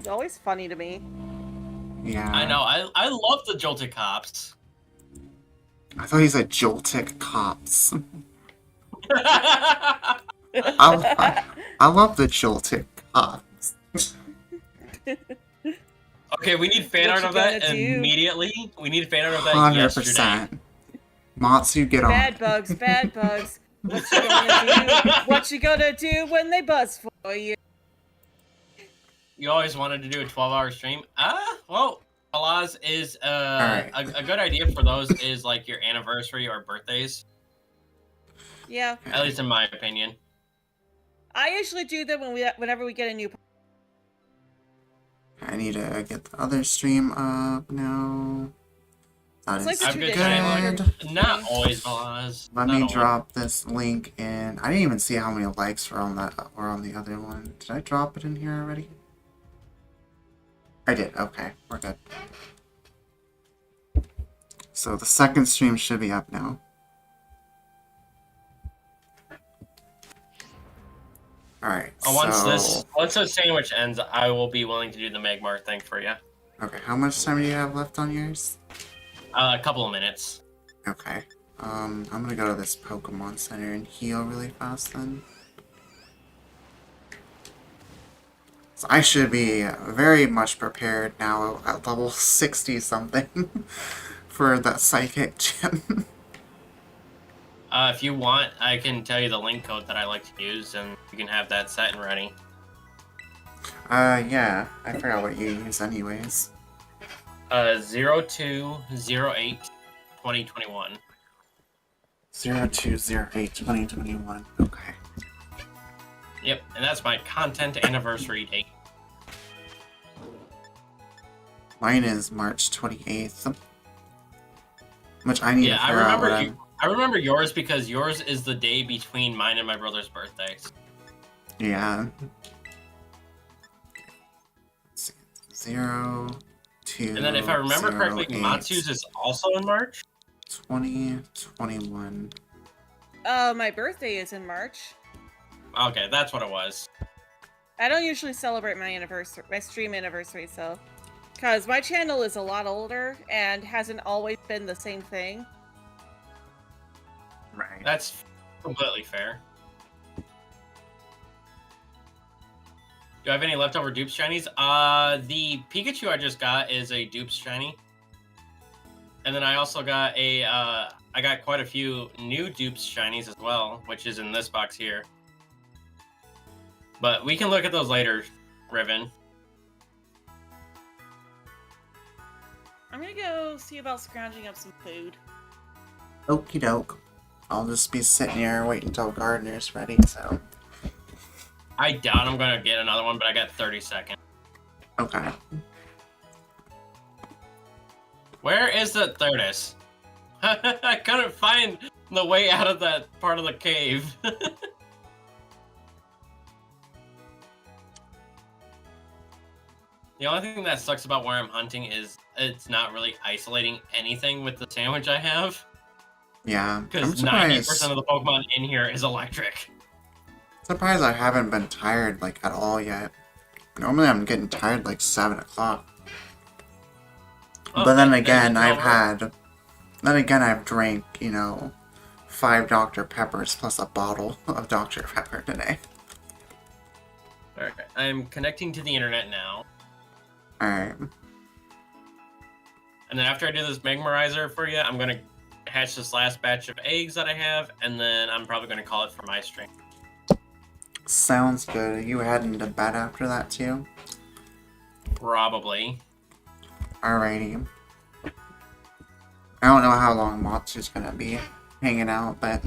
It's always funny to me. Yeah. I know. I love the jolted cops. I thought he said joltic cops. Okay, I love the joltic cops. we need fan What art you of that gonna do? immediately. We need fan art of that yesterday. 100%. Matsu, get on. Bad bugs, bad bugs. What you gonna do? What you gonna do when they buzz for you? You always wanted to do a 12-hour stream. Well, Alaz is Alright. a good idea for those is like your anniversary or birthdays. Yeah, At least in my opinion. I usually do them whenever we get a new. I need to get the other stream up now. That It's like is the I'm good. tradition. Not always, Alaz. Let Not me always. drop this link in. I didn't even see how many likes were on that or on the other one. Did I drop it in here already? I did. Okay, we're good. So the second stream should be up now. Alright, Once this sandwich ends, I will be willing to do the Magmar thing for you. Okay, how much time do you have left on yours? A couple of minutes. Okay. I'm gonna go to this Pokemon Center and heal really fast then. So I should be very much prepared now at level 60 something for that Psychic Gym. If you want, I can tell you the link code that I like to use, and you can have that set and ready. Yeah, I forgot what you use anyways. 0208 2021. 0208-2021. Okay. Yep, and that's my content anniversary date. Mine is March 28th. Which I need to figure out what I remember yours because yours is the day between mine and my brother's birthdays. Yeah. Let's see. 0, 2, And then if I remember correctly, 8, Matsu's is also in March? 2021. My birthday is in March. Okay, that's what it was. I don't usually celebrate my anniversary, my stream anniversary, so. Because my channel is a lot older and hasn't always been the same thing. Right. That's completely fair. Do I have any leftover dupes shinies? The Pikachu I just got is a dupes shiny. And then I also got I got quite a few new dupes shinies as well, which is in this box here. But we can look at those later, Riven. I'm gonna go see about scrounging up some food. Okie doke. I'll just be sitting here waiting until Gardener's ready, so. I doubt I'm gonna get another one, but I got 30 seconds. Okay. Where is the Thirtus? I couldn't find the way out of that part of the cave. The only thing that sucks about where I'm hunting is it's not really isolating anything with the sandwich I have. Yeah. Because 90% of the Pokemon in here is electric. Surprised I haven't been tired, like, at all yet. Normally I'm getting tired, like, 7 o'clock. Oh, but then again, I've drank, 5 Dr. Peppers plus a bottle of Dr. Pepper today. Alright, I'm connecting to the internet now. Alright. And then after I do this Magmarizer for you, I'm going to hatch this last batch of eggs that I have, and then I'm probably going to call it for my stream. Sounds good. Are you heading to bed after that, too? Probably. Alrighty. I don't know how long Matsu's gonna be hanging out, but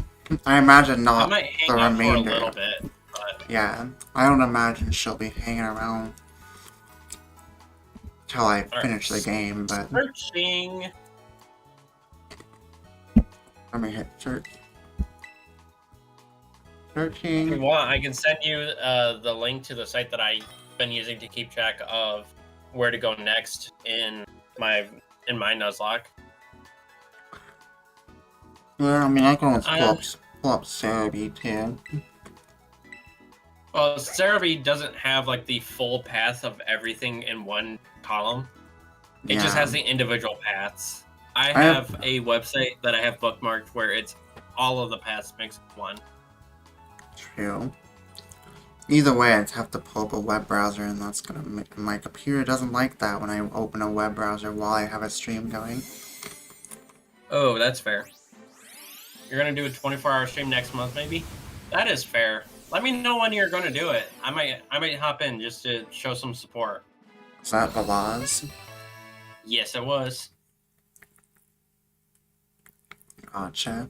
I imagine not I might hang the out remainder. for a little bit, but... Yeah, I don't imagine she'll be hanging around till I finish the game, but... Searching! Let me hit search. If you want, I can send you the link to the site that I've been using to keep track of where to go next in my Nuzlocke. Yeah, I mean, I can always pull up Cerebi too. Well, Cerebi doesn't have like the full path of everything in one column. It just has the individual paths. I have a website that I have bookmarked where it's all of the paths mixed in one. True. Either way, I'd have to pull up a web browser, and that's gonna make my computer doesn't like that when I open a web browser while I have a stream going. Oh, that's fair. You're gonna do a 24-hour stream next month, maybe? That is fair. Let me know when you're gonna do it. I might hop in just to show some support. Is that the laws? Yes, it was. Gotcha.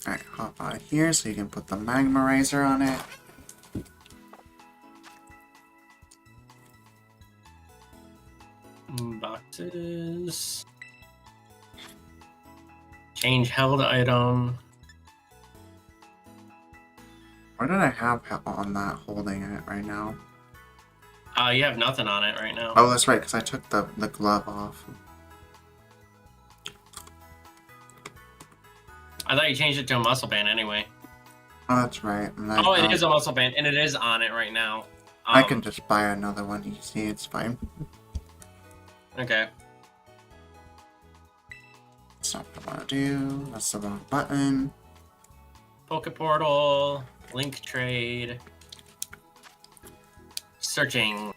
Alright, hop out of here so you can put the magma razor on it. Boxes. Change held item. What did I have on that holding it right now? You have nothing on it right now. Oh, that's right, because I took the glove off. I thought you changed it to a muscle band anyway. Oh, that's right. Oh, it is a muscle band, and it is on it right now. I can just buy another one, you see, it's fine. Okay. That's not what I want to do. That's the wrong button. Poke Portal. Link trade. Searching.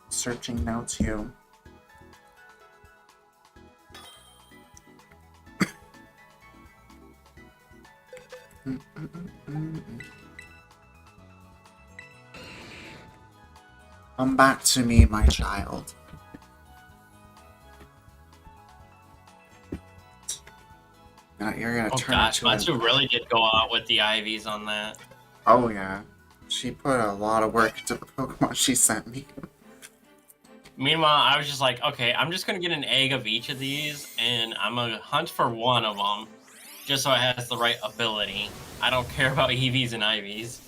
Searching now too. Come back to me, my child. Now you're gonna turn gosh, into Matsu really did go out with the IVs on that. Oh yeah. She put a lot of work into the Pokemon she sent me. Meanwhile, I was just like, okay, I'm just gonna get an egg of each of these, and I'm gonna hunt for one of them, just so it has the right ability. I don't care about EVs and IVs.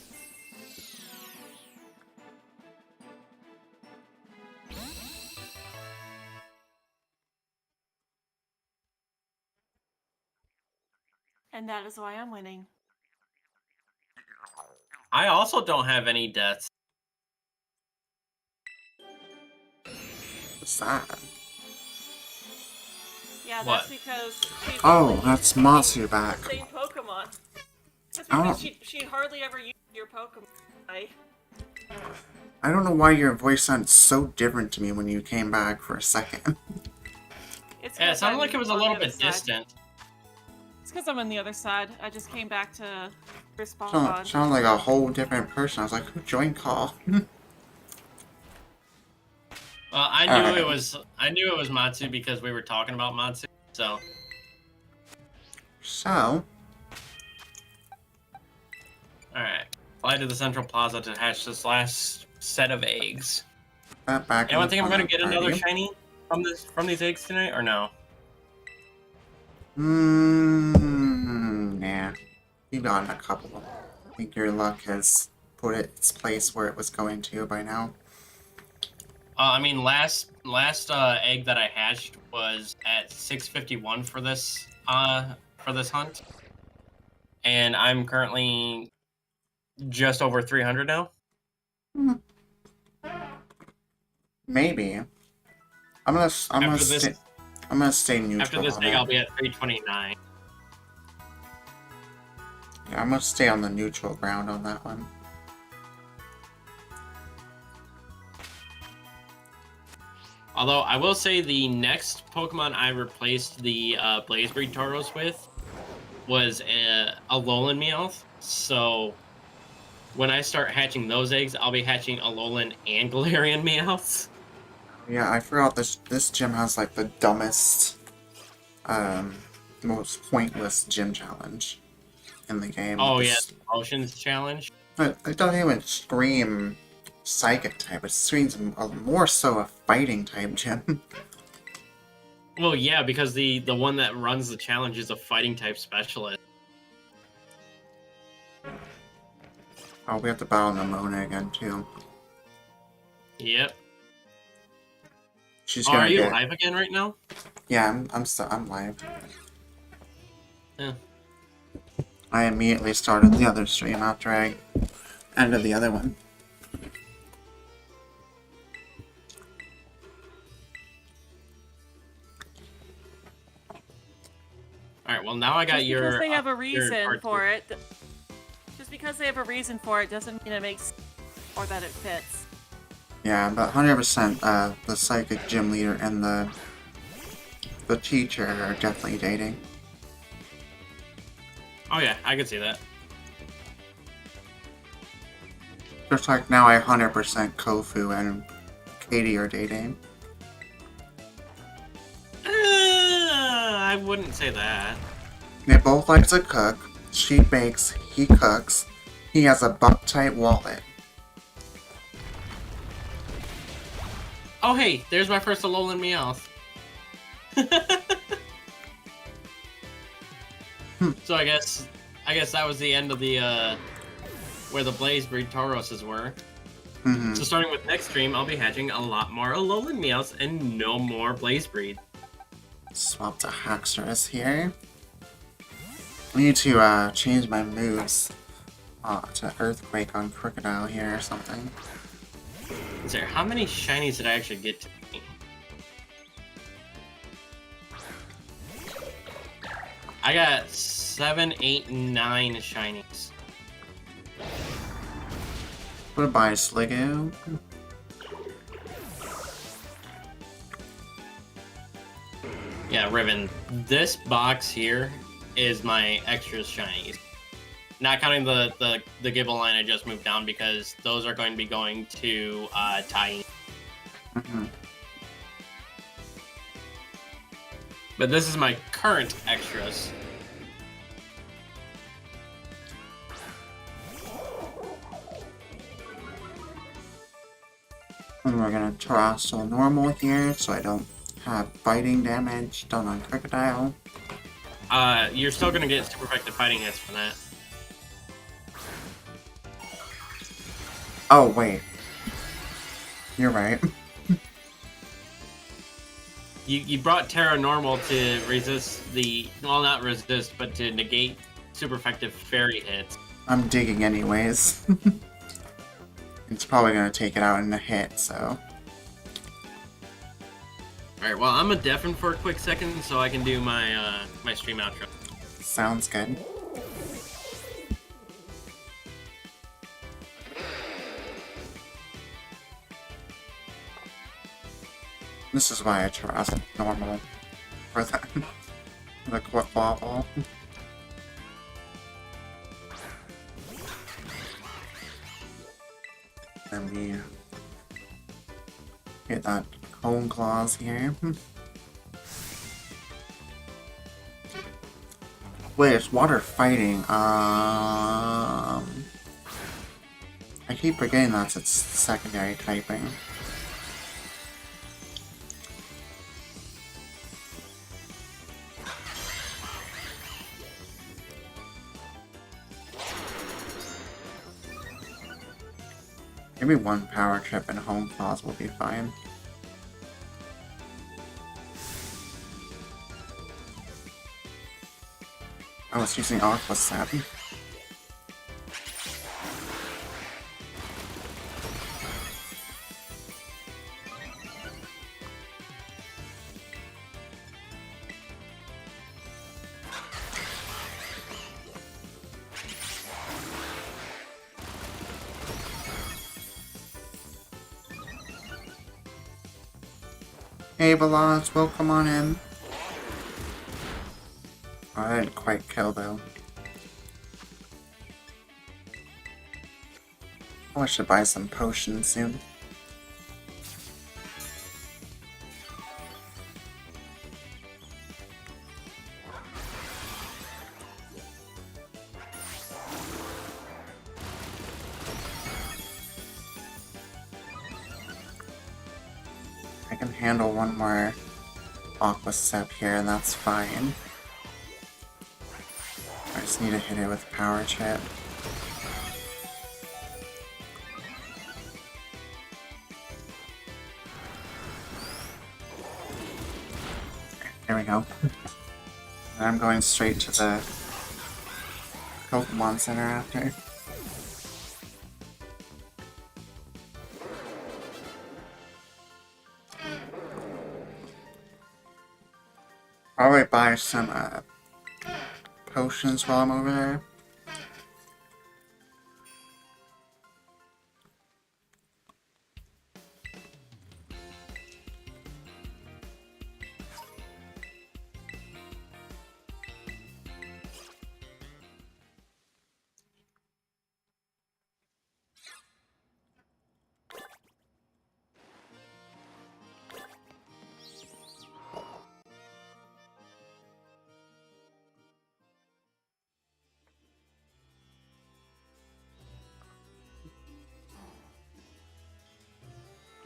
And that is why I'm winning. I also don't have any deaths. What's that? Yeah, What? that's because she's Oh, only that's Matsu back. the same Pokemon. That's Oh. because she hardly ever used your Pokemon. I don't know why your voice sounded so different to me when you came back for a second. It's Yeah, it 'cause sounded I'm like it was a on the little other bit side. distant. It's because I'm on the other side. I just came back to respond. Sound like a whole different person. I was like, who joined call? Well, I knew it was Matsu because we were talking about Matsu. So So, alright. Fly to the central plaza to hatch this last set of eggs. that back. Anyone in think I'm the gonna get party. another shiny from these eggs tonight or no? Nah. You've gotten a couple. I think your luck has put it its place where it was going to by now. I mean, last egg that I hatched was at 651 for this hunt, and I'm currently just over 300 now. Maybe. I'm gonna stay neutral. After this on egg, it. I'll be at 329. Yeah, I'm gonna stay on the neutral ground on that one. Although I will say the next Pokemon I replaced the Blaze Breed Tauros with was a Alolan Meowth. So when I start hatching those eggs, I'll be hatching Alolan and Galarian Meowths. Yeah, I forgot this gym has like the dumbest, most pointless gym challenge in the game. Oh yeah, the Potions Challenge. But it doesn't even scream psychic type. It screams more so a fighting type gym. Well, yeah, because the one that runs the challenge is a fighting type specialist. Oh, we have to battle Nimona again too. Yep. She's Oh, gonna are you get... live again right now? Yeah, I'm live. Yeah. I immediately started the other stream after I ended the other one. All right. Well, now I got Just because they have a your reason part for two. it, just because they have a reason for it doesn't mean it makes or that it fits. Yeah, but 100%, the psychic gym leader and the teacher are definitely dating. Oh yeah, I can see that. Just like now I 100% Kofu and Katie are dating. I wouldn't say that. They both like to cook. She bakes, he cooks. He has a buck-tight wallet. Oh hey, there's my first Alolan Meowth. So I guess that was the end of the where the Blaze Breed Tauroses were. So starting with next stream, I'll be hatching a lot more Alolan Meowths and no more Blaze Breed. Swap to Haxorus here. I need to change my moves to Earthquake on Crocodile here or something. Is there how many shinies did I actually get to? I got 7, 8, 9 shinies. Goodbye, Sliggoo. Yeah, Riven. This box here is my extra shinies. Not counting the Gibble line I just moved down because those are going to be going to Tying. But this is my current extras. And we're gonna Terrestrial Normal here so I don't have biting damage done on Crocodile. You're still going to get super effective fighting hits from that. Oh, wait. You're right. You brought Terra Normal to resist the... Well, not resist, but to negate super effective fairy hits. I'm digging anyways. It's probably gonna take it out in a hit, so... Alright, well, I'm gonna deafen for a quick second so I can do my my stream outro. Sounds good. This is why I trust normal for the quick wobble. Then we get that Cone Claws here. Wait, it's water fighting. I keep forgetting that's its secondary typing. Maybe one power trip and home claws will be fine. I was using Aqua Sap. Hey Veloz, welcome on in. Oh, I didn't quite kill though. Oh, I should buy some potions soon. I can handle one more Aqua Sep here and that's fine. I just need to hit it with Power Chip. There we go. And I'm going straight to the Pokemon Center after. Probably buy some potions while I'm over there.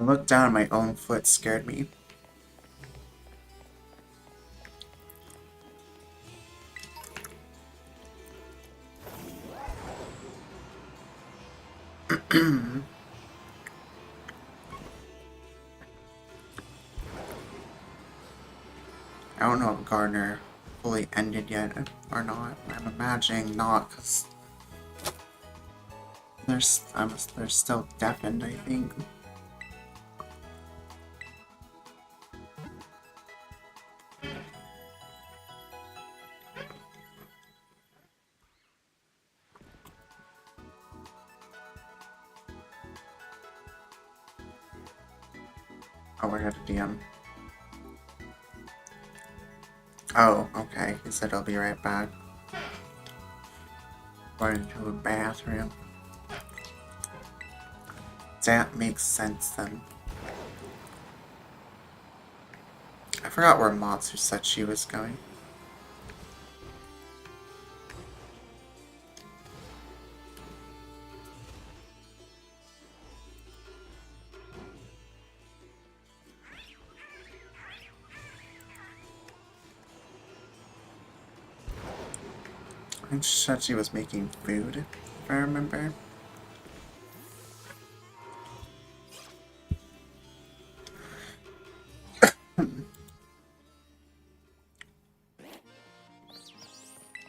I looked down at my own foot, scared me. I don't know if Gardner fully ended yet or not. I'm imagining not, because they're still deafened, I think. Oh, I got a DM. Oh, okay. He said I'll be right back. Going to a bathroom. That makes sense then. I forgot where Matsu said she was going. I think she said she was making food, if I remember.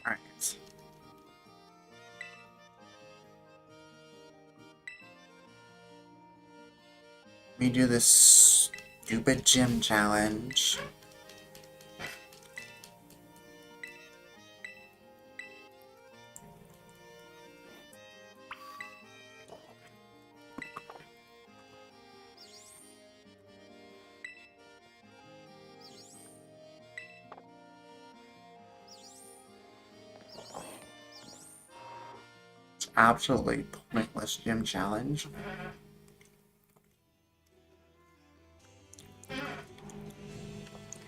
Alright. Let me do this stupid gym challenge. Absolutely pointless gym challenge.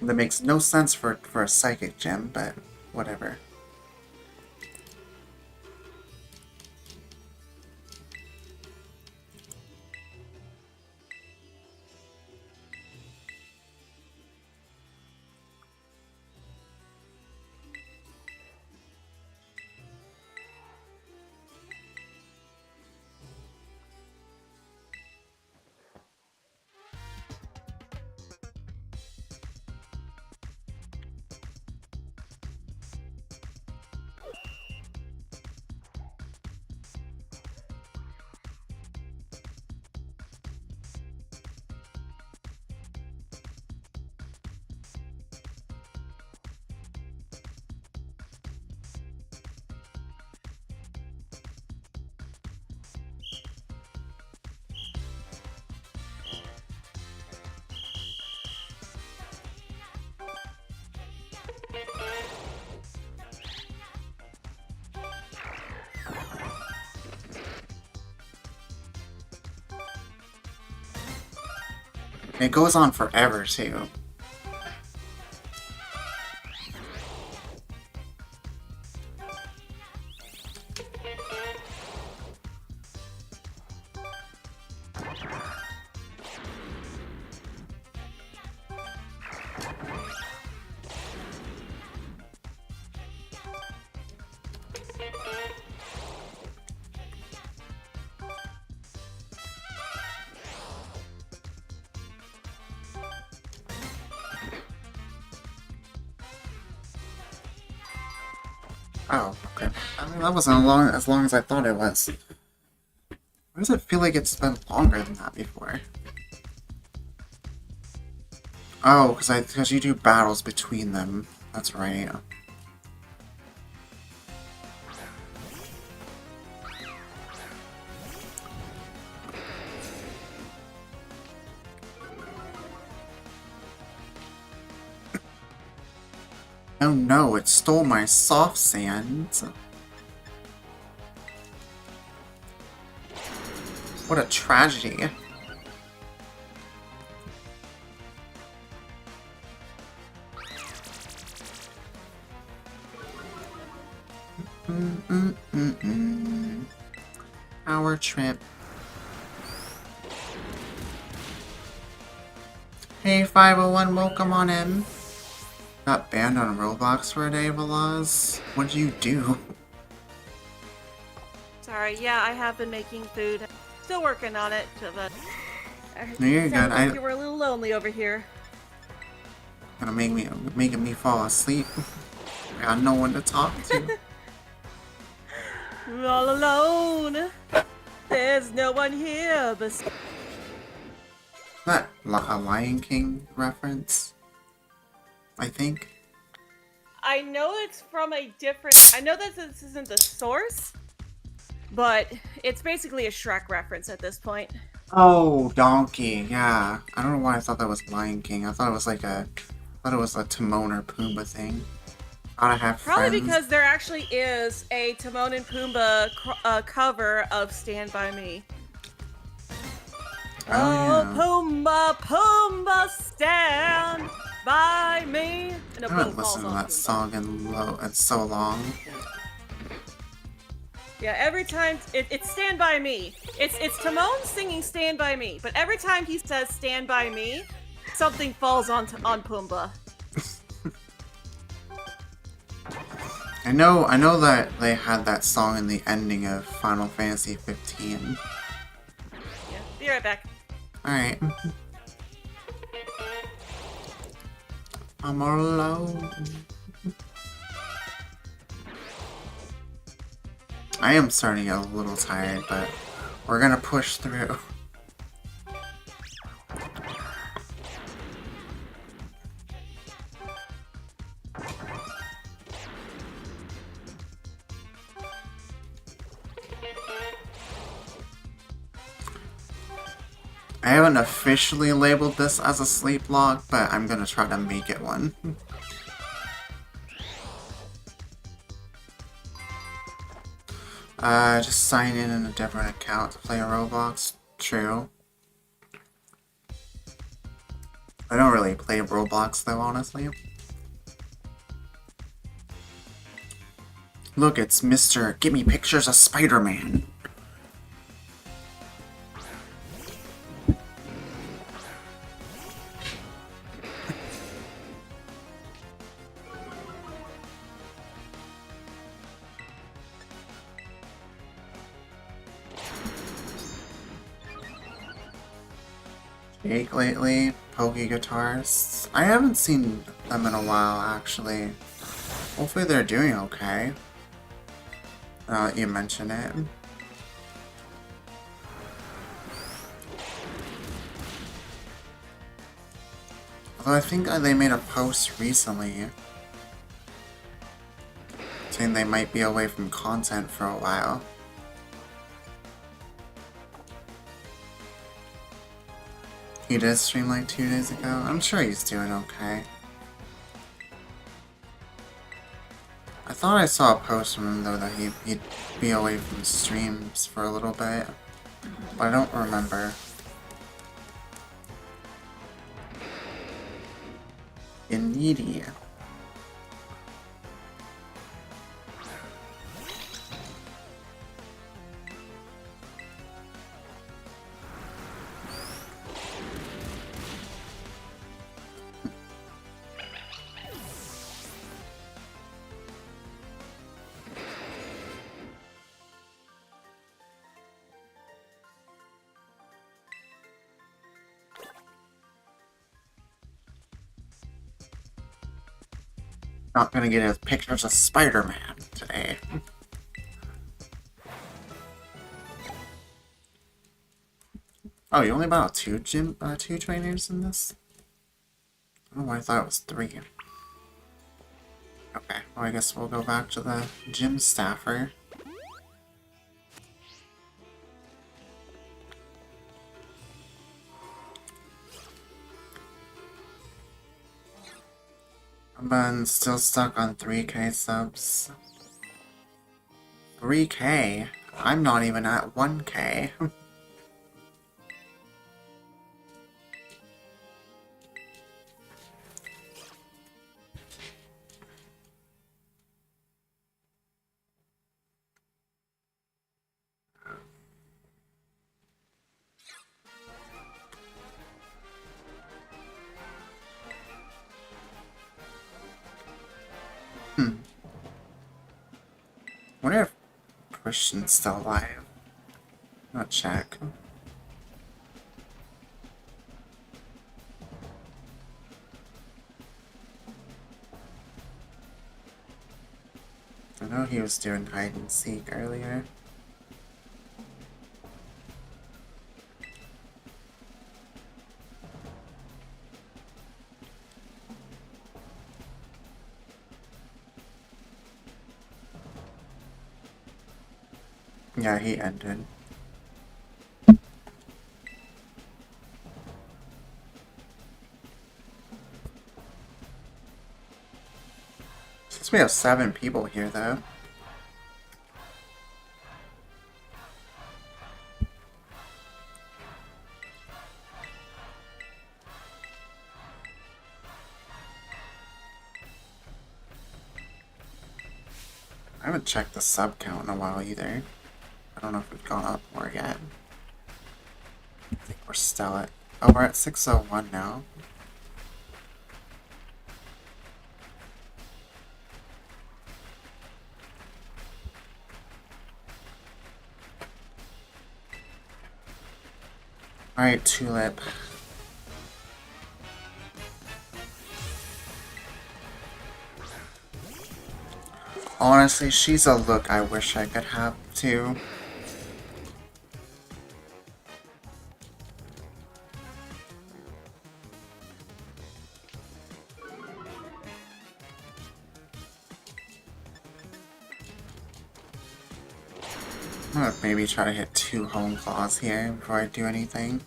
That makes no sense for a psychic gym, but whatever. It goes on forever, too. Oh, okay. I mean, that wasn't as long as I thought it was. Why does it feel like it's been longer than that before? Oh, because you do battles between them. That's right. Oh no, it stole my soft sand. What a tragedy. Our trip. Hey, 501, welcome on in. Got banned on Roblox for a day, Velaz. What'd you do? Sorry, yeah, I have been making food. Still working on it, but No, you're good. Like you were a little lonely over here. Gonna making me fall asleep. I got no one to talk to. We're all alone. There's no one here but. That a Lion King reference? I think. I know it's from a different. I know that this isn't the source, but it's basically a Shrek reference at this point. Oh, Donkey. Yeah. I don't know why I thought that was Lion King. I thought it was like a. I thought it was a Timon or Pumbaa thing. Gotta have Probably friends. because there actually is a Timon and Pumbaa cover of "Stand by Me." Oh, yeah. Pumbaa, Pumbaa, stand by me. And a I haven't boom falls listened to on that Pumbaa. song in so long. Yeah, every time it's "Stand by Me." It's Timon singing "Stand by Me," but every time he says "Stand by me," something falls on Pumbaa. I know that they had that song in the ending of Final Fantasy 15. Yeah, be right back. Alright. I'm all alone. I am starting to get a little tired, but we're gonna push through. I haven't officially labeled this as a sleep log, but I'm gonna try to make it one. Just sign in a different account to play Roblox. True. I don't really play Roblox though, honestly. Look, it's Mr. Give me pictures of Spider-Man. Jake lately, Poke Guitarists. I haven't seen them in a while, actually. Hopefully they're doing okay. Now that you mention it. Although I think they made a post recently saying they might be away from content for a while. He did stream like 2 days ago. I'm sure he's doing okay. I thought I saw a post from him though that he'd be away from streams for a little bit, but I don't remember. Indeed. Not gonna get his pictures of Spider-Man today. Oh, you only bought two trainers in this? Oh, I thought it was 3. Okay, well I guess we'll go back to the gym staffer. I'm still stuck on 3K subs. 3K? I'm not even at 1K. Wonder if Christian's still alive. I'll check. I know he was doing hide and seek earlier. Yeah, he ended. Since we have 7 people here, though. I haven't checked the sub count in a while either. I don't know if we've gone up more yet. I think we're still at... Oh, we're at 601 now. Alright, Tulip. Honestly, she's a look I wish I could have too. I'm gonna maybe try to hit 2 home claws here before I do anything.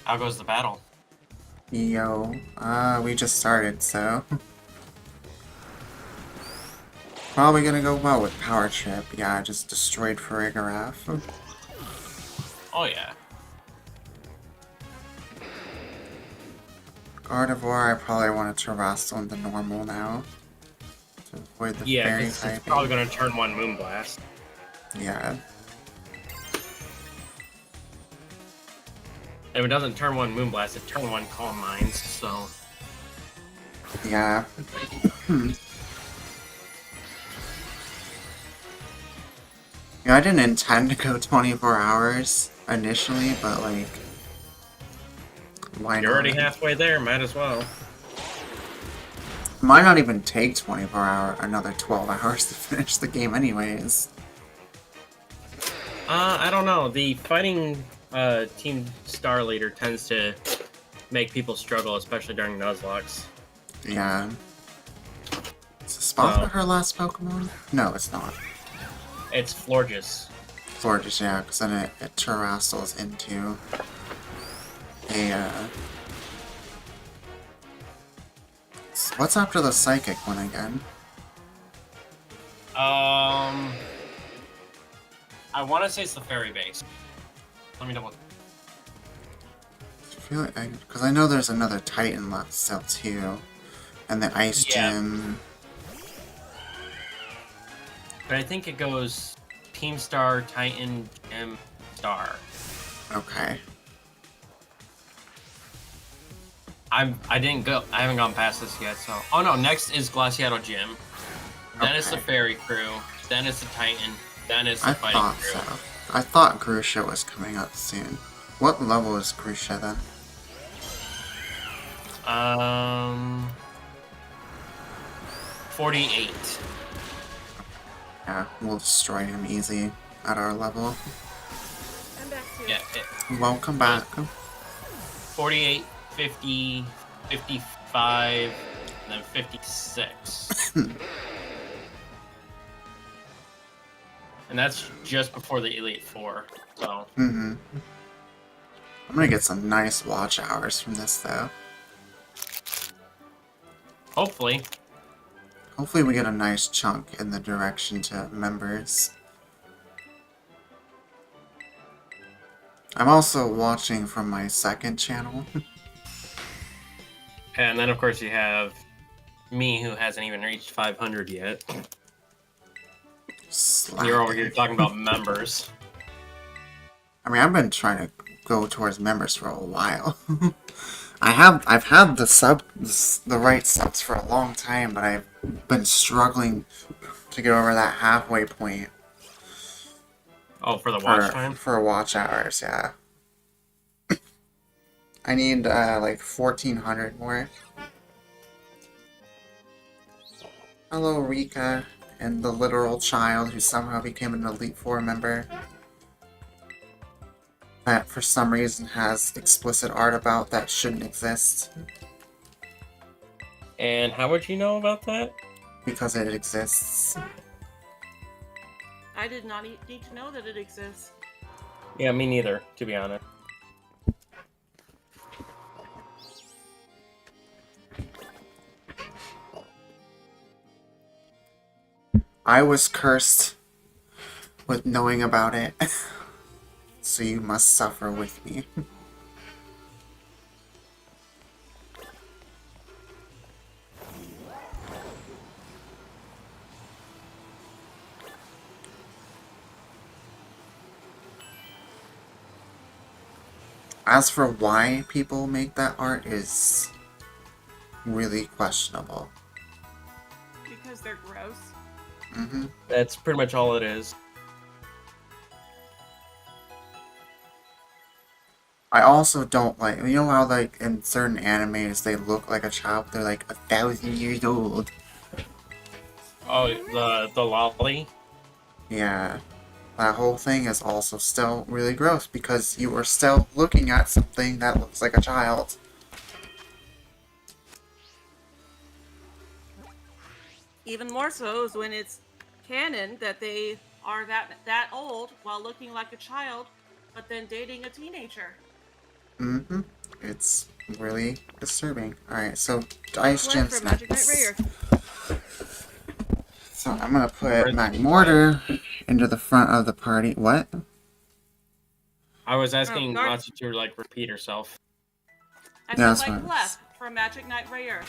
How goes the battle? Yo, we just started, so... Probably gonna go well with Power Trip. Yeah, I just destroyed Farigarath. Oh yeah. Gardevoir, I probably want to Terrestrial into normal now. To avoid the fairy it's typing. probably gonna turn 1 Moonblast. Yeah. If it doesn't turn 1 Moonblast, it turn 1 Calm Minds, so... Yeah. Yeah, I didn't intend to go 24 hours initially, but like... Why not? You're already halfway there, might as well. Might not even take 24 hours, another 12 hours to finish the game anyways. I don't know. The fighting Team Star Leader tends to make people struggle, especially during Nuzlocke. Yeah. Is Spotha her last Pokemon? No, it's not. It's Florges. Florges, yeah, because then it terrastles into a, What's after the Psychic one again? I want to say it's the Fairy Base. Let me double. I feel like because I know there's another Titan left still too, and the Ice Gym. But I think it goes Team Star, Titan, Gym, Star. Okay. I haven't gone past this yet, so. Oh no, next is Glaciato Gym. Then it's the Fairy Crew. Then it's the Titan. Then it's the Fighting Crew. I thought so. I thought Grusha was coming up soon. What level is Grusha then? 48. Yeah, we'll destroy him easy at our level. I'm back too. Yeah, Welcome back. 48, 50, 55, and then 56. And that's just before the Elite Four, so. I'm gonna get some nice watch hours from this though. Hopefully. Hopefully we get a nice chunk in the direction to members. I'm also watching from my second channel. And then, of course, you have me, who hasn't even reached 500 yet. You're over here talking about members. I mean, I've been trying to go towards members for a while. I've had the right subs for a long time, but I've been struggling to get over that halfway point. Oh, for the watch time? For watch hours, yeah. I need like 1,400 more. Hello, Rika, and the literal child who somehow became an Elite Four member. That for some reason has explicit art about that shouldn't exist. And how would you know about that? Because it exists. I did not need to know that it exists. Yeah, me neither, to be honest. I was cursed with knowing about it, so you must suffer with me. As for why people make that art is really questionable. Because they're gross. That's pretty much all it is. I also don't like, you know how like in certain animes they look like a child, but they're like 1,000 years old. Oh, the lolly? Yeah. That whole thing is also still really gross because you are still looking at something that looks like a child. Even more so is when it's canon that they are that old while looking like a child, but then dating a teenager. It's really disturbing. Alright, so Ice Flip Gem's for Magic Knight next. Rayer. So I'm gonna put Magmortar into the front of the party. What? I was asking Gar- Natsu to, like, repeat herself. I Yeah, felt that's like what it is. Clef from Magic Knight Rayer.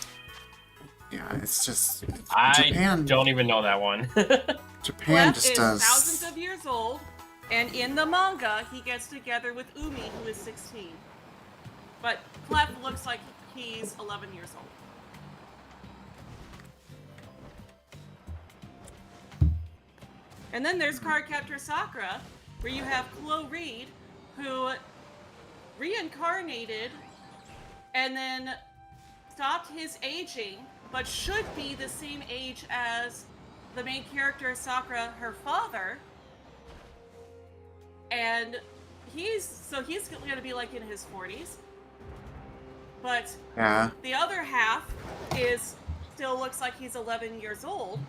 Yeah, it's just I Japan. don't even know that one. Japan Clef just is does. thousands of years old, and in the manga, he gets together with Umi, who is 16. But Clef looks like he's 11 years old. And then there's Cardcaptor Sakura, where you have Chloe Reed, who reincarnated and then stopped his aging, but should be the same age as the main character Sakura, her father. And he's going to be like in his 40s. But Yeah. the other half still looks like he's 11 years old.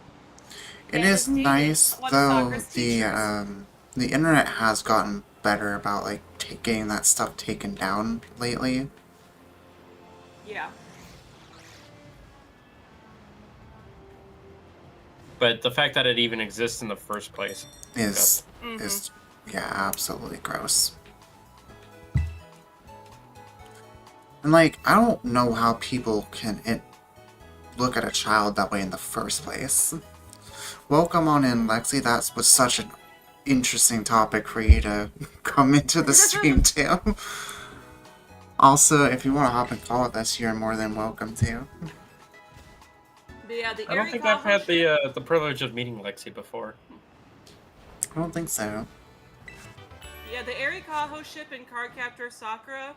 It and is dating nice one of though. Sakura's teachers. The internet has gotten better about like getting that stuff taken down lately. Yeah. But the fact that it even exists in the first place. Is yeah, absolutely gross. And like, I don't know how people can look at a child that way in the first place. Welcome on in, Lexi. That was such an interesting topic for you to come into the stream too. Also, if you want to hop and call with us, you're more than welcome to. But yeah, the I don't think I've had the privilege of meeting Lexi before. I don't think so. Yeah, the Erikaho ship in Cardcaptor Sakura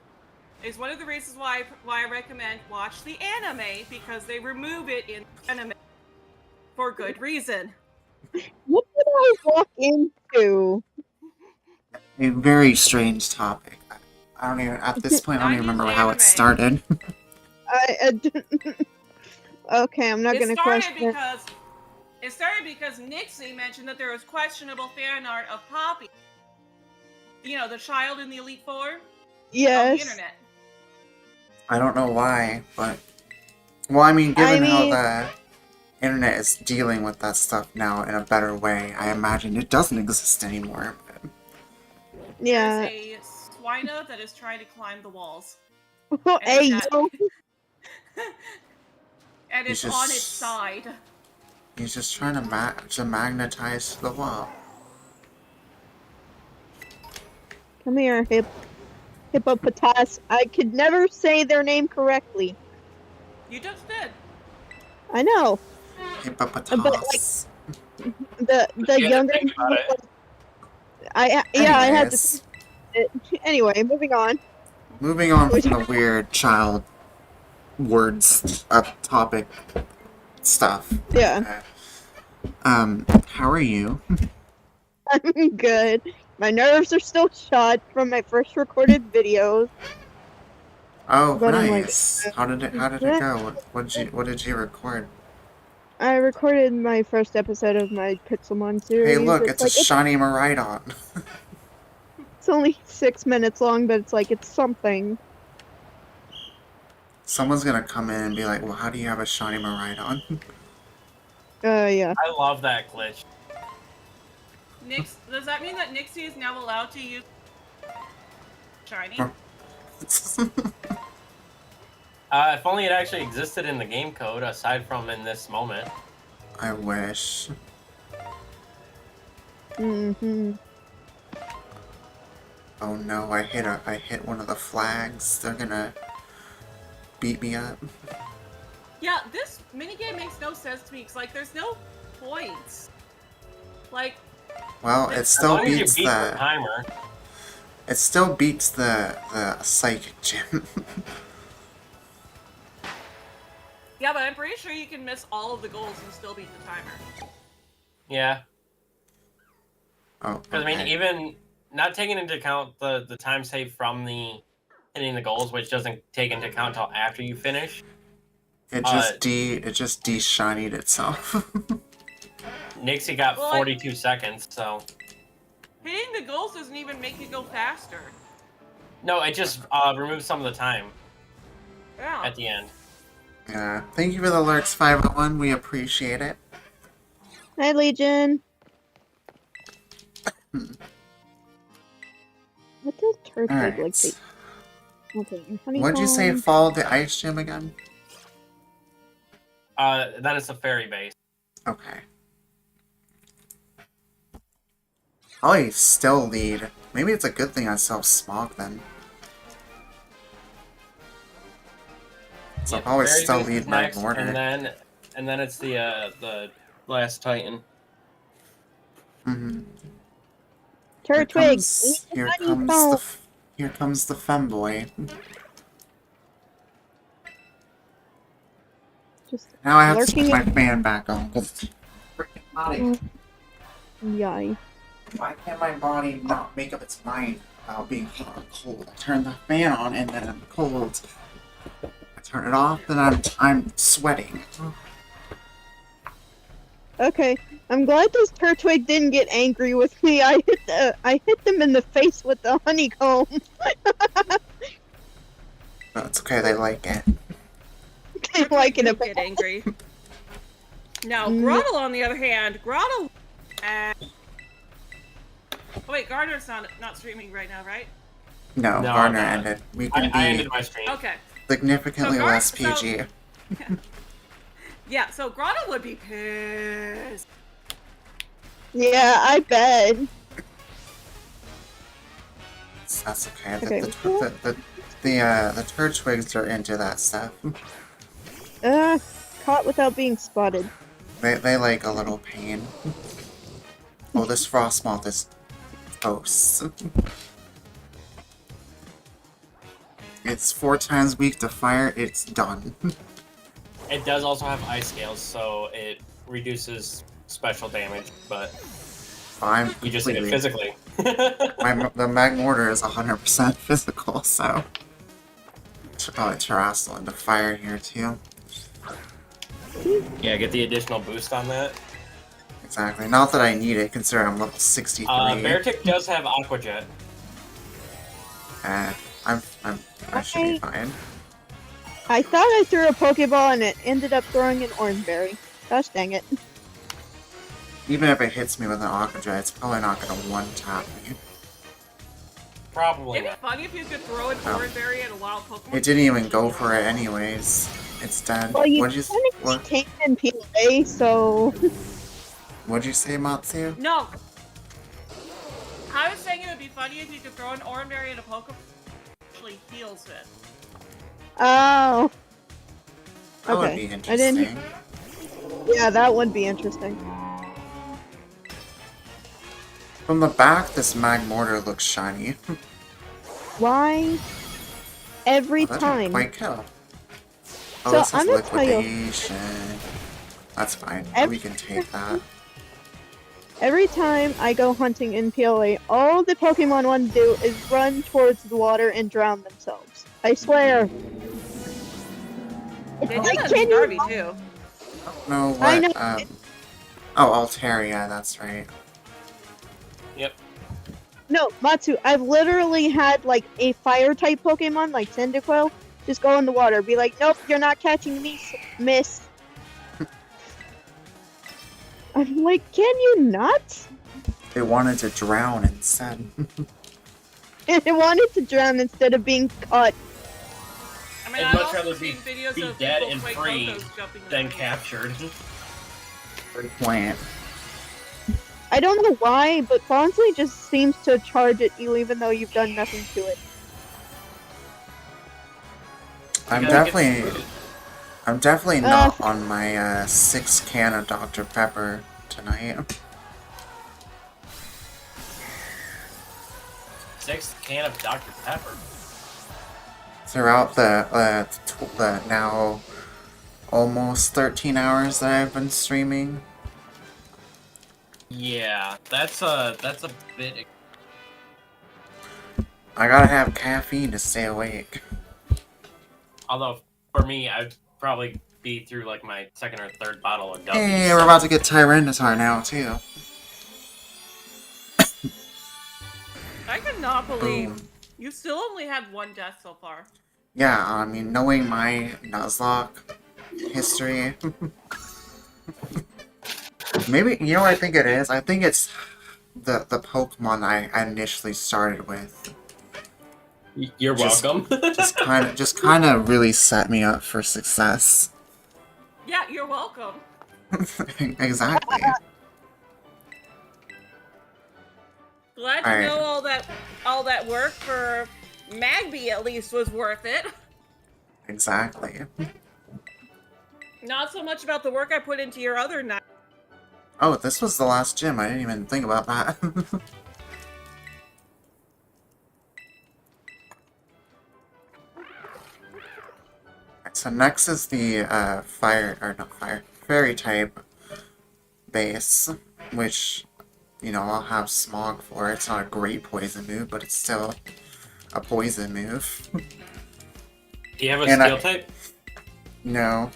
is one of the reasons why I recommend watch the anime, because they remove it in anime for good reason. What did I walk into? A very strange topic. I don't even, at this point, I don't even 90s remember how anime. it started. Okay, I'm not gonna question it. It started because Nixie mentioned that there was questionable fan art of Poppy. You know, the child in the Elite Four? On the Yes. internet. I don't know why, but... Well, I mean, given how the internet is dealing with that stuff now in a better way, I imagine it doesn't exist anymore. But... Yeah. There's a swina that is trying to climb the walls. Hey, yo. And it's on its side. He's just trying to magnetize the wall. Come here, hippopotas. I could never say their name correctly. You just did. I know. Hippopotas. But the younger. I had to. Anyway, moving on. Moving on from the weird child words topic stuff. Yeah. How are you? I'm good. My nerves are still shot from my first recorded videos. Oh, But nice. How did it go? What did you record? I recorded my first episode of my Pixelmon series. Hey, look, it's a shiny Maridon. It's only 6 minutes long, but it's something. Someone's gonna come in and be like, well, how do you have a shiny Maridon? Yeah. I love that glitch. Does that mean that Nixie is now allowed to use shiny? If only it actually existed in the game code, aside from in this moment. I wish. Mm-hmm. Oh no, I hit one of the flags. They're gonna beat me up. Yeah, this minigame makes no sense to me, because, there's no points. Well, it still beats the timer. It still beats the psychic gym. Yeah, but I'm pretty sure you can miss all of the goals and still beat the timer. Yeah. Oh, because I mean, even not taking into account the time saved from the hitting the goals, which doesn't take into account until after you finish. It just de-shinied itself. Nixie got 42 seconds, so... Hitting the goals doesn't even make you go faster. No, it just removes some of the time. Yeah. At the end. Yeah. Thank you for the alerts, 501. We appreciate it. Hi, Legion. What does Turd Alright. like to... Okay, What'd you say, follow the ice gym again? Then it's a fairy base. Okay. Oh, still lead. Maybe it's a good thing I saw Smog then. So I'll probably still lead my mortar. And then it's the last Titan. Mm-hmm. Turtwig, Here comes the femboy. Just now I have to put my fan back on because it's freaking hot. Yay. Why can't my body not make up its mind about being hot or cold? I turn the fan on and then I'm cold. I turn it off and I'm sweating. Okay, I'm glad this Turtwig didn't get angry with me. I hit them in the face with the honeycomb. No, it's okay. They like it. They like it. Get angry. Now, Grottle, on the other hand, Grottle. Oh wait, Gardner's not streaming right now, right? No, Gardner ended. We can I ended my stream. Okay. Significantly less PG. Yeah, so Grottle would be pissed. Yeah, I bet. That's okay. The Turtwigs are into that stuff. Caught without being spotted. They like a little pain. Oh, this Frostmoth is toast. It's 4 times weak to fire, it's done. It does also have ice scales, so it reduces special damage, but I'm you just hit it completely... physically. The Mag Mortar is 100% physical, so... Probably Terrestrial into fire here, too. Yeah, get the additional boost on that. Exactly. Not that I need it, considering I'm level 63. Beartic does have Aqua Jet. I should be fine. I thought I threw a Pokeball and it ended up throwing an Orangeberry. Gosh dang it. Even if it hits me with an Aqua Jet, it's probably not going to one-tap me. Probably It'd be not. funny if you could throw an Orangeberry at a wild Pokemon. It didn't even go for it anyways. It's dead. Well, you What'd you technically came in PLA, so... What'd you say, Matsu? No. I was saying it would be funny if you could throw an Orangeberry at a Pokemon that actually heals it. Oh. That would Okay. be I didn't... interesting. Yeah, that would be interesting. From the back, this Mag Mortar looks shiny. Why? Every That didn't time. quite kill. Oh, So, this is I'm gonna tell you- liquidation. That's fine. We can take that. Every time I go hunting in PLA, all the Pokemon want to do is run towards the water and drown themselves. I swear. They Like, did that can in you- Darby too. No, what? I know. Oh, Altaria, that's right. Yep. No, Matsu, I've literally had like a fire type Pokemon like Cyndaquil just go in the water, be like, nope, you're not catching me, miss. I'm like, can you not? They wanted to drown instead. It wanted to drown instead of being caught. I mean, I'd I've much also rather seen videos be of dead people and play free Kokos jumping in than the pool. captured. Great point. I don't know why, but Bonsley just seems to charge at you even though you've done nothing to it. I'm Because definitely not on my 6 can of Dr. Pepper tonight. 6th can of Dr. Pepper. Throughout the now almost 13 hours that I've been streaming. Yeah, that's a bit. I gotta have caffeine to stay awake. Although for me, I'd probably be through like my 2nd or 3rd bottle of W. Hey, we're about to get Tyranitar now too. I cannot believe Boom. you still only had 1 death so far. Yeah, I mean, knowing my Nuzlocke history. Maybe, you know what I think it is? I think it's the Pokemon I initially started with. You're Just- welcome. Just kind of really set me up for success. Yeah, you're welcome. Exactly. Glad to Alright. know all that work for Magby at least was worth it. Exactly. Not so much about the work I put into your other 9. Oh, this was the last gym. I didn't even think about that. So next is the fairy type base, which, you know, I'll have Smog for. It's not a great poison move, but it's still a poison move. Do you have a And steel type? No,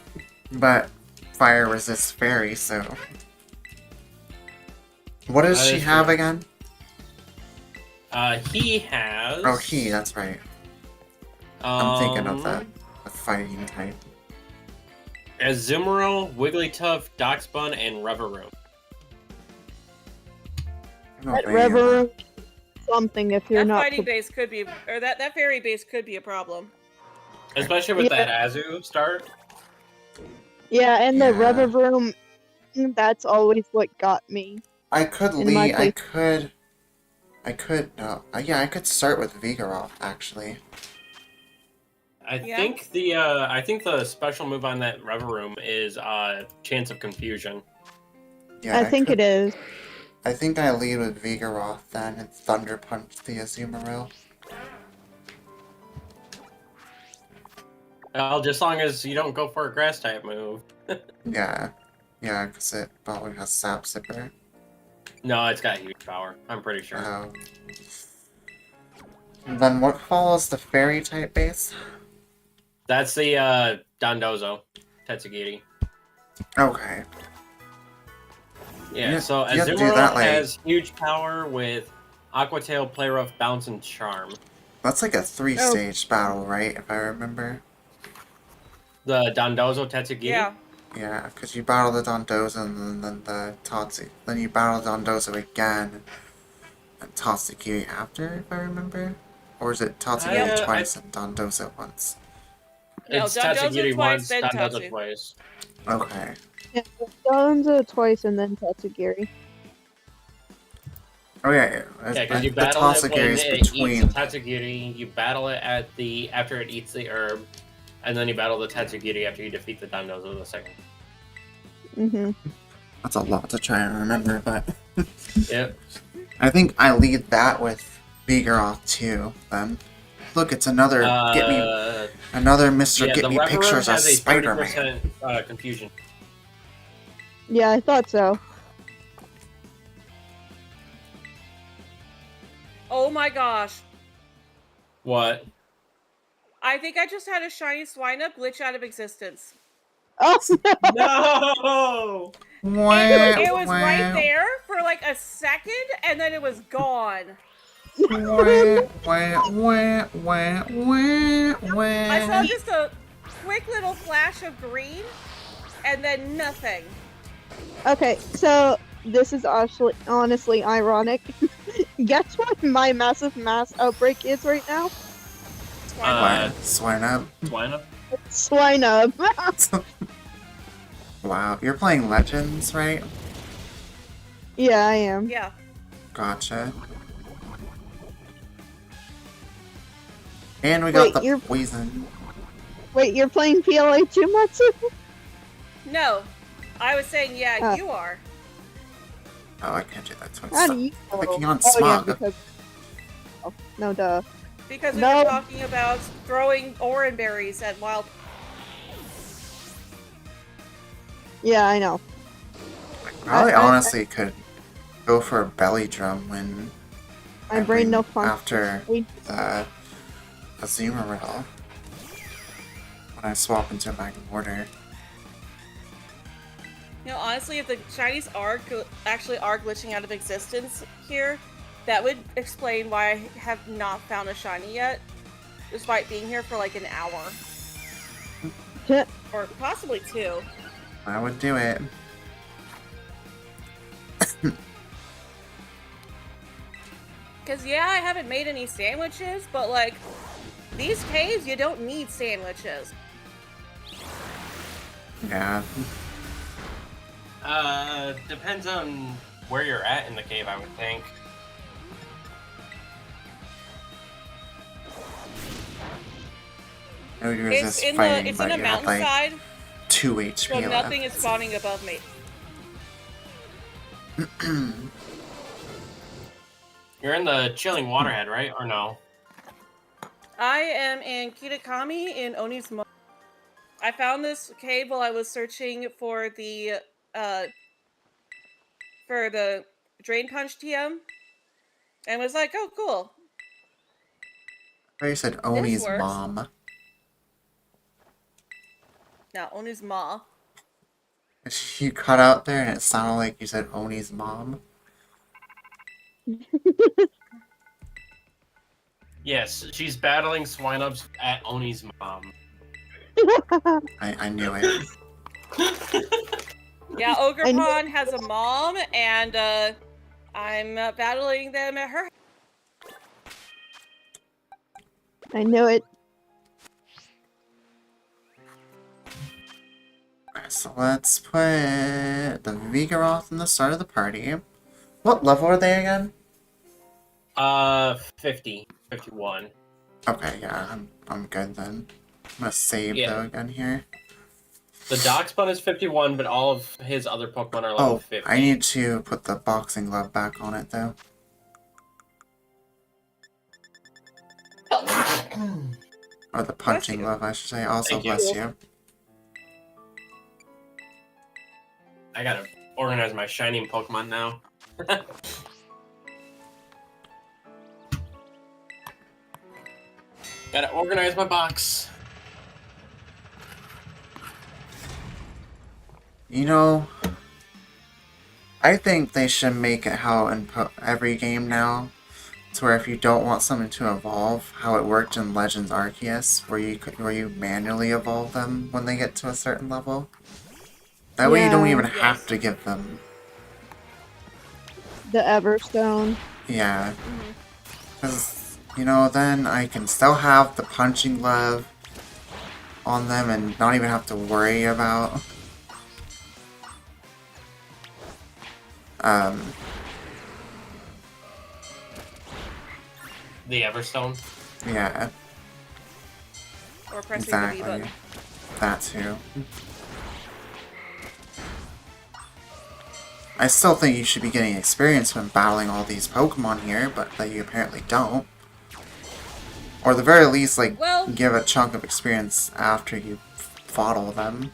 but fire resists fairy, so... What does That she is have true. again? He has. Oh, he, that's right. I'm thinking of the fighting type. Azumarill, Wigglytuff, Darkspun, and Reverum. That Rever something if you're That not. fighting base could be, or that fairy base could be a problem. Especially with Yeah. that Azu start. Yeah, and the Yeah. Reverum, that's always what got me. I could In my lead. place. Yeah, I could start with Vigoroth actually. Yeah. I think the special move on that Reverum is Chance of Confusion. Yeah, I think it is. I think I lead with Vigoroth then and Thunder Punch the Azumarill. Well, just long as you don't go for a grass type move. Yeah. Yeah, because it probably has Sap Zipper. No, it's got huge power. I'm pretty sure. Oh. And then what follows the Fairy type base? That's the Dondozo Tetsugiri. Okay. Yeah, You- so you have to do Azumarill that, like- has huge power with Aqua Tail, Play Rough, Bounce, and Charm. That's like a 3-stage battle, right? If I remember. The Dondozo Tetsugiri? Yeah. Yeah, because you battle the Dondozo and then the Tatsu. Then you battle Dondozo again and Tatsugiri after, if I remember. Or is it Tatsugiri twice and Dondozo once? No, It's Dondozo Tatsugiri twice, once, then Dondozo Tatsu. twice. Okay. Yeah, Donzo twice and then Tatsugiri. Oh yeah, Yeah, because you the battle it when Tatsugiri is it eats between. the Tatsugiri, you battle it at the after it eats the herb, and then you battle the Tatsugiri after you defeat the Dondozo the second. Mm-hmm. That's a lot to try and remember, but Yep. I think I lead that with Vigoroth too. Then look, it's another get me another Mr. Yeah, Get the Me Reverend Pictures of has a Spider-Man. 30% confusion. Yeah, I thought so. Oh my gosh. What? I think I just had a shiny Swinub glitch out of existence. Oh no! No! It was right there for like a second, and then it was gone. I saw just a quick little flash of green, and then nothing. Okay, so this is honestly ironic. Guess what my massive mass outbreak is right now? Swine up. Swina? Swine up. Wow, you're playing Legends, right? Yeah, I am. Yeah. Gotcha. And we got Wait, the you're- poison. Wait, you're playing PLA too, Matsu? No. I was saying, yeah, Oh. you are. Oh, I can't do that twice. How Stop do you know? clicking on Oh, yeah, smog. because... Oh, no, duh. Because we No. were talking about throwing oran berries at wild. Yeah, I know. Probably I- honestly could go for a belly drum when My brain no fun. after We- the Azumarill when I swap into Magna Mortar. You know, honestly, if the shinies actually are glitching out of existence here, that would explain why I have not found a shiny yet, despite being here for like an hour. Or possibly 2. I would do it. Because, yeah, I haven't made any sandwiches, but like, these caves, you don't need sandwiches. Yeah. Depends on where you're at in the cave, I would think. No, you It's resist in fighting, the it's but in a you have like mountainside, 2 HP so left. nothing is spawning above me. You're in the chilling waterhead, right? Or no? I am in Kitakami in Onizumo. I found this cave while I was searching for the Drain Punch TM, and was like, oh, cool. You said Oni's works. mom. Now, Onizuma. You cut out there and it sounded like you said Oni's mom. Yes, she's battling Swinubs at Oni's mom. I knew it. Yeah, I knew- Ogrepon has a mom, and I'm battling them at her. I knew it. Alright, so let's put the Vigoroth in the start of the party. What level are they again? 50. 51. Okay, yeah, I'm good then. I'm gonna save Yeah. though again here. The Darkspawn is 51, but all of his other Pokemon are level Oh, 50. I need to put the boxing glove back on it, though. Or the punching you. glove, I should say. Also, Thank you. bless you. I gotta organize my shiny Pokemon now. Gotta organize my box. You know, I think they should make it how in every game now, to where if you don't want something to evolve, how it worked in Legends Arceus, where you manually evolve them when they get to a certain level. That way you don't Yeah. even Yes. have to give them. The Everstone. Yeah. Mhm. Because, you know, then I can still have the punching glove on them and not even have to worry about The Everstone. yeah, Or pressing the B exactly. button. That too. I still think you should be getting experience from battling all these Pokemon here, but that you apparently don't. Or at the very least, like, Well- give a chunk of experience after you fought all of them.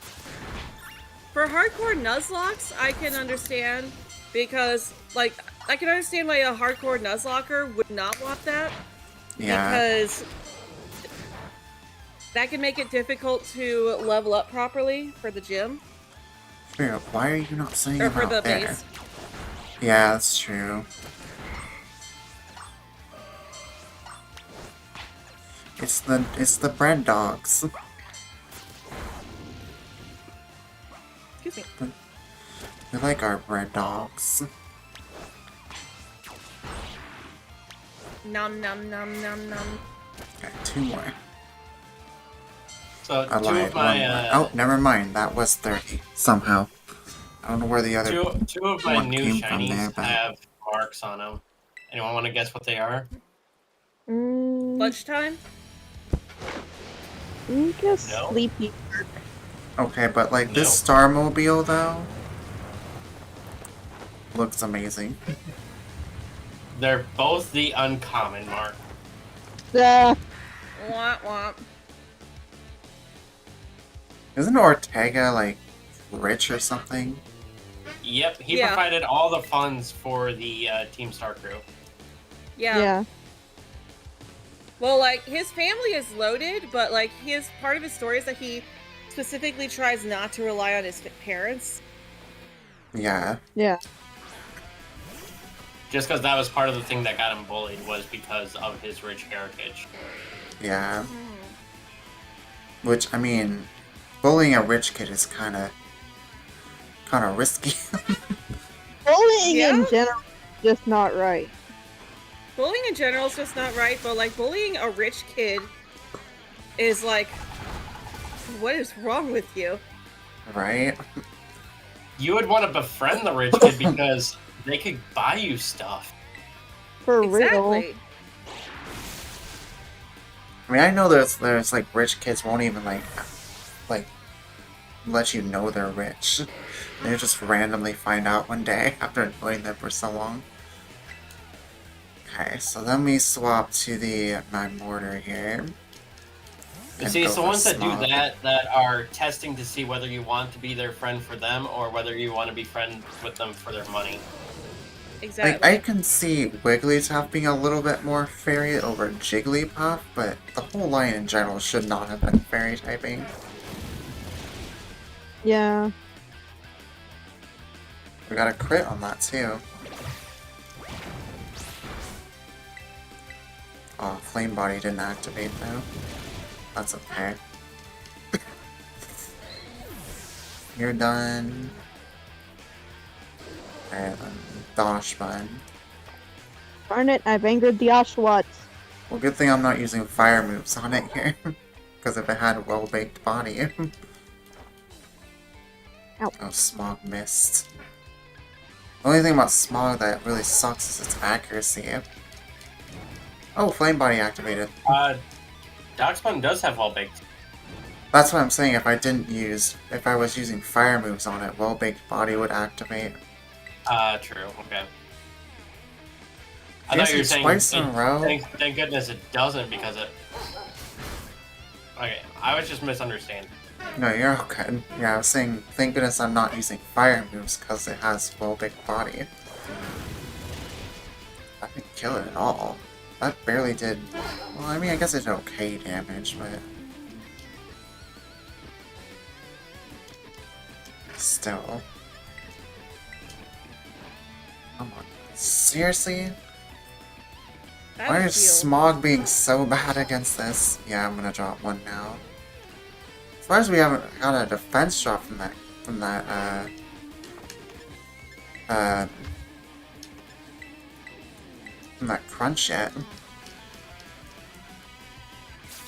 For hardcore Nuzlocks, I can understand because, like, I can understand why a hardcore Nuzlocker would not want that. Yeah. Because that can make it difficult to level up properly for the gym Spirit, why are you not saying or for about the there? base. Yeah, that's true. It's the bread dogs. Excuse me. We like our bread dogs. Nom nom nom nom nom. Okay, 2 more. So I two lied. of my 1 more. Oh, never mind. That was 30 somehow. I don't know where the other. two of my one new came from shinies there, but- have marks on them. Anyone want to guess what they are? Lunchtime? I guess No. Sleepy. Okay, but like this No. Starmobile though looks amazing. They're both the uncommon mark. Uh, Womp womp. Isn't Ortega like rich or something? Yep, he Yeah. provided all the funds for the Team Star Crew. yeah. Well, like, his family is loaded, but, like, part of his story is that he specifically tries not to rely on his parents. Yeah. Yeah. Just because that was part of the thing that got him bullied was because of his rich heritage. Yeah. Which I mean, bullying a rich kid is kind of risky. Bullying in Yeah? general is just not right. Bullying in general is just not right, but, like, bullying a rich kid is, like, what is wrong with you? Right? You would want to befriend the rich kid because they could buy you stuff. For real. Exactly. I mean, I know there's like rich kids won't even like let you know they're rich. They just randomly find out one day after knowing them for so long. Okay, so then we swap to the mortar here. You And see, go it's the for ones that do Smog. that are testing to see whether you want to be their friend for them or whether you want to be friends with them for their money. Exactly. Like, I can see Wigglytuff being a little bit more fairy over Jigglypuff, but the whole line in general should not have been fairy typing. Yeah. We got a crit on that too. Oh, Flame Body didn't activate though. That's okay. You're done. And then Dosh Bun. Darn it, I've angered the Oshawott. Well, good thing I'm not using fire moves on it here. Because if it had a well-baked body. Ow. Oh, Smog missed. The only thing about Smog that really sucks is its accuracy. Oh, Flame Body activated. Darkspawn does have all baked. That's what I'm saying. If I was using fire moves on it, well-baked body would activate. True. Okay. I thought you were saying twice in a row. Thank goodness it doesn't because it. Okay, I was just misunderstanding. No, you're okay. Yeah, I was saying, thank goodness I'm not using fire moves because it has well-baked body. I didn't kill it at all. That barely did. Well, I mean, I guess it did okay damage, but still. Come on. Seriously? Why is Smog being so bad against this? Yeah, I'm gonna drop one now. As far as we haven't got a defense drop from that crunch yet.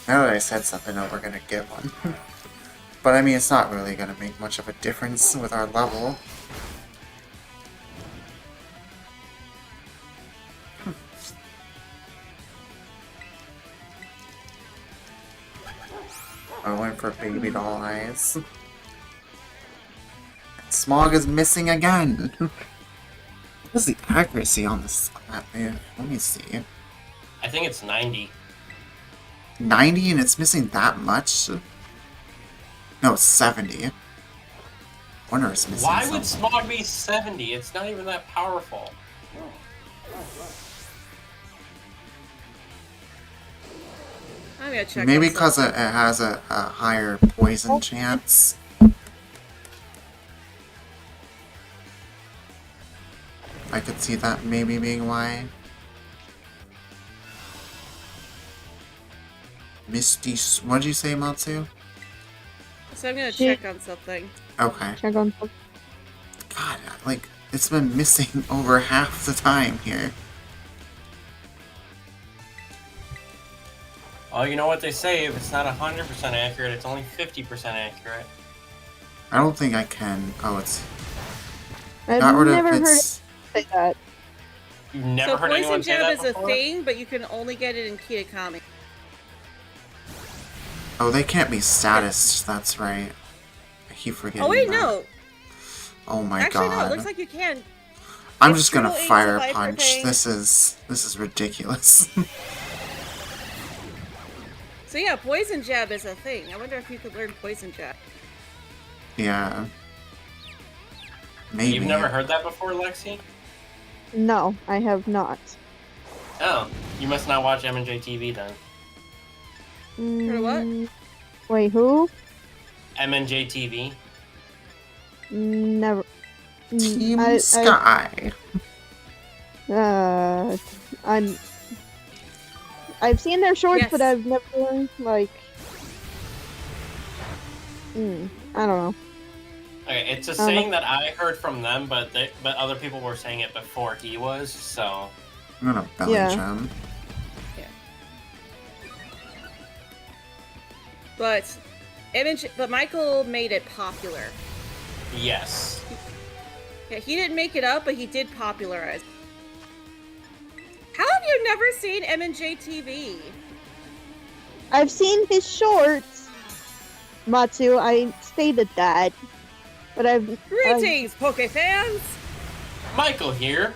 Now that I said something, oh, we're gonna get one. But I mean, it's not really gonna make much of a difference with our level. I went for baby doll eyes. Smog is missing again! What is the accuracy on this? Let me see. I think it's 90. 90 and it's missing that much? No, it's 70. Wonder it's missing Why something. would Smog be 70? It's not even that powerful. I'm gonna check. Maybe because it has a higher poison chance. I could see that maybe being why. Misty, what'd you say, Matsu? So I'm gonna check on something. Okay. Check on. God, like, it's been missing over half the time here. Oh, you know what they say, if it's not 100% accurate, it's only 50% accurate. I don't think I can. Oh, it's... I've got rid never of heard it its... say that. You've never So heard anyone poison say jab that is a before? thing, but you can only get it in Kitakami. Oh, they can't be status, that's right. I keep forgetting Oh wait, that. no. Oh my Actually, god. no. It looks like you can. I'm it's just gonna triple eight fire to life punch. repaying. This is ridiculous. So yeah, poison jab is a thing. I wonder if you could learn poison jab. Yeah. Maybe. You've never heard that before, Lexi? No, I have not. Oh, you must not watch M&J TV then. For what? Wait, who? M&J TV? Never. Team Sky. I've seen their shorts, Yes. but I've never like. I don't know. Okay, it's a saying that I heard from them, but other people were saying it before he was, so... I'm gonna belly Yeah. jump. But but Michael made it popular. Yes. Yeah, he didn't make it up, but he did popularize. How have you never seen M&J TV? I've seen his shorts, Matsu. I stated that, but I've. Greetings, Poke fans! Michael here.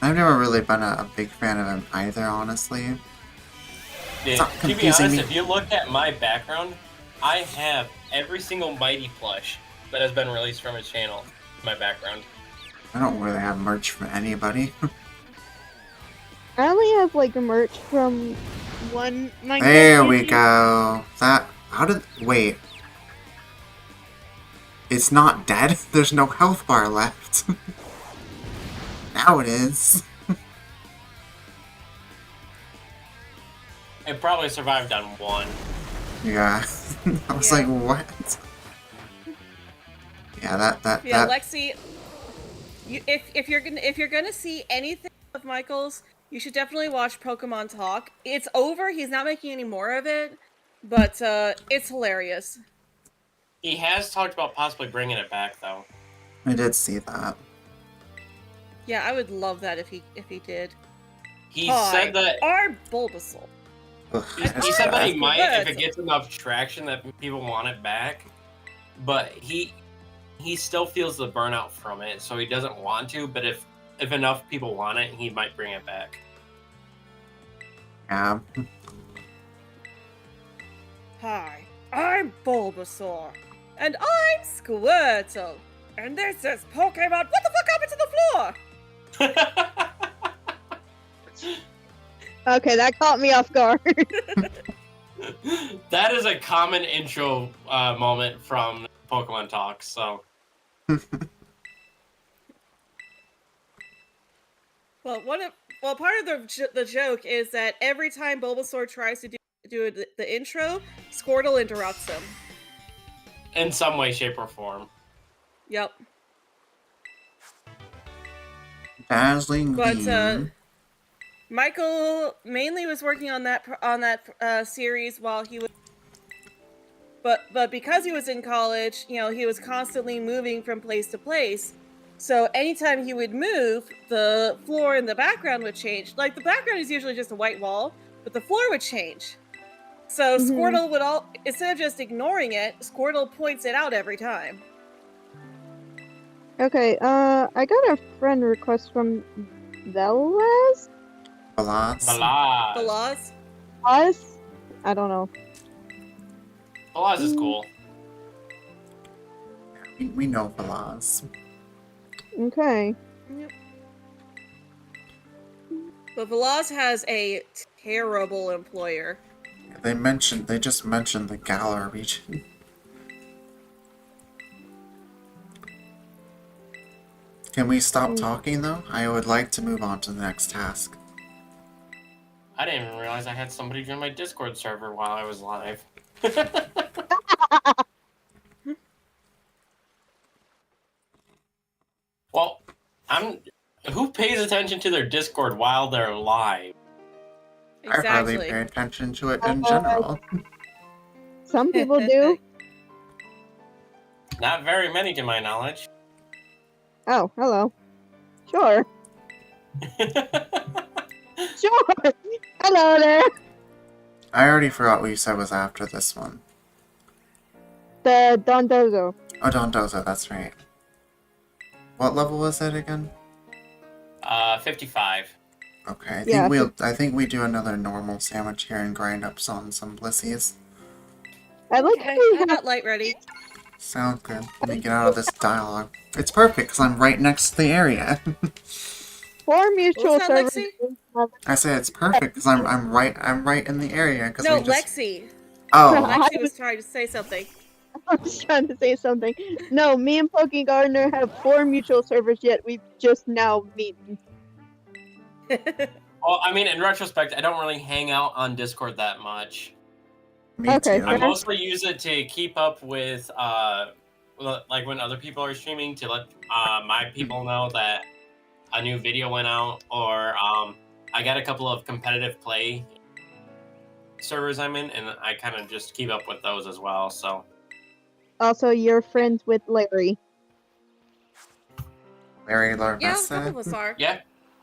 I've never really been a big fan of him either, honestly. Yeah, not to be confusing honest, me. if you look at my background, I have every single Mighty plush that has been released from his channel in my background. I don't really have merch from anybody. I only have like a merch from one. There we go. Wait. It's not dead? There's no health bar left. Now it is. It probably survived on one. Yeah. I was like, what? Yeah, that. Lexi, if you're gonna see anything of Michael's, you should definitely watch Pokemon Talk. It's over. He's not making any more of it, but it's hilarious. He has talked about possibly bringing it back, though. I did see that. Yeah, I would love that if he did. He said that... Our Bulbasaur. Ugh, He it's he said that he bad. might if it Good. gets enough traction that people want it back, but he still feels the burnout from it, so he doesn't want to. But if enough people want it, he might bring it back. Yeah. Hi, I'm Bulbasaur. And I'm Squirtle. And this is Pokemon. What the fuck happened to the floor? Okay, that caught me off guard. That is a common intro moment from Pokemon Talk. So Well, part of the joke is that every time Bulbasaur tries to do the intro, Squirtle interrupts him. in some way, shape, or form. Yep. Dazzling But beam. Michael mainly was working on that series while he was. But because he was in college, he was constantly moving from place to place. So anytime he would move, the floor in the background would change. Like, the background is usually just a white wall, but the floor would change. So Mhm. Squirtle would instead of just ignoring it, Squirtle points it out every time. Okay, I got a friend request from Velas? Balaz. Balaz. Balaz? Us? I don't know. Balaz is cool. We know Balaz. Okay. Yep. But Balaz has a terrible employer. They just mentioned the Galar region. Can we stop talking though? I would like to move on to the next task. I didn't even realize I had somebody join my Discord server while I was live. Well, who pays attention to their Discord while they're live? Exactly. I hardly pay attention to it in general. Some people do. Not very many, to my knowledge. Oh, hello. Sure. Sure. Hello there. I already forgot what you said was after this one. The Dondozo. Oh, Dondozo, that's right. What level was it again? 55. Okay, Yeah, I think we do another normal sandwich here and grind up on some blissies. I like Okay, how we I have got light ready. Sounds good. Let me get out of this dialogue. It's perfect because I'm right next to the area. 4 mutual What's that, servers. Lexi? I say it's perfect because I'm right in the area. Cause No, we just... Lexi. Oh, Lexi was trying to say something. I was trying to say something. No, me and Pokey Gardner have 4 mutual servers, yet we've just now meeting. Well, I mean, in retrospect, I don't really hang out on Discord that much. me Okay, too. I fair. mostly use it to keep up with, like when other people are streaming, to let my people know that a new video went out, or I got a couple of competitive play servers I'm in, and I kind of just keep up with those as well. So Also, you're friends with Larry. Larry Yeah, a couple Larvesta. of us are. yeah,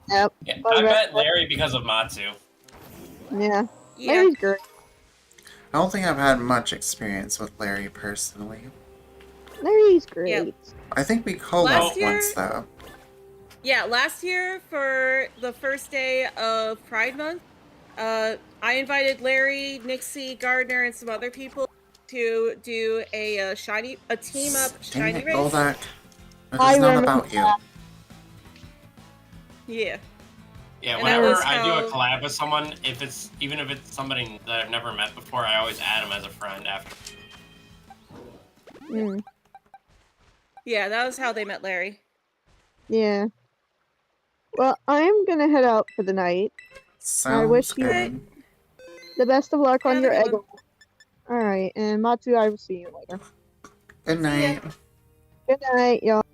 Yep. yeah. Oh, I right. met Larry because of Matsu. Yeah. Yeah. Larry's great. I don't think I've had much experience with Larry personally. Larry's great. Yep. I think we collabed Last year- once though. Yeah, last year for the first day of Pride Month, I invited Larry, Nixie, Gardner, and some other people to do a team up Dang shiny it, race. Goldak. This I is not remember about you. Yeah. Yeah, And whenever that was I do a how- collab with someone, even if it's somebody that I've never met before, I always add them as a friend after. Mm, Yeah, that was how they met Larry. yeah. Well, I'm gonna head out for the night. Sounds wish you- good. The best of luck on Have a your good egg. one. Alright, and Matsu, I will see you later. Good night. Good night, y'all.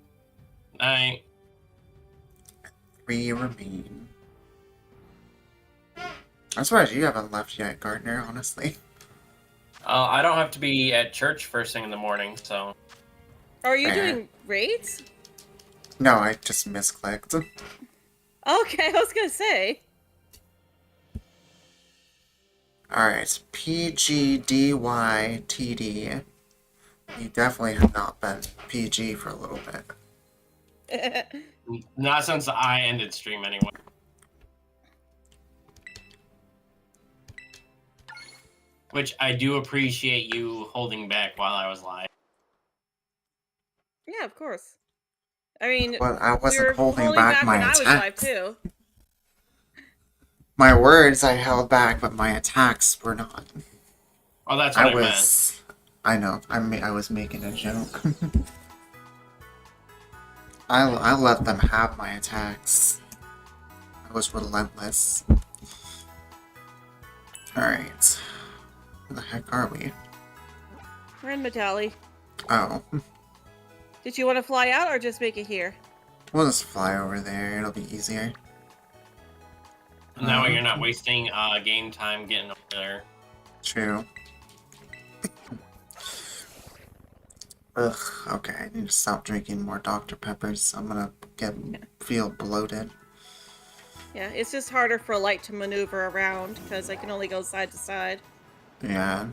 Night. 3 remain. I'm surprised you haven't left yet, Gardner, honestly. I don't have to be at church first thing in the morning, so Are you Fair. doing raids? No, I just misclicked. Okay, I was gonna say. Alright, PGDYTD. You definitely have not been PG for a little bit. Not since I ended stream anyway. Which I do appreciate you holding back while I was live. Yeah, of course. I mean, But I we wasn't were holding back my when I was live attacks. too. My words I held back, but my attacks were not. Oh, that's what I meant. was. I know. I was making a joke. I let them have my attacks. I was relentless. Alright. Where the heck are we? We're in Medali. Oh. Did you want to fly out or just make it here? We'll just fly over there. It'll be easier. That way you're not wasting game time getting over there. True. Ugh, okay, I need to stop drinking more Dr. Peppers. I'm gonna feel bloated. Yeah, it's just harder for Light to maneuver around because I can only go side to side. Yeah.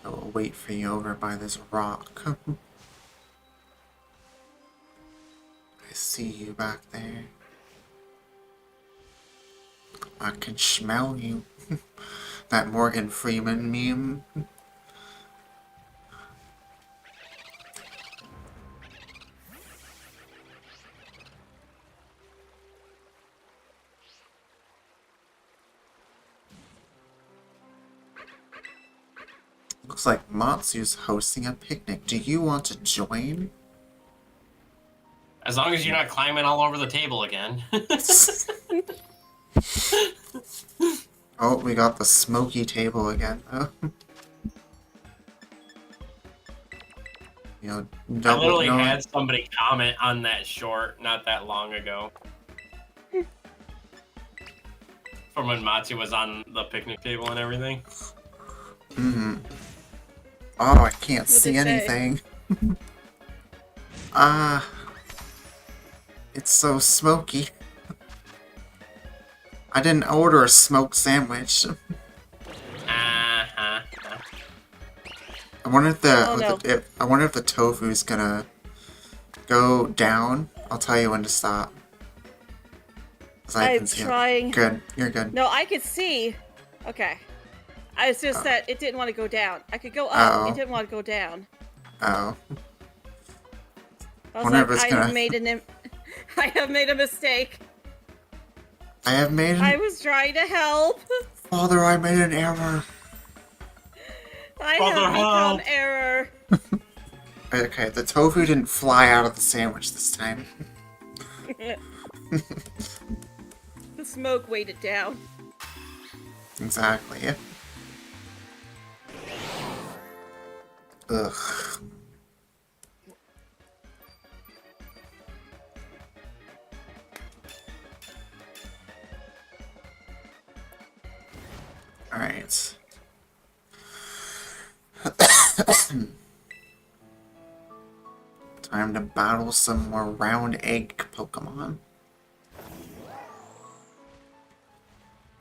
I will wait for you over by this rock. I see you back there. I can smell you. That Morgan Freeman meme. Looks like Matsu's hosting a picnic. Do you want to join? As long as you're not climbing all over the table again. Oh, we got the smoky table again. You know, I literally had somebody comment on that short not that long ago. From when Matsu was on the picnic table and everything. Mm-hmm. Oh, I can't What see did it say? anything. It's so smoky. I didn't order a smoked sandwich. I wonder if I wonder if the tofu's gonna go down. I'll tell you when to stop. 'Cause I I'm can see it. trying. Good, you're good. No, I could see. Okay. It's just that it didn't want to go down. I could go up. Uh-oh. It didn't want to go down. Oh. I was Wonder if like, it's I gonna- have made I have made a mistake. I have made I an was trying to help. Father, I made an error. I Father, have become help. error. Okay, the tofu didn't fly out of the sandwich this time. The smoke weighed it down. Exactly. Ugh. Alright. Time to battle some more round egg Pokemon.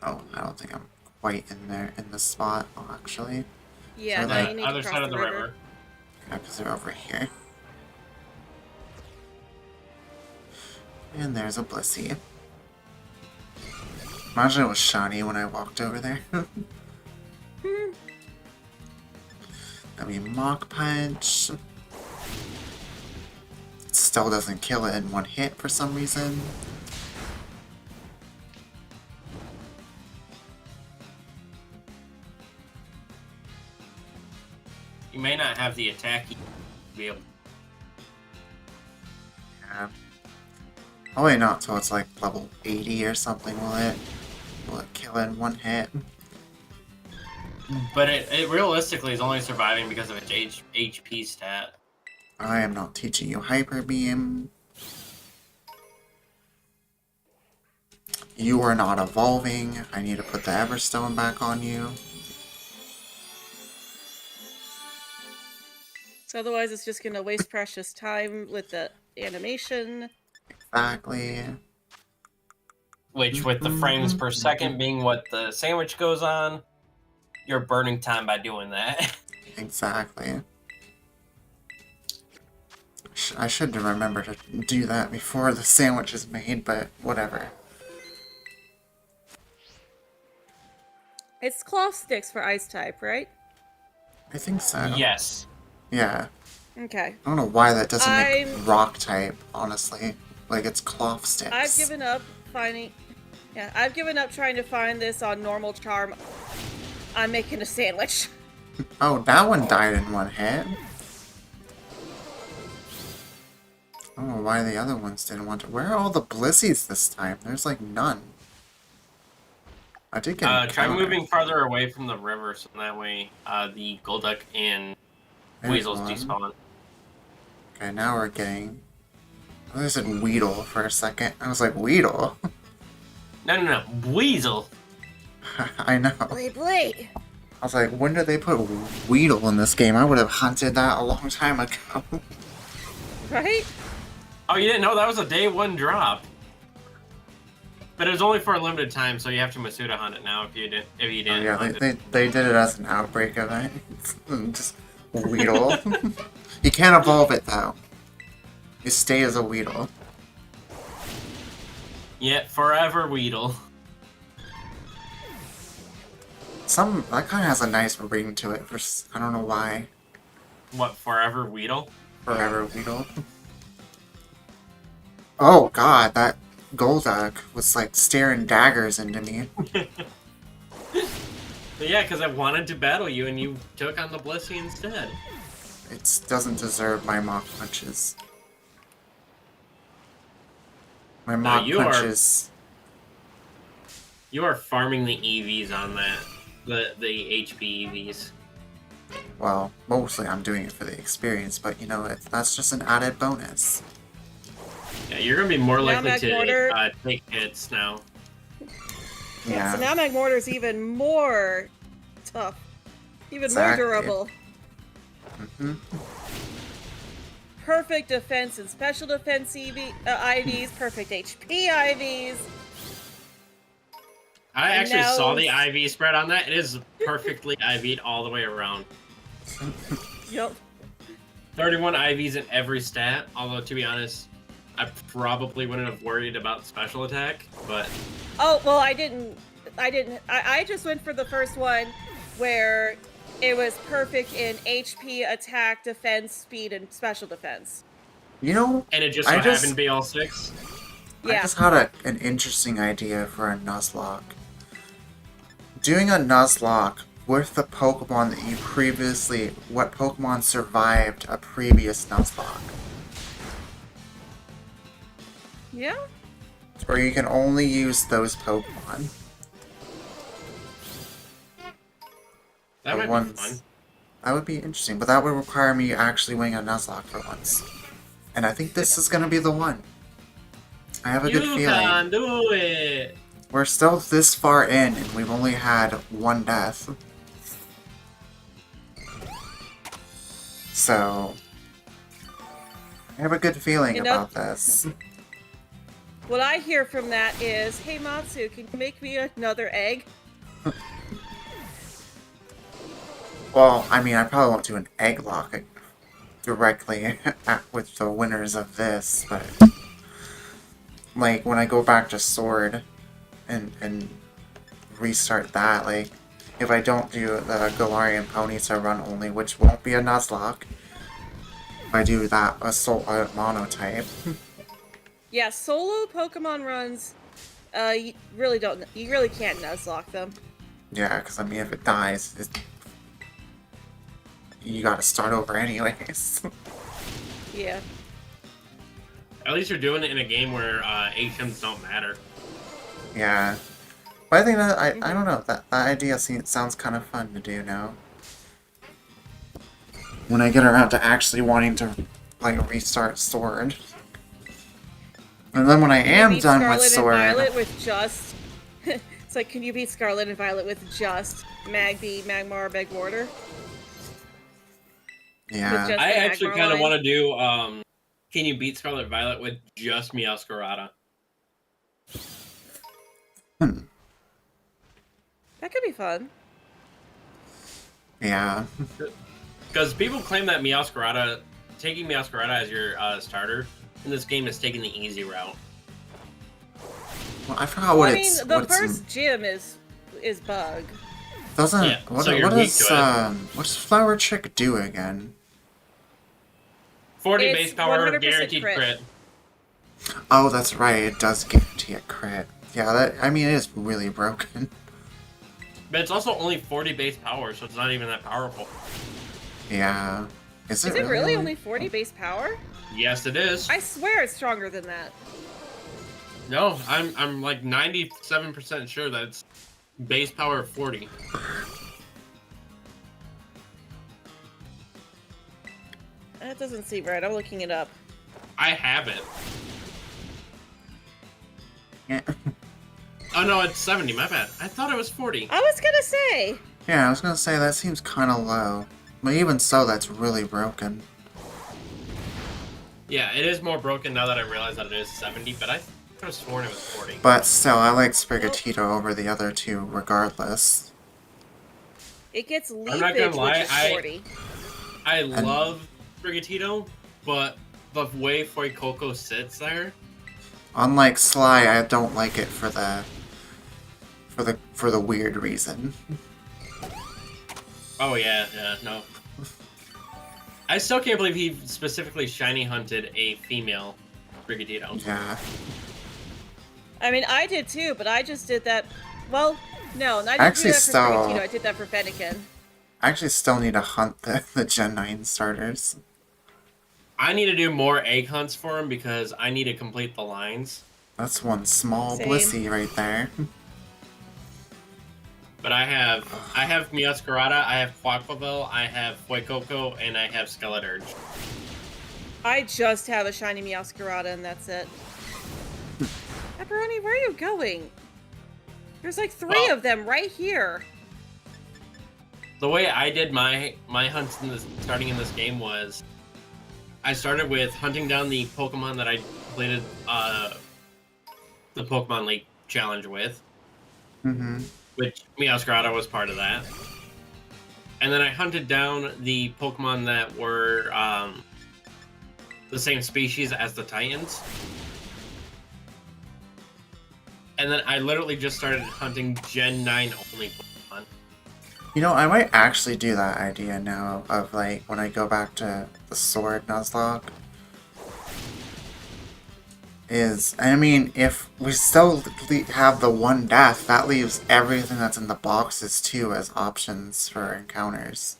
Oh, I don't think I'm quite in there in the spot, actually. Yeah, So now like- you need Other to cross side of the river. river. Yeah, because they're over here. And there's a Blissey. Imagine it was shiny when I walked over there. I mean, Mach Punch. It still doesn't kill it in one hit for some reason. You may not have the attack to be able. Yeah. Probably not till it's like level 80 or something, will it? Will it kill it in one hit? But it realistically is only surviving because of its HP stat. I am not teaching you Hyper Beam. You are not evolving. I need to put the Everstone back on you. So otherwise, it's just gonna waste precious time with the animation. Exactly. which with the frames per second being what the sandwich goes on, you're burning time by doing that. Exactly. I should remember to do that before the sandwich is made, but whatever. It's cloth sticks for ice type, right? I think so. Yes. Yeah. Okay. I don't know why that doesn't make I'm- rock type, honestly. Like, it's cloth sticks. I've given up finding. Yeah, I've given up trying to find this on normal charm. I'm making a sandwich. Oh, that one died in one hit. I don't know why the other ones didn't want to. Where are all the blissies this time? There's like none. I did get a Try counter. moving farther away from the river, so that way the Golduck and There's Weasels one. despawn. Okay, now we're getting... Oh, I said Weedle for a second. I was like, Weedle? No. Weasel. I know. Blade, blade. I was like, when did they put Weedle in this game? I would have hunted that a long time ago. Right? Oh, you didn't know that was a day one drop? But it was only for a limited time, so you have to Masuda hunt it now if you didn't. Oh, yeah, they did it as an outbreak event. Just Weedle. You can't evolve it though. You stay as a Weedle. Yeah, forever Weedle. That kind of has a nice ring to it. I don't know why. What, forever Weedle? Forever Weedle. Oh god, that Golduck was like staring daggers into me. But yeah, because I wanted to battle you and you took on the Blissey instead. It doesn't deserve my mock punches. My mock punches. You are farming the EVs on that. The HP EVs. Well, mostly I'm doing it for the experience, but you know, that's just an added bonus. Yeah, you're gonna be more likely Magmortar. to take hits now. Yeah. So now Magmortar's even more tough. Even Exactly. more durable. Mm-hmm. Perfect defense and special defense IVs. Perfect HP IVs. I And actually now saw the IV spread on that. It is perfectly IV'd all the way around. Yup. 31 IVs in every stat, although to be honest, I probably wouldn't have worried about special attack, but... Oh, well, I didn't. I just went for the first one where it was perfect in HP, attack, defense, speed, and special defense. You know, And it just so happened to be all 6? I Yeah. just had an interesting idea for a Nuzlocke. Doing a Nuzlocke with the Pokemon that you previously... What Pokemon survived a previous Nuzlocke. Yeah? Or you can only use those Pokemon. That might be fun. That would be interesting, but that would require me actually winning a Nuzlocke for once. And I think this is going to be the one. I have a good feeling. You can do it! We're still this far in, and we've only had one death. So... I have a good feeling about this. What I hear from that is, hey Matsu, can you make me another egg? Well, I mean, I probably won't do an Egglocke directly with the winners of this, but... Like, when I go back to Sword and restart that, like, if I don't do the Galarian Ponyta run only, which won't be a Nuzlocke, if I do that, a Mono-type. Yeah, solo Pokemon runs, you really can't Nuzlocke them. Yeah, because, I mean, if it dies, you gotta start over anyways. Yeah. At least you're doing it in a game where HMs don't matter. Yeah. But I think that, I don't know, that idea sounds kind of fun to do now. When I get around to actually wanting to, like, restart Sword. And then when I am done with Sword... And Violet with just... It's like, can you beat Scarlet and Violet with just Magmar, Magmortar? Yeah. Just I the actually Magmar kind of line? want to do, can you beat Scarlet Violet with just Meowscarada? That could be fun. Yeah. Because people claim that taking Meowscarada as your starter in this game is taking the easy route. Well, I forgot what I mean, it's. the what it's- first gym is bug. Doesn't Yeah, what, so you're what weak does to it. what does Flower Chick do again? 40 It's base power, 100% guaranteed crit. crit. Oh, that's right. It does guarantee a crit. Yeah, that. I mean, it is really broken. But it's also only 40 base power, so it's not even that powerful. Yeah. Is it really only 40 base power? Yes, it is. I swear it's stronger than that. No, I'm like 97% sure that it's base power of 40. That doesn't seem right. I'm looking it up. I have it. Yeah. Oh no, it's 70. My bad. I thought it was 40. I was gonna say. Yeah, I was gonna say that seems kind of low, but even so, that's really broken. Yeah, it is more broken now that I realize that it is 70, but I could have sworn it was 40. But still, I like Sprigatito over the other two, regardless. It gets I'm not leafage, gonna lie, which is 40. I love Sprigatito, but the way Fuecoco sits there. Unlike Sly, I don't like it for the weird reason. Oh yeah, no. I still can't believe he specifically shiny hunted a female Sprigatito. Yeah. I mean, I did too, but I just did that. Well, no, I didn't Actually, do that for still- Sprigatito. I did that for Fennekin. I actually still need to hunt the Gen 9 starters. I need to do more egg hunts for him because I need to complete the lines. That's one small Same. Blissey right there. But I have Meowscarada, I have Quaquaval, I have Fuecoco, and I have Skeledirge. I just have a shiny Meowscarada, and that's it. Pepperoni, where are you going? There's like 3 Well- of them right here. The way I did my hunts starting in this game was I started with hunting down the Pokemon that I completed the Pokemon League challenge with, Mm-hmm. which Meowscarada was part of that. And then I hunted down the Pokemon that were the same species as the Titans. And then I literally just started hunting Gen 9 only Pokemon. You know, I might actually do that idea now of like when I go back to the Sword Nuzlocke. I mean, if we still have the one death, that leaves everything that's in the boxes too as options for encounters.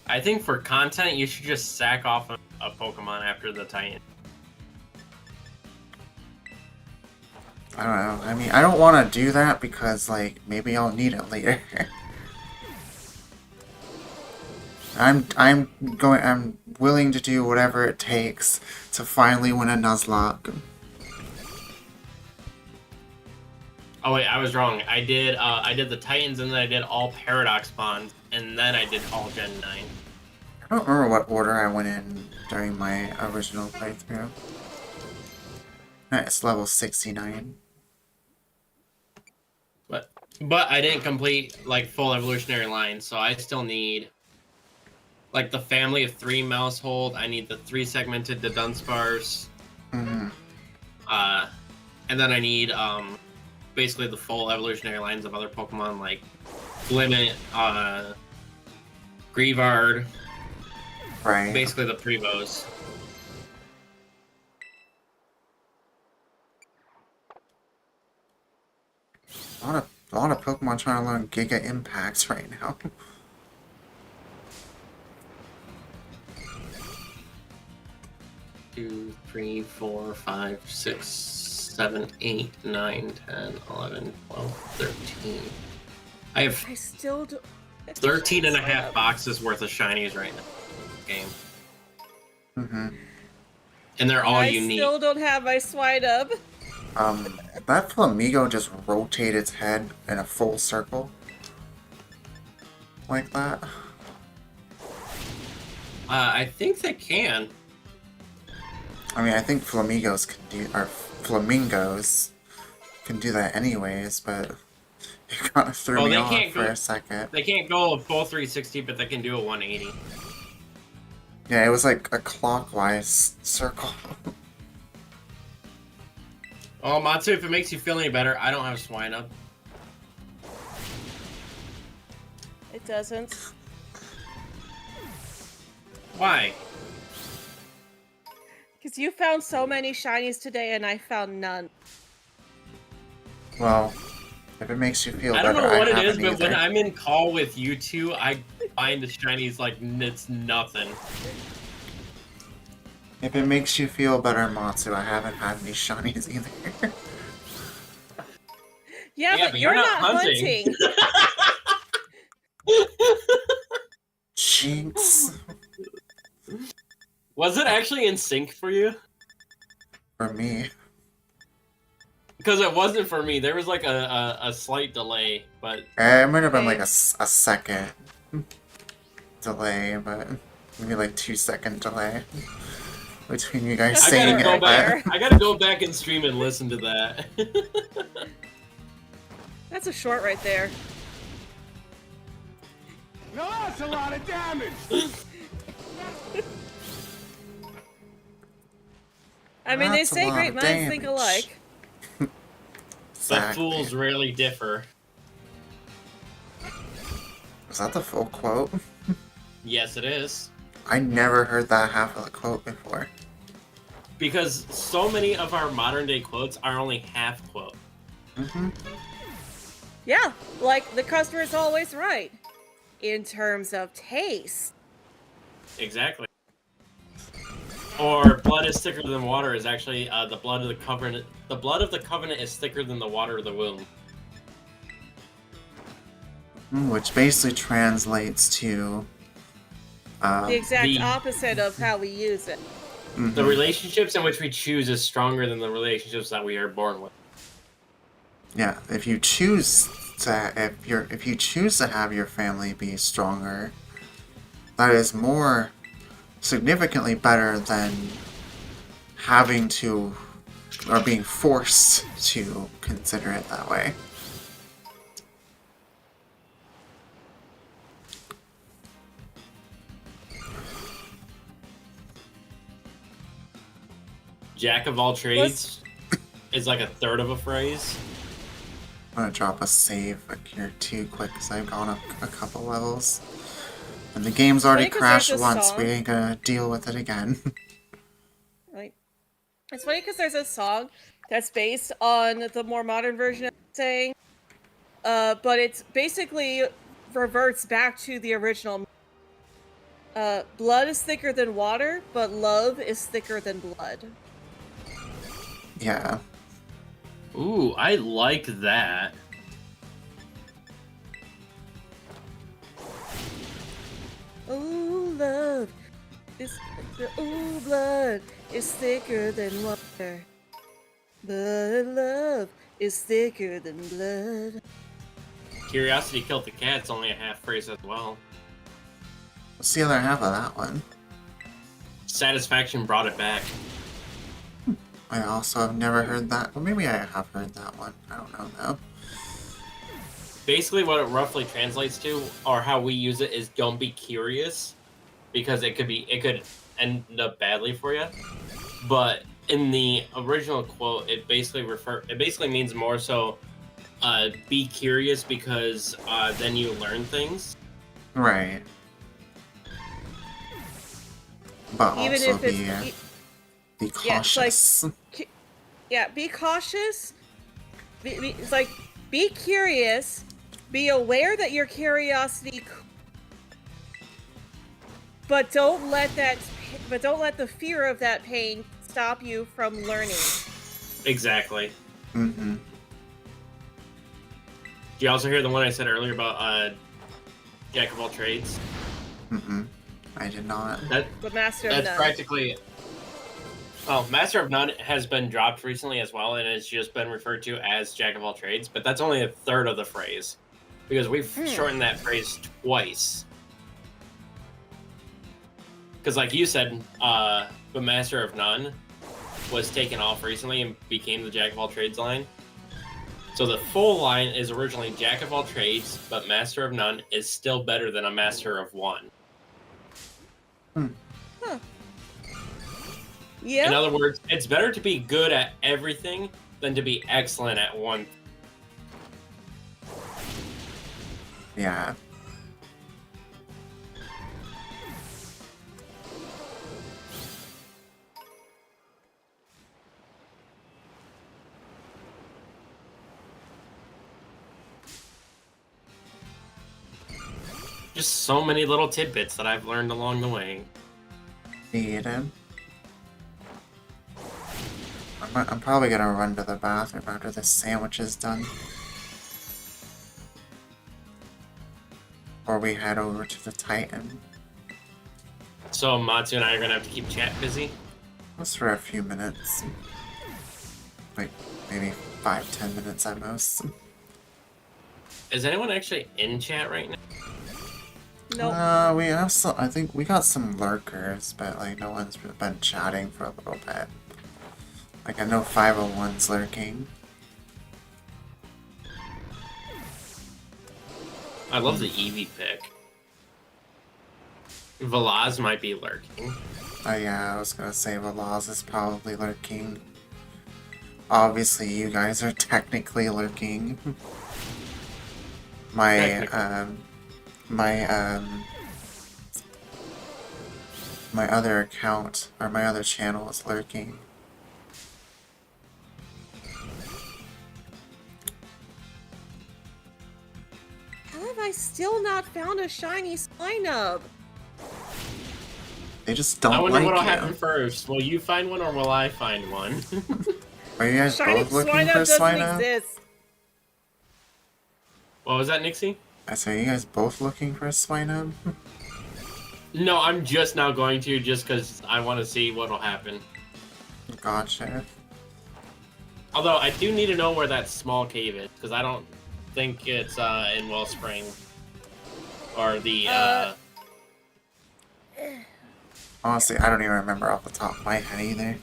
I think for content, you should just sack off a Pokemon after the Titan. I don't know. I mean, I don't want to do that because, like, maybe I'll need it later. I'm willing to do whatever it takes to finally win a Nuzlocke. Oh wait, I was wrong. I did the Titans and then I did all Paradox Bonds and then I did all Gen 9. I don't remember what order I went in during my original playthrough. It's level 69. But I didn't complete like full evolutionary lines, so I still need like the family of 3 Mousehold. I need the 3 segmented the Dunsparce. Mm-hmm. And then I need basically the full evolutionary lines of other Pokemon like Limit, Grievard, Right. basically the Prevos. A lot of Pokemon trying to learn Giga Impacts right now. 2, 3, 4, 5, 6, 7, 8, 9, 10, 11, 12, 13. I have I still do. 13 and a half boxes worth of shinies right now in this game. Mm-hmm. And they're all I unique. still don't have my Swidub. That Flamigo just rotate its head in a full circle. Like that. I think they can. I mean, I think Flamingos can do, or Flamingos can do that anyways, but it kind of threw Well, me they off can't for go- a second. They can't go a full 360, but they can do a 180. Yeah, it was like a clockwise circle. Oh, Matsu, if it makes you feel any better, I don't have swine up. It doesn't. Why? Because you found so many shinies today and I found none. Well, if it makes you feel I better, don't know what it is, haven't but when either. I'm in call with you two, I find the shinies like it's nothing. If it makes you feel better, Matsu, I haven't had any shinies either. Yeah, but you're not hunting. Jinx. Was it actually in sync for you? For me. Because it wasn't for me. There was like a slight delay, but It might have been like Okay. a second delay, but maybe like 2-second delay between you guys I saying gotta it. go back. But I gotta go back and stream and listen to that. That's a short right there. Now that's a lot of damage! I mean, they That's a say lot great of minds think damage. alike. But exactly. fools rarely differ. Was that the full quote? Yes, it is. I never heard that half of the quote before. Because so many of our modern day quotes are only half quote. Mm-hmm. Yeah, like the customer's always right. In terms of taste. Exactly. Or blood is thicker than water is actually the blood of the covenant. The blood of the covenant is thicker than the water of the womb. Which basically translates to The exact the- opposite of how we use it. mhm. The relationships in which we choose is stronger than the relationships that we are born with. Yeah, if you choose to if you choose to have your family be stronger, that is more significantly better than having to or being forced to consider it that way. Jack of all trades is like a third of a phrase. I'm gonna drop a save here too quick because I've gone up a couple levels. And the game's already Funny 'cause crashed there's this once, song. we ain't gonna deal with it again. Like, it's funny because there's a song that's based on the more modern version of the saying, but it's basically reverts back to the original. Blood is thicker than water, but love is thicker than blood. Yeah. Ooh, I like that. Ooh, love is ooh, blood is thicker than water. But love is thicker than blood. Curiosity killed the cat. It's only a half phrase as well. What's the other half of that one? Satisfaction brought it back. I also have never heard that. Well, maybe I have heard that one. I don't know though. Basically, what it roughly translates to, or how we use it, is don't be curious, because it could end up badly for you. But in the original quote, it basically means more so, be curious because then you learn things. Right. But Even also if it's be yeah, it's like- cautious. yeah, be cautious. It's like be curious. Be aware that your curiosity, but don't let the fear of that pain stop you from learning. Exactly. Mm-hmm. Do you also hear the one I said earlier about Jack of all trades? Mm-hmm. I did not. The master of That's none. practically. Oh, Master of None has been dropped recently as well, and it's just been referred to as Jack of all trades. But that's only a third of the phrase, because we've shortened that phrase twice. Because, like you said, the Master of None was taken off recently and became the Jack of all trades line. So the full line is originally Jack of all trades, but Master of none is still better than a Master of one. Huh. Yeah. In other words, it's better to be good at everything than to be excellent at one. Yeah. Just so many little tidbits that I've learned along the way. Needed. I'm probably gonna run to the bathroom after this sandwich is done. Or we head over to the Titan. So Matsu and I are gonna have to keep chat busy. Just for a few minutes. Like, maybe 5-10 minutes at most. Is anyone actually in chat right now? Nope. We have some. I think we got some lurkers, but like no one's been chatting for a little bit. Like I know 501's lurking. I love the Eevee pick. Velaz might be lurking. Oh yeah, I was gonna say Velaz is probably lurking. Obviously, you guys are technically lurking. My other account or my other channel is lurking. How have I still not found a shiny Swinub? They just don't I wonder like what'll you. happen first. Will you find one or will I find one? Are you guys Shiny both looking Swinub for doesn't Swinub? exist. What was that, Nixie? I say, are you guys both looking for a Swinub? No, I'm just now going to just because I want to see what'll happen. Gotcha. Although I do need to know where that small cave is because I don't think it's in Wellspring or the. Honestly, I don't even remember off the top of my head either.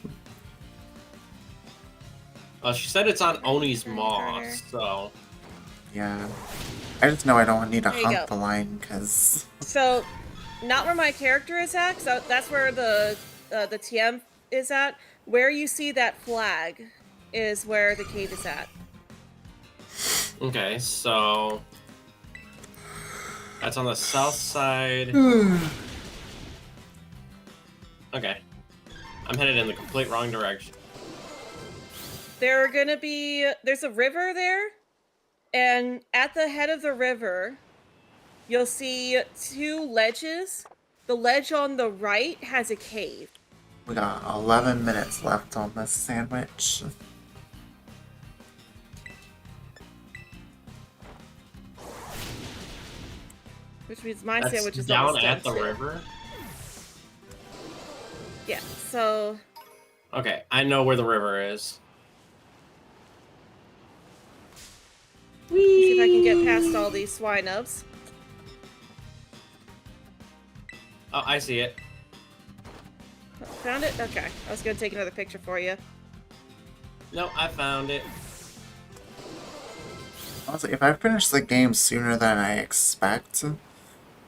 Well, she said it's on Oni's Moss, so. Yeah. I just know I don't need to There you hunt go. the line, because... So, not where my character is at. So that's where the TM is at. Where you see that flag is where the cave is at. Okay, so. That's on the south side. Okay. I'm headed in the complete wrong direction. There's a river there, and at the head of the river, you'll see two ledges. The ledge on the right has a cave. We got 11 minutes left on this sandwich. Which means my That's sandwich is down almost at the done, too. river. Yeah, so... Okay, I know where the river is. See if I can get past all these swine-ups. Oh, I see it. Found it? Okay. I was gonna take another picture for you. No, I found it. Honestly, if I finish the game sooner than I expect,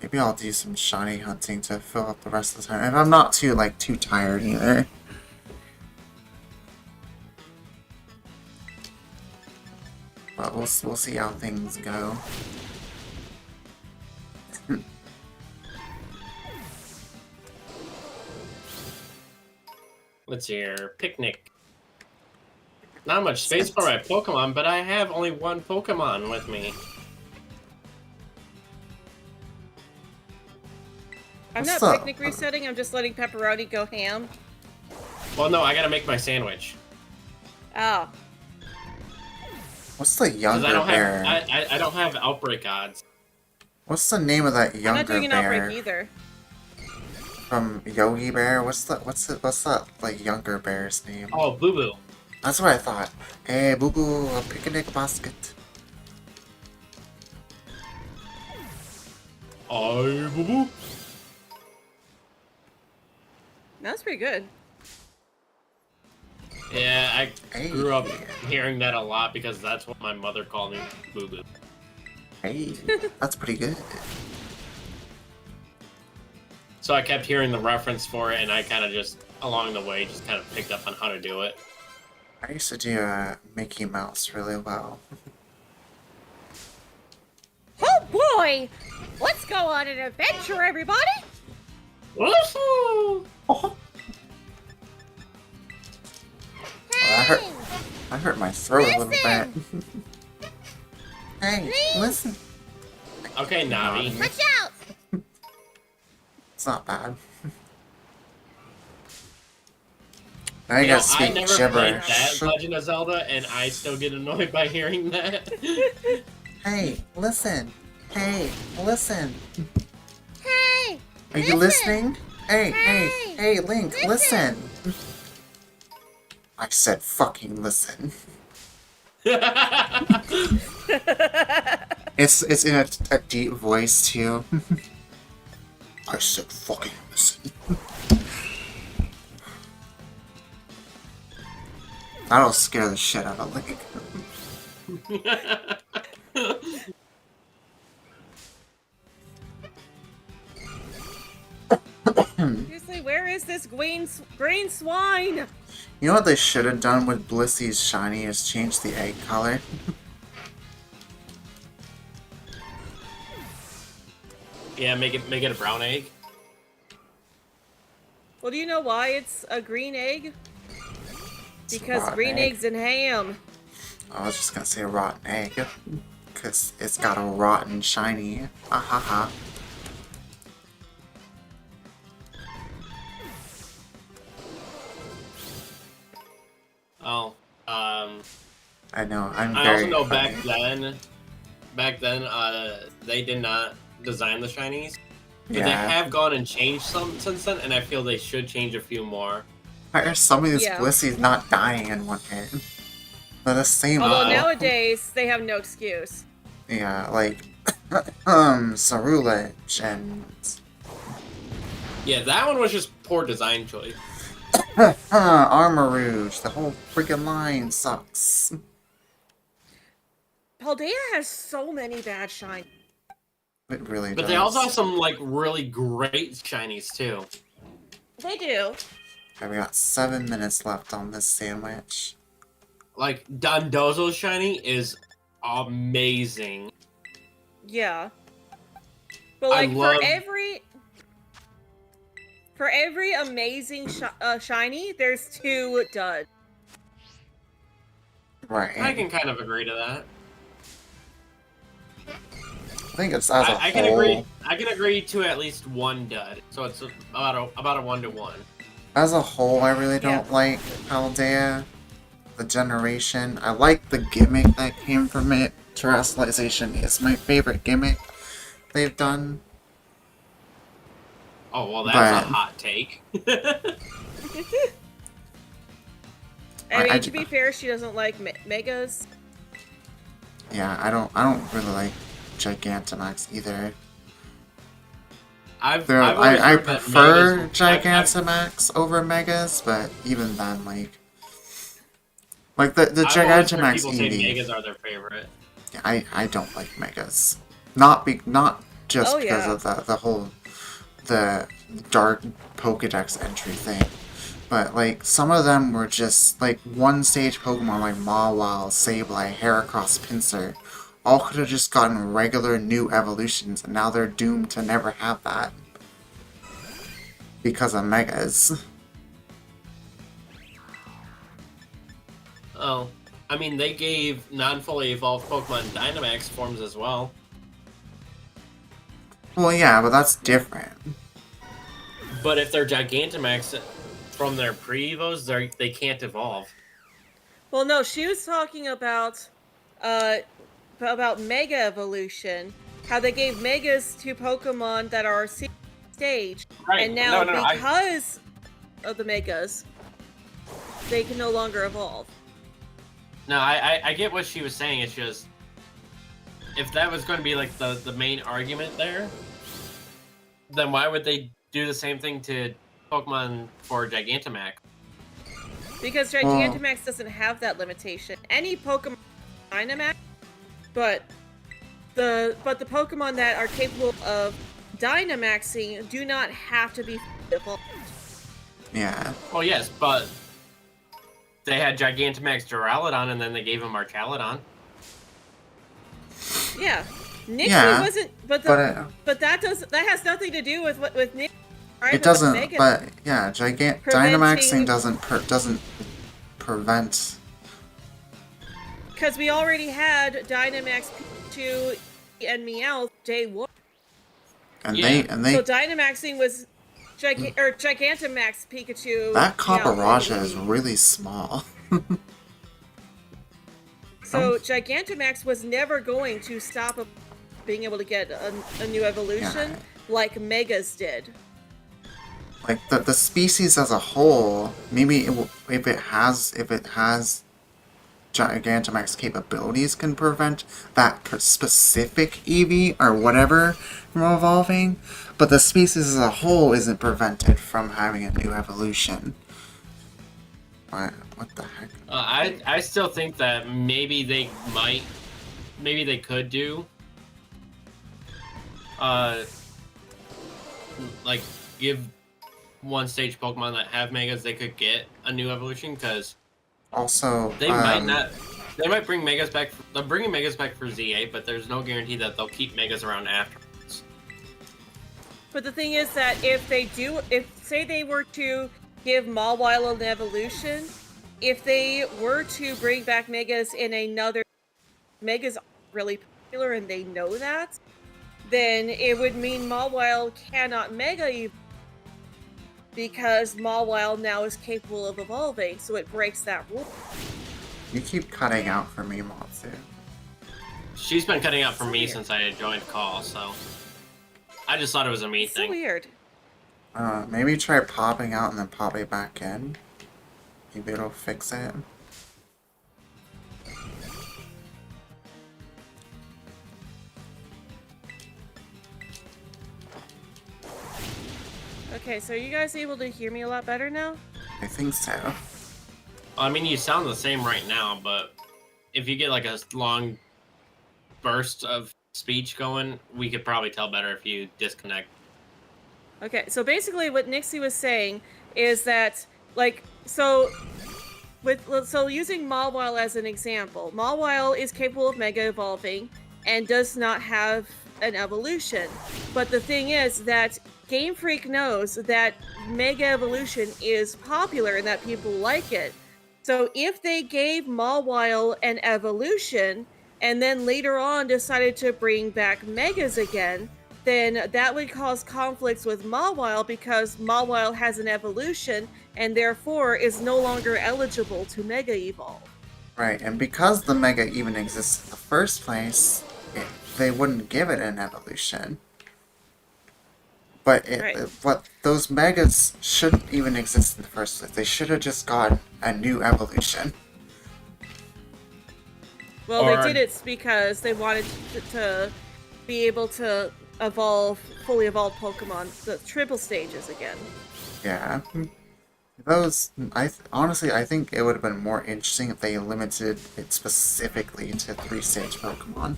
maybe I'll do some shiny hunting to fill up the rest of the time. If I'm not too tired either. But we'll see how things go. Let's see here. Picnic. Not much space for my Pokemon, but I have only one Pokemon with me. I'm What's not up? picnic resetting, I'm just letting Pepperoni go ham. Well, no, I gotta make my sandwich. Oh. What's the Because younger I don't bear? have I don't have outbreak odds. What's the name of that I'm younger not doing an bear outbreak either. from Yogi Bear? What's that like younger bear's name? Oh, Boo Boo. That's what I thought. Hey, Boo Boo, a picnic basket. Oh, Boo Boo. That's pretty good. Yeah, I Hey. grew up hearing that a lot because that's what my mother called me, Boo Boo. Hey, that's pretty good. So I kept hearing the reference for it, and I kind of just, along the way, just kind of picked up on how to do it. I used to do Mickey Mouse really well. Oh boy! Let's go on an adventure, everybody! Woohoo! Oh. Hey! I hurt my throat a little bit. Listen! Hey, Please. listen. Okay, Navi. Watch out! It's not bad. Now you You know, gotta I speak never played gibberish. that Legend of Zelda, and I still get annoyed by hearing that. Hey, listen. Hey, listen. Hey! Are you listening? Hey, Hey. hey, Link, Listen. listen. I said fucking listen. It's in a deep voice too. I said fucking listen. That'll scare the shit out of Link. Seriously, where is this green swine? You know what they should have done with Blissy's shiny is change the egg color? Yeah, make it a brown egg. Well, do you know why it's a green egg? It's a Because rotten green egg. eggs and ham. I was just gonna say rotten egg. Because it's got a rotten shiny. Ah ha ha. Oh, I know, I'm I very also know funny. back then, they did not design the shinies. But they Yeah. have gone and changed some since then, and I feel they should change a few more. Why are some of these Yeah. Blissies not dying in one hit? They're the same Although level. nowadays, they have no excuse. Yeah, like, Ceruledge and... Yeah, that one was just poor design choice. Armor Rouge, the whole freaking line sucks. Paldea has so many bad shinies. It really But does. they also have some, like, really great shinies, too. They do. Okay, we got 7 minutes left on this sandwich. Like, Dondozo's shiny is amazing. Yeah. But I like love- for every amazing shiny, there's 2 duds. Right. I can kind of agree to that. I think it's as a I can whole. agree. I can agree to at least 1 dud. So it's about a 1-to-1. As a whole, I really don't Yeah. like Paldea. The generation. I like the gimmick that came from it. Terrestrialization is my favorite gimmick they've done. Oh well, that's But- a hot take. I mean, I to be fair, she doesn't like megas. Yeah, I don't really like Gigantamax either. I've There, always I heard that prefer Megas- I've- Gigantamax over Megas, but even then, like the I've always heard Gigantamax people say Eevee, Megas are their favorite. I don't like Megas. Not just Oh, because yeah. of the dark Pokedex entry thing, but like some of them were just like one stage Pokemon like Mawile, Sableye, Heracross, Pinsir, all could have just gotten regular new evolutions, and now they're doomed to never have that because of Megas. Oh, I mean, they gave non-fully evolved Pokemon Dynamax forms as well. Well, yeah, but that's different. But if they're Gigantamax from their pre-evos, they can't evolve. Well, no, she was talking about Mega Evolution. How they gave Megas to Pokemon that are stage, Right. and now No, because of the Megas, they can no longer evolve. No, I get what she was saying. It's just, if that was going to be like the main argument there, then why would they do the same thing to Pokemon for Gigantamax? Because Gigantamax doesn't have that limitation. Any Pokemon Dynamax, but the Pokemon that are capable of Dynamaxing do not have to be evolved. Yeah. Oh yes, but they had Gigantamax Duraludon, and then they gave him Archaludon. Yeah, Nixie Yeah, wasn't, but that has nothing to do with Nixie. it doesn't. But yeah, Dynamaxing doesn't prevent. Because we already had Dynamax Pikachu and Meowth day one. And Yeah. they So Dynamaxing was Gigantamax Pikachu. that Caparaja Meowth. is really small. So Gigantamax was never going to stop being able to get a new evolution like Megas did. Like the species as a whole, maybe if it has Gigantamax capabilities, can prevent that specific Eevee or whatever from evolving, but the species as a whole isn't prevented from having a new evolution. What the heck? I still think that maybe they could do, like give one stage Pokemon that have Megas, they could get a new evolution, because Also, they might not. They might bring Megas back. They're bringing Megas back for ZA, but there's no guarantee that they'll keep Megas around afterwards. But the thing is that if say they were to give Mawile an evolution, if they were to bring back Megas in another, Megas are really popular and they know that, then it would mean Mawile cannot Mega Evolve because Mawile now is capable of evolving, so it breaks that rule. you keep cutting out for me, Matsu. She's been cutting out for me since I had joined call, so I just thought it was a me It's thing. so weird. Maybe try popping out and then popping back in. Maybe it'll fix it. Okay, so are you guys able to hear me a lot better now? I think so. I mean, you sound the same right now, but if you get like a long burst of speech going, we could probably tell better if you disconnect. Okay, so basically what Nixie was saying is that, like, so using Mawile as an example, Mawile is capable of Mega Evolving and does not have an evolution. But the thing is that Game Freak knows that Mega Evolution is popular and that people like it. So if they gave Mawile an evolution and then later on decided to bring back Megas again, then that would cause conflicts with Mawile because Mawile has an evolution and therefore is no longer eligible to Mega Evolve. Right, and because the Mega even exists in the first place, they wouldn't give it an evolution. But those Megas shouldn't even exist in the first place. They should have just got a new evolution. Well, they did it because they wanted to be able to fully evolve Pokemon, the triple stages again. Yeah. Honestly, I think it would have been more interesting if they limited it specifically to 3-stage Pokemon.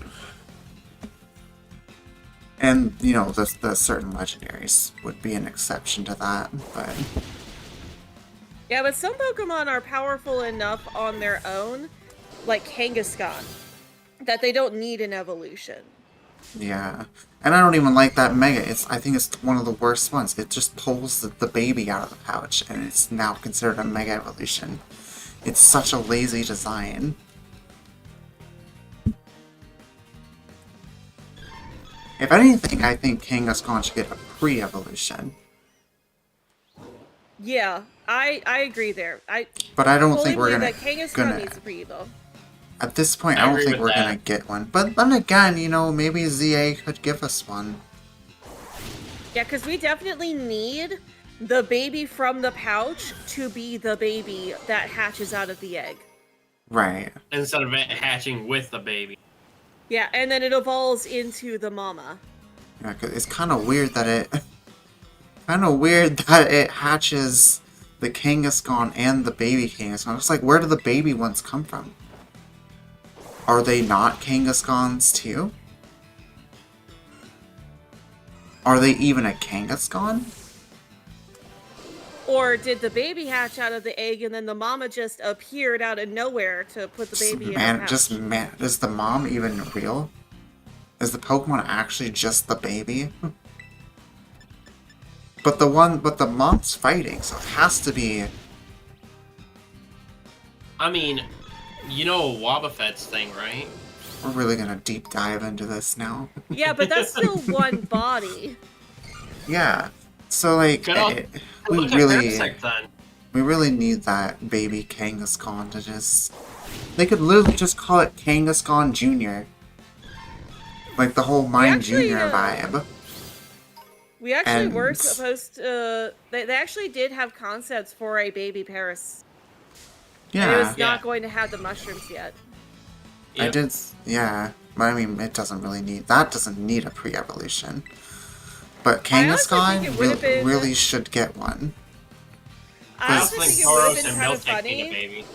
And, you know, the certain legendaries would be an exception to that, but... Yeah, but some Pokemon are powerful enough on their own, like Kangaskhan, that they don't need an evolution. Yeah. And I don't even like that Mega. I think it's one of the worst ones. It just pulls the baby out of the pouch, and it's now considered a Mega Evolution. It's such a lazy design. If anything, I think Kangaskhan should get a pre-evolution. Yeah, I agree there. But I don't think we're that gonna... Kangaskhan needs pre-evo. At this point, I I don't agree think with we're that. gonna get one. But then again, you know, maybe ZA could give us one. Yeah, because we definitely need the baby from the pouch to be the baby that hatches out of the egg. Right. Instead of it hatching with the baby. Yeah, and then it evolves into the mama. Yeah, 'cause it's kind of weird that it... kind of weird that it hatches the Kangaskhan and the baby Kangaskhan. It's like, where do the baby ones come from? Are they not Kangaskhan's too? Are they even a Kangaskhan? Or did the baby hatch out of the egg and then the mama just appeared out of nowhere to put the baby in her pouch? Is the mom even real? Is the Pokemon actually just the baby? But the mom's fighting, so it has to be. I mean, you know Wobbuffet's thing, right? We're really gonna deep dive into this now. Yeah, but that's still one body. Yeah. So like, Good old- we Look at really, Parasect then. we really need that baby Kangaskhan to just. They could literally just call it Kangaskhan Junior. Like the whole Mine actually, Junior vibe. We actually were And- supposed to. They actually did have concepts for a baby Paris. And it Yeah. was not going to have the mushrooms yet. I Yep. did, yeah. But I mean, it doesn't really need, that doesn't need a pre-evolution. But I honestly Kangaskhan think it would've been- really should get one. I I honestly think think it would have Tauros been and kind of Miltank being a funny. baby.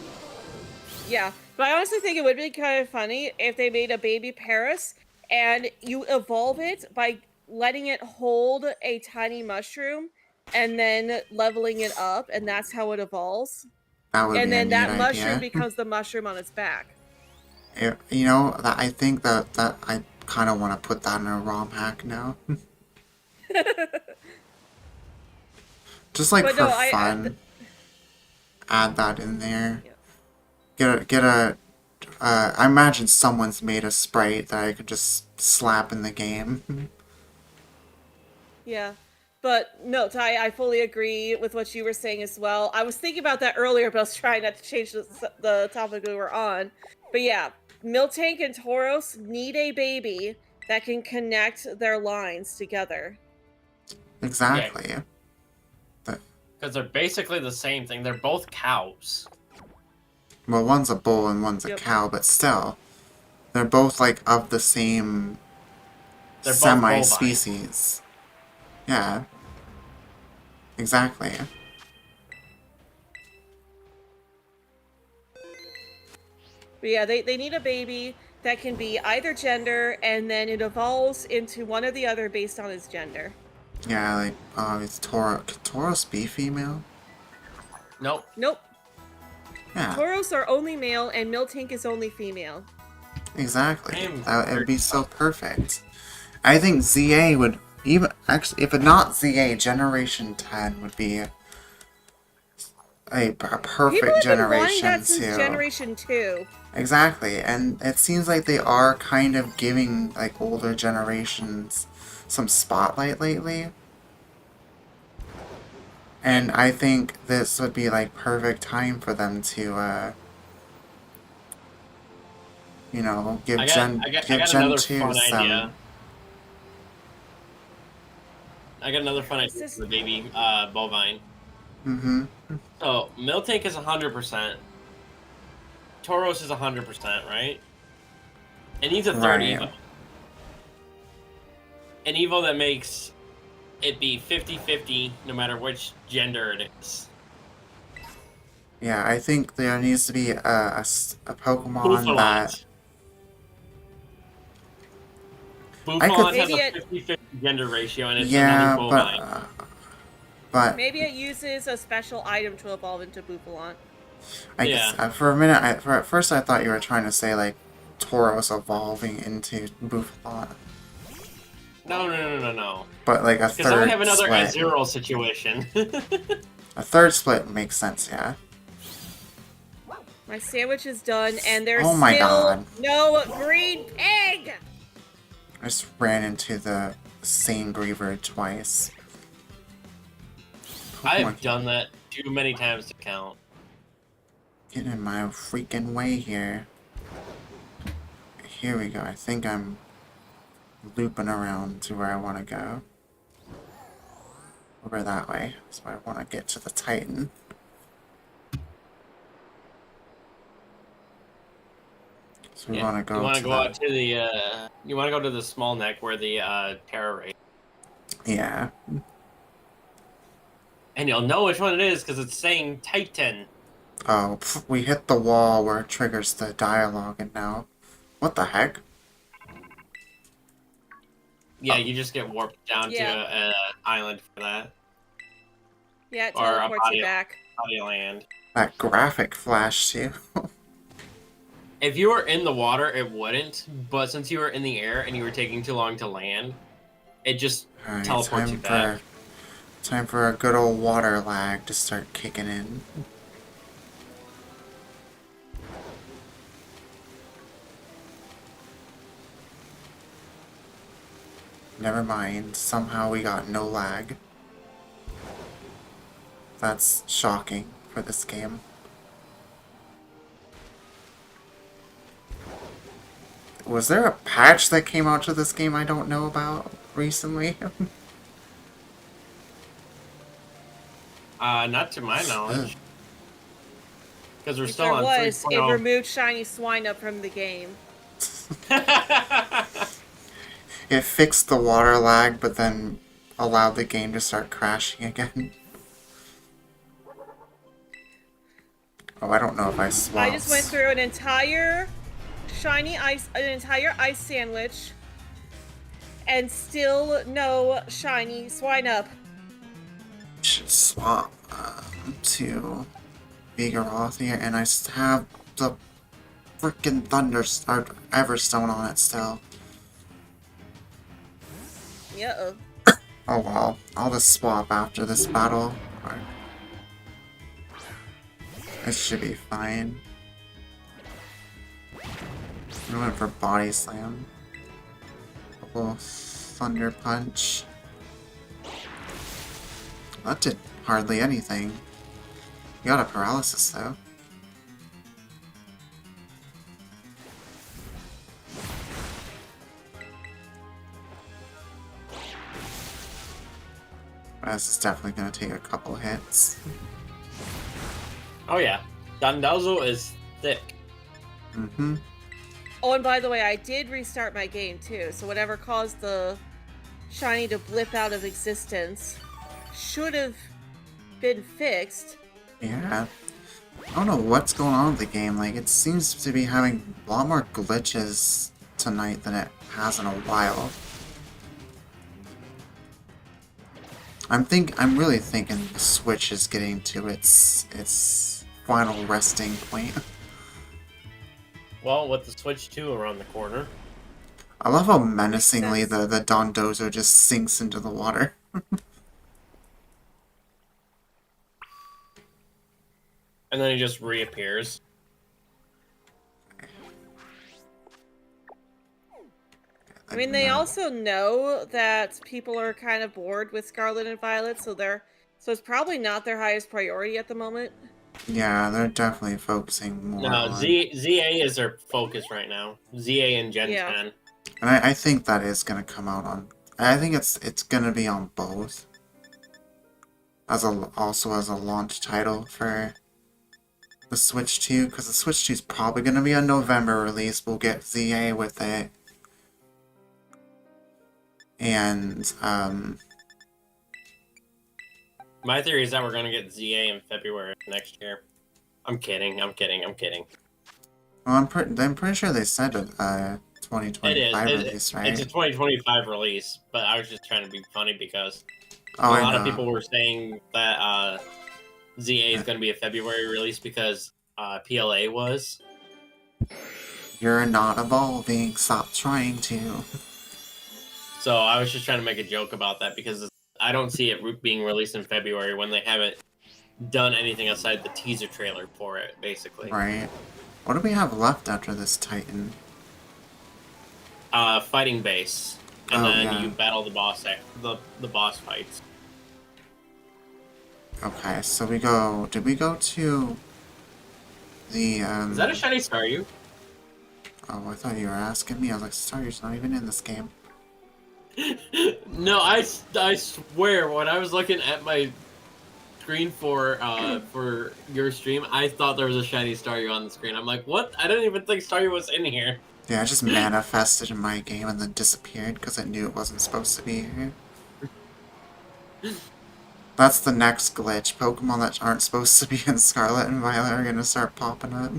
Yeah, but I honestly think it would be kind of funny if they made a baby Paris and you evolve it by letting it hold a tiny mushroom and then leveling it up, and that's how it evolves. That would And be a then neat that mushroom idea. becomes the mushroom on its back. You know, that I think that I kind of want to put that in a ROM hack now. Just like But for no, I- fun. Add that in there. Yeah. Get a. I imagine someone's made a sprite that I could just slap in the game. Yeah. But no, Ty, I fully agree with what you were saying as well. I was thinking about that earlier, but I was trying not to change the topic we were on. But yeah, Miltank and Tauros need a baby that can connect their lines together. Exactly. Because they're basically the same thing. They're both cows. Well, one's a bull and one's a Yep. cow, but still, they're both like of the same They're both bovine. semi-species. Yeah. Exactly. But yeah, they need a baby that can be either gender, and then it evolves into one or the other based on its gender. Yeah, like, it's Tauros. Could Tauros be female? Nope. Nope. Yeah, Tauros are only male, and Miltank is only female. exactly. Damn. That would be so perfect. I think ZA would even actually, if not ZA, Generation 10 would be a People perfect have been wanting generation that since too. Generation 2. Exactly, and it seems like they are kind of giving like older generations some spotlight lately. And I think this would be like perfect time for them to you know, give I got Gen another fun idea. I got another fun idea for the baby bovine. Mm-hmm. So Miltank is 100%. Tauros is 100%, right? It needs a third Right. Evo. An Evo that makes it be 50-50 no matter which gender it is. Yeah, I think there needs to be a Pokemon that Buffon has Maybe a it- 50-50 gender ratio and it's yeah, another bovine. but Maybe it uses a special item to evolve into Buffalant. I guess for a minute, at first I thought you were trying to say like Tauros evolving into Buffalon, No. but like a Because then we third have another split. Azurill situation. A third split makes sense, yeah. My sandwich is done, and there's Oh my still God. no green pig! I just ran into the same Griever twice. I've Pokemon done that too many times to count. get in my freaking way here. Here we go. I think I'm looping around to where I want to go. Over that way. So I want to get to the Titan. So we want to go You want to to go out to the you want to go to the small neck where the Terra race. Yeah. And you'll know which one it is because it's saying Titan. Oh, we hit the wall where it triggers the dialogue, and now... What the heck? Yeah, Oh. you just get warped down to an island for that. Yeah, it Or a teleports you back. body land. That graphic flash, too. If you were in the water, it wouldn't. But since you were in the air and you were taking too long to land, it just Alright, teleports you back. Time for a good old water lag to start kicking in. Never mind, somehow we got no lag. That's shocking for this game. Was there a patch that came out to this game I don't know about recently? Not to my knowledge. Because we're If still there on was, it 3.0. removed shiny swine up from the game. It fixed the water lag, but then allowed the game to start crashing again. Oh, I don't know if I swapped. I just went through an entire ice sandwich, and still no shiny swine up. Should swap to Vigoroth here, and I have the freaking Everstone on it still. Yeah. Oh well, I'll just swap after this battle. It should be fine. I went for Body Slam. Couple Thunder Punch. That did hardly anything. You got a paralysis though. This is definitely going to take a couple hits. Oh yeah. Dundazzle is thick. Mm-hmm. Oh, and by the way, I did restart my game too, so whatever caused the shiny to blip out of existence should have been fixed. Yeah. I don't know what's going on with the game. Like, it seems to be having a lot more glitches tonight than it has in a while. I'm really thinking the Switch is getting to its final resting point. Well, with the Switch 2 around the corner. I love how menacingly the Dondozo just sinks into the water. And then he just reappears. I mean, they also know that people are kind of bored with Scarlet and Violet, so it's probably not their highest priority at the moment. Yeah, they're definitely focusing more No, on... ZA is their focus right now. ZA and Gen 10. And I think that is going to come out on... I think it's going to be on both. Also as a launch title for the Switch 2, because the Switch 2 is probably going to be a November release. We'll get ZA with it. And, My theory is that we're going to get ZA in February next year. I'm kidding. well, I'm pretty sure they said 2025 release, right? It's a 2025 release, but I was just trying to be funny because Oh, a I lot of know. people were saying that ZA is going to be a February release because PLA was. You're not evolving. Stop trying to. So I was just trying to make a joke about that because I don't see it being released in February when they haven't done anything outside the teaser trailer for it, basically. Right. What do we have left after this Titan? Fighting base, and Oh, then yeah. you battle the boss. The boss fights. Okay, so we go... Did we go to the, Is that a shiny Staryu? Oh, I thought you were asking me. I was like, Staryu's not even in this game. No, I swear, when I was looking at my screen for your stream, I thought there was a shiny Staryu on the screen. I'm like, what? I didn't even think Staryu was in here. Yeah, I just manifested in my game and then disappeared because I knew it wasn't supposed to be here. That's the next glitch. Pokemon that aren't supposed to be in Scarlet and Violet are gonna start popping up.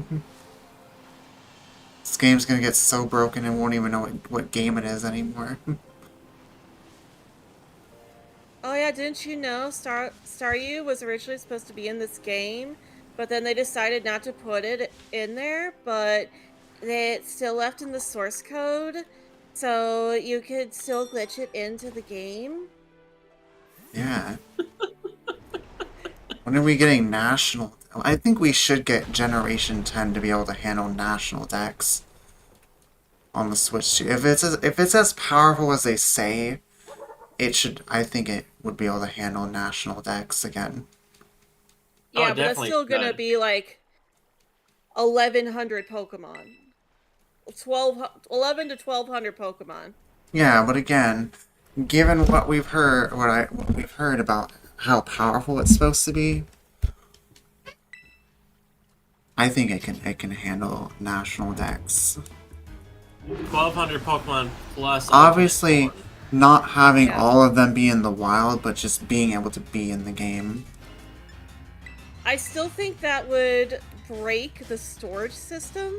This game's gonna get so broken and won't even know what game it is anymore. Oh yeah, didn't you know Staryu was originally supposed to be in this game, but then they decided not to put it in there, but it's still left in the source code, so you could still glitch it into the game. Yeah. When are we getting national? I think we should get Generation 10 to be able to handle national decks on the Switch too. If it's as powerful as they say, it should. I think it would be able to handle national decks again. Yeah, Oh, but that's definitely still gonna could. be like 1,100 Pokemon. 11 to 1,200 Pokemon. Yeah, but again, given what we've heard, what we've heard about how powerful it's supposed to be, I think it can handle national decks. 1,200 Pokemon plus. Obviously, Ultimate not having Yeah. all of them be in the wild, but just being able to be in the game. I still think that would break the storage system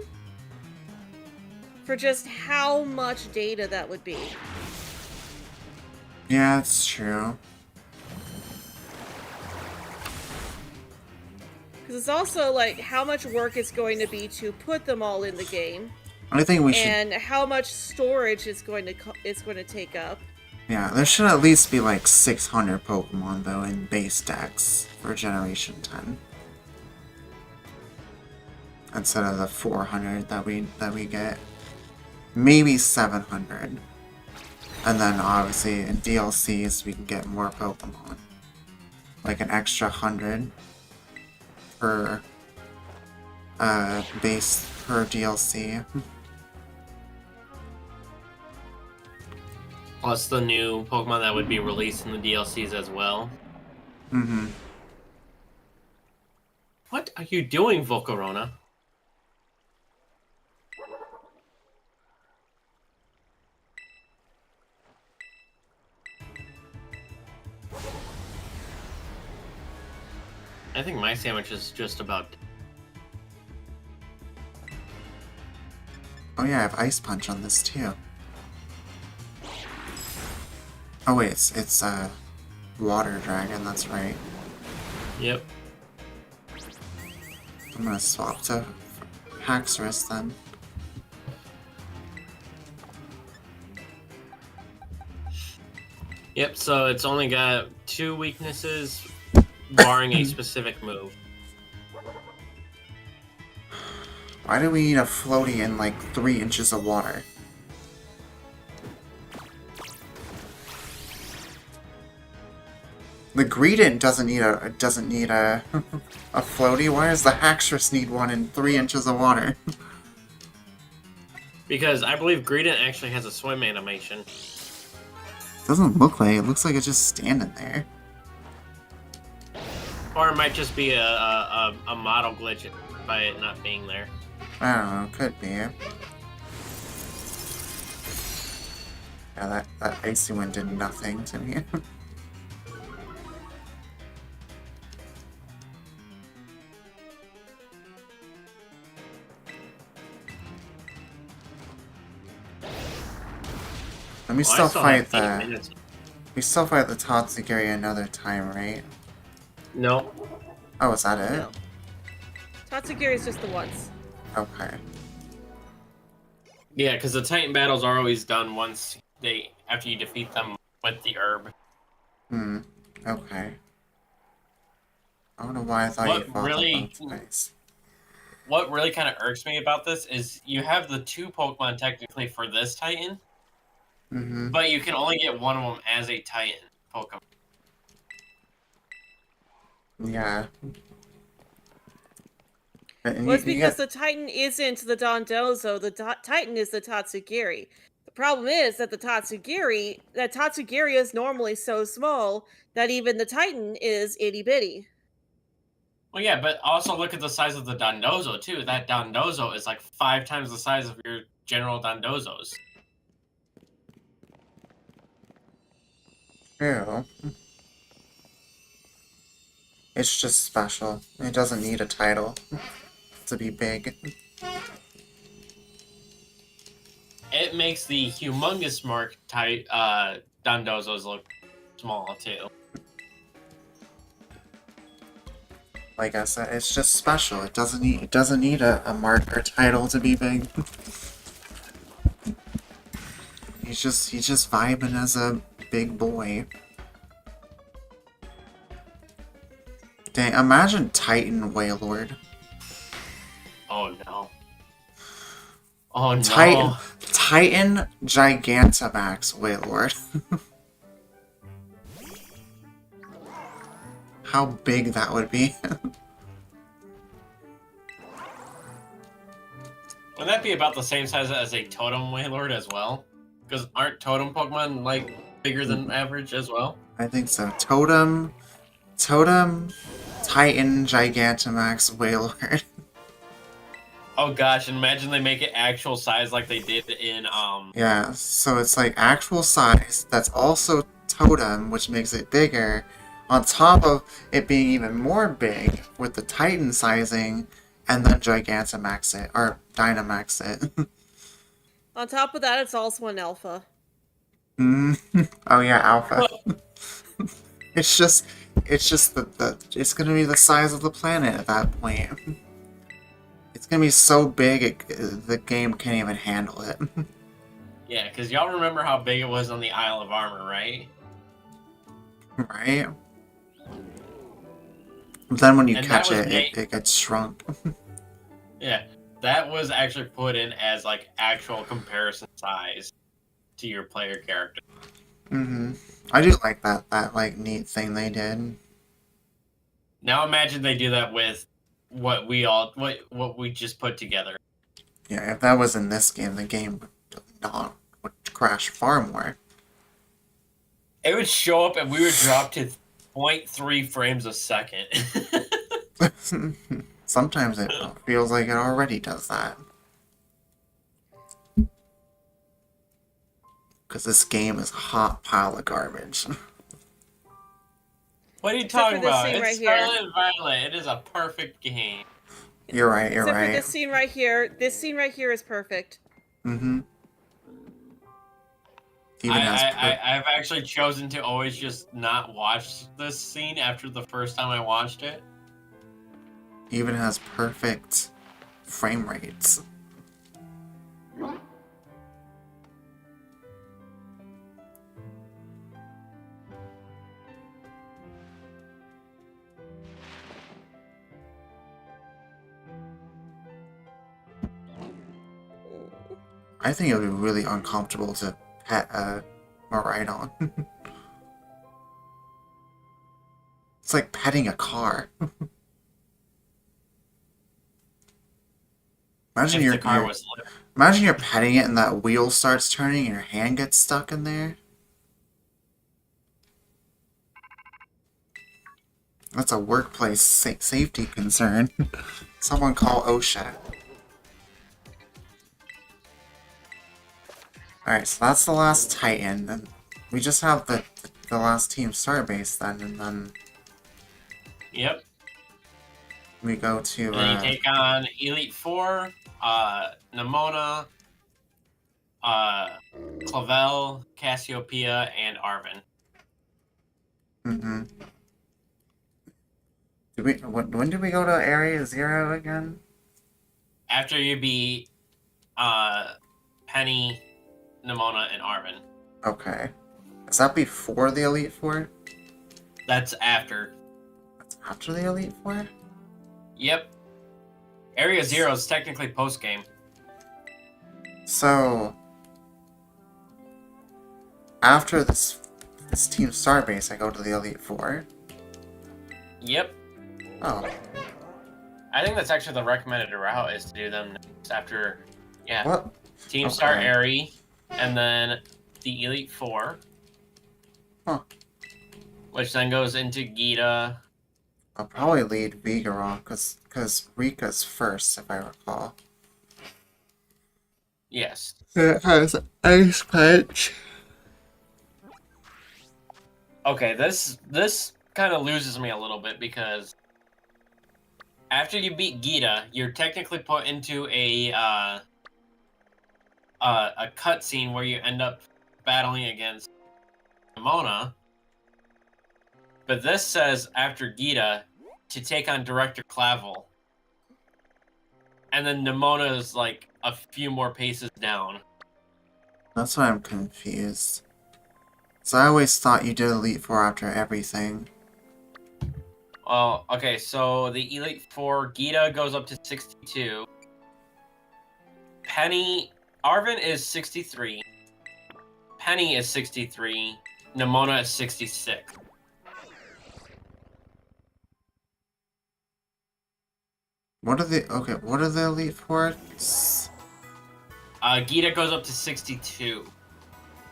for just how much data that would be. Yeah, it's true. Because it's also like how much work it's going to be to put them all in the game, I think we should. and how much storage it's going to take up. Yeah, there should at least be like 600 Pokemon though in base decks for Generation 10. Instead of the 400 that we get. Maybe 700. And then obviously in DLCs we can get more Pokemon. Like an extra 100 per base per DLC. plus the new Pokemon that would be released in the DLCs as well. Mm-hmm. What are you doing, Volcarona? I think my sandwich is just about. Oh yeah, I have Ice Punch on this too. Oh wait, it's Water Dragon, that's right. Yep. I'm gonna swap to Haxorus then. Yep, so it's only got 2 weaknesses, barring a specific move. Why do we need a floaty in like 3 inches of water? The Greedent doesn't need a a floaty. Why does the Haxorus need one in 3 inches of water? Because I believe Greedent actually has a swim animation. Doesn't look like it. Looks like it's just standing there. Or it might just be a model glitch by it not being there. I don't know. Could be. Yeah, that icy one did nothing to me. And we Well, I still still fight have 8 the minutes. Tatsugiri another time, right? No. Oh, is that it? No. Tatsugiri is just the once. Okay. Yeah, because the Titan battles are always done after you defeat them with the herb. Hmm. Okay. I don't know why I thought What you fought really- them both ways. What really kind of irks me about this is you have the 2 Pokemon technically for this Titan, Mm-hmm. but you can only get one of them as a Titan Pokemon. Yeah. And Well, it's you because get- the Titan isn't the Dondozo, the Titan is the Tatsugiri. The problem is that Tatsugiri is normally so small that even the Titan is itty-bitty. Well, yeah, but also look at the size of the Dondozo, too. That Dondozo is like 5 times the size of your general Dondozos. True. It's just special. It doesn't need a title to be big. It makes the humongous mark type Dondozos look small too. Like I said, it's just special. It doesn't need a mark or title to be big. He's just vibing as a big boy. Dang, imagine Titan Wailord. Oh no. Oh no. Titan Gigantamax Wailord. How big that would be. Wouldn't that be about the same size as a Totem Wailord as well? Because aren't Totem Pokemon like bigger than average as well? I think so. Totem, Titan Gigantamax Wailord. Oh gosh, and imagine they make it actual size like they did in Yeah, so it's like actual size that's also Totem, which makes it bigger, on top of it being even more big with the Titan sizing, and then Gigantamax it, or Dynamax it. On top of that, it's also an alpha. Oh yeah, Alpha. It's just it's gonna be the size of the planet at that point. It's gonna be so big the game can't even handle it. Yeah, because y'all remember how big it was on the Isle of Armor, right? Right? Then when you And catch that was it gets shrunk. Yeah, that was actually put in as like actual comparison size to your player character. I do like that like neat thing they did. Now imagine they do that with what we just put together. Yeah, if that was in this game, the game would crash far more. It would show up and we would drop to 0.3 frames a second. Sometimes it feels like it already does that. Because this game is a hot pile of garbage. What are you Except for talking this about? scene It's right here. Scarlet and Violet. It is a perfect game. You're right, you're Except for right. this scene right here. This scene right here is perfect. Even I've actually chosen to always just not watch this scene after the first time I watched it. even has perfect frame rates. I think it would be really uncomfortable to pet a Maridon. It's like petting a car. Imagine If the car was lit. imagine you're petting it and that wheel starts turning and your hand gets stuck in there. That's a workplace safety concern. Someone call OSHA. Alright, so that's the last Titan. And we just have the last Team Starbase then, and then Yep. we go to And then you take on Elite Four, Nimona, Clavel, Cassiopeia, and Arvin. when did we go to Area 0 again? After you beat Penny, Nimona, and Arvin. Okay. Is that before the Elite Four? That's after. That's after the Elite Four? Yep. Area 0 is technically post-game. So after this Team Starbase, I go to the Elite Four. Yep. Oh, I think that's actually the recommended route is to do them next after, yeah. what? Team Star Okay. Airy, and then the Elite Four. Huh. Which then goes into Gita. I'll probably lead Vigoroth, because Rika's first, if I recall. Yes. It has Ice Punch. Okay, this kind of loses me a little bit because after you beat Gita, you're technically put into a cutscene where you end up battling against Nimona. But this says after Gita to take on Director Clavel. And then Nimona is like a few more paces down. That's why I'm confused. So I always thought you did Elite Four after everything. Well, okay, so the Elite Four, Gita goes up to 62. Arvin is 63. Penny is 63. Nimona is 66. What are the Elite Four? Gita goes up to 62.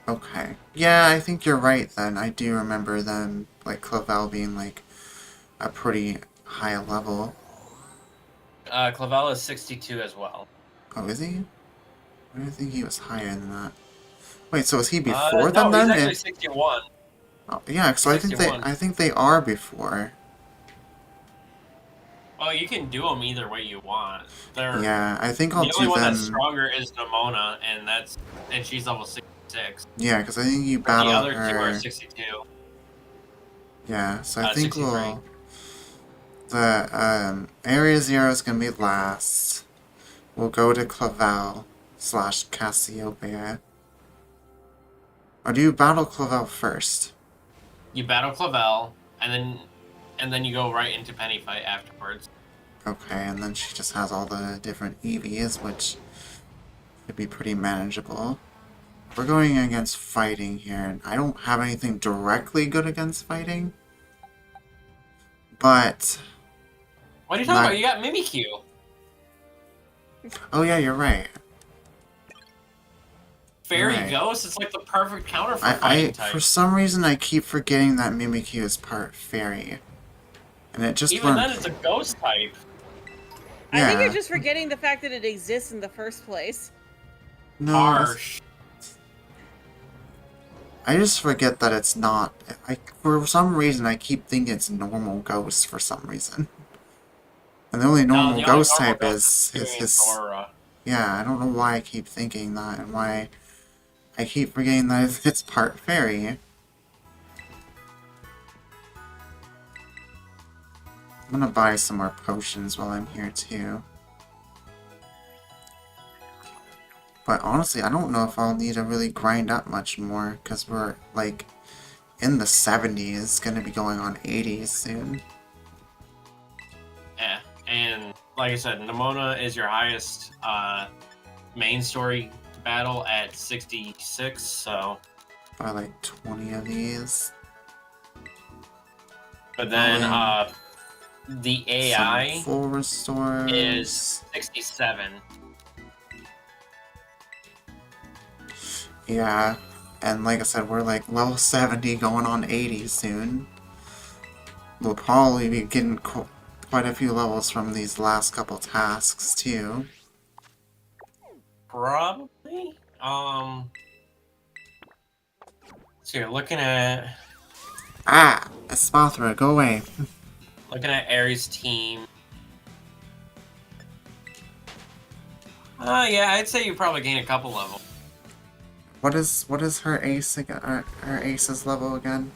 Okay. Yeah, I think you're right then. I do remember them, like, Clavel being, like, a pretty high level. Clavel is 62 as well. Oh, is he? I didn't think he was higher than that. Wait, so is he before No, them then? he's actually 61. Oh, yeah, so 61. I think they are before. Oh, you can do them either way you want. They're, Yeah, I think I'll the only do one them. that's stronger is Nimona, and she's level 66. Yeah, because I think you The battle other two are her. 62. Yeah, so I think 63. we'll. The Area Zero is gonna be last. We'll go to Clavel / Cassiopeia. Or do you battle Clavel first? You battle Clavel, and then you go right into Penny fight afterwards. Okay, and then she just has all the different EVs, which could be pretty manageable. We're going against fighting here, and I don't have anything directly good against fighting. But... What are you talking about? You got Mimikyu. Oh yeah, you're right. Fairy Right. Ghost is like the perfect counter for fighting type. For some reason, I keep forgetting that Mimikyu is part fairy. And it just Even then, it's a ghost type. I think Yeah. you're just forgetting the fact that it exists in the first place. No, Harsh. I just forget that it's not. For some reason, I keep thinking it's normal ghost for some reason. And the only normal the only ghost normal type ghost is his. Aura. Yeah, I don't know why I keep thinking that and why I keep forgetting that it's part fairy. I'm gonna buy some more potions while I'm here too. But honestly, I don't know if I'll need to really grind up much more, because we're, like, in the 70s, gonna be going on 80s soon. Yeah, and like I said, Nimona is your highest main story battle at 66, so... Buy, like, 20 of these. But then, the AI Some full restores. is 67. Yeah, and like I said, we're like level 70 going on 80 soon. We'll probably be getting quite a few levels from these last couple tasks too. Probably? So you're looking at... Ah! Espathra, go away. Looking at Ares' team. Yeah, I'd say you probably gain a couple levels. What is her ace again? Her ace's level again?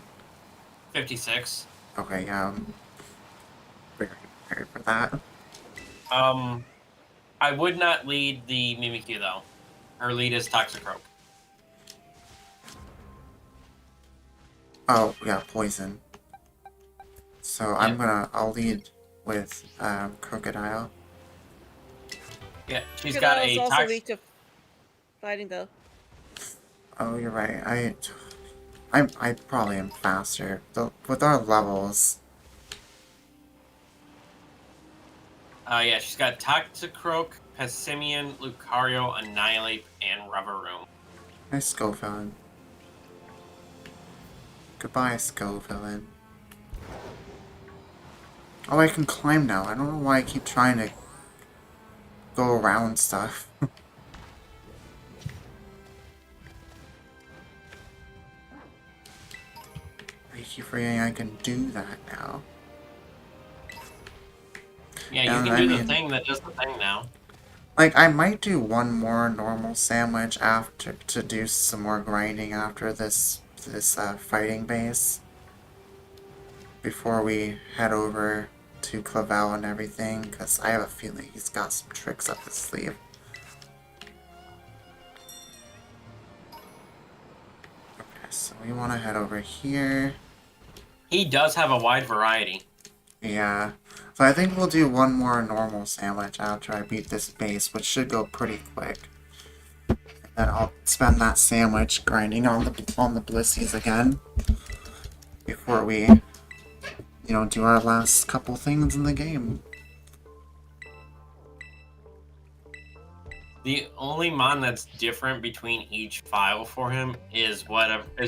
56. Okay, yeah, I'm very prepared for that. I would not lead the Mimikyu though. Her lead is Toxicroak. Oh, yeah, poison. So I'll lead with Crocodile. Yeah, she's got a Crocodile's also weak to fighting though. Oh, you're right. I probably am faster. With our levels. Yeah, she's got Toxicroak, Pessimian, Lucario, Annihilate, and Revavroom. Nice Scovillain. Goodbye, Scovillain. Oh, I can climb now. I don't know why I keep trying to go around stuff. keep forgetting I can do that now. Yeah, you And can I do the mean- thing that does the thing now. Like, I might do one more normal sandwich after to do some more grinding after this fighting base. Before we head over to Clavel and everything, because I have a feeling he's got some tricks up his sleeve. Okay, so we want to head over here. He does have a wide variety. Yeah. So I think we'll do one more normal sandwich after I beat this base, which should go pretty quick. And then I'll spend that sandwich grinding on the Blissies again before we, do our last couple things in the game. The only mon that's different between each file for him is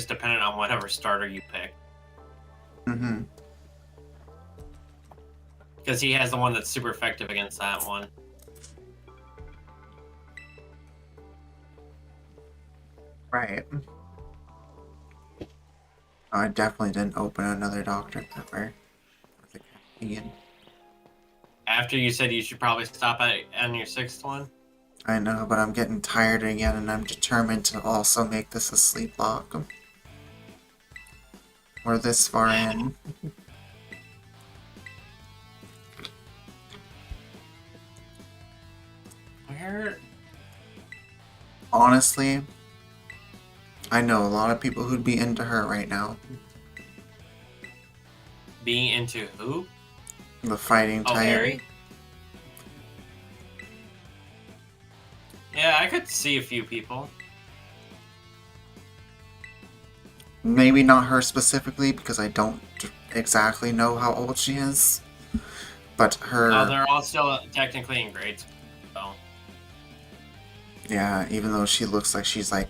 dependent on whatever starter you pick. Mm-hmm. Because he has the one that's super effective against that one. Right. Oh, I definitely didn't open another Dr. Pepper. With a caffeine. After you said you should probably stop on your 6th one? I know, but I'm getting tired again, and I'm determined to also make this a sleep lock. We're this far in. Where? Honestly, I know a lot of people who'd be into her right now. Being into who? The fighting Oh, type. Harry? Yeah, I could see a few people. Maybe not her specifically, because I don't exactly know how old she is. But her... Oh, they're all still technically in grade school. So. Yeah, even though she looks like she's like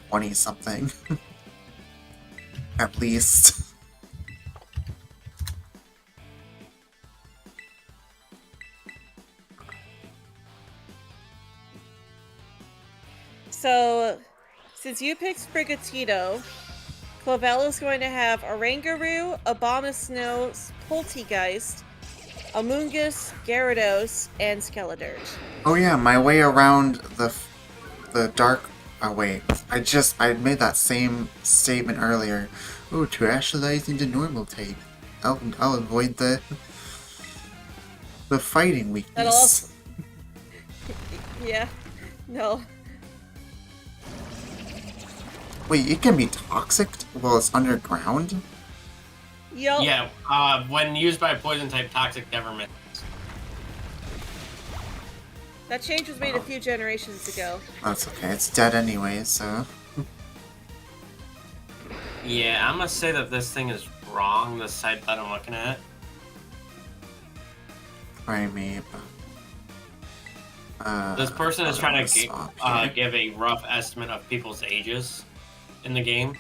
20-something. At least. So, since you picked Sprigatito, Clavel is going to have Oranguru, Abomasnow, Poltegeist, Amoonguss, Gyarados, and Skeledirge. Oh yeah, my way around the dark... Oh wait, I made that same statement earlier. Oh, to actualize into normal type. I'll avoid the fighting weakness. That'll also... Yeah. No. Wait, it can be toxic while it's underground? Yup. Yeah, when used by poison type, toxic never misses. That change was made a few generations ago. That's okay, it's dead anyway, so... Yeah, I'm gonna say that this thing is wrong, the site that I'm looking at. Primeape. This person is trying to swap here. give a rough estimate of people's ages in the game.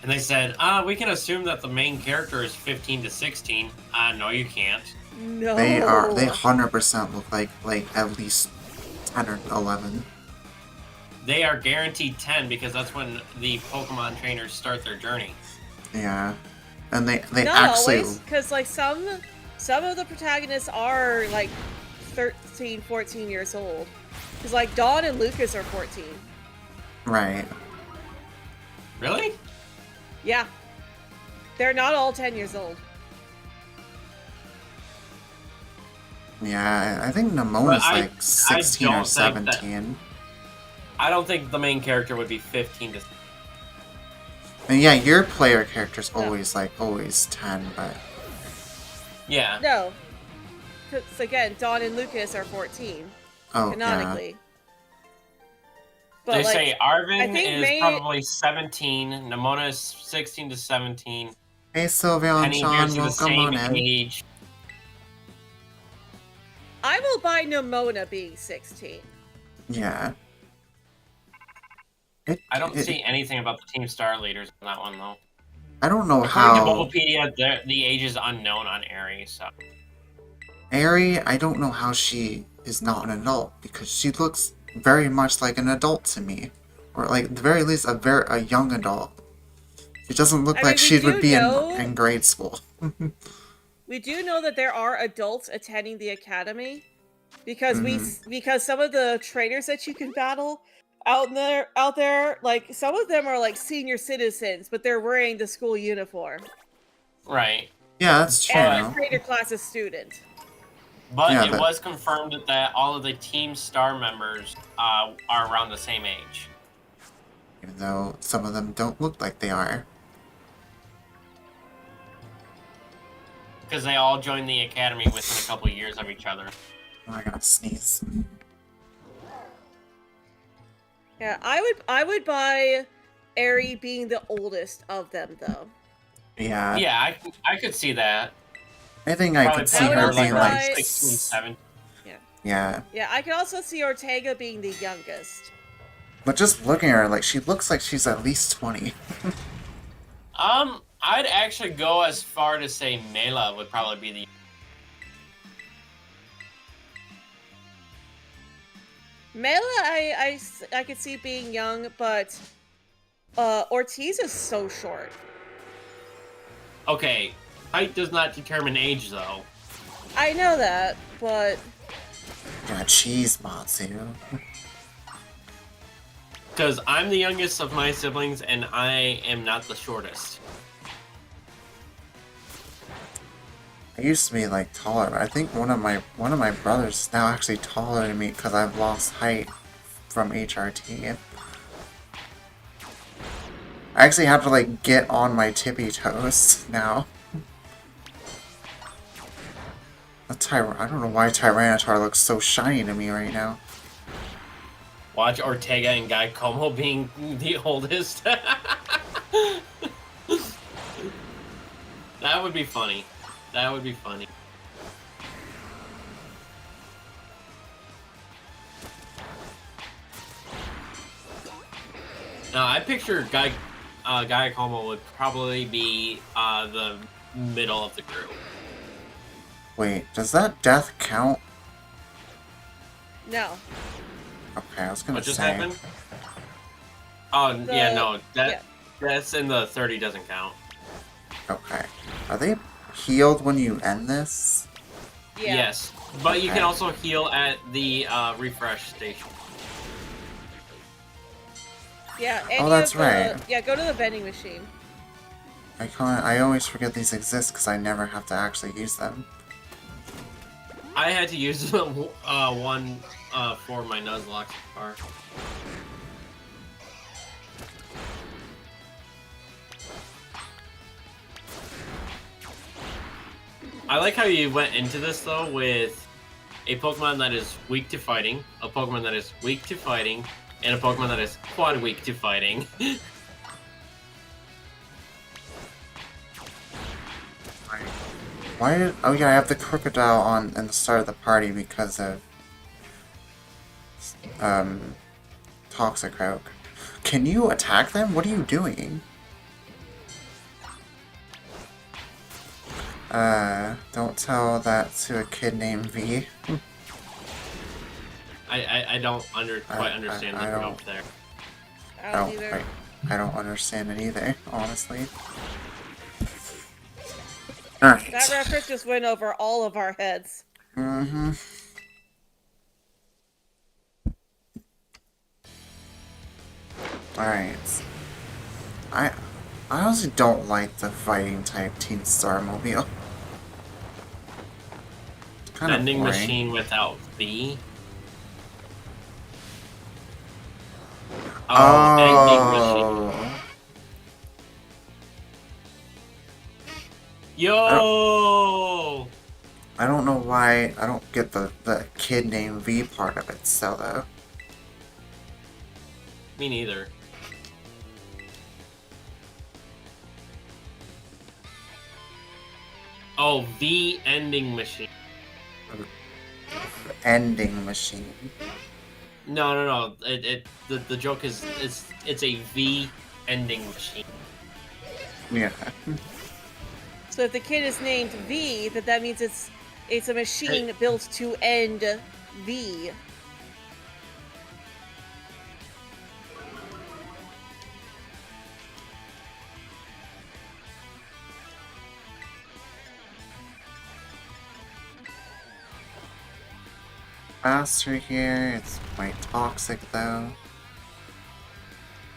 And they said, we can assume that the main character is 15 to 16. No, you can't. No. They 100% look like at least 10 or 11. They are guaranteed 10 because that's when the Pokemon trainers start their journey. Yeah. And they Not actually... always, because like some of the protagonists are like 13, 14 years old. Because like Dawn and Lucas are 14. Right. Really? Yeah. They're not all 10 years old. Yeah, I think Nemona's But like 16 or don't think that- 17. I don't think the main character would be 15 to... And yeah, your player character's always 10, but... Yeah. No. Because again, Dawn and Lucas are 14. Oh, Canonically. But They like, say I Arvin think is probably 17, Nemona is 16 to 17, yeah. Hey Sylvia and Penny Sean, Bears are the welcome same on in. age. I will buy Nemona being 16. Yeah. I don't see anything about the Team Star leaders on that one, though. I don't know According to how... Bulbapedia, the age is unknown on Aerie, so... Aerie, I don't know how she is not an adult, because she looks very much like an adult to me. Or like, at the very least, a young adult. She doesn't look I like mean, we she would do be know- in grade school. We do know that there are adults attending the academy because Mhm. because some of the trainers that you can battle out there, like some of them are like senior citizens, but they're wearing the school uniform. Right. Yeah, that's true. And the trainer class is student. But Yeah, it but- was confirmed that all of the Team Star members are around the same age. Even though some of them don't look like they are. Because they all joined the academy within a couple years of each other. Oh, I gotta sneeze. Yeah, I would buy Eri being the oldest of them though. Yeah. Yeah, I could see that. I think I Probably could see would her also being buy- like 16, 17. Yeah. Yeah, I could also see Ortega being the youngest. But just looking at her, like, she looks like she's at least 20. I'd actually go as far to say Mela would probably be the... Mela, I could see being young, but Ortiz is so short. Okay, height does not determine age, though. I know that, but Yeah, cheese, Matsu. Because I'm the youngest of my siblings, and I am not the shortest. I used to be like taller, but I think one of my brothers is now actually taller than me because I've lost height from HRT. I actually have to like get on my tippy toes now. I don't know why Tyranitar looks so shiny to me right now. Watch Ortega and Guy Como being the oldest. That would be funny. That would be funny. Now, I picture Guy Como would probably be the middle of the group. Wait, does that death count? no. Okay, I was gonna What just say. happened? Oh, yeah, The- no. That's in the 30 doesn't count. Okay. Are they healed when you end this? Yeah. Yes. But you can Okay. also heal at the refresh station. Yeah. Oh, that's right. Yeah, go to the vending machine. I always forget these exist because I never have to actually use them. I had to use one for my Nuzlocke car. I like how you went into this though with a Pokemon that is weak to fighting, a Pokemon that is weak to fighting, and a Pokemon that is quad weak to fighting. Why did... Oh yeah, I have the Crocodile on in the start of the party because of... Toxicroak. Can you attack them? What are you doing? Don't tell that to a kid named V. I don't quite understand I the don't- joke there. I don't either. I don't understand it either, honestly. Alright. That reference just went over all of our heads. Mm-hmm. Alright. I honestly don't like the fighting type Team Star Mobile. Kind of Vending boring. machine without V. Vending machine. Oh. Yo! I don't know why I don't get the kid named V part of it, so though. Me neither. Oh, V ending machine. Ending machine. No. The joke is it's a V ending machine. Yeah. So if the kid is named V, that means it's a machine built to end V. faster here. It's quite toxic though.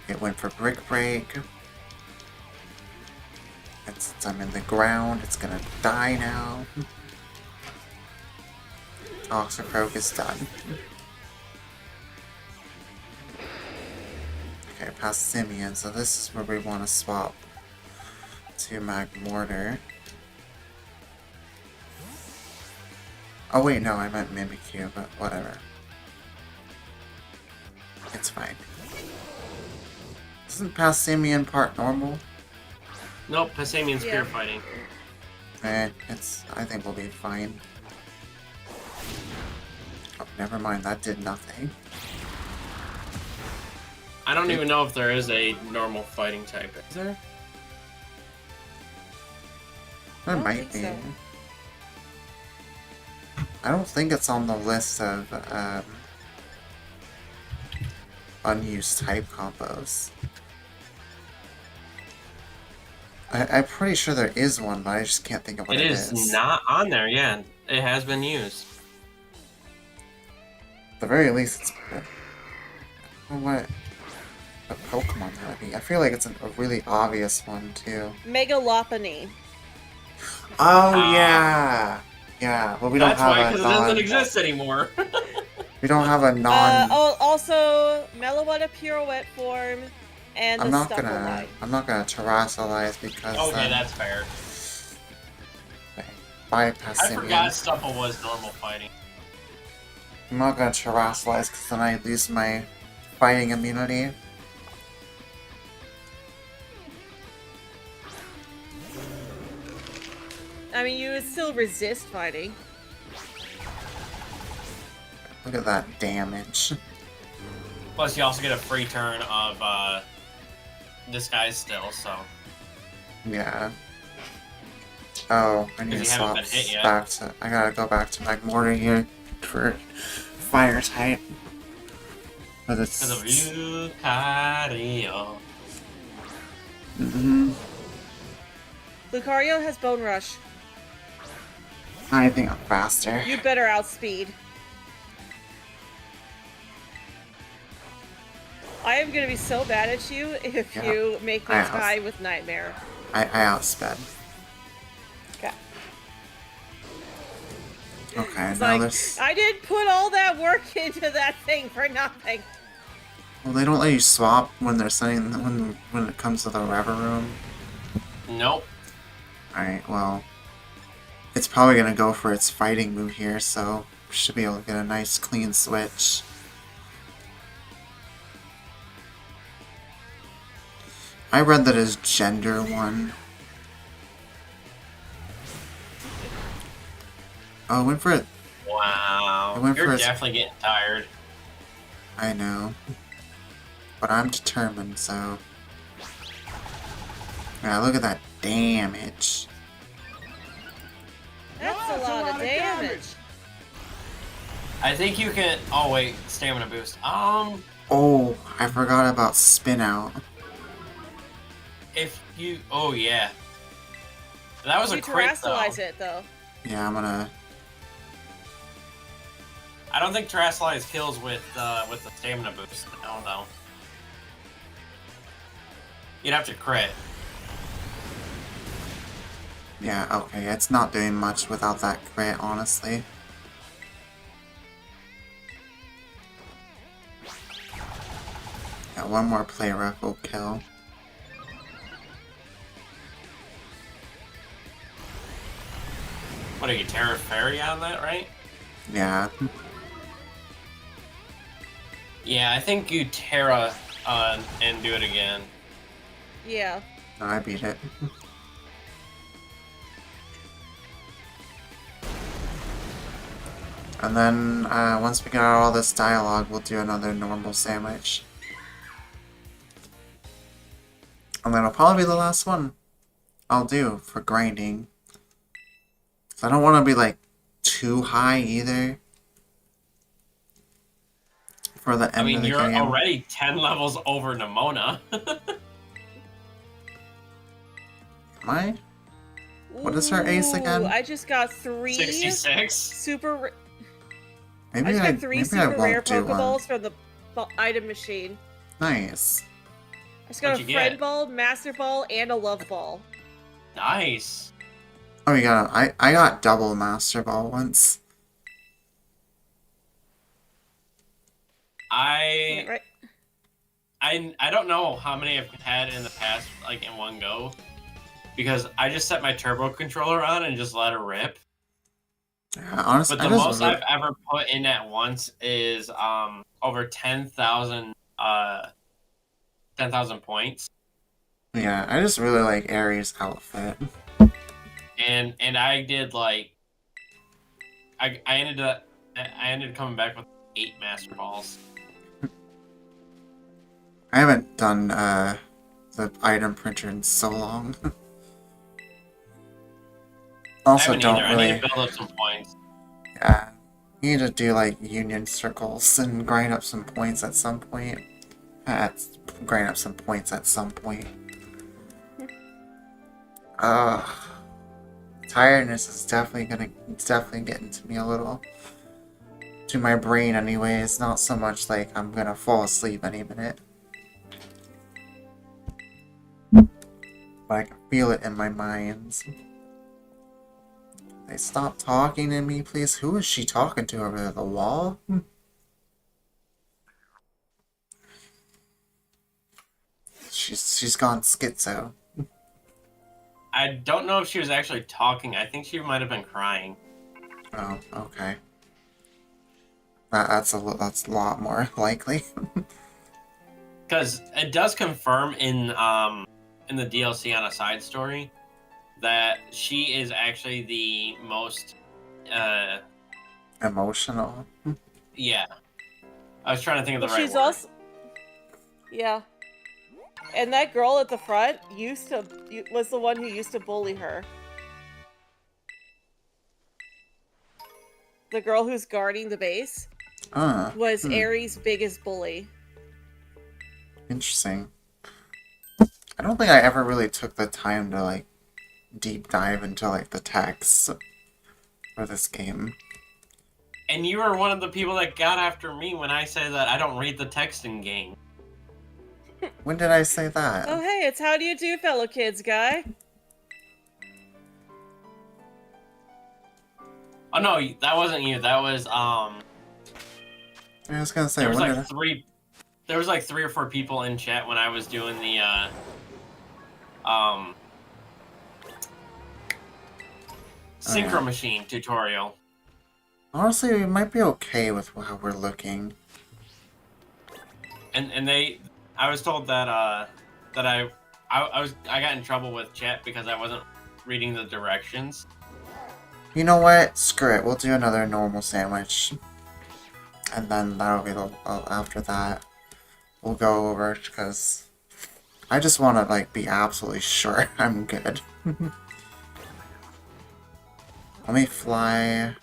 It went for Brick Break. And since I'm in the ground, it's gonna die now. Toxicroak is done. Okay, past Simeon, so this is where we want to swap to Magmortar. Oh wait, no, I meant Mimikyu, but whatever. It's fine. Isn't past Simeon part normal? Nope, Passamian spear Yeah. fighting. I think we'll be fine. Oh, never mind, that did nothing. I don't even know if there is a normal fighting type. Is there? There don't might think be. so. I don't think it's on the list of unused type combos. I'm pretty sure there is one, but I just can't think of what It it is not on there, yeah. It has been used. At the very least, it's what a Pokemon that would be. I feel like it's a really obvious one too. Megalopony. Oh yeah, yeah. Well, we don't That's why, have a because it doesn't non. exist anymore. We don't have a non. Also, Meloetta Pirouette form, and I'm the not gonna. Stuffalite. I'm not gonna Terrasilize because. Okay, that's fair. Bypass I Simeon. forgot Stuffle was normal fighting. I'm not gonna Terrasilize because then I lose my fighting immunity. I mean, you would still resist fighting. Look at that damage. Plus, you also get a free turn of Disguise still, so. Yeah. Oh, I need to Because you haven't swap been hit yet. back to. I gotta go back to Magmortar here for fire type. But it's. Because of Lucario. Lucario has Bone Rush. I think I'm faster. You better outspeed. I am gonna be so bad at you if Yeah. you make me I tie with Nightmare. I outsped. Okay. Okay, It's now like, there's. I did put all that work into that thing for nothing. Well, they don't let you swap when they're sending when it comes to the Rever Room. Nope. Alright, well. It's probably gonna go for its fighting move here, so we should be able to get a nice clean switch. I read that as gender one. Oh, it went for it. Wow. I went You're for his- definitely getting tired. I know. But I'm determined, so. Yeah, look at that damage. That's Wow, a lot of damage. I think you can. Oh wait, stamina boost. Oh, I forgot about spin out. If you. Oh yeah. That was You a crit though. terrestrialize it though. Yeah, I'm gonna. I don't think Terrasilize kills with the stamina boost. No, though. You'd have to crit. Yeah, okay, it's not doing much without that crit, honestly. Yeah, one more play rough will kill. What are you, Terra Fairy on that, right? Yeah. Yeah, I think you Terra and do it again. Yeah. No, I beat it. And then, once we get out all this dialogue, we'll do another normal sandwich. And that'll probably be the last one I'll do for grinding. 'Cause I don't want to be, like, too high either. For the end I mean, of the you're game. already 10 levels over Nimona. Am I? What is her ace again? Ooh, I just got 3 66? super. I Maybe just I got 3 maybe I super rare won't do one. Pokeballs from the item machine. Nice. I just got What'd a you friend get? ball, master ball, and a love ball. Nice. Oh, you got I got double Master Ball once. Yeah, right. I don't know how many I've had in the past, like in one go, because I just set my turbo controller on and just let it rip. Yeah, honestly, But the most I've ever put in at once is over 10,000 10,000 points, yeah, I just really like Aries' outfit. and I did like I ended up coming back with 8 master balls. I haven't done the item printer in so long. I Also, haven't don't either. I really. need to build up some points. Yeah, you need to do like union circles and grind up some points at some point. Grind up some points at some point. Ugh. Tiredness is it's definitely getting to me a little. To my brain anyway, it's not so much like I'm gonna fall asleep any minute. But I can feel it in my mind. They stop talking to me, please. Who is she talking to over there? The wall? She's gone schizo. I don't know if she was actually talking. I think she might have been crying. Oh, okay. That's a lot more likely. Because it does confirm in the DLC on a side story that she is actually the most Emotional. yeah. I was trying to think of the Well, right she's word. also. Yeah. And that girl at the front was the one who used to bully her. The girl who's guarding the base was Aries' biggest bully. Interesting. I don't think I ever really took the time to like deep dive into like the text for this game. And you were one of the people that got after me when I say that I don't read the text in game. When did I say that? Oh hey, it's how do you do, fellow kids guy? Oh no, that wasn't you. That was I was gonna say, there was when like did I... three. There was like 3 or 4 people in chat when I was doing the synchro yeah. machine tutorial. Honestly, we might be okay with how we're looking. And I was told that that I got in trouble with chat because I wasn't reading the directions. You know what? Screw it. We'll do another normal sandwich. And then that'll be after that. We'll go over because I just want to like be absolutely sure I'm good. Let me fly.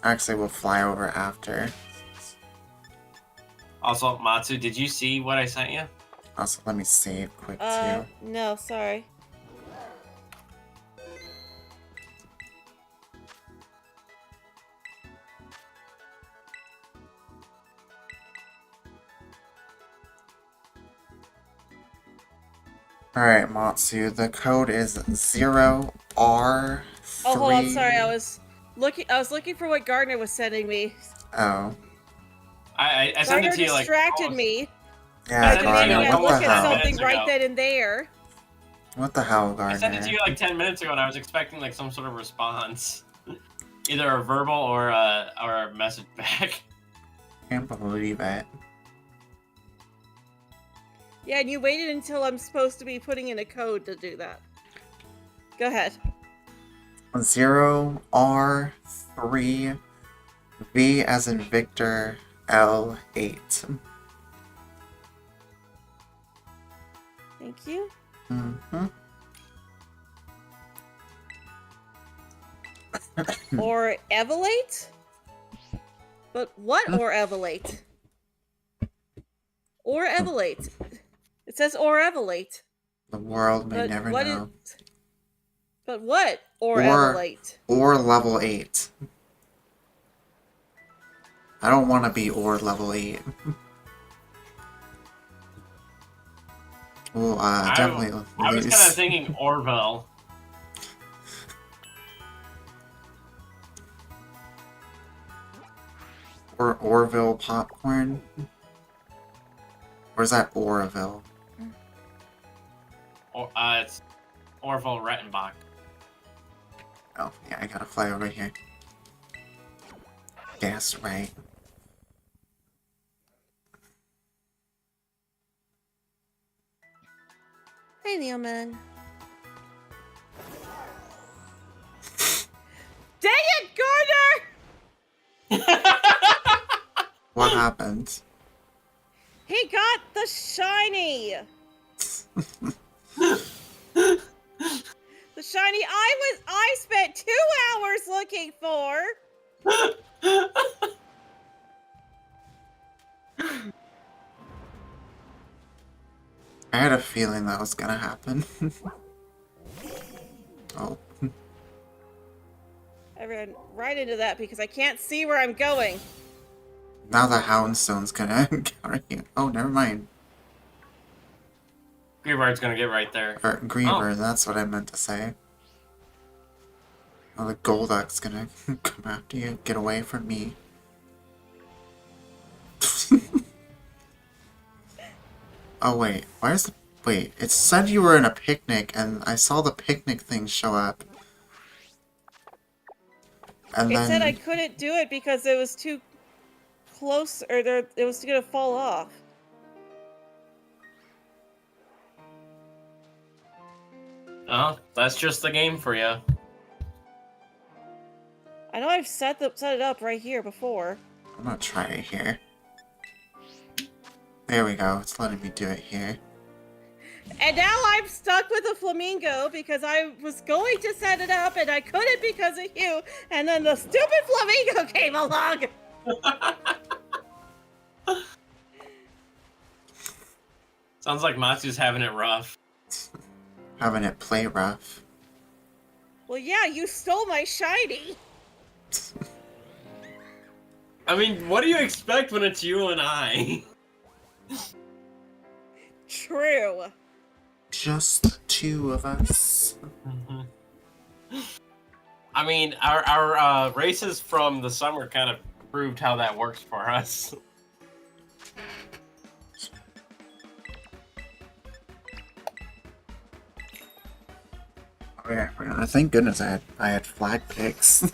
Actually, we'll fly over after. Also, Matsu, did you see what I sent you? Also, let me save quick too. No, sorry. Alright, Matsu, the code is 0R3. Oh, hold on, sorry, I was looking for what Gardner was sending me. Oh. I sent it Gardner to you like distracted me. Yeah, I Gardner, I what look the at hell? something right ago. then and there. What the hell, I sent it to Gardner? you like 10 minutes ago, and I was expecting like some sort of response, either a verbal or a message back. Can't believe it. Yeah, and you waited until I'm supposed to be putting in a code to do that. Go ahead. 0R3 V as in Victor L8. Thank you. Mm-hmm. Or Evolate? But what or Evolate? Or Evolate. It says or Evolate. The world may But never what know. But what or Or- Evolate? Or level 8. I don't want to be or level 8. We'll definitely I was lose. kind of thinking Orville. Or Orville popcorn? Or is that Oroville? Or, it's Orville Rettenbach. Oh, yeah, I gotta fly over here. That's right. Hey, Neilman. Dang it, Gardner! What happened? He got the shiny. The shiny I spent 2 hours looking for. I had a feeling that was gonna happen. Oh. I ran right into that because I can't see where I'm going. Now the Houndstone's gonna counter you. Oh, never mind. Greavard's gonna get right there. Or Griever, that's what I meant to say. Oh, the Golduck's gonna come after you. Get away from me. Oh, wait. Where's the... Wait, it said you were in a picnic, and I saw the picnic thing show up. And It then... said I couldn't do it because it was too close, or it was gonna fall off. Oh, that's just the game for you. I know I've set it up right here before. I'm gonna try it here. There we go. It's letting me do it here. And now I'm stuck with a flamingo because I was going to set it up and I couldn't because of you, and then the stupid flamingo came along. Sounds like Matsu's having it rough. Having it play rough. Well, yeah, you stole my shiny. I mean, what do you expect when it's you and I? True. Just the two of us. I mean, our races from the summer kind of proved how that works for us. Oh yeah, thank goodness I had flag picks.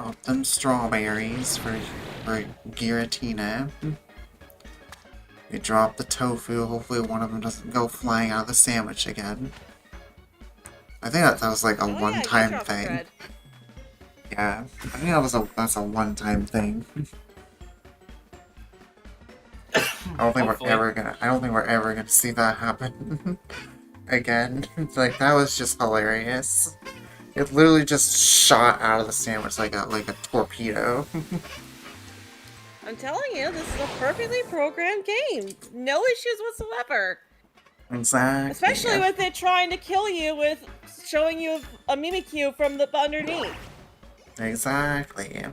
Oh, them strawberries for Giratina. We drop the tofu. Hopefully one of them doesn't go flying out of the sandwich again. I think that was like a one-time thing. Bread. Yeah, I think that's a one-time thing. I don't think we're ever gonna see that happen again. Like, that was just hilarious. It literally just shot out of the sandwich like a torpedo. I'm telling you, this is a perfectly programmed game. No issues whatsoever. Exactly. Especially with it trying to kill you with showing you a Mimikyu from the underneath. Exactly.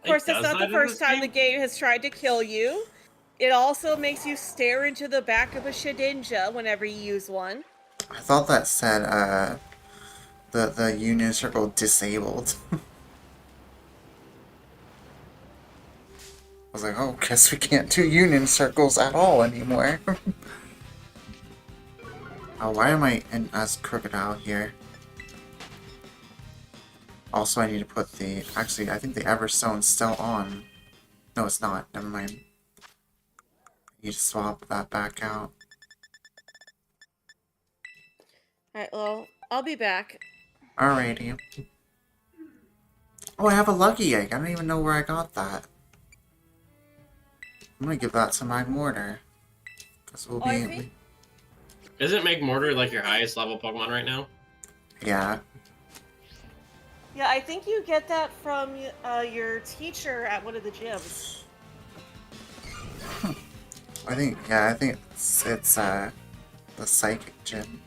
Of course, that's not the first time the game has tried to kill you. It also makes you stare into the back of a Shedinja whenever you use one. I thought that said, the Union Circle disabled. I was like, oh, guess we can't do Union Circles at all anymore. Oh, why am I as Crocodile here? Also, I need to put the... Actually, I think the Everstone's still on. No, it's not. Never mind. I need to swap that back out. Alright, well, I'll be back. Alrighty. Oh, I have a Lucky Egg. I don't even know where I got that. I'm gonna give that to Magmortar. Because we'll be... Isn't Magmortar like your highest level Pokemon right now? Yeah. Yeah, I think you get that from your teacher at one of the gyms. I think it's the psychic gym.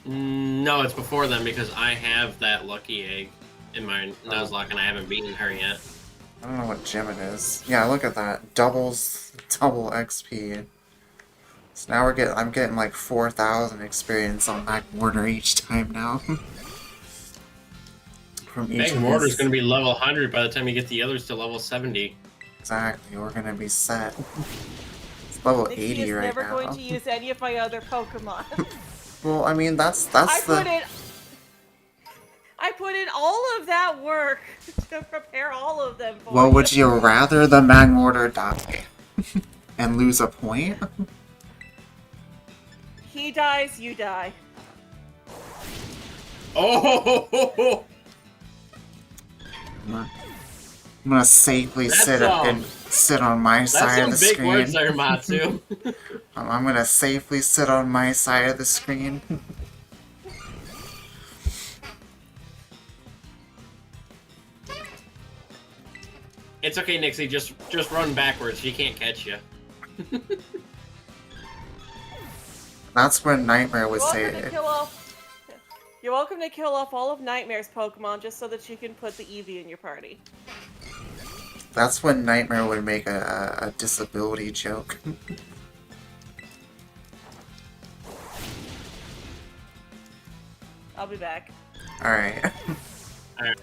No, it's before then because I have that lucky egg in my Nuzlocke and I haven't beaten her yet. I don't know what gym it is. Yeah, look at that. Double XP. So now I'm getting like 4,000 experience on Back Mortar each time now. From each Bang of Mortar's these. going to be level 100 by the time you get the others to level 70. Exactly, we're gonna be set. It's level Nikki 80 is right never now. going to use any of my other Pokemon. Well, I mean that's I the put in all of that work to prepare all of them for Well, you. would you rather the Magmortar die and lose a point? He dies, you die. Oh! I'm gonna safely That's, sit on my side of the That's some big screen. words there, Matsu. I'm gonna safely sit on my side of the screen. It's okay, Nixie. Just run backwards. She can't catch you. That's when Nightmare would You're say welcome to it. kill off. You're welcome to kill off all of Nightmare's Pokemon just so that you can put the Eevee in your party. That's when Nightmare would make a disability joke. I'll be back. Alright. Alright.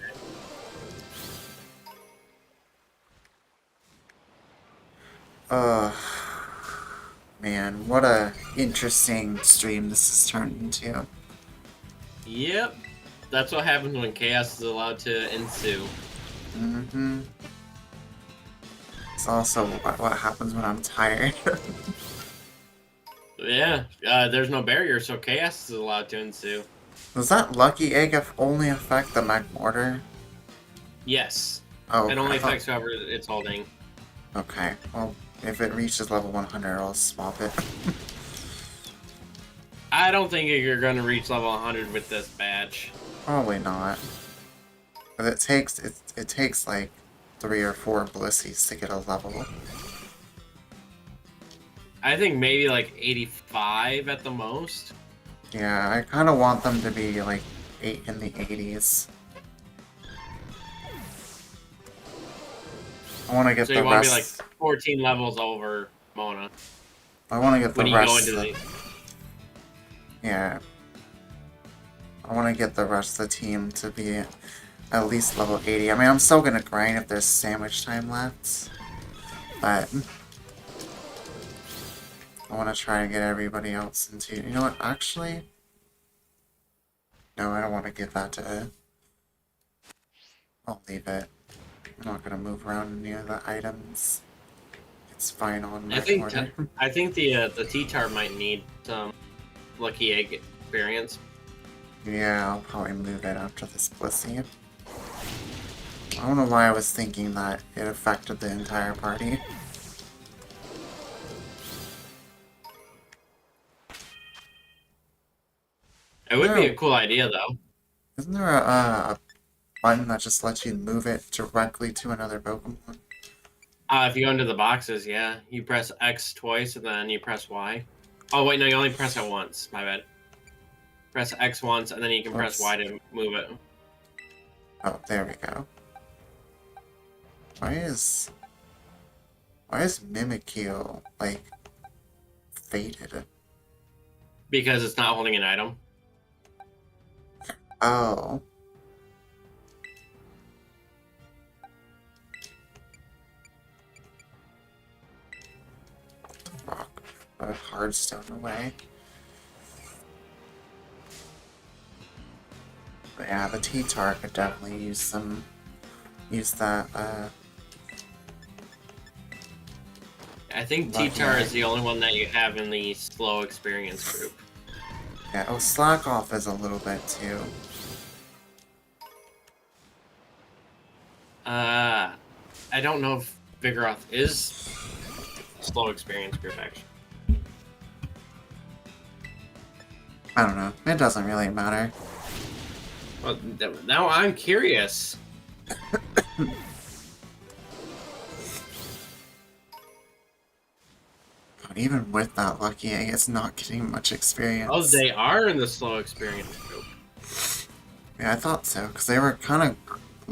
Man, what a interesting stream this has turned into. Yep. That's what happens when chaos is allowed to ensue. Mm-hmm. It's also what happens when I'm tired. Yeah. There's no barrier, so chaos is allowed to ensue. Does that lucky egg only affect the Magmortar? Yes. Oh, It only I thought- affects whoever it's holding. Okay, well, if it reaches level 100, I'll swap it. I don't think you're going to reach level 100 with this badge. Probably not. But it takes like 3 or 4 Blissies to get a level. I think maybe like 85 at the most. Yeah, I kind of want them to be like in the 80s. I want to get So the you want to rest. be like 14 levels over Mona I want to get the when you go rest. into the... Yeah. I want to get the rest of the team to be at least level 80. I mean, I'm still gonna grind if there's sandwich time left. But I want to try and get everybody else into... You know what, actually? No, I don't want to give that to... I'll leave it. I'm not gonna move around any of the items. It's fine on my I think corner. I think the T-Tar might need some lucky egg experience. Yeah, I'll probably move it after this Blissey. I don't know why I was thinking that it affected the entire party. It would be a cool idea though. Isn't there a button that just lets you move it directly to another Pokemon? If you go into the boxes, yeah, you press X twice and then you press Y. Oh wait, no, you only press it once. My bad. Press X once and then you can press Oops. Y to move it. Oh, there we go. Why is Mimikyu, like, faded? Because it's not holding an item. Oh. Rock. A hard stone away. But yeah, the T-Tar could definitely use that, I think Lucky T-Tar egg. is the only one that you have in the slow experience group. yeah, oh, Slack Off is a little bit too. I don't know if Vigoroth is slow experience group actually. I don't know. It doesn't really matter. Well, now I'm curious. even with that Lucky Egg, it's not getting much experience. Oh, they are in the slow experience group. Yeah, I thought so, because they were kind of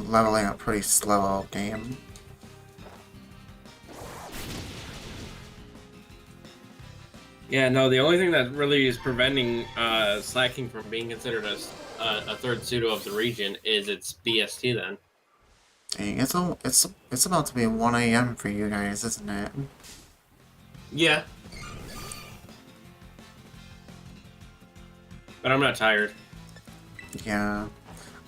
leveling up pretty slow all game. Yeah, no, the only thing that really is preventing Slacking from being considered as a third pseudo of the region is its BST then. Dang, it's about to be 1 a.m. for you guys, isn't it? Yeah. But I'm not tired. Yeah.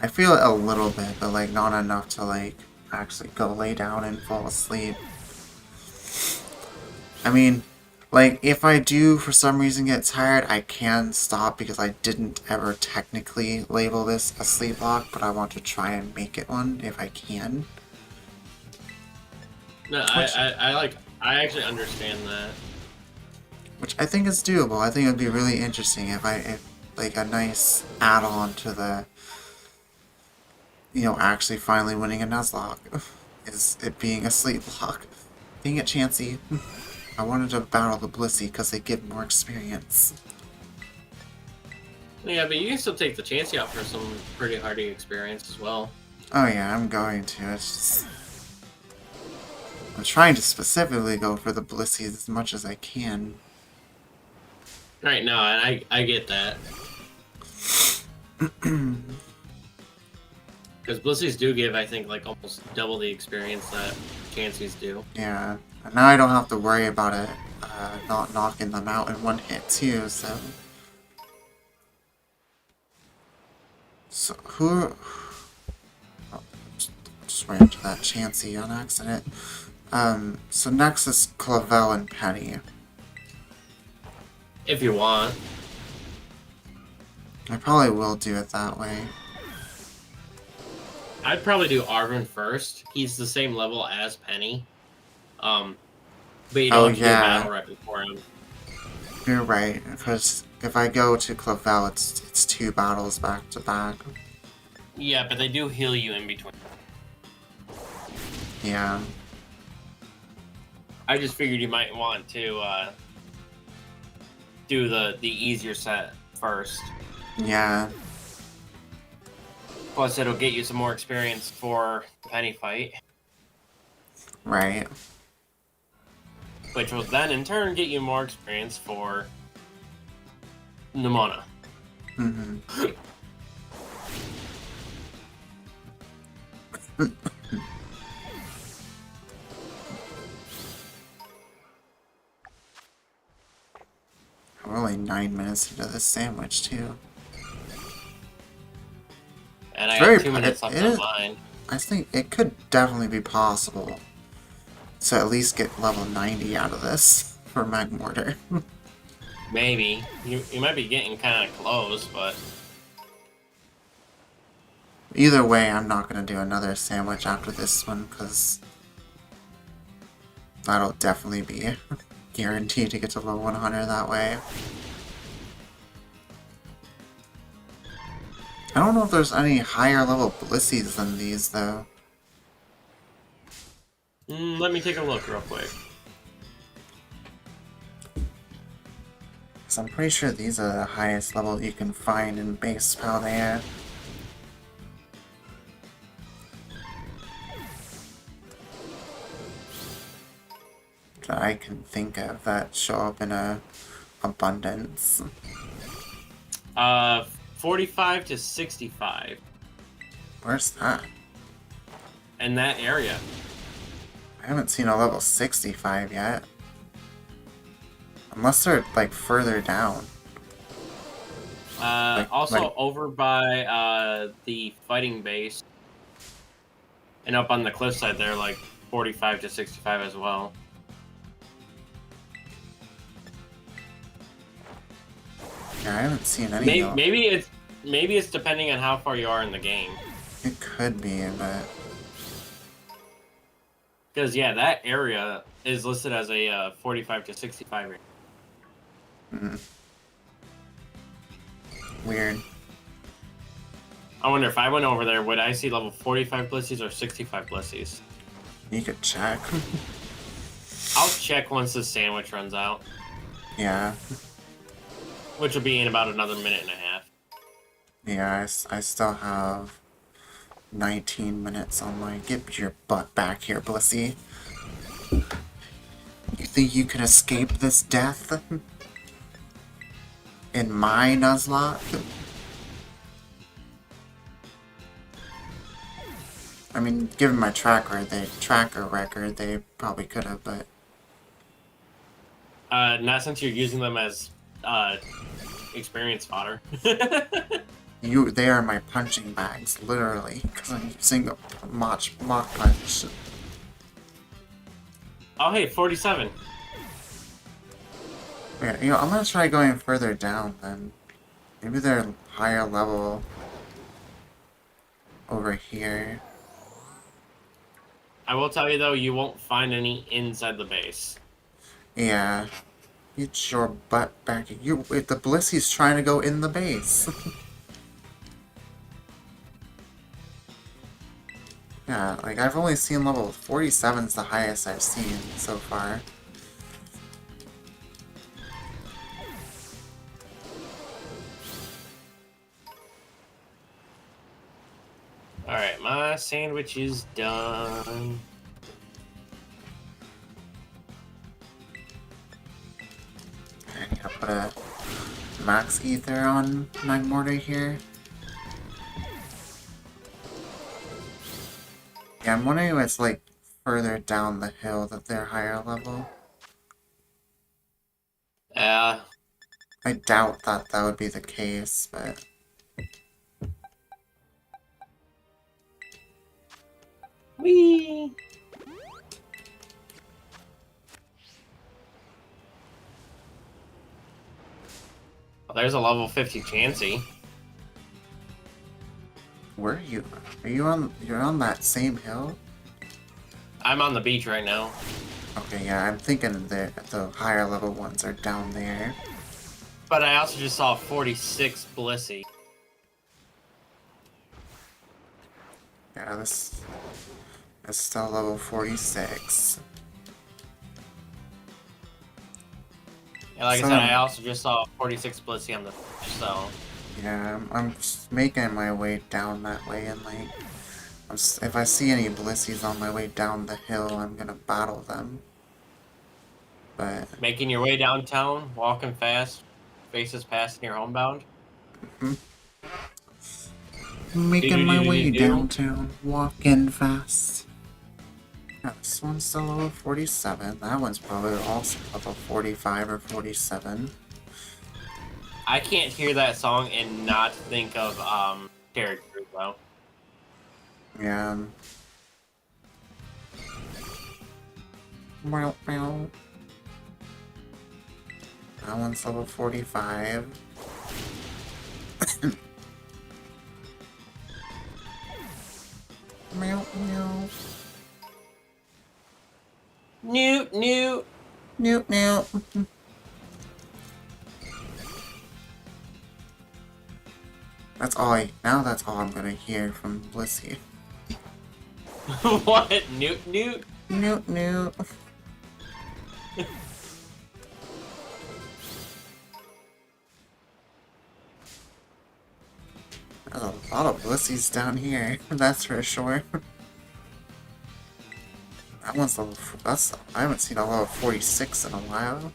I feel it a little bit, but like not enough to like actually go lay down and fall asleep. I mean, like if I do for some reason get tired, I can stop because I didn't ever technically label this a sleep lock, but I want to try and make it one if I can. No, I actually understand that. Which I think is doable. I think it would be really interesting if like a nice add-on to the, you know, actually finally winning a Nuzlocke is it being a sleep lock. Dang it, Chansey. I wanted to battle the Blissey because they give more experience. Yeah, but you can still take the chance out for some pretty hardy experience as well. Oh yeah, I'm going to. It's just... I'm trying to specifically go for the Blissey as much as I can. Right, no, and I get that. Because Blissies do give, I think, like almost double the experience that Chanseys do. Yeah, and now I don't have to worry about it not knocking them out in one hit too, so... So, who... Oh, just ran into that Chansey on accident. So next is Clavel and Penny. If you want. I probably will do it that way. I'd probably do Arvin first. He's the same level as Penny. But you don't have to do a battle right before him. You're right, because if I go to Clavel, it's 2 battles back to back. Yeah, but they do heal you in between. Yeah. I just figured you might want to do the easier set first. Yeah. Plus, it'll get you some more experience for the Penny fight. Right. Which will then, in turn, get you more experience for Nemona. Mm-hmm. We're only 9 minutes into this sandwich, too. And I Very got 2 minutes left on mine. I think it could definitely be possible to at least get level 90 out of this for Magmortar. Maybe. You might be getting kind of close, but... Either way, I'm not going to do another sandwich after this one, because that'll definitely be guaranteed to get to level 100 that way. I don't know if there's any higher level Blissies than these, though. Let me take a look real quick. Because I'm pretty sure these are the highest level you can find in base Paldea. That I can think of that show up in a abundance. 45 to 65. Where's that? In that area. I haven't seen a level 65 yet. Unless they're, like, further down. Also over by the fighting base. And up on the cliffside there, like 45 to 65 as well. Yeah, I haven't seen any. Maybe it's depending on how far you are in the game. It could be, but... Because, yeah, that area is listed as a 45 to 65 area. Weird. I wonder if I went over there, would I see level 45 Blissies or 65 Blissies? You could check. I'll check once the sandwich runs out. Yeah. which will be in about another minute and a half. Yeah, I still have 19 minutes on my... Get your butt back here, Blissey. You think you can escape this death? In my Nuzlocke? I mean, given my tracker record, they probably could have, but... Not since you're using them as experience fodder. They are my punching bags, literally, because I'm using a mock punch. Oh, hey, 47. Yeah, I'm gonna try going further down then. Maybe they're higher level over here. I will tell you, though, you won't find any inside the base. Yeah. Get your butt back. If the Blissey's trying to go in the base. Yeah, like I've only seen level 47's the highest I've seen so far. Alright, my sandwich is done. I need to put a max ether on my mortar here. Yeah, I'm wondering if it's like further down the hill that they're higher level. Yeah. I doubt that would be the case, but... Whee! Well, there's a level 50 Chansey. Where are you? You're on that same hill? I'm on the beach right now. Okay, yeah, I'm thinking the higher level ones are down there. But I also just saw 46 Blissey. Yeah, this is still level 46. And like I said, I also just saw 46 Blissey on the beach, so... Yeah, I'm just making my way down that way, and like, if I see any Blisseys on my way down the hill, I'm gonna battle them. But Making your way downtown, walking fast, faces passing your homebound. making my way downtown, walking fast. Yeah, this one's still level 47. That one's probably also level 45 or 47. I can't hear that song and not think of Terry Crews, though. Yeah. Meow, meow. That one's level 45. Meow, meow. Newt, newt. Newt, newt. That's all I'm gonna hear from Blissey. What? Newt, newt? Newt, newt. There's a lot of Blisseys down here, that's for sure. That one's level... I haven't seen a level 46 in a while.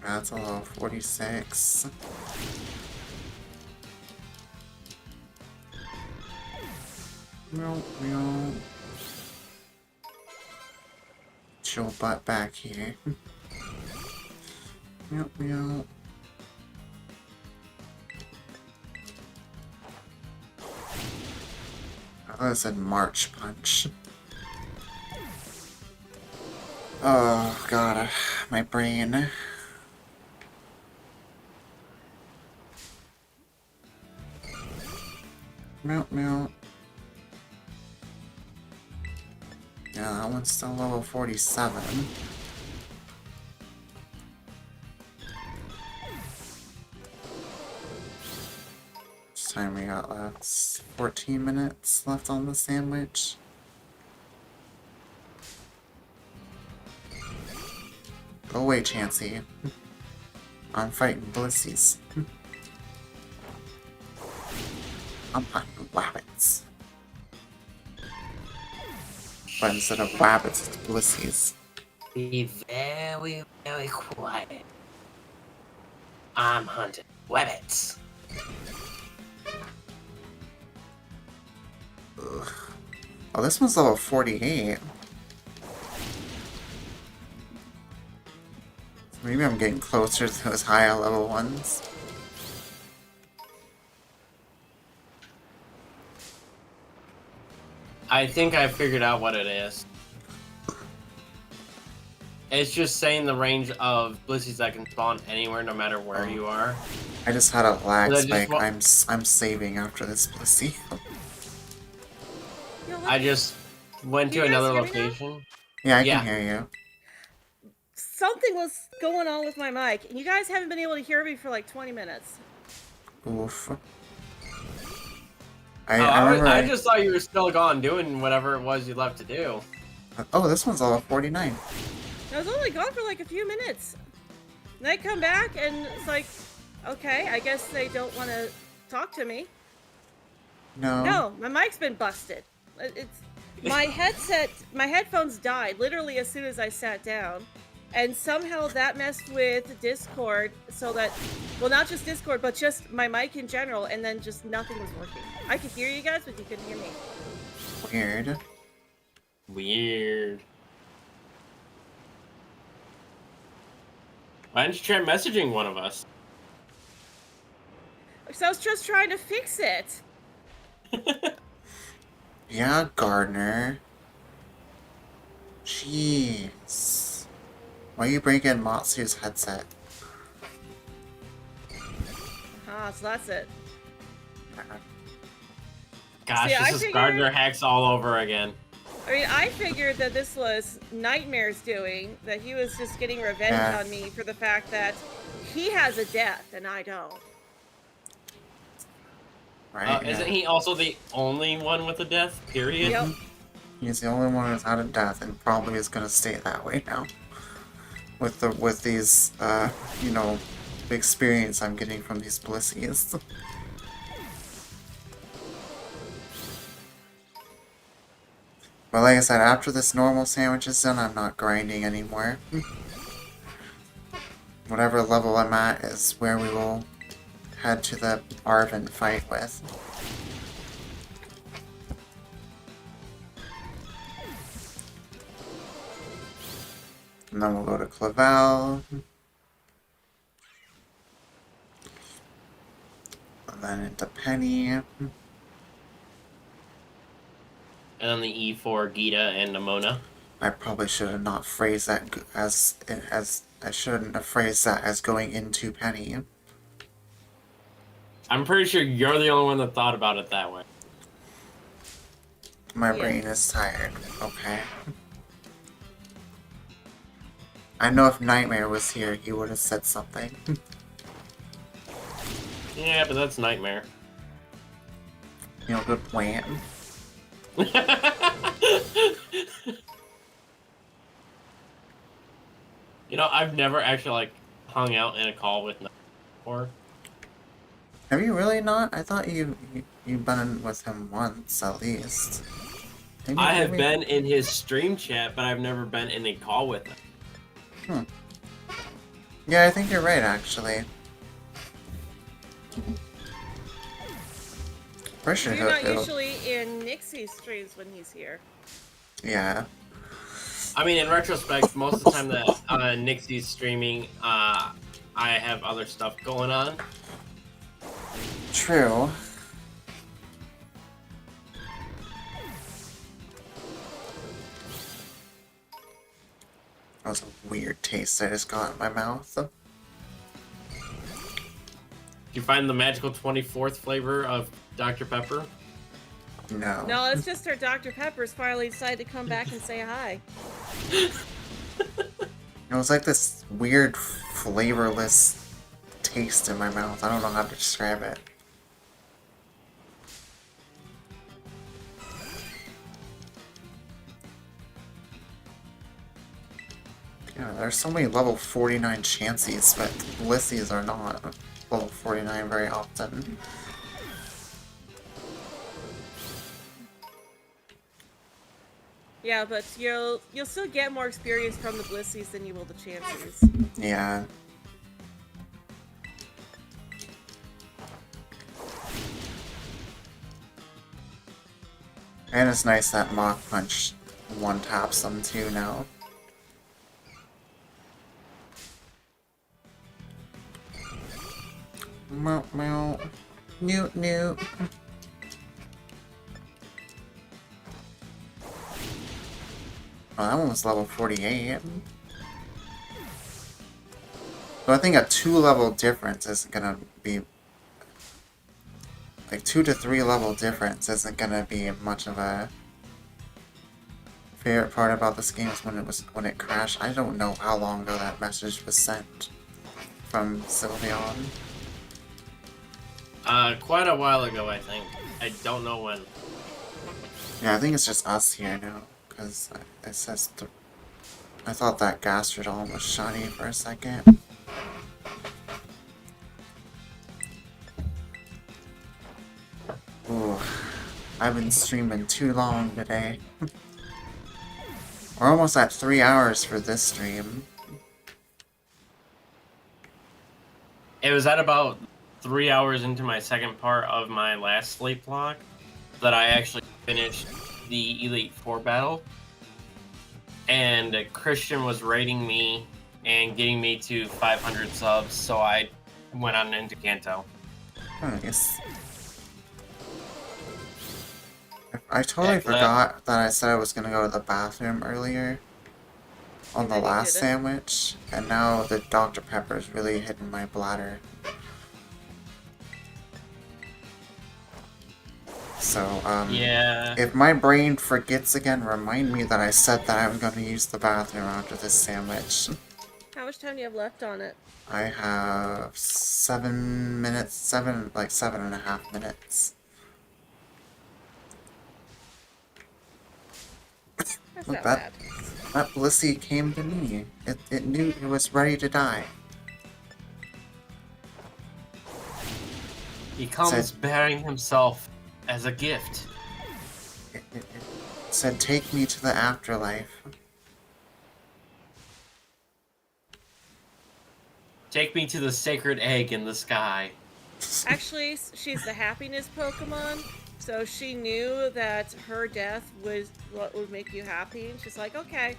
That's a level 46. Chill butt back here. Meow, meow. I thought it said March Punch. Oh god, my brain. Meow, meow. Yeah, that one's still level 47. time we got left? 14 minutes left on the sandwich. Go away, Chansey. I'm fighting blissies. I'm hunting rabbits. But instead of rabbits, it's blissies. Be very, very quiet. I'm hunting rabbits. Ugh. Oh, this one's level 48. Maybe I'm getting closer to those higher level ones. I think I figured out what it is. It's just saying the range of blissies that can spawn anywhere, no matter where you are. I just had a lag But I just spike. wa- I'm saving after this blissy. Yo, I just went You to guys another hear me now? location. Yeah, I Yeah. can hear you. something was going on with my mic, and you guys haven't been able to hear me for like 20 minutes. Oof. I remember. just thought you were still gone doing whatever it was you left to do. Oh, this one's level 49. I was only gone for like a few minutes. And I come back, and it's like, okay, I guess they don't want to talk to me. No. No, my mic's been busted. It's my headphones died literally as soon as I sat down, and somehow that messed with Discord, so that, well, not just Discord, but just my mic in general, and then just nothing was working. I could hear you guys, but you couldn't hear me. Weird. Weird. Why didn't you try messaging one of us? So I was just trying to fix it. Yeah, Gardner. Jeez. Why are you breaking Matsu's headset? Ah, so that's it. Gosh, See, I this is figured- Gardner hacks all over again. I mean, I figured that this was Nightmare's doing, that he was just getting revenge Yeah. on me for the fact that he has a death and I don't. Right? Isn't he also the only one with a death? Period. Yep. He's the only one who's out of death, and probably is gonna stay that way now. With these, you know, the experience I'm getting from these blissies. But like I said, after this normal sandwich is done, I'm not grinding anymore. Whatever level I'm at is where we will head to the Arvin fight with. And then we'll go to Clavel. And then into Penny. And then the E for Gita and Nimona. I probably should have not phrased that as I shouldn't have phrased that as going into Penny. I'm pretty sure you're the only one that thought about it that way. My Yeah. brain is tired. Okay. I know if Nightmare was here, he would have said something. Yeah, but that's Nightmare. You know, good plan. You know, I've never actually like hung out in a call with Nightmare before. Have you really not? I thought you've been in with him once at least. Maybe- I have maybe- been in his stream chat, but I've never been in a call with him. Yeah, I think you're right, actually. For sure. You're not it'll- usually in Nixie's streams when he's here. Yeah. I mean, in retrospect, most of the time that Nixie's streaming, I have other stuff going on. True. That was a weird taste I just got in my mouth. Did you find the magical 24th flavor of Dr. Pepper? No. No, it's just our Dr. Pepper's finally decided to come back and say hi. It was like this weird, flavorless taste in my mouth. I don't know how to describe it. there's so many level 49 Chanseys, but Blisseys are not level 49 very often. Yeah, but you'll still get more experience from the Blissies than you will the Chances. Yeah. And it's nice that Mach Punch one-taps them too now. Meow meow. Newt newt. Oh, that one was level 48. So I think a 2-level difference isn't gonna be... Like, 2 to 3 level difference isn't gonna be much of a... Favorite part about this game is when it crashed. I don't know how long ago that message was sent from Sylveon. Quite a while ago, I think. I don't know when. Yeah, I think it's just us here now, because it says... I thought that Gastrodon was shiny for a second. Ooh, I've been streaming too long today. We're almost at 3 hours for this stream. It was at about 3 hours into my second part of my last sleep block that I actually finished the Elite Four battle. And Christian was raiding me and getting me to 500 subs, so I went on into Kanto. Nice. I totally forgot that I said I was gonna go to the bathroom earlier on the last sandwich, and now the Dr. Pepper's really hitting my bladder. So, yeah. if my brain forgets again, remind me that I said that I'm gonna use the bathroom after this sandwich. How much time do you have left on it? I have 7 minutes, like 7.5 minutes. That's Look, not that bad. Blissey came to me. It knew it was ready to die. He comes bearing himself as a gift. It said, take me to the afterlife. Take me to the sacred egg in the sky. Actually, she's the happiness Pokemon, so she knew that her death was what would make you happy. And she's like, okay,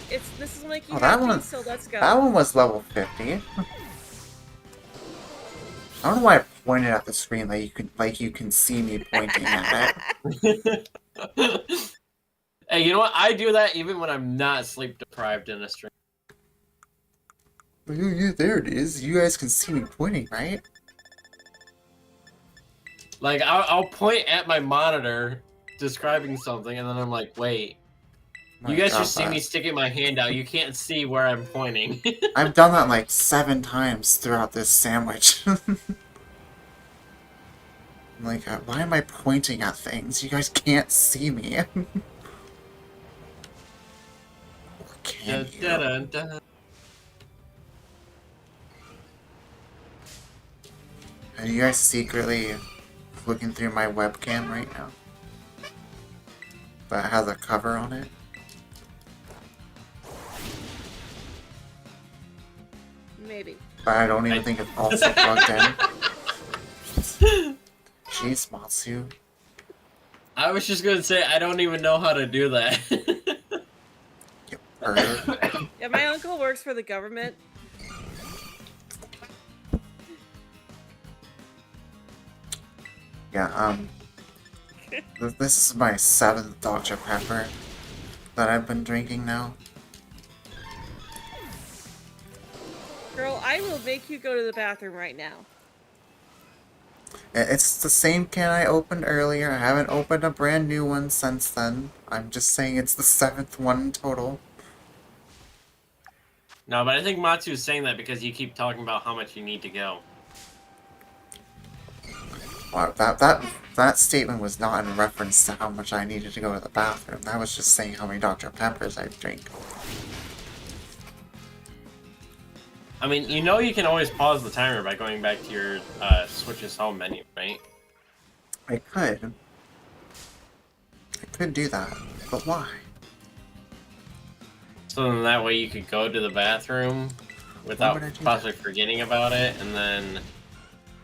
this will make you happy, so let's go. That one was level 50. I don't know why I pointed at the screen like you can see me pointing at it. Hey, you know what? I do that even when I'm not sleep deprived in a stream. Yeah, there it is. You guys can see me pointing, right? Like, I'll point at my monitor describing something, and then I'm like, wait. You guys just see me sticking my hand out. You can't see where I'm pointing. I've done that like 7 times throughout this sandwich. Like, why am I pointing at things? You guys can't see me. Or can you? Are you guys secretly looking through my webcam right now? That has a cover on it? Maybe. But I don't even think it's also plugged in. Jeez, Matsu. I was just gonna say, I don't even know how to do that. You pervert. Yeah, my uncle works for the government. Yeah, this is my 7th Dr. Pepper that I've been drinking now. Girl, I will make you go to the bathroom right now. It's the same can I opened earlier. I haven't opened a brand new one since then. I'm just saying it's the 7th one in total. No, but I think Matsu is saying that because you keep talking about how much you need to go. Wow, that statement was not in reference to how much I needed to go to the bathroom. That was just saying how many Dr. Peppers I drink. I mean, you know you can always pause the timer by going back to your Switch's home menu, right? I could. I could do that, but why? So then that way you could go to the bathroom without would I do possibly forgetting about it, and then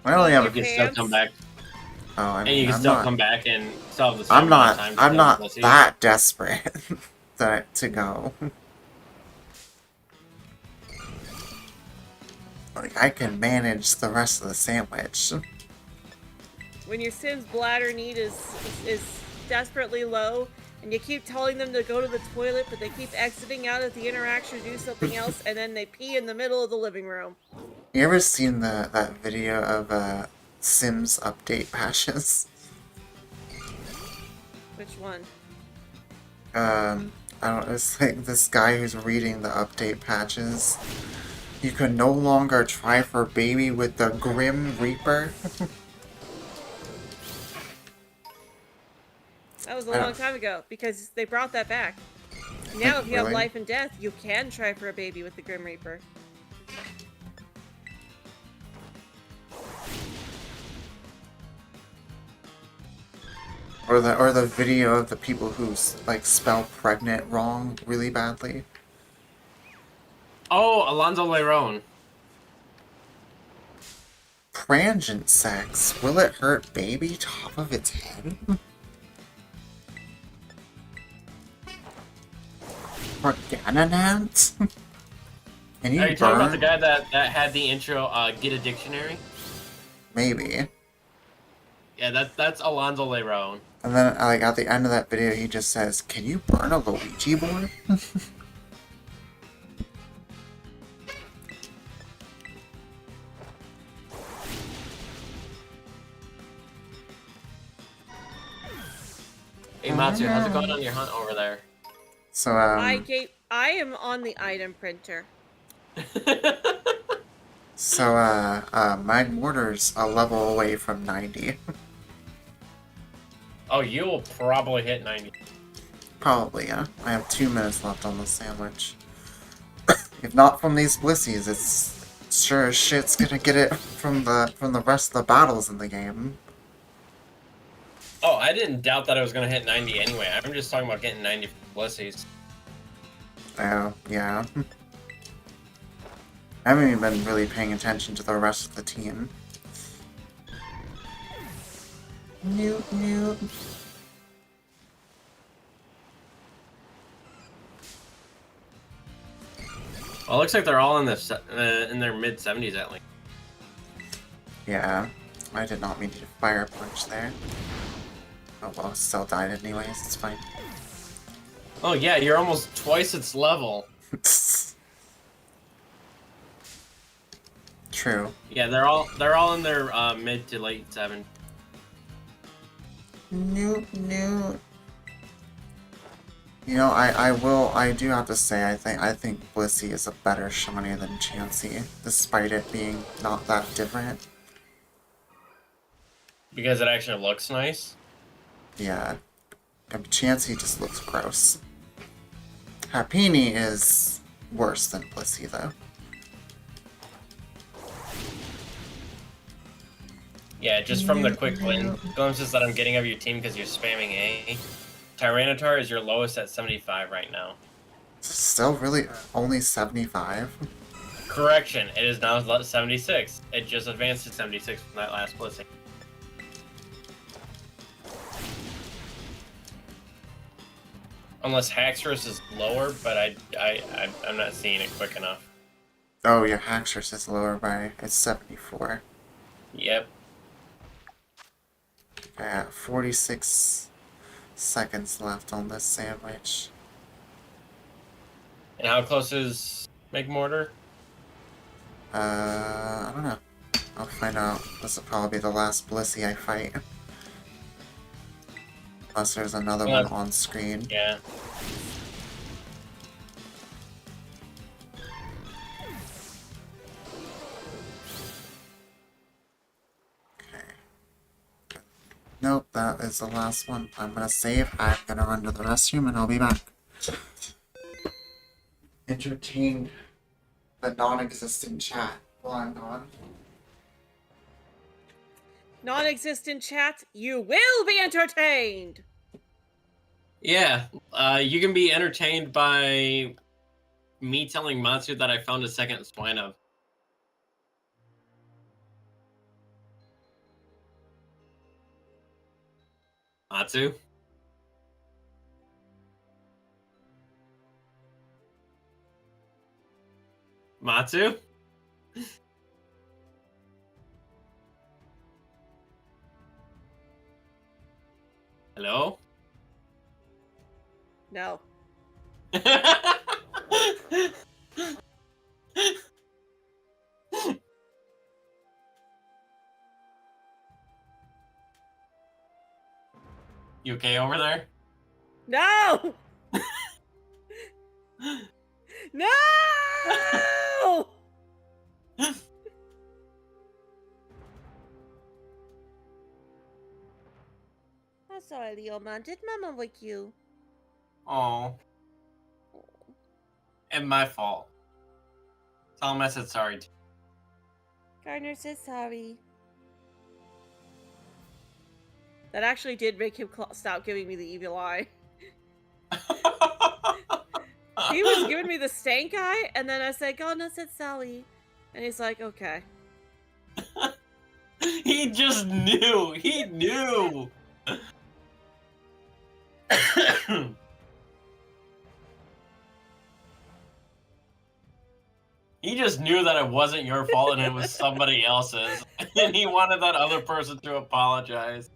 I only have you can still come back, Oh, I and mean, you can I'm still not. come back and still have the same I'm amount of not. time to I'm kill not pussies. that desperate to go. Like I can manage the rest of the sandwich. When your Sim's bladder need is desperately low, and you keep telling them to go to the toilet, but they keep exiting out of the interaction to do something else, and then they pee in the middle of the living room. You ever seen that video of Sims update patches? Which one? I don't know, it's like this guy who's reading the update patches. You can no longer try for baby with the Grim Reaper. That was a long time ago, because they brought that back. Now, if you have Really? life and death, you can try for a baby with the Grim Reaper. Or the video of the people who like spell pregnant wrong really badly. Oh, Alonzo Leron. Prangent sex. Will it hurt baby top of its head? Organonant? Can you Are you talking about the burn? guy that had the intro, Get a Dictionary? Maybe. Yeah, that's Alonzo Leron. And then, like, at the end of that video, he just says, "Can you burn a Luigi board?" Hey, Matsu, how's it going on your hunt over there? So, I am on the item printer. Mag Mortar's a level away from 90. Oh, you will probably hit 90. Probably, yeah. I have 2 minutes left on the sandwich. If not from these blissies, it's sure as shit's gonna get it from the rest of the battles in the game. Oh, I didn't doubt that I was going to hit 90 anyway. I'm just talking about getting 90 for Blissies. Oh, yeah. I haven't even been really paying attention to the rest of the team. Nope, nope. Well, it looks like they're all in their mid 70s at least. Yeah, I did not mean to fire punch there. Oh well, still died anyways, it's fine. Oh yeah, you're almost twice its level. True. Yeah, they're all in their mid to late 70s. Nope, nope. You know, I do have to say, I think Blissey is a better Shawnee than Chansey, despite it being not that different. Because it actually looks nice. Yeah. Chansey just looks gross. Happini is worse than Blissey, though. Yeah, just from the quick glimpses that I'm getting of your team because you're spamming A. Tyranitar is your lowest at 75 right now. Still really only 75? Correction, it is now 76. It just advanced to 76 from that last blitzing. Unless Haxorus is lower, but I'm not seeing it quick enough. Oh, yeah, Haxorus is lower by... it's 74. Yep. Yeah, 46 seconds left on this sandwich. And how close is McMortar? I don't know. I'll find out. This will probably be the last Blissey I fight. Unless there's another one on screen. Yeah. Nope, that is the last one. I'm gonna save. I'm gonna run to the restroom and I'll be back. Entertained the non-existent chat while I'm gone. Non-existent chat, you will be entertained! Yeah, you can be entertained by me telling Matsu that I found a second swine of. Matsu? Matsu? Hello? No. You okay over there? No! No! I'm sorry, Leoman. Did Mama wake you? Oh. And my fault. Tell him I said sorry. Gardner says sorry. That actually did make him stop giving me the evil eye. He was giving me the stank eye, and then I said, Gardner said sorry. And he's like, okay. He just knew. He knew. He just knew that it wasn't your fault and it was somebody else's. And he wanted that other person to apologize.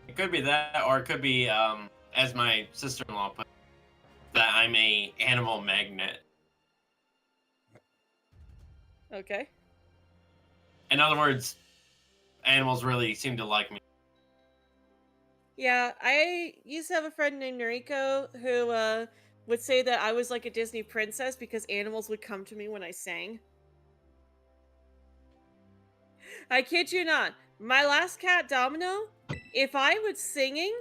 It could be that, or it could be, as my sister-in-law put it, that I'm a animal magnet. Okay. In other words, animals really seem to like me. Yeah, I used to have a friend named Noriko who would say that I was like a Disney princess because animals would come to me when I sang. I kid you not. My last cat, Domino, if I was singing,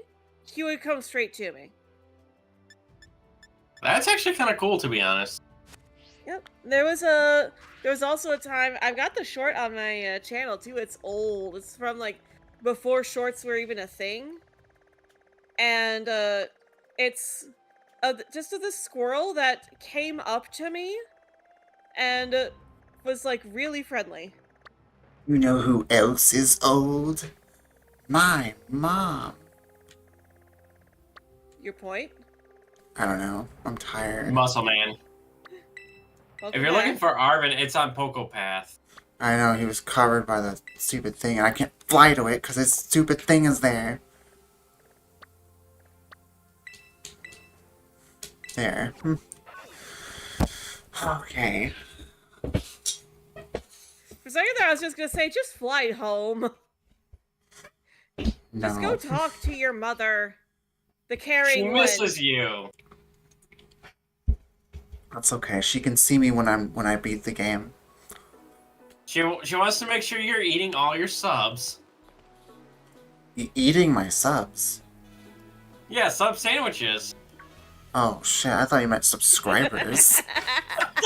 he would come straight to me. That's actually kind of cool, to be honest. Yep. There was also a time, I've got the short on my channel too. It's old. It's from like before shorts were even a thing. And it's just this squirrel that came up to me and was like really friendly. You know who else is old? My mom. Your point? I don't know. I'm tired. Muscle Man. Welcome If you're back. looking for Arvin, it's on Poco Path. I know, he was covered by the stupid thing, and I can't fly to it because this stupid thing is there. There. Okay. For a second there, I was just gonna say, just fly home. No. Just go talk to your mother. The She caring one. misses you. That's okay. She can see me when I beat the game. She wants to make sure you're eating all your subs. Eating my subs. Yeah, sub sandwiches. Oh shit! I thought you meant subscribers. That's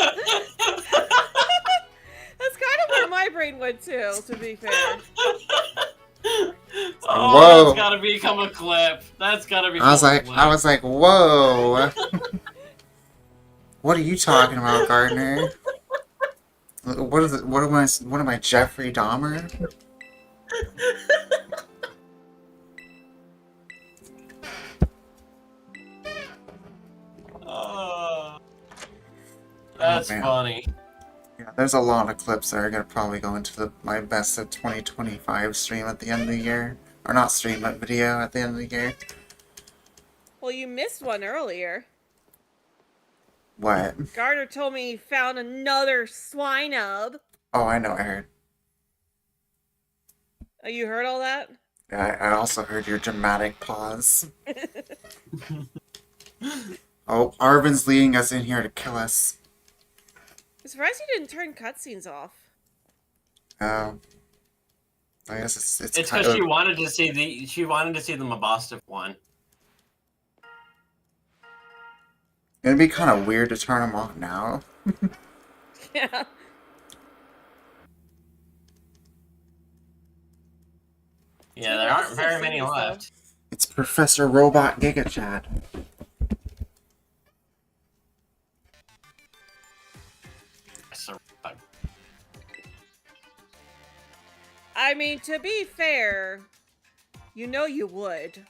kind of where my brain went too, to be fair. Oh, Whoa. that's gotta become a clip. That's gotta be. I was like, whoa. What are you talking about, Gardner? What is it? What am I, Jeffrey Dahmer? That's man. funny. Yeah, there's a lot of clips that are gonna probably go into my best of 2025 stream at the end of the year. Or not stream, but video at the end of the year. Well, you missed one earlier. What? Gardner told me he found another swine hub. Oh, I know, I heard. Oh, you heard all that? Yeah, I also heard your dramatic pause. Oh, Arvin's leading us in here to kill us. I'm surprised you didn't turn cutscenes off. I guess it's It's kind because of... she wanted to see the Mabosstiff one. It'd be kind of weird to turn them off now. Yeah. Yeah, Who there else aren't is very many Cindy's, though? left. It's Professor Robot Giga Chad. So, I mean, to be fair, you know you would.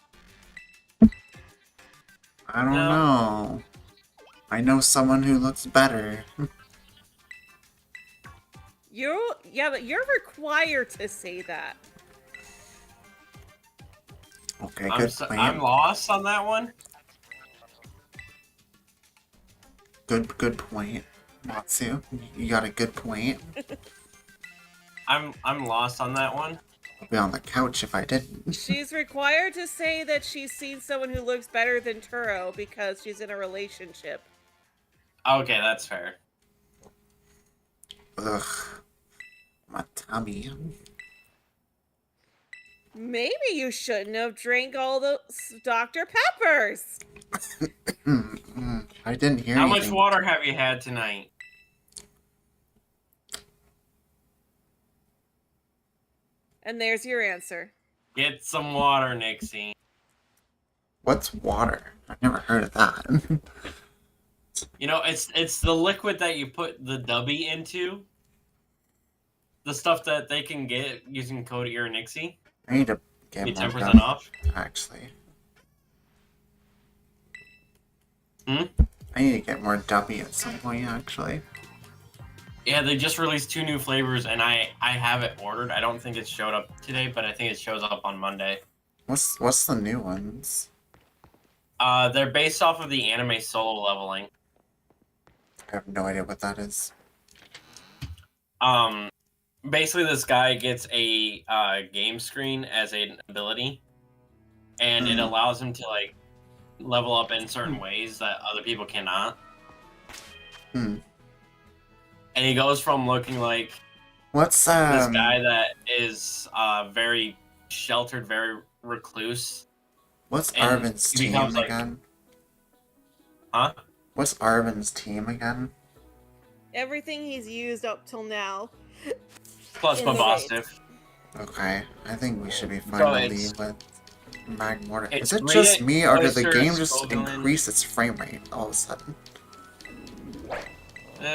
I don't No. know. I know someone who looks better. Yeah, but you're required to say that. Okay, good plan. I'm lost on that one. Good point. Matsu, you got a good point. I'm lost on that one. I'd be on the couch if I didn't. She's required to say that she's seen someone who looks better than Turo because she's in a relationship. Okay, that's fair. Ugh. My tummy. Maybe you shouldn't have drank all those Dr. Peppers. I didn't hear How anything. much water have you had tonight? And there's your answer. Get some water, Nixie. What's water? I've never heard of that. You know, it's the liquid that you put the dubby into. The stuff that they can get using code EarNixie. I need to get Be more 10% done, off. actually. Hmm? I need to get more duppy at some point, actually. Yeah, they just released 2 new flavors, and I have it ordered. I don't think it showed up today, but I think it shows up on Monday. What's the new ones? They're based off of the anime solo leveling. I have no idea what that is. Basically, this guy gets a game screen as an ability, and it allows him to like level up in certain ways that other people cannot. Hmm. And he goes from looking like What's this guy that is very sheltered, very recluse. What's and Arvin's he team becomes, like- again? Huh? What's Arvin's team again? Everything he's used up till now. Plus In the Mabosstiff. Okay, I think we should be So finally it's- with Magmortar. it's Is it just me, or did the Oyster, game just Scovillain. increase its frame rate all of a sudden? Or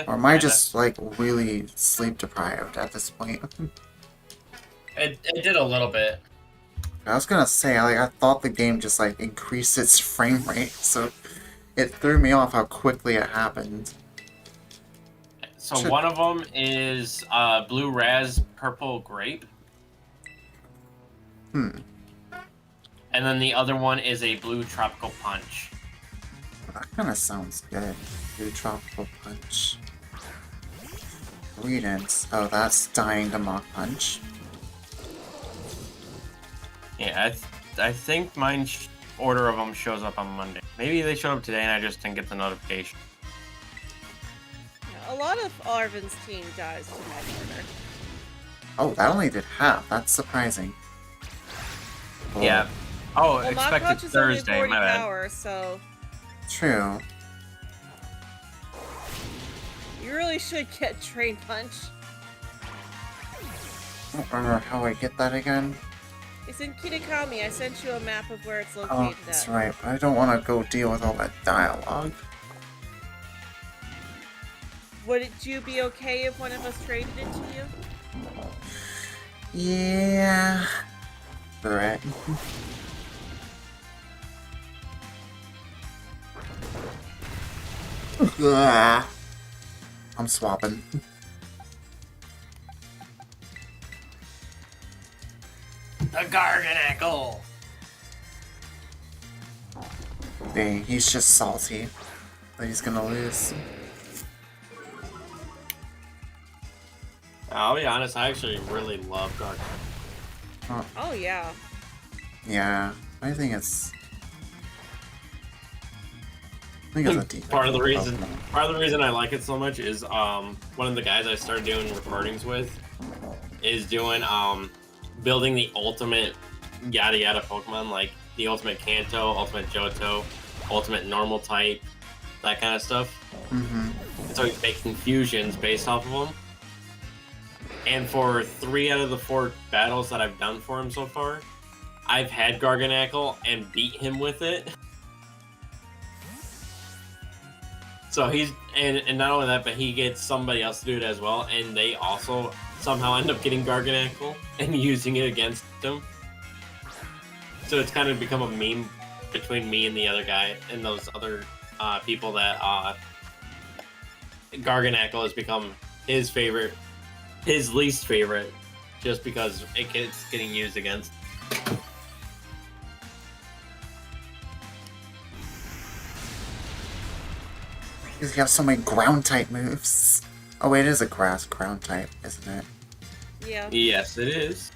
Or am I just, like, really sleep deprived at this point? It did a little bit. I was gonna say, like, I thought the game just, like, increased its frame rate, so it threw me off how quickly it happened. So Sure. one of them is blue raz, purple grape, Hmm. and then the other one is a blue tropical punch. That kind of sounds good. Blue Tropical Punch. Greetings. Oh, that's Dying to Mach Punch. Yeah, I think mine order of them shows up on Monday. Maybe they showed up today and I just didn't get the notification. A lot of Arvin's team dies to Magmortar. Oh, that only did half. That's surprising. Oh, Yeah. Oh, Well, Mach expected Punch is only Thursday, 40 my bad. power, so True. you really should get Train Punch. I don't remember how I get that again. It's in Kitakami. I sent you a map of where it's Oh, located that's at. right. But I don't want to go deal with all that dialogue. Would you be okay if one of us traded it to you? Yeah. Right. Ugh. I'm swapping. The Garganackle! Dang, he's just salty that he's gonna lose. I'll be honest, I actually really love Garganackle. Oh yeah. Yeah, I think it's a decent Part of the Pokemon. reason I like it so much is one of the guys I started doing recordings with is doing building the ultimate yada yada Pokemon, like the ultimate Kanto, ultimate Johto, ultimate normal type, that kind of stuff. Mm-hmm. So he's making fusions based off of them. And for 3 out of the 4 battles that I've done for him so far, I've had Garganacl and beat him with it. So he's and not only that, but he gets somebody else to do it as well, and they also somehow end up getting Garganacl and using it against him. So it's kind of become a meme between me and the other guy and those other people that Garganacl has become his favorite, his least favorite, just because it's getting used against. You have so many ground type moves. Oh wait, it is a grass ground type, isn't it? Yeah. Yes, it is.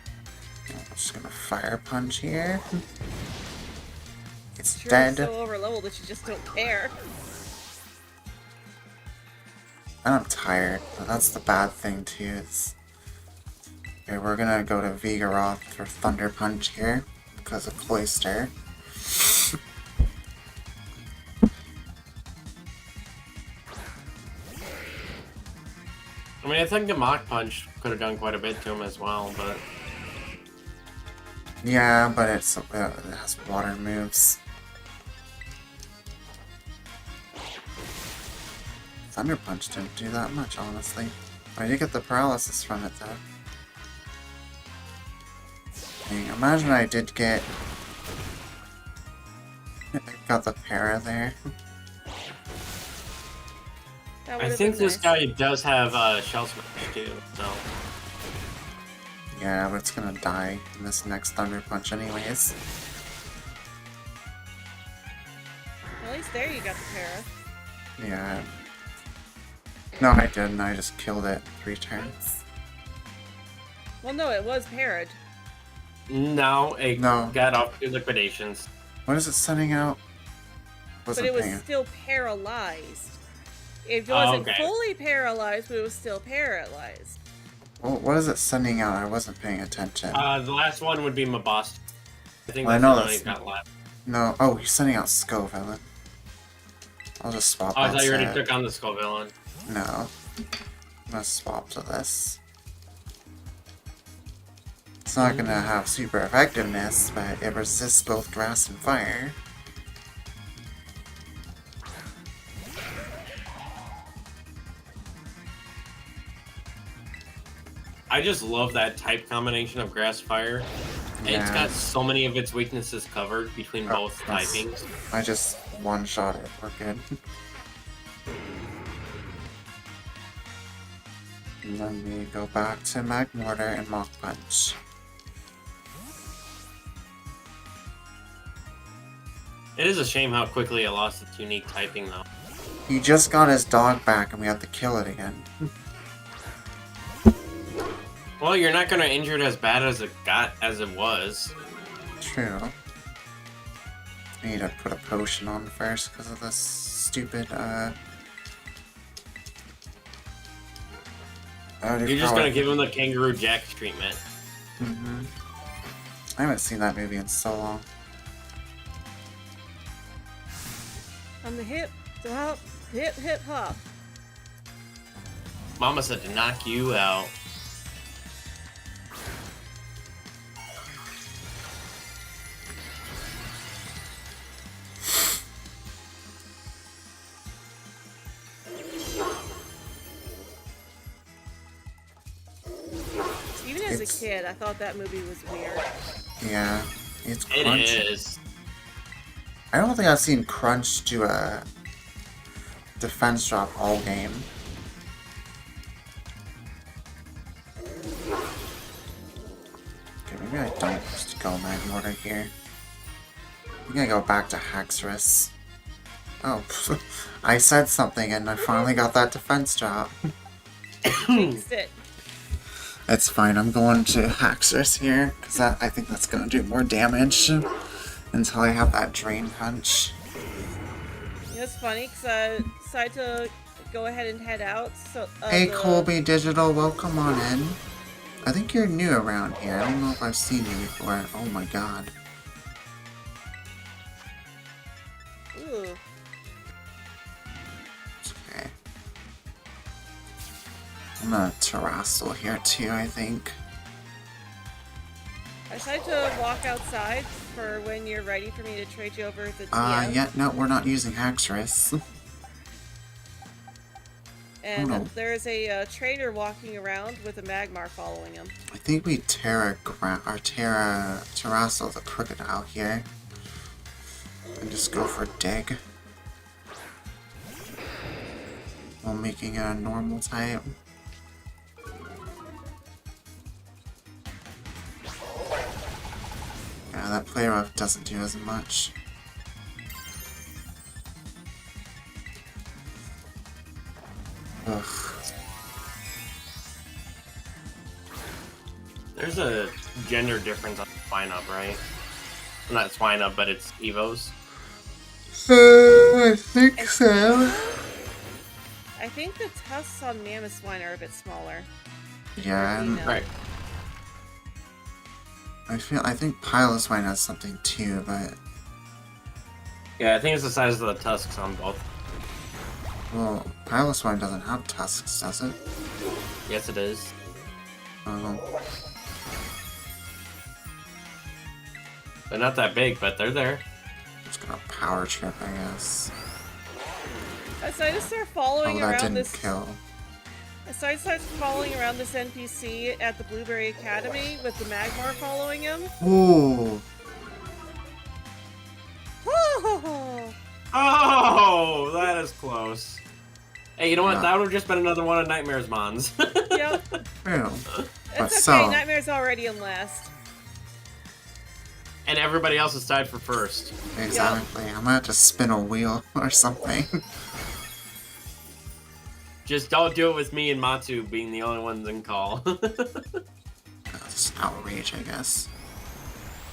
I'm just gonna fire punch here. It's Sure, dead. it's so overleveled that you just don't care. And I'm tired. That's the bad thing too. Okay, we're gonna go to Vigoroth for Thunder Punch here because of Cloyster. I mean, I think the Mach Punch could have done quite a bit to him as well, but Yeah, but it has water moves. Thunder Punch didn't do that much, honestly. I did get the paralysis from it, though. Dang, imagine I did get... I got the para there. That I would've think been this nice. guy does have Shell Smash too, so... Yeah, but it's gonna die in this next Thunder Punch anyways. At least there you got the para. Yeah. No, I didn't. I just killed it 3 turns. Well, no, it was parried. No, it No. got off 2 liquidations. What is it sending out? But it was paying. still paralyzed. It wasn't okay. fully paralyzed, but it was still paralyzed. Well, what is it sending out? I wasn't paying attention. The last one would be Mabosty. I think Well, I that's know the one that's- he's got left. No. Oh, he's sending out Scovillain. I'll just swap Oh, I that thought you already set. took on the Scovillain. No. I'm gonna swap to this. It's not gonna have super effectiveness, but it resists both grass and fire. I just love that type combination of Grass Fire. It's Yeah. got so many of its weaknesses covered between Oh, both that's- typings. I just one-shot it. We're good. And then we go back to Magmortar and Mach Punch. It is a shame how quickly it lost its unique typing, though. He just got his dog back and we have to kill it again. Well, you're not gonna injure it as bad as it was. True. I need to put a potion on first because of this stupid, You're just gonna give him the Kangaroo Jack treatment. Mm-hmm. I haven't seen that movie in so long. On the hip, hop, hip, hip, hop. Mama said to knock you out. Even as It's- a kid, I thought that movie was weird. Yeah, it's It Crunch. is. I don't think I've seen Crunch do a defense drop all game. Okay, maybe I don't just go Magmortar here. I'm gonna go back to Haxorus. Oh, I said something and I finally got that defense drop. Fixed it. It's fine, I'm going to Haxorus here, because I think that's gonna do more damage until I have that Drain Punch. You know, it's funny because I decided to go ahead and head out. So Hey Colby Digital, welcome on in. I think you're new around here. I don't know if I've seen you before. Oh my god. Ooh. Okay. I'm gonna terrestrial here too, I think. I decided to walk outside for when you're ready for me to trade you over the TM. Yeah, no, we're not using Hexorus. And Oh, no. there's a trader walking around with a Magmar following him. I think we terrestrial the crocodile here. And just go for dig. While making it a normal type. Yeah, that play rough doesn't do as much. Ugh. There's a gender difference on Swine Up, right? Not Swine Up, but it's Evos. I think so. I think the tusks on Mammoth Swine are a bit smaller. Yeah, You know. Right. I think Piloswine has something too, but Yeah, I think it's the size of the tusks on both. well, Piloswine doesn't have tusks, does it? Yes, it is. Oh, They're not that big, but they're there. just gonna power trip, I guess. So I just start following Oh, that around didn't this. kill. So I start following around this NPC at the Blueberry Academy with the Magmar following him. Ooh, Oh, that is close. Hey, you know what? Yeah. That would have just been another one of Nightmare's Mons. Yep. true. But It's so, okay, Nightmare's already in last. And everybody else is tied for first. exactly. I'm gonna have to spin a wheel or something. Just don't do it with me and Matsu being the only ones in call. That's outrage, I guess.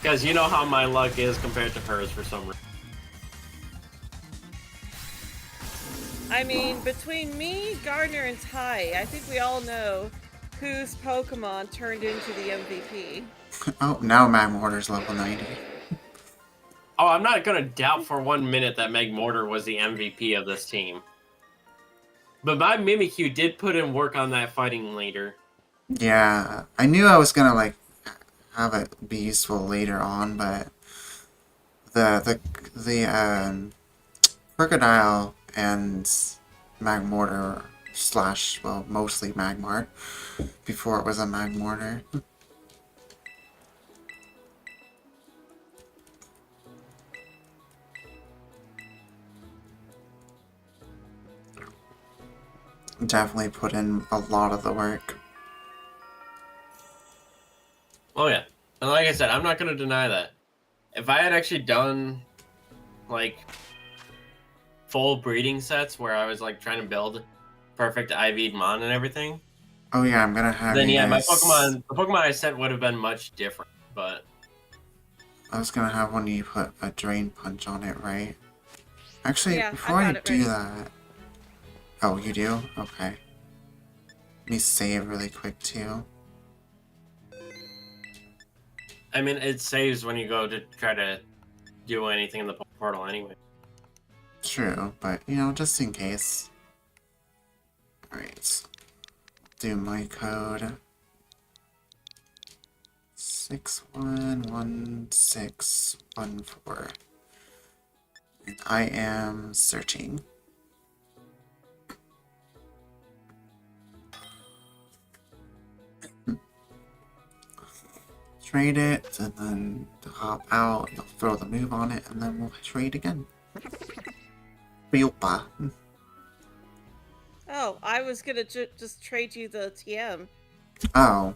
Because you know how my luck is compared to hers for some reason. I mean, between me, Gardner, and Ty, I think we all know whose Pokemon turned into the MVP. Oh, now Magmortar's level 90. Oh, I'm not going to doubt for 1 minute that Meg Mortar was the MVP of this team. But my Mimikyu did put in work on that fighting leader. Yeah, I knew I was gonna like have it be useful later on, but the crocodile and Magmortar slash, well, mostly Magmar before it was a Magmortar. Definitely put in a lot of the work. Oh, yeah. And like I said, I'm not going to deny that. If I had actually done, like, full breeding sets where I was, like, trying to build perfect IV'd Mon and everything, Oh yeah, I'm gonna have then you yeah, guys... the Pokemon I sent would have been much different, but... I was gonna have one of you put a Drain Punch on it, right? Actually, Yeah, before I I got it do ready. that... Oh, you do? Okay. Let me save really quick, too. I mean, it saves when you go to try to do anything in the portal anyway. True, but, you know, just in case. Alright. Do my code. 611614. And I am searching. Trade it, and then hop out, you'll throw the move on it, and then we'll trade again. Ryopa. Oh, I was gonna just trade you the TM. Oh.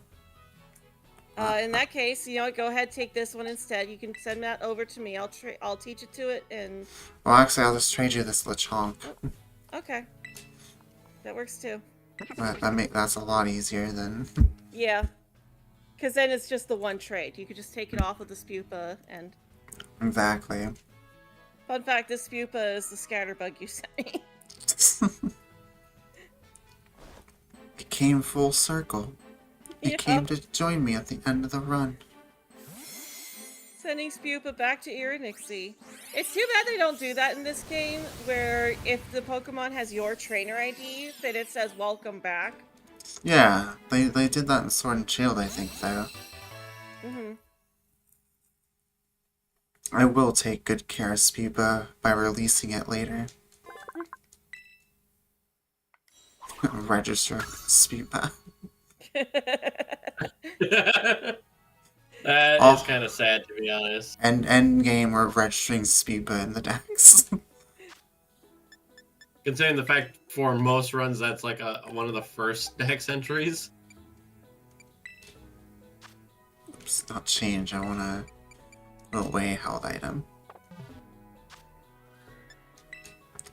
In that case, you know, go ahead, take this one instead. You can send that over to me. I'll teach it to it, and Well, actually, I'll just trade you this Lechonk. okay, that works too. That's a lot easier than... Yeah, because then it's just the one trade. You could just take it off of the Spupa, and Exactly. fun fact: this Spupa is the Scatterbug you sent me. It came full circle. He Yeah. came to join me at the end of the run. Sending Spupa back to Ironixie. It's too bad they don't do that in this game, where if the Pokemon has your trainer ID, then it says welcome back. Yeah, they did that in Sword and Shield, I think, though. Mm-hmm. I will take good care of Spupa by releasing it later. Register Spupa. That Oh. is kind of sad, to be honest. And end game, we're registering Spupa in the decks. Considering the fact for most runs, that's like one of the first dex entries. Oops, not change. I want to put away held item.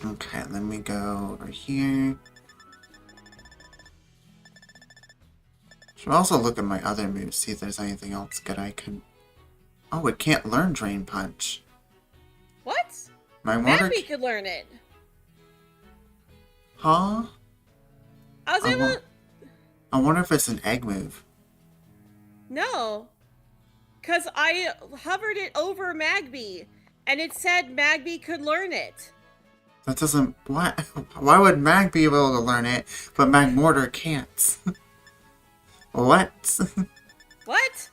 Okay, let me go over here. Should also look at my other moves, see if there's anything else good I can... Oh, it can't learn Drain Punch. What? My mortar... Magby could learn it. Huh? I was able. I wonder if it's an egg move. No, because I hovered it over Magby, and it said Magby could learn it. That doesn't... What? Why would Mag be able to learn it, but Magmortar can't? What? What?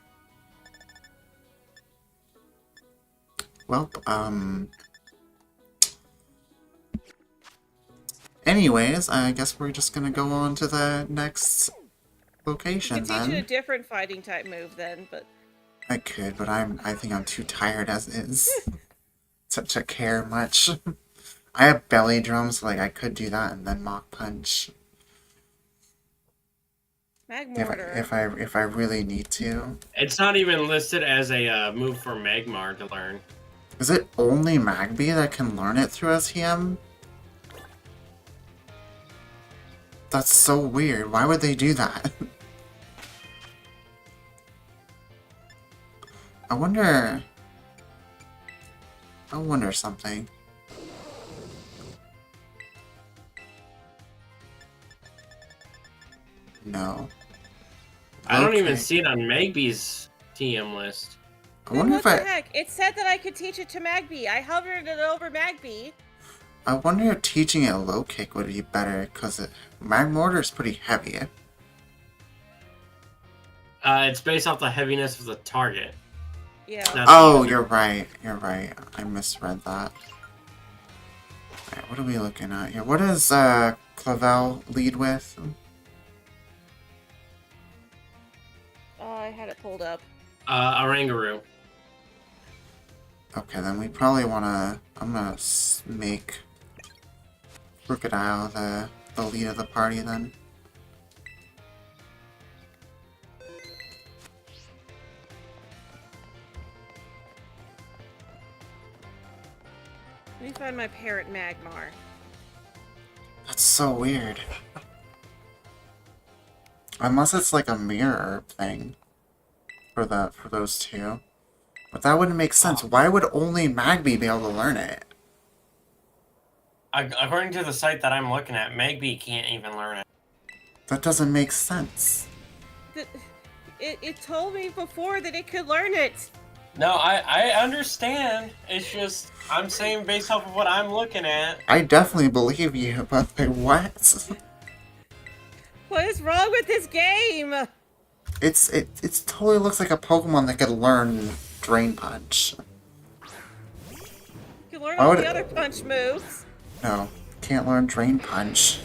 Well, anyways, I guess we're just gonna go on to the next You location could teach it a then. different fighting type move then, but I could, but I think I'm too tired as is to care much. I have belly drums, so like I could do that and then Mach Punch Magmortar. if I really need to. It's not even listed as a move for Magmar to learn. Is it only Magby that can learn it through STM? That's so weird. Why would they do that? I wonder something. No. I don't even Okay. see it on Magby's TM list. I wonder what if the I heck? It said that I could teach it to Magby. I hovered it over Magby. I wonder if teaching it a low kick would be better, because Magmortar is pretty heavy. It's based off the heaviness of the target. Yeah. Not Oh, the- you're right. You're right. I misread that. Alright, what are we looking at here? What does Clavel lead with? Oh, I had it pulled up. Orangaroo. Okay, then we probably wanna... I'm gonna make Crocodile the lead of the party then. Let me find my parrot Magmar. That's so weird. Unless it's like a mirror thing for those two. But that wouldn't make sense. Why would only Magby be able to learn it? According to the site that I'm looking at, Magby can't even learn it. That doesn't make sense. It told me before that it could learn it. No, I understand. It's just, I'm saying based off of what I'm looking at. I definitely believe you, but like, what? What is wrong with this game? It totally looks like a Pokemon that could learn Drain Punch. You can learn I all would- the other punch moves. No, can't learn Drain Punch.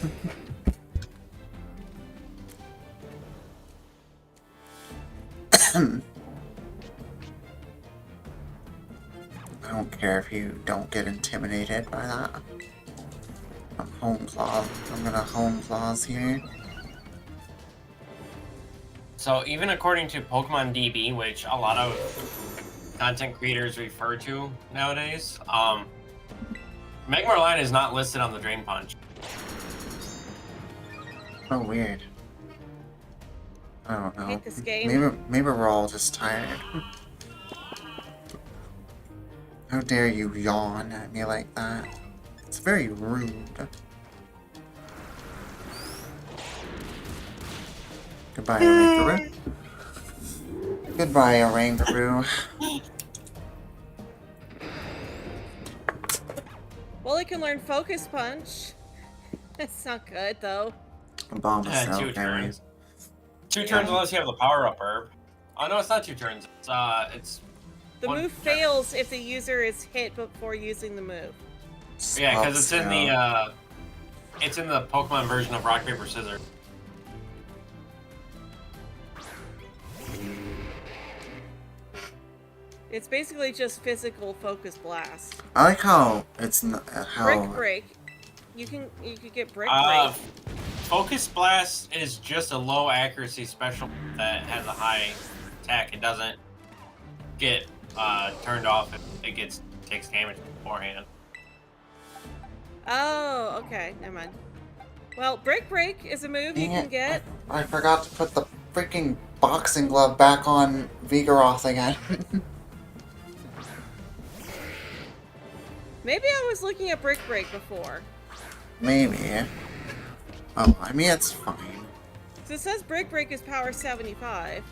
I don't care if you don't get intimidated by that. I'm Home Claw. I'm gonna Home Claws here. So even according to Pokemon DB, which a lot of content creators refer to nowadays, Magmar Line is not listed on the Drain Punch. So weird. I don't know. I hate this game. Maybe we're all just tired. How dare you yawn at me like that? It's very rude. Goodbye, Omikara. Goodbye, Orangaroo. Well, it can learn Focus Punch. It's not good, though. Bomb is 2 okay. turns. 2 turns unless you have the power-up herb. Oh, no, it's not 2 turns. It's The one move turn. fails if the user is hit before using the move. Yeah, because it's in Swap the Pokemon version of Rock, Paper, Scissors. It's basically just physical Focus Blast. I like how it's how Brick Break. You could get Brick Uh, Break. Focus Blast is just a low accuracy special that has a high attack. It doesn't get turned off if it takes damage beforehand. Oh, okay. Never mind. Well, Brick Break is a move you Dang can it. get. I forgot to put the freaking boxing glove back on Vigoroth again. Maybe I was looking at Brick Break before. Maybe. Oh, I mean, it's fine. So it says Brick Break is power 75.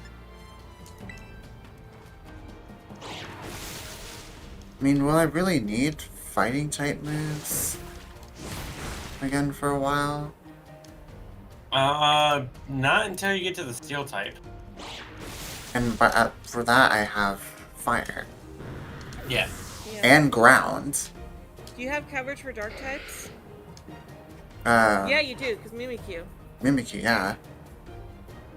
I mean, will I really need fighting type moves again for a while? Not until you get to the Steel type. And for that, I have fire Yeah. Yeah. and ground. Do you have coverage for Dark types? Yeah, Yeah, you do, because Mimikyu. Mimikyu, yeah.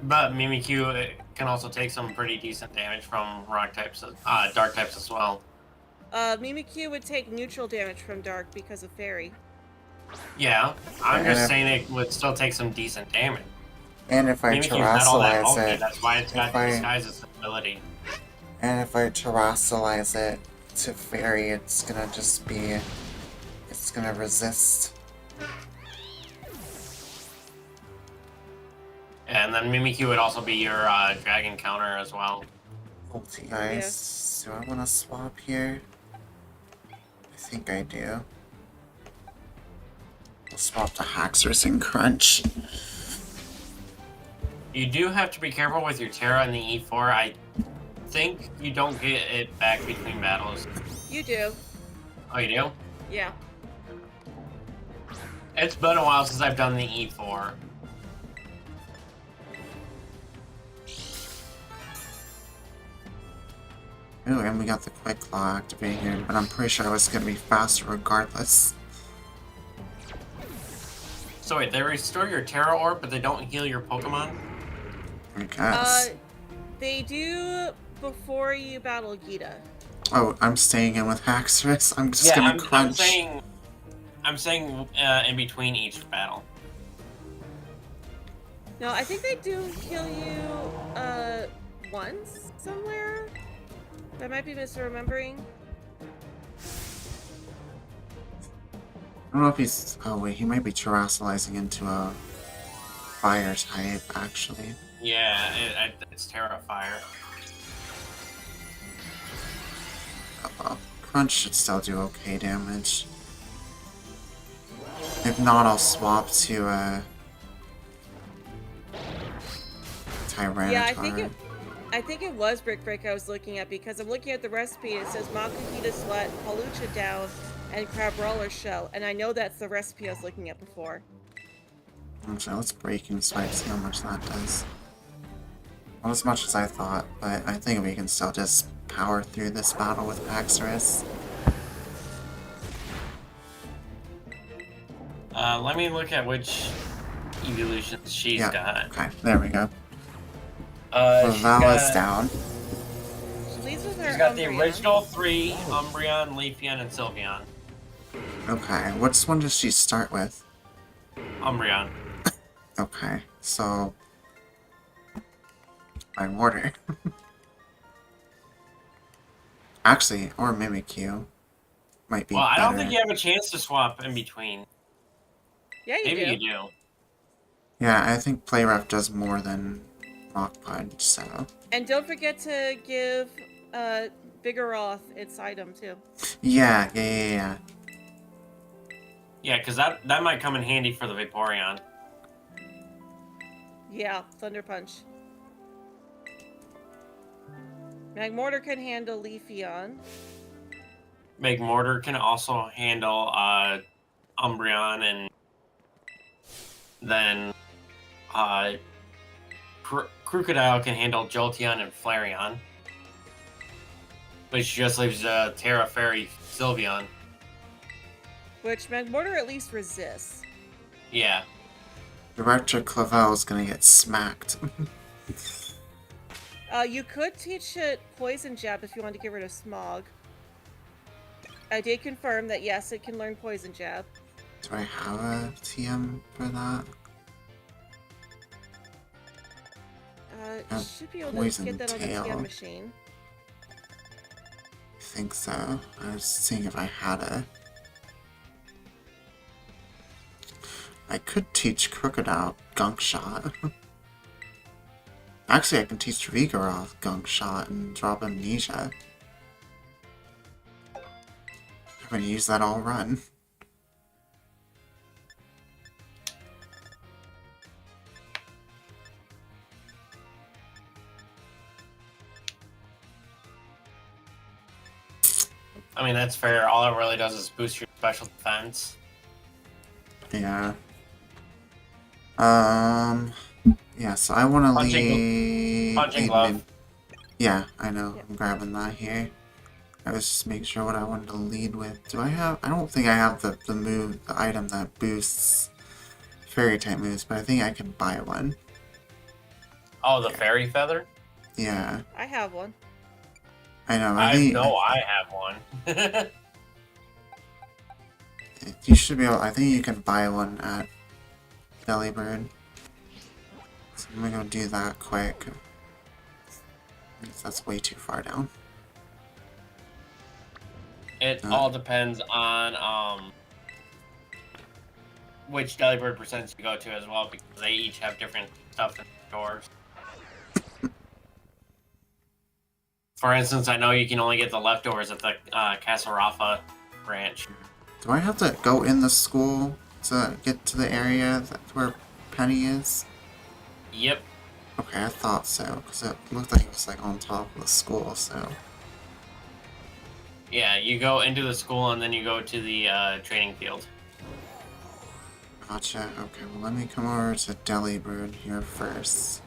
But Mimikyu can also take some pretty decent damage from Dark types as well. Mimikyu would take neutral damage from Dark because of Fairy. Yeah, I'm And just if- saying it would still take some decent damage. And if I Mimikyu's not all that terrasilize bulky, it, that's why it's got if I- Disguise's ability. and if I terrasilize it to fairy, it's gonna just be, it's gonna resist. And then Mimikyu would also be your dragon counter as well. Multi ice. Do I want to swap here? I think I do. I'll swap to Haxorus and Crunch. You do have to be careful with your Terra and the E4. I think you don't get it back between battles. You do. Oh, you do? Yeah. It's been a while since I've done the E4. Ooh, and we got the Quick Claw activated, but I'm pretty sure I was gonna be faster regardless. So wait, they restore your Terra Orb, but they don't heal your Pokemon? I guess. They do before you battle Gita. Oh, I'm staying in with Haxorus. I'm just gonna Crunch. I'm saying in between each battle. No, I think they do heal you once somewhere. I might be misremembering. I don't know if he's. Oh wait, he might be terrasilizing into a fire type, actually. Yeah, it's Terra Fire. Oh well. Crunch should still do okay damage. If not, I'll swap to Tyranitar. Yeah, I think it was Brick Break I was looking at because I'm looking at the recipe and it says Makahita Sweat, Palucha Down, and Crabrawler Shell, and I know that's the recipe I was looking at before. Actually, let's Breaking Swipe, see how much that does. Not as much as I thought, but I think we can still just power through this battle with Haxorus. Let me look at which evolutions she's Yeah, got. okay, there we go. She's Vivala's got, down. She leads with her she's got the Umbreon. original 3, Umbreon, Leafeon, and Sylveon. Okay, which one does she start with? Umbreon. Okay, so... by order. Actually, or Mimikyu. Might be Well, I better. don't think you have a chance to swap in between. Yeah, you Maybe do. you do. Yeah, I think Playref does more than Rock Punch, so... And don't forget to give Vigoroth its item too. Yeah. Yeah, because that might come in handy for the Vaporeon. Yeah, Thunder Punch. Magmortar can handle Leafeon. Magmortar can also handle Umbreon, and then Crocodile can handle Jolteon and Flareon, which just leaves Terra Fairy Sylveon. Which Magmortar at least resists. Yeah. Director Clavel is gonna get smacked. You could teach it Poison Jab if you want to get rid of Smog. I did confirm that yes, it can learn Poison Jab. Do I have a TM for that? Should be able to Poison get that on the Tail. TM machine. I think so. I was seeing if I had a... I could teach Crocodile Gunk Shot. Actually, I can teach Vigoroth Gunk Shot and drop Amnesia. I'm gonna use that all run. I mean, that's fair. All it really does is boost your special defense. Yeah. Yeah, so I want to leave... Punching Glove. Yeah, I know. Yep. I'm grabbing that here. I was just making sure what I wanted to lead with. Do I have... I don't think I have the move, the item that boosts fairy type moves, but I think I can buy one. Oh, the Fairy Feather? Yeah, I have one. I know. I think know I have one. you should be able... I think you can buy one at Delibird. So I'm gonna go do that quick. That's way too far down. It all depends on which Delibird percents you go to as well, because they each have different stuff in the doors. For instance, I know you can only get the leftovers at the Castle Rafa branch. Do I have to go in the school to get to the area where Penny is? Yep. Okay, I thought so, because it looked like it was like on top of the school, so... Yeah, you go into the school and then you go to the training field. Gotcha. Okay, well let me come over to Delibird here first.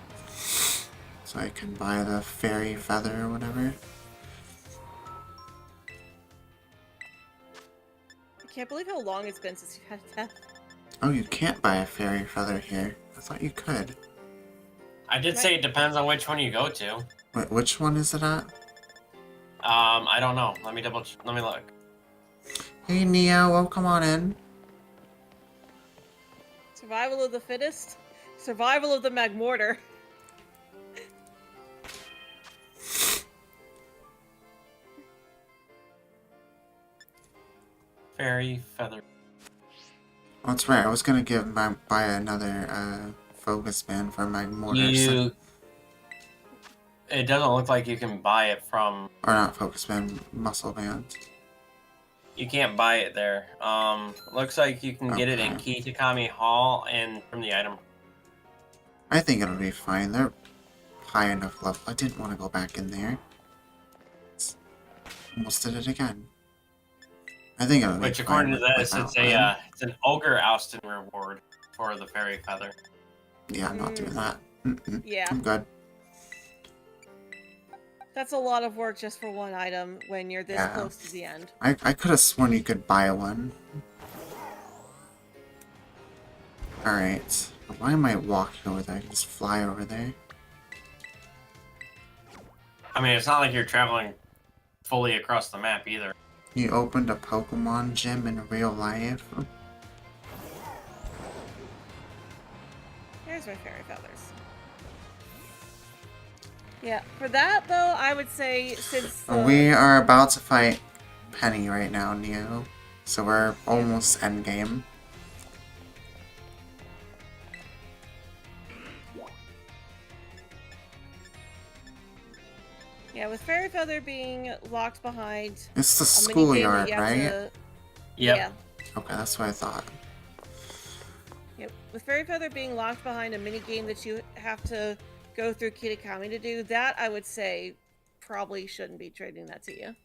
So I can buy the fairy feather or whatever. I can't believe how long it's been since you've had a death. Oh, you can't buy a fairy feather here. I thought you could. I did say it depends on which one you go to. Wait, which one is it at? I don't know. Let me let me look. Hey Neo, welcome on in. Survival of the fittest? Survival of the Magmortar. Fairy Feather. That's right, I was gonna buy another focus band for Magmortar. It doesn't look like you can buy it from... Or not focus band, muscle band. You can't buy it there. Looks like you can get it in Okay. Kitakami Hall and from the item. I think it'll be fine. They're high enough level. I didn't want to go back in there. Almost did it again. I think it'll be Which, fine according to this, without it's them. it's an Ogre Ousted reward for the Fairy Feather. Yeah, I'm not doing that. Yeah. I'm good. That's a lot of work just for one item when you're this Yeah. close to the end. I could have sworn you could buy one. Alright. Why am I walking over there? I can just fly over there. I mean, it's not like you're traveling fully across the map either. You opened a Pokemon gym in real life? There's my fairy feathers. Yeah, for that though, I would say since We are about to fight Penny right now, Neo. So we're almost endgame. yeah, with fairy feather being locked behind It's the a minigame that schoolyard, you have right? to- Yep. Yeah. Okay, that's what I thought. Yep. With fairy feather being locked behind a mini game that you have to go through Kitakami to do, that I would say probably shouldn't be trading that to you.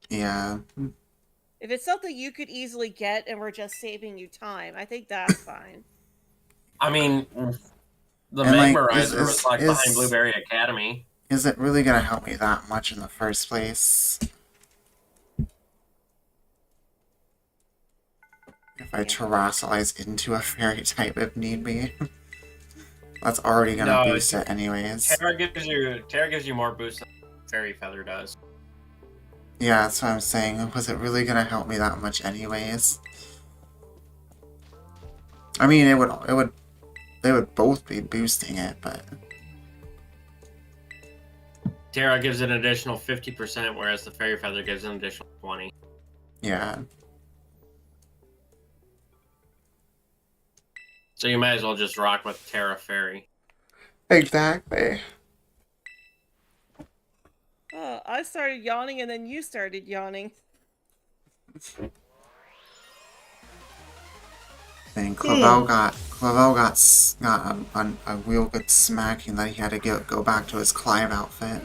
Yeah. If it's something you could easily get and we're just saving you time, I think that's fine. I mean, the And, like, Magmarizer was like behind Blueberry Academy. Is it really gonna help me that much in the first place? If I terrestrialize into a fairy type if need be. That's already gonna boost it anyways. Terra gives you more boost than Fairy Feather does. Yeah, that's what I'm saying. Was it really gonna help me that much anyways? I mean, they would both be boosting it, but Terra gives an additional 50%, whereas the Fairy Feather gives an additional 20. yeah. So you might as well just rock with Terra Fairy. Exactly. I started yawning and then you started yawning. And Clavel got a real good smacking that he had to go back to his Clive outfit.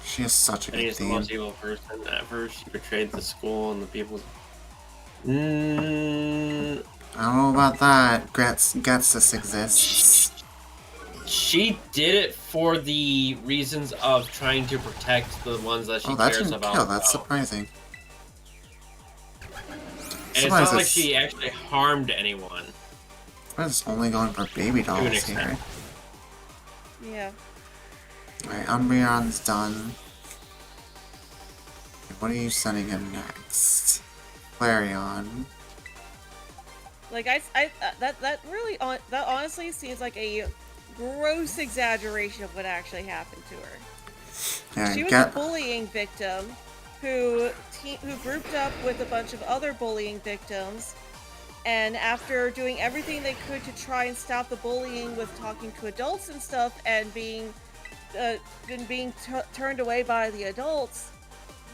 She is such a good He's the theme. most evil person ever. She betrayed the school and the people. I don't know about that. Getsus exists. She did it for the reasons of trying to protect the ones that she Oh, that cares didn't about. kill. That's surprising. And it's not like she actually harmed anyone. It's only going for baby dolls here. Yeah. Alright, Umbreon's done. What are you sending him next? Flareon. Like that really that honestly seems like a gross exaggeration of what actually happened to her. Yeah, She was a bullying victim who grouped up with a bunch of other bullying victims, and after doing everything they could to try and stop the bullying with talking to adults and stuff, and being turned away by the adults,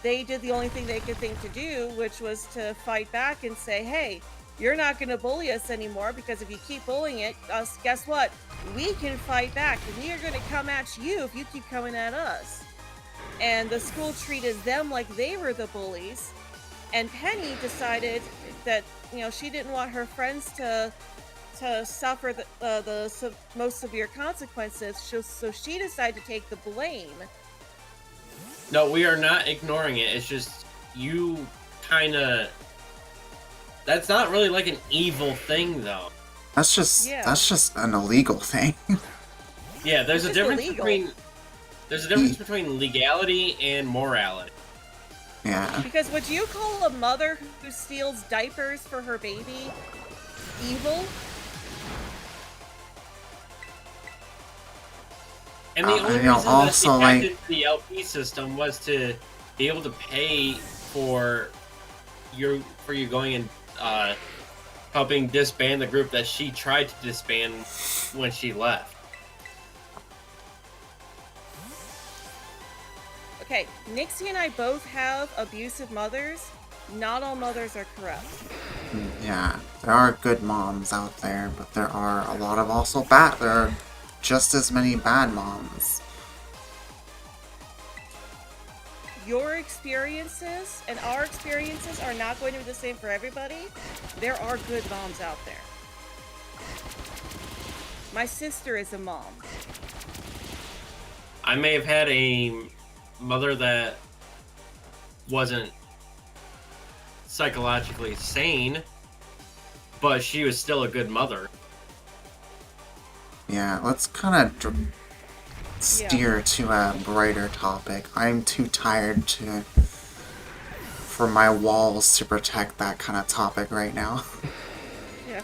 they did the only thing they could think to do, which was to fight back and say, hey, you're not going to bully us anymore, because if you keep bullying us, guess what? We can fight back, and we are going to come at you if you keep coming at us. And the school treated them like they were the bullies, and Penny decided that, you know, she didn't want her friends to suffer the most severe consequences, so she decided to take the blame. No, we are not ignoring it. It's just you kind of. That's not really like an evil thing, though. That's just an illegal thing. Yeah, there's a difference illegal. between legality and morality. Yeah. Because would you call a mother who steals diapers for her baby evil? And the only reason that she hacked into the LP system was to be able to pay for you going and helping disband the group that she tried to disband when she left. Okay, Nixie and I both have abusive mothers. Not all mothers are corrupt. Yeah, there are good moms out there, but there are a lot of also bad. There are just as many bad moms. Your experiences and our experiences are not going to be the same for everybody. There are good moms out there. My sister is a mom. I may have had a mother that wasn't psychologically sane, but she was still a good mother. Yeah, let's kind of steer to a brighter topic. I'm too tired for my walls to protect that kind of topic right now. Yeah.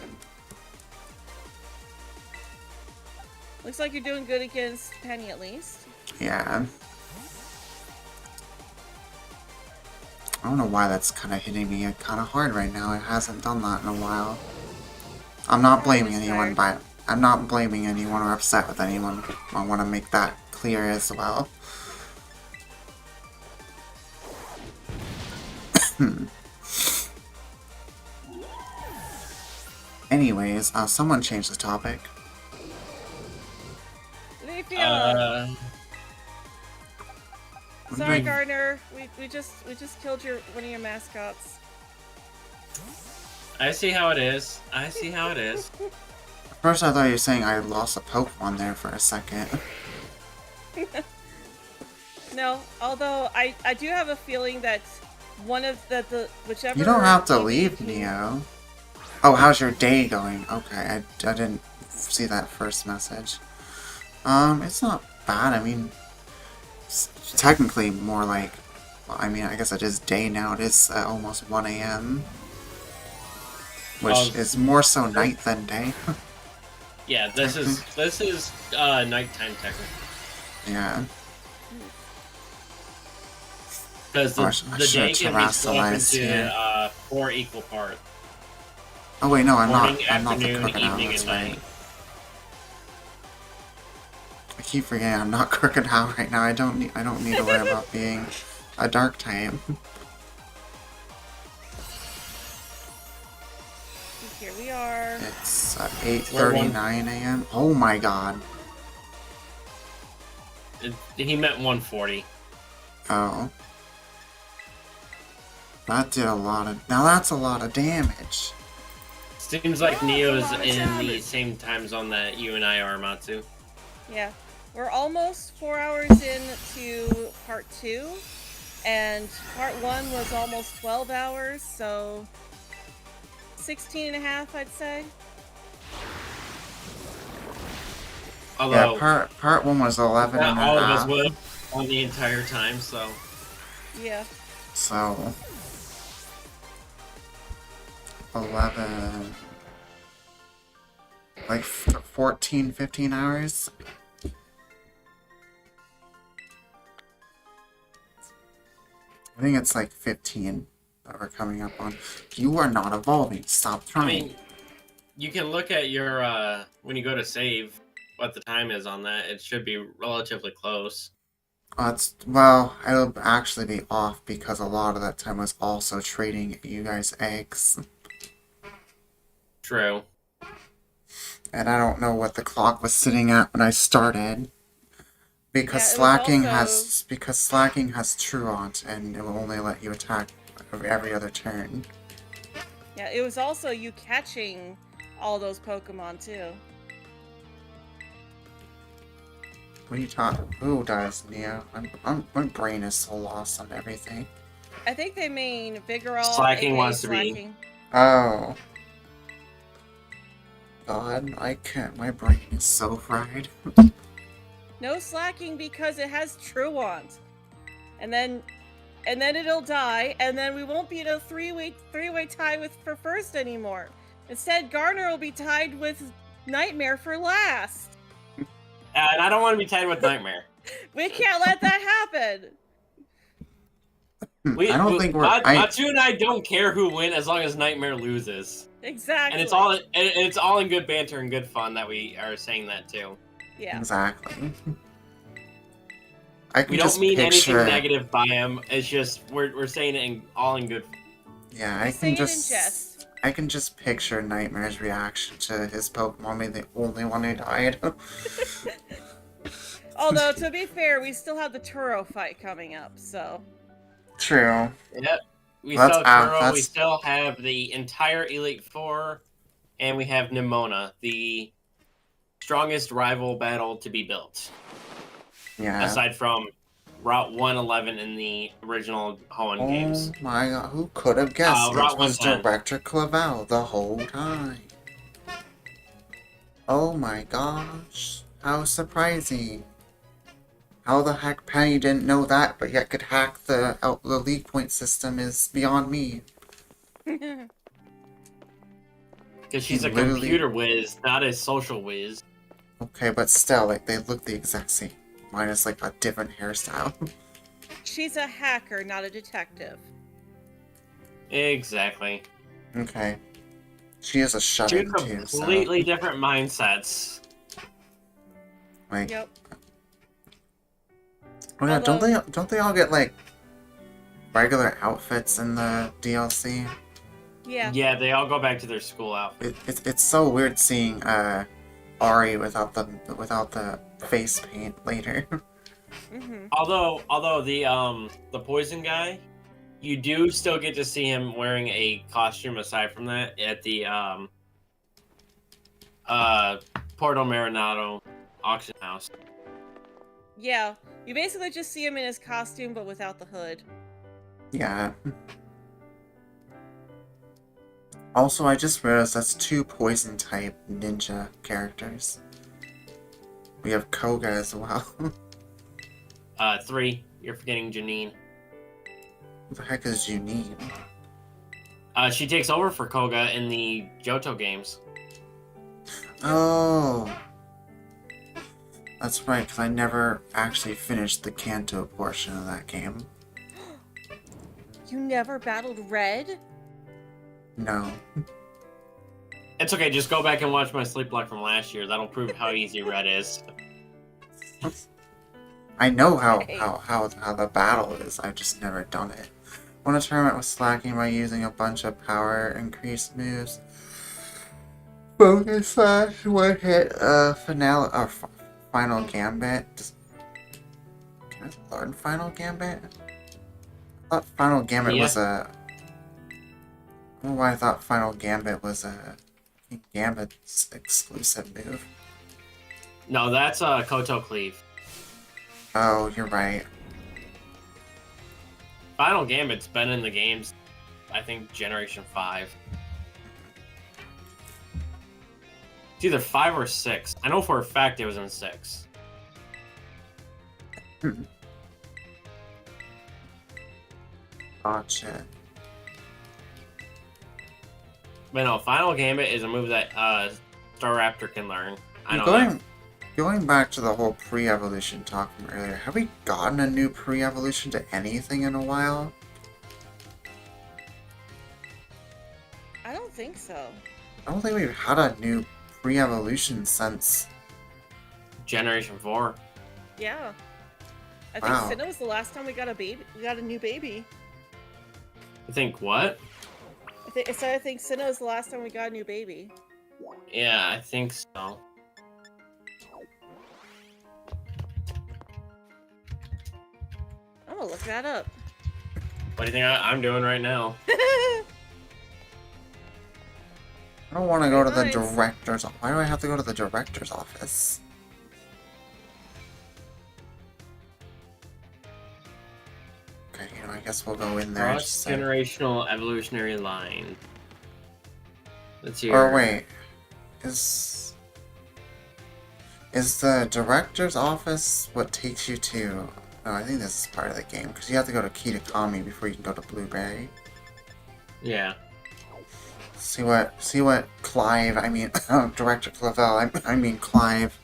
Looks like you're doing good against Penny, at least. Yeah. I don't know why that's kind of hitting me kind of hard right now. It hasn't done that in a while. I'm not blaming anyone, I'm not blaming anyone or upset with anyone. I want to make that clear as well. Anyways, someone changed the topic. feeling? Sorry, Wondering- Gardner. We just killed one of your mascots. I see how it is. I see how it is. At first I thought you were saying I lost a Pokemon there for a second. No, although I do have a feeling that one of the whichever. You don't have to TV leave, team- Neo. Oh, how's your day going? Okay, I didn't see that first message. It's not bad. I mean, it's technically more like, well, I mean, I guess it is day now. It is almost 1 a.m. Which is more so night than day. Yeah, this is nighttime technically. Yeah. Because Oh, I the day should've can be split up terrestrialized here. into 4 equal parts. Oh wait, no, I'm Morning, not. I'm not the afternoon, crocodile. evening, That's and right. night. I keep forgetting I'm not crocodile right now. I don't need to worry about being a dark type. Here we are. It's 8:39 a.m. Oh my god. He meant 140. Oh. That did a lot of. Now that's a lot of damage. Seems like Oh, Neo's come on, in the damage. same time zone that you and I are, Matsu. Yeah, we're almost 4 hours into part 2, and part 1 was almost 12 hours, so 16 and a half, I'd say. Although, Yeah, part 1 was 11 not and a all of us half. would on the entire time, so. Yeah. So 11, like 14, 15 hours. I think it's like 15 that we're coming up on. You are not evolving. Stop I trying. mean, you can look at your, when you go to save, what the time is on that. It should be relatively close. Well, it'll actually be off because a lot of that time was also trading you guys eggs. True. And I don't know what the clock was sitting at when I started. Because Yeah, it was slacking also- slacking has Truant and it will only let you attack every other turn. Yeah, it was also you catching all those Pokemon, too. What are you talking? Who does, Neo? My brain is so lost on everything. I think they mean Vigoroth. Slacking aka wants to be. Slacking. Oh. God, I can't. My brain is so fried. No slacking because it has Truant. And then it'll die, and then we won't be in a three-way tie for first anymore. Instead, Garner will be tied with Nightmare for last. And I don't want to be tied with Nightmare. We can't let that happen. I don't think we're. Matsu and I don't care who wins as long as Nightmare loses. Exactly. And it's all in good banter and good fun that we are saying that too. Yeah. Exactly. I can We just don't mean picture. anything negative by him. It's just we're saying it all in good. Yeah, I Say can it in just. jest. I can just picture Nightmare's reaction to his Pokemon being the only one who died. Although, to be fair, we still have the Turo fight coming up, so... True. Yep. We That's still have Turo, we that's- still have the entire Elite Four, and we have Nimona, the strongest rival battle to be built. Yeah. Aside from Route 111 in the original Hoenn Oh games. my god, who could have guessed Route it was 110. Director Clavel the whole time? Oh my gosh, how surprising. How the heck Penny didn't know that, but yet could hack the league point system is beyond me. Because she's He a literally- computer whiz, not a social whiz. Okay, but still, like, they look the exact same. Minus, like, a different hairstyle. She's a hacker, not a detective. Exactly. Okay. She is a Two shut-in, too, so... completely different mindsets. Like, Yep. oh yeah, Although- don't they all get, like, regular outfits in the DLC? Yeah. Yeah, they all go back to their school outfit. It's so weird seeing, Ari without the face paint later. Mm-hmm. Although the poison guy, you do still get to see him wearing a costume aside from that at the Porto Marinado auction house. Yeah, you basically just see him in his costume, but without the hood. Yeah. Also, I just realized that's 2 poison type ninja characters. We have Koga as well. 3. You're forgetting Janine. What the heck is Junine? She takes over for Koga in the Johto games. Oh. That's right, because I never actually finished the Kanto portion of that game. You never battled Red? No. It's okay, just go back and watch my sleep block from last year. That'll prove how easy Red is. I know how Right. the battle is, I've just never done it. When a tournament was slacking by using a bunch of power increased moves, Focus Slash would hit finale or Final Gambit. Can I learn Final Gambit? I thought Final Gambit was a. I don't know why I thought Final Gambit was a Gambit's exclusive move. No, that's Koto Cleave. Oh, you're right. Final Gambit's been in the games, I think, Generation 5. It's either 5 or 6. I know for a fact it was in 6. Gotcha. But no, Final Gambit is a move that Staraptor can learn. I know that. Going back to the whole pre-evolution talk from earlier, have we gotten a new pre-evolution to anything in a while? I don't think so. I don't think we've had a new pre-evolution since... Generation 4. Yeah. I think Wow. Sinnoh was the last time we got a baby. We got a new baby. You think what? I think Sinnoh was the last time we got a new baby. Yeah, I think so. I'm gonna look that up. What do you think I'm doing right now? I don't want to go to the Nice. director's... Why do I have to go to the director's office? Okay, I guess we'll go in there. and just say- Cross-generational evolutionary line. Let's hear. Or wait, is the director's office what takes you to? No, I think this is part of the game because you have to go to Kitakami before you can go to Blueberry. Yeah. See what Clive, I mean, Director Clavel, I mean Clive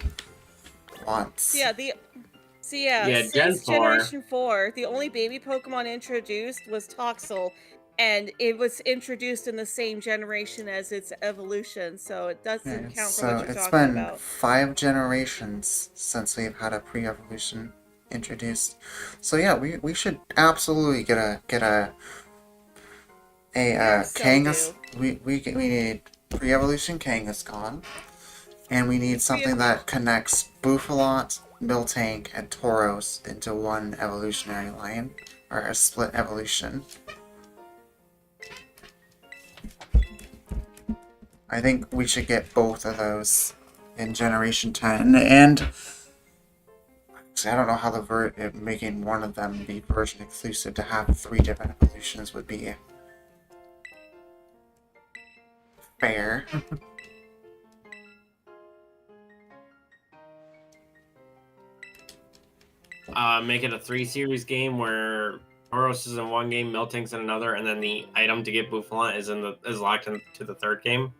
wants. Yeah, Yeah, since Gen 4. Generation 4, the only baby Pokemon introduced was Toxel, and it was introduced in the same generation as its evolution, so it doesn't Yeah, count for so what you're it's talking been about. 5 generations since we've had a pre-evolution introduced. So yeah, we should absolutely get a Yeah, so Kangas. We need pre-evolution Kangaskhan, and we need something that connects Buffalant, Miltank, and Tauros into one evolutionary line, or a split evolution. I think we should get both of those in Generation 10, and I don't know how making one of them be version exclusive to have 3 different evolutions would be fair. Make it a 3-series game where Tauros is in one game, Miltank's in another, and then the item to get Buffalant is locked into the 3rd game.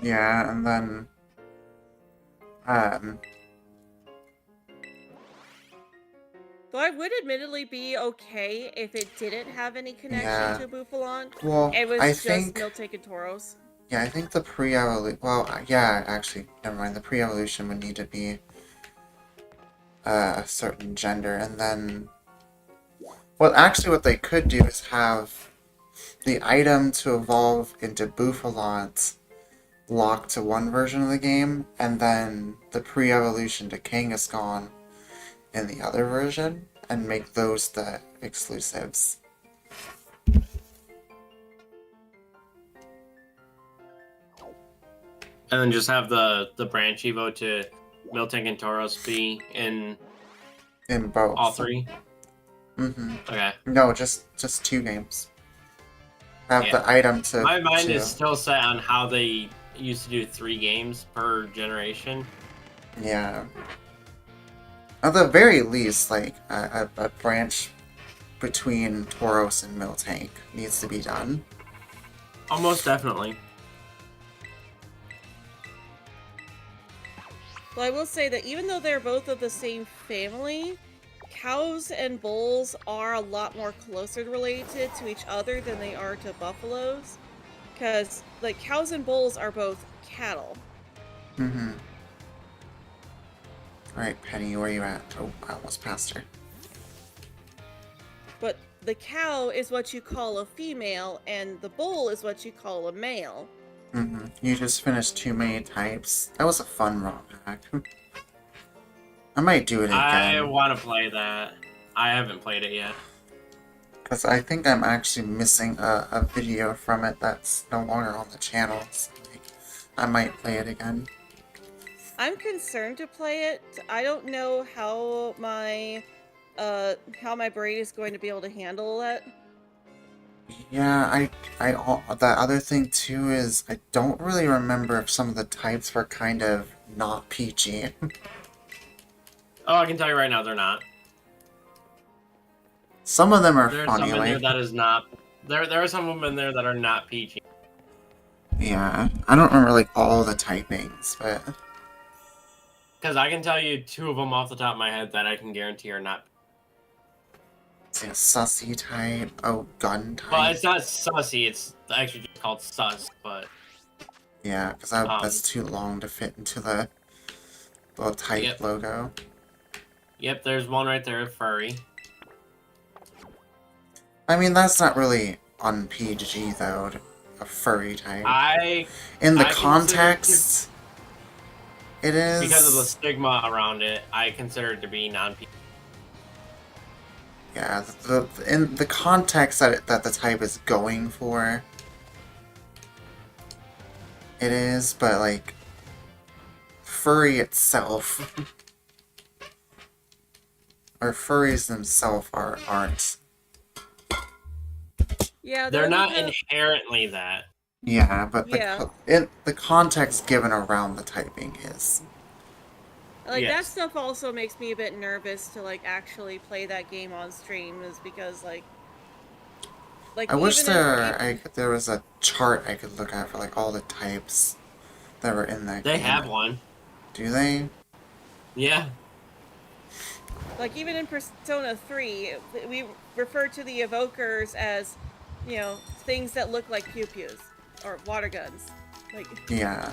Yeah, and then Though I would admittedly be okay if it didn't have any connection Yeah. to Buffalant. well, It was I just think Miltank and Tauros. yeah, I think the pre-evolution. Well, yeah, actually, never mind. The pre-evolution would need to be a certain gender, and then well, actually, what they could do is have the item to evolve into Buffalant locked to one version of the game, and then the pre-evolution to Kangaskhan in the other version, and make those the exclusives. And then just have the branch Evo to Miltank and Tauros be in Both. all three? Mm-hmm. Okay. No, just 2 games. Have the item to... My mind to... is still set on how they used to do 3 games per generation. Yeah. At the very least, like, a branch between Tauros and Miltank needs to be done. Almost definitely. Well, I will say that even though they're both of the same family, cows and bulls are a lot more closer related to each other than they are to buffaloes. Because, like, cows and bulls are both cattle. Mm-hmm. Alright, Penny, where are you at? Oh, I almost passed her. But the cow is what you call a female, and the bull is what you call a male. Mm-hmm. You just finished too many types. That was a fun ROM hack. I might do it again. I want to play that. I haven't played it yet. Because I think I'm actually missing a video from it that's no longer on the channel. So I might play it again. I'm concerned to play it. I don't know how my brain is going to be able to handle that. Yeah, the other thing too is I don't really remember if some of the types were kind of not PG. Oh, I can tell you right now, they're not. Some of them are There's funny, some in there like... that is not. There are some of them in there that are not PG. Yeah, I don't remember like all the typings, but... Because I can tell you 2 of them off the top of my head that I can guarantee are not. It's like a sussy type, oh, gun type. Well, it's not sussy, it's actually just called sus, but... Yeah, because that's too long to fit into the little type logo. Yep, there's one right there, furry. I mean, that's not really un-PG, though, a furry type. In the I context, it is... Because of the stigma around it, I consider it to be non-PG. Yeah, in the context that the type is going for, it is, but, like, furry itself, or furries themselves aren't. Yeah, they're not inherently that. Yeah, but Yeah. the context given around the typing is. Like, that Yes. stuff also makes me a bit nervous to, like, actually play that game on stream, is because, like I wish even if- there was a chart I could look at for, like, all the types that were in that They game. have one. Do they? Yeah. Like, even in Persona 3, we refer to the evokers as, you know, things that look like pew-pews, or water guns. Like... Yeah.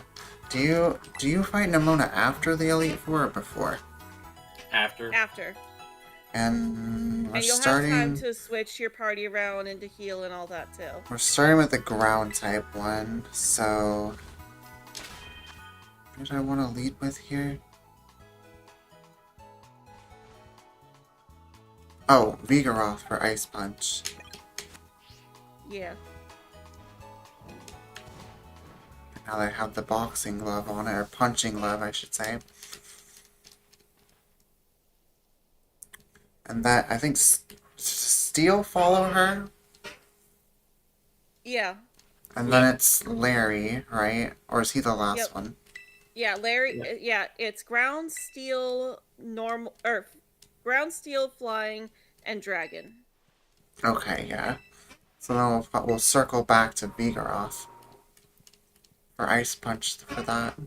Do you fight Nimona after the Elite Four or before? After. After. And we're And you'll starting... have time to switch your party around and to heal and all that, too. We're starting with the ground type one, so... What did I want to lead with here? Oh, Vigoroth for Ice Punch. Yeah. Now they have the boxing glove on it, or punching glove, I should say. And that, I think, Steel follow her? Yeah. And then it's Larry, right? Or is he the last one? Yeah, Larry, yeah, it's ground, steel, normal, or ground, steel, flying, and dragon. Okay, yeah. So then we'll circle back to Vigoroth. For Ice Punch for that.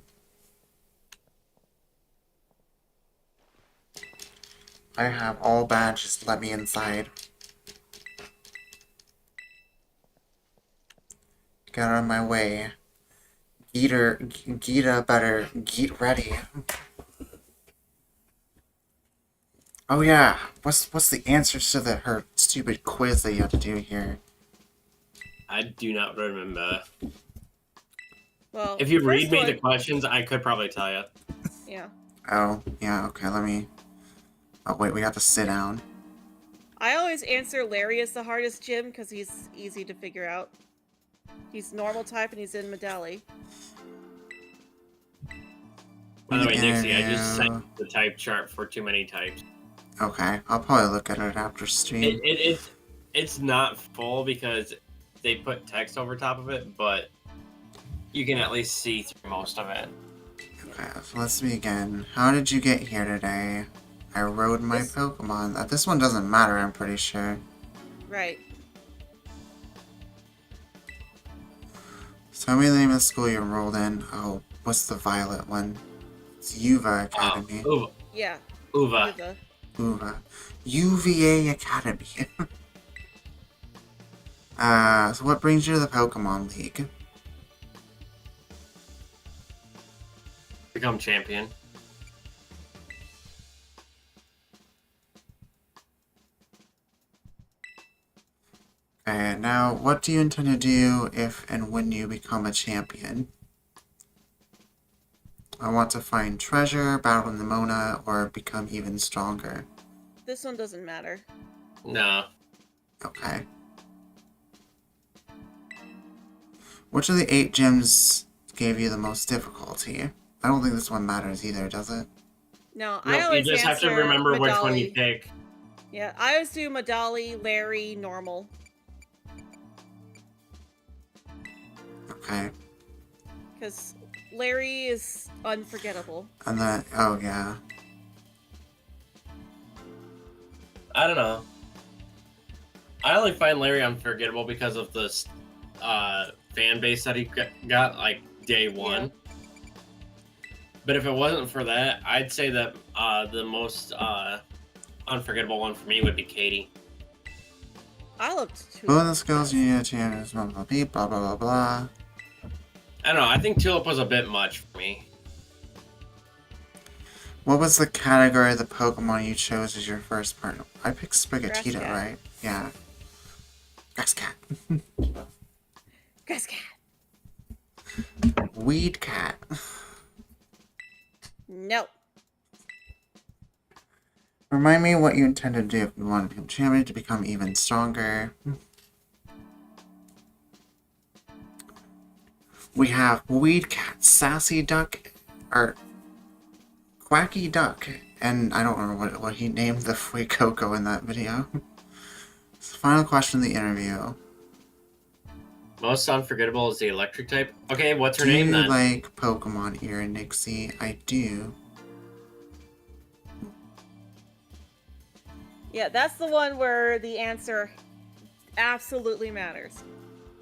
I have all badges, let me inside. Get out of my way. Gita better get ready. Oh yeah, what's the answers to her stupid quiz that you have to do here? I do not remember. Well, If you the read first me one, the questions, I could probably tell you. yeah. Oh, yeah, okay, let me... Oh, wait, we have to sit down. I always answer Larry as the hardest gym because he's easy to figure out. He's normal type and he's in Medalli. By the way, Nixie, I just sent Interview. the type chart for too many types. Okay, I'll probably look at it after stream. It's not full because they put text over top of it, but you can at least see through most of it. Okay, so let's begin. How did you get here today? I rode my This- Pokemon. This one doesn't matter, I'm pretty sure. Right. Tell me the name of the school you enrolled in. Oh, what's the violet one? It's Uva Academy. Yeah. Uva. Uva. Uva. UVA Academy. So what brings you to the Pokemon League? Become champion. Okay, now what do you intend to do if and when you become a champion? I want to find treasure, battle Nimona, or become even stronger. This one doesn't matter. No. Okay. Which of the 8 gyms gave you the most difficulty? I don't think this one matters either, does it? No, Nope, I always you just have to answer remember which one you Medalli. pick. Yeah, I always do Medalli, Larry, normal. Okay. Because Larry is unforgettable. And then, oh yeah. I don't know. I only find Larry unforgettable because of the fan base that he got like day one. But if it wasn't for that, I'd say that the most unforgettable one for me would be Katie. I looked too. Who are the skills you need to change? Blah blah blah blah blah. I don't know. I think Tulip was a bit much for me. What was the category of the Pokemon you chose as your first partner? I picked Sprigatito, Grass cat. right? Yeah. Grass cat. Grass cat. Weed cat. No. Remind me what you intend to do if you want to become champion to become even stronger. We have Weed Cat, Sassy Duck, or Quacky Duck, and I don't remember what he named the Fuecoco in that video. So final question of the interview. Most unforgettable is the electric type. Okay, what's her Do name you then? like Pokemon Ear and Nixie? I do. Yeah, that's the one where the answer absolutely matters.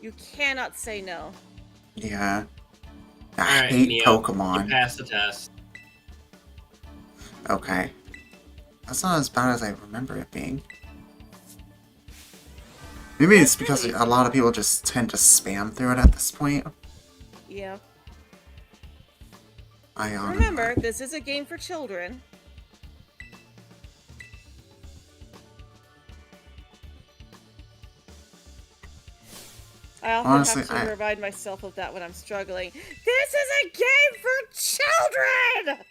You cannot say no. Yeah. I Alright, hate Neo, Pokemon. You passed the test. Okay. That's not as bad as I remember it being. Maybe it's because a lot of people just tend to spam through it at this point. Yeah. I Remember, this is a game for children. I often Honestly, have to remind myself of that when I'm struggling. This is a game for children!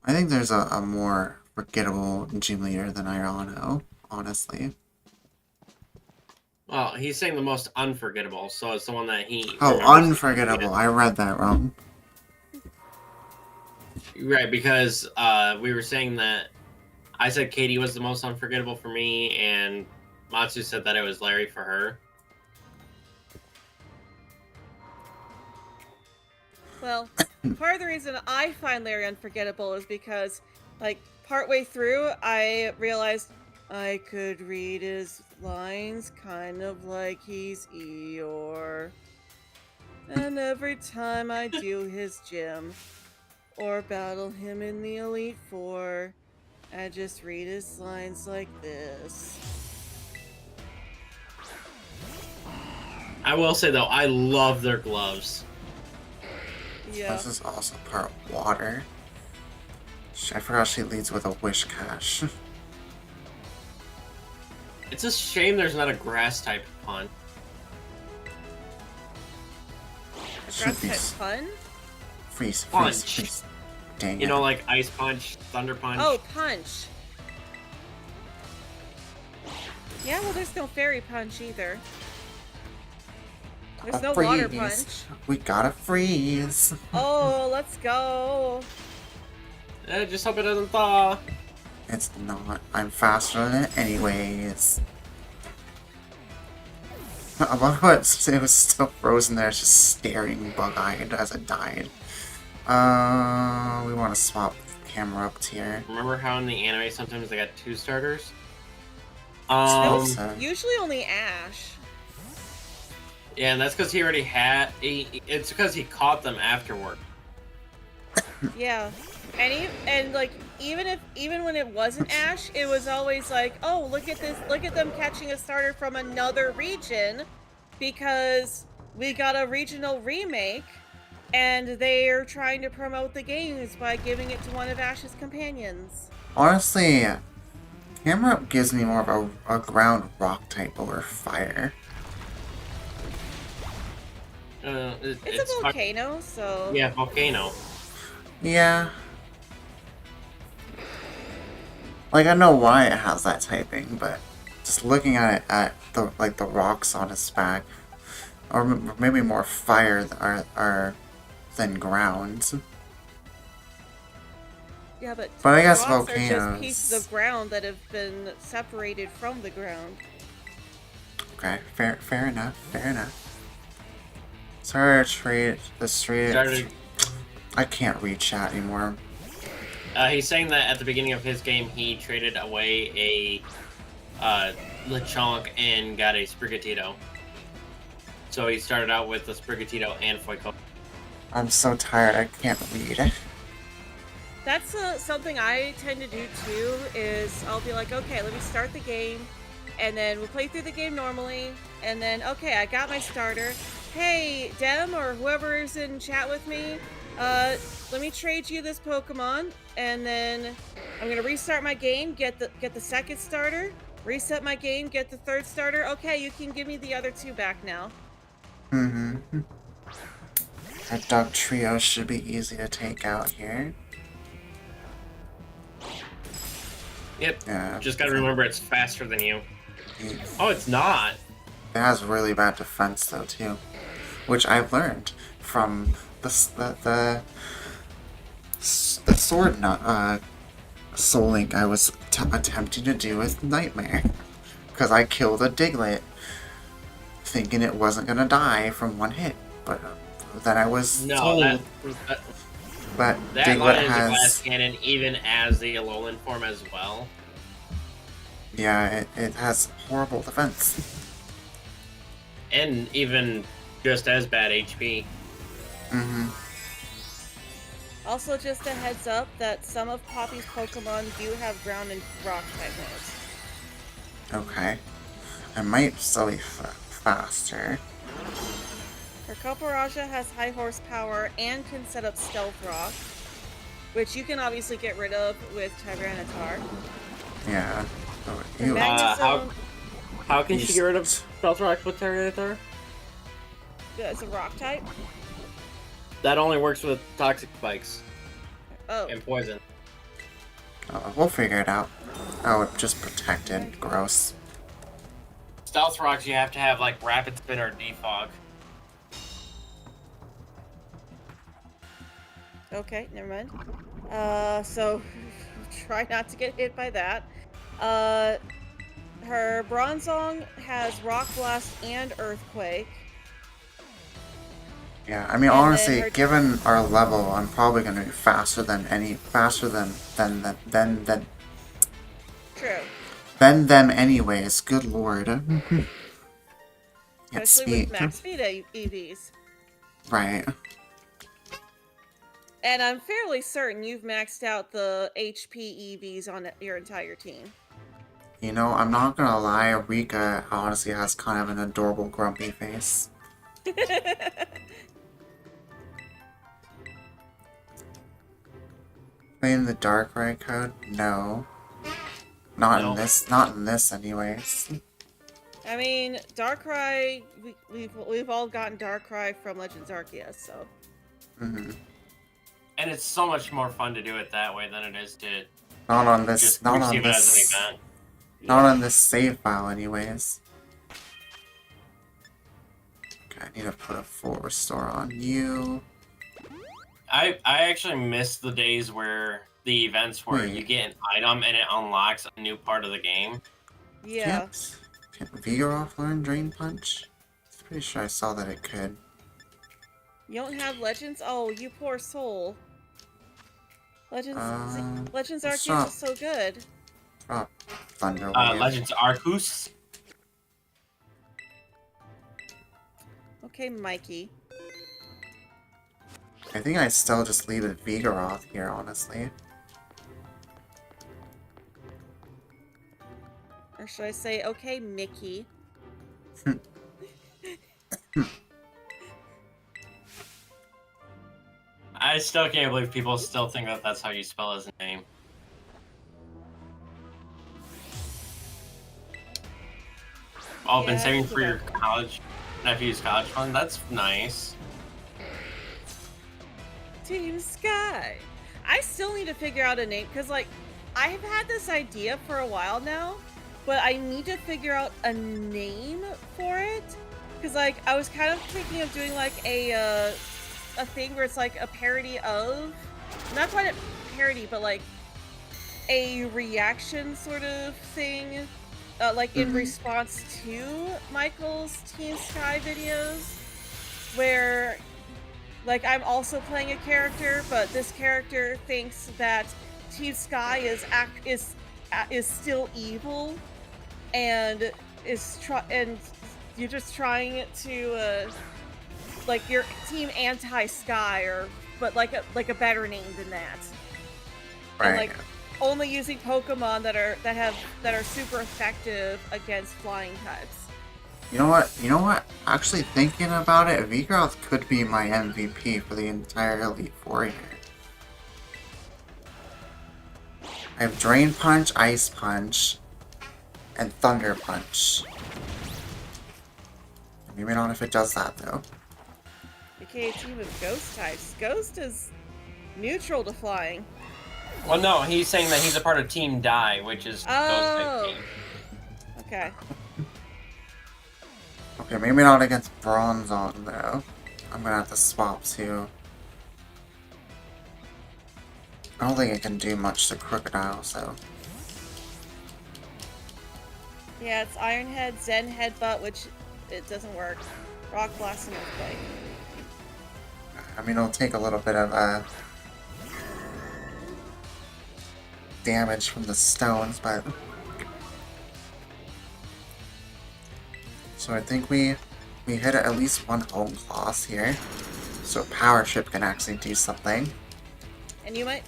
I think there's a more forgettable gym leader than Irano, honestly. Well, he's saying the most unforgettable, so it's the one that he. Oh, remembers. unforgettable. I read that wrong. Right, because we were saying that I said Katie was the most unforgettable for me, and Matsu said that it was Larry for her. Well, part of the reason I find Larry unforgettable is because, like, partway through, I realized I could read his lines kind of like he's Eeyore. And every time I do his gym, or battle him in the Elite Four, I just read his lines like this. I will say, though, I love their gloves. Yeah. This is also part water. I forgot she leads with a Wish Cash. It's a shame there's not a grass type pun. Should Grass be type pun? freeze, Punch. freeze. Dang You it. know, like Ice Punch, Thunder Punch. Oh, punch. Yeah, well, there's no fairy punch either. There's no water punch. We gotta freeze. Oh, let's go. Just hope it doesn't thaw. It's not. I'm faster than it anyways. I love how it was still frozen there, just staring bug-eyed as it died. We want to swap the camera up tier. Remember how in the anime sometimes they got 2 starters? Usually only Ash. Yeah, and that's because he already had. It's because he caught them afterward. Yeah, and like even when it wasn't Ash, it was always like, oh, look at this, look at them catching a starter from another region, because we got a regional remake, and they're trying to promote the games by giving it to one of Ash's companions. Honestly, camera up gives me more of a ground rock type over fire. It's a volcano, so Yeah, volcano. Yeah. Like, I know why it has that typing, but just looking at it at the rocks on its back, or maybe more fire than ground. yeah, but I guess rocks are volcanoes. just pieces of ground that have been separated from the ground. Okay, fair enough, fair enough. Sorry to trade the street. I can't read chat anymore. He's saying that at the beginning of his game, he traded away a Lechonk and got a Sprigatito. So he started out with the Sprigatito and Fuecoco. I'm so tired, I can't read. That's something I tend to do too, is I'll be like, okay, let me start the game, and then we'll play through the game normally, and then, okay, I got my starter. Hey, Dem, or whoever is in chat with me, let me trade you this Pokemon, and then I'm gonna restart my game, get the second starter, reset my game, get the third starter. Okay, you can give me the other 2 back now. Mm-hmm. That dog trio should be easy to take out here. Yep. Yeah. Just gotta remember it's faster than you. Oh, it's not. It has really bad defense though too, which I've learned from the sword Soul Link I was attempting to do with Nightmare, because I killed a Diglett thinking it wasn't gonna die from one hit, but then I was told that Diglett line is a has glass cannon even as the Alolan form as well. yeah, it has horrible defense. And even just as bad HP. Mm-hmm. Also, just a heads up that some of Poppy's Pokemon do have ground and rock type moves. Okay. I might still be faster. Her Coparaja has high horsepower and can set up Stealth Rock, which you can obviously get rid of with Tyranitar. Yeah. Oh, The ew. Magnezone How can she get rid of Stealth Rock with Tyranitar? is a rock type. That only works with Toxic Spikes Oh, and Poison. We'll figure it out. Oh, it just protected. Gross. Stealth Rocks you have to have like Rapid Spin or Defog. okay, never mind. So try not to get hit by that. Her Bronzong has Rock Blast and Earthquake. Yeah, I mean, And honestly, then her- given our level, I'm probably gonna be faster than True. them anyways. Good lord. Get Especially speed. with max speed EVs. Right. And I'm fairly certain you've maxed out the HP EVs on your entire team. You know, I'm not gonna lie, Rika honestly has kind of an adorable grumpy face. Playing the Darkrai code? No. Not in this anyways. I I mean, Darkrai, we've all gotten Darkrai from Legends Arceus, so. Mm-hmm. And it's so much more fun to do it that way than it is to Not on this. just Not on receive it as an this. event. Not on this save file, anyways. Okay, I need to put a full restore on you. I actually miss the days where the events where Wait. you get an item and it unlocks a new part of the game. Yeah. Can't Vigoroth learn Drain Punch? I'm pretty sure I saw that it could. You don't have Legends? Oh, you poor soul. Legends let's Arceus drop- is so good. Drop Thunder Wave. Legends Arceus. Okay, Mikey. I think I still just leave it Vigoroth here, honestly. Or should I say, okay, Mickey? I still can't believe people still think that that's how you spell his name. Oh, been Yeah, saving it's for your about- nephew's college fund? That's nice. Team Sky. I still need to figure out a name, because, like, I've had this idea for a while now, but I need to figure out a name for it. Because, like, I was kind of thinking of doing, like, a thing where it's, like, a parody of... Not quite a parody, but, like, a reaction sort of thing. Like, in response to Michael's Team Sky videos. Where... Like, I'm also playing a character, but this character thinks that Team Sky is still evil, and and you're just trying to like you're Team Anti-Sky, but like a better name than that. Right. And like only using Pokemon that are super effective against flying types. You know what? Actually thinking about it, Vigoroth could be my MVP for the entire Elite Four here. I have Drain Punch, Ice Punch, and Thunder Punch. Maybe not if it does that, though. Okay, a team of Ghost types. Ghost is neutral to flying. Well, no, he's saying that he's a part of Team Die, which is Oh. Ghost type team. Okay. Okay, maybe not against Bronzong, though. I'm gonna have to swap to... I don't think it can do much to Crocodile, so... Yeah, it's Iron Head, Zen Headbutt, which it doesn't work. Rock Blast and Earthquake. I mean, it'll take a little bit of, damage from the stones, but... So I think we hit at least one home class here. So Power Trip can actually do something. And you might...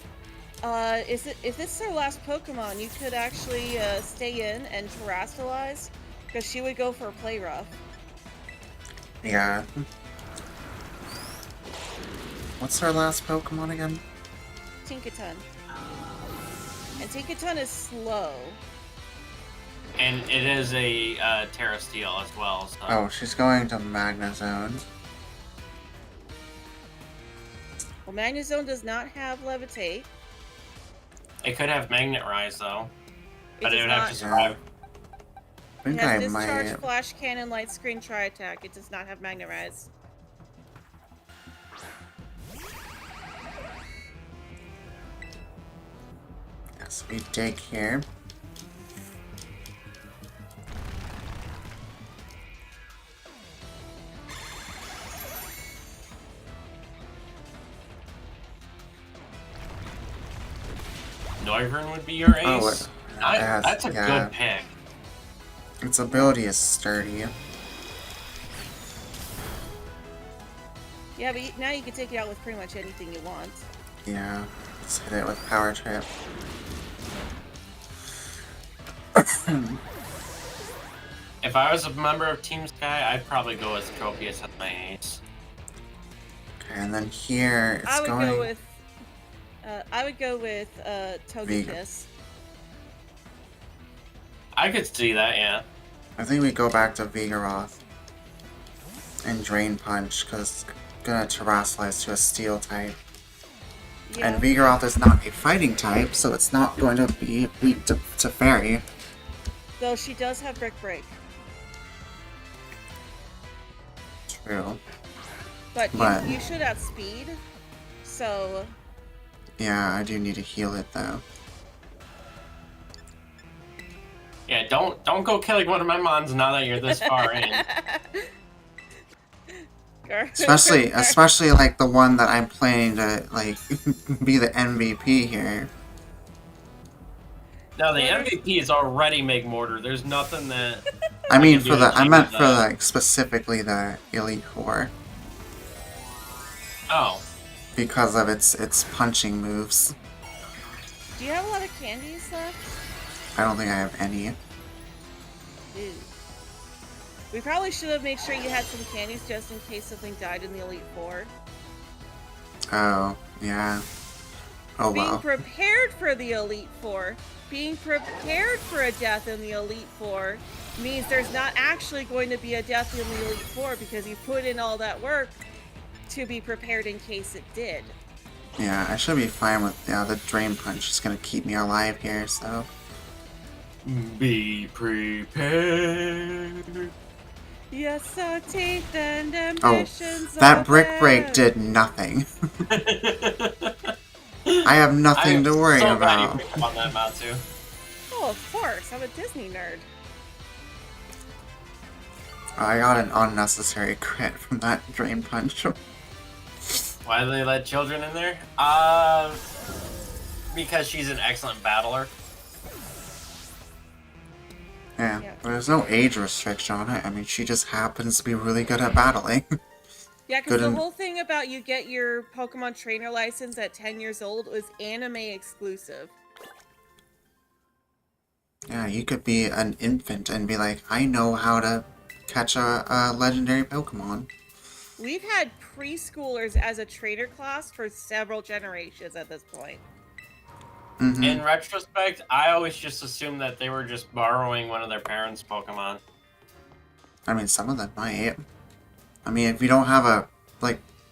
if this is our last Pokemon, you could actually stay in and Terrastalize, because she would go for a Play Rough. Yeah. What's our last Pokemon again? Tinkaton. And Tinkaton is slow. And it is a Terra Steel as well. So. Oh, she's going to Magnezone. Well, Magnezone does not have Levitate. It could have Magnet Rise though, but it does would have not. to survive. I It think has I Discharge, might... Flash Cannon, Light Screen, Tri-Attack. It does not have Magnet Rise. Yes, we dig here. Noivern would be your ace. Oh, it has- That's a yeah. good pick. Its ability is sturdy. Yeah, but now you can take it out with pretty much anything you want. Yeah, let's hit it with Power Trip. If I was a member of Team Sky, I'd probably go with Tropius as my ace. Okay, and then here it's I would going... go with Togekiss. I could see that, yeah. I think we go back to Vigoroth and Drain Punch, because it's gonna terrestrialize to a Steel type. Yeah. And Vigoroth is not a fighting type, so it's not going to be weak to Fairy. Though she does have Brick Break. True. But But- you should have speed. So Yeah, I do need to heal it though. Yeah, don't go killing one of my mons now that you're this far in. Especially like the one that I'm planning to like be the MVP here. No, the MVP is already Megmortar. There's nothing that. I mean can do to I change meant for that. like specifically the Elite Four Oh. because of its punching moves. do you have a lot of candies left? I don't think I have any. Ew. We probably should have made sure you had some candies just in case something died in the Elite Four. Oh, yeah. Oh Being well. prepared for the Elite Four, being prepared for a death in the Elite Four, means there's not actually going to be a death in the Elite Four because you put in all that work to be prepared in case it did. Yeah, I should be fine with the Drain Punch is gonna keep me alive here, so. Be prepared. Yes, our teeth and Oh, ambitions that are Brick Break there. did nothing. I have nothing to worry so glad about. you picked up on that, Matsu. Oh, of course. I'm a Disney nerd. I got an unnecessary crit from that Drain Punch. Why do they let children in there? Because she's an excellent battler. Yeah, Yeah. there's no age restriction on it. I mean, she just happens to be really good at battling. Yeah, because Good the en- whole thing about you get your Pokemon trainer license at 10 years old was anime exclusive. Yeah, you could be an infant and be like, I know how to catch a legendary Pokemon. We've had preschoolers as a trainer class for several generations at this point. Hmm. In retrospect, I always just assumed that they were just borrowing one of their parents' Pokemon. I mean, some of them might. I mean, if you don't have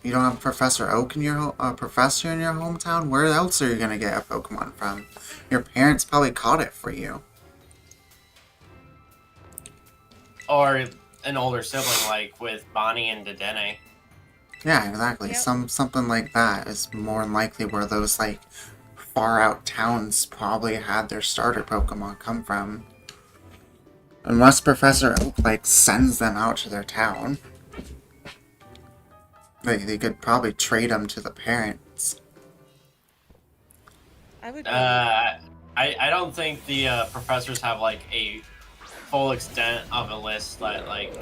you don't have Professor Oak in your professor in your hometown, where else are you gonna get a Pokemon from? Your parents probably caught it for you. Or an older sibling, like with Bonnie and Dedenne. Yeah, exactly. Yep. Something like that is more than likely where those like far out towns probably had their starter Pokemon come from. Unless Professor Oak like sends them out to their town. They could probably trade them to the parents. I would. I don't think the professors have like a full extent of a list that like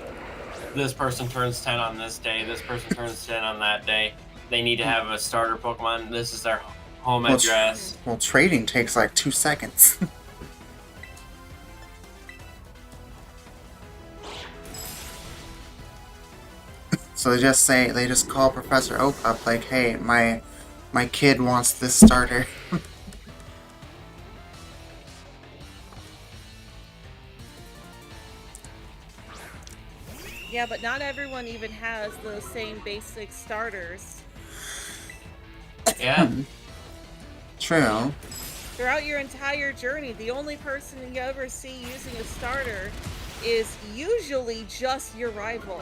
this person turns 10 on this day, this person turns 10 on that day. They need to have a starter Pokemon. This is their home Well, address. Well, trading takes like 2 seconds. So they just call Professor Oak up like, hey, my kid wants this starter. Yeah, but not everyone even has those same basic starters. Yeah. True. Throughout your entire journey, the only person you ever see using a starter is usually just your rival.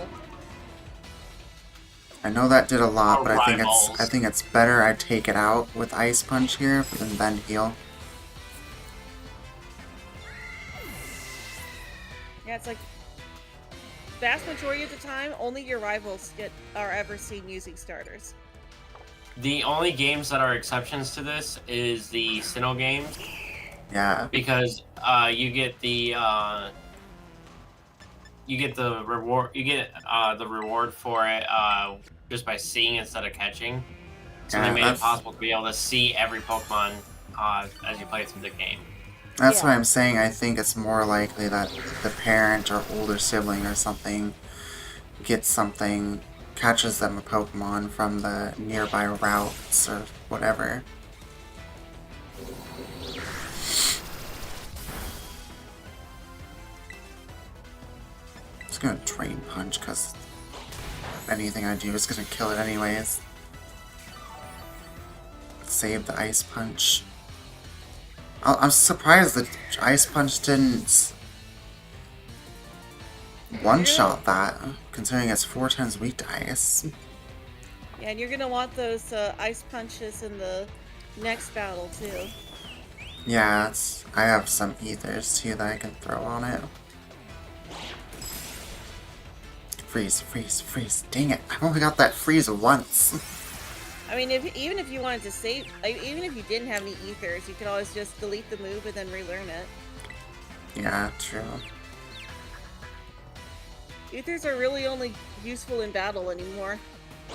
I know that did a lot, Or but I rivals. think it's better I take it out with Ice Punch here and then heal. Yeah, it's like vast majority of the time, only your rivals are ever seen using starters. The only games that are exceptions to this is the Sinnoh games, Yeah. because you get the reward for it just by seeing instead of catching. So Yeah, they made it that's- possible to be able to see every Pokemon as you play through the game. That's Yeah. what I'm saying. I think it's more likely that the parent or older sibling or something gets something, catches them a Pokemon from the nearby routes or whatever. gonna Drain Punch, because anything I do is gonna kill it anyways. Save the Ice Punch. I'm surprised that Ice Punch didn't one-shot that, considering it's 4 times weak to ice. Yeah, and you're gonna want those ice punches in the next battle too. Yeah, I have some ethers too that I can throw on it. Freeze, freeze, freeze. Dang it, I've only got that freeze once. I mean, even if you wanted to save, like, even if you didn't have any ethers, you could always just delete the move and then relearn it. Yeah, true. Ethers are really only useful in battle anymore.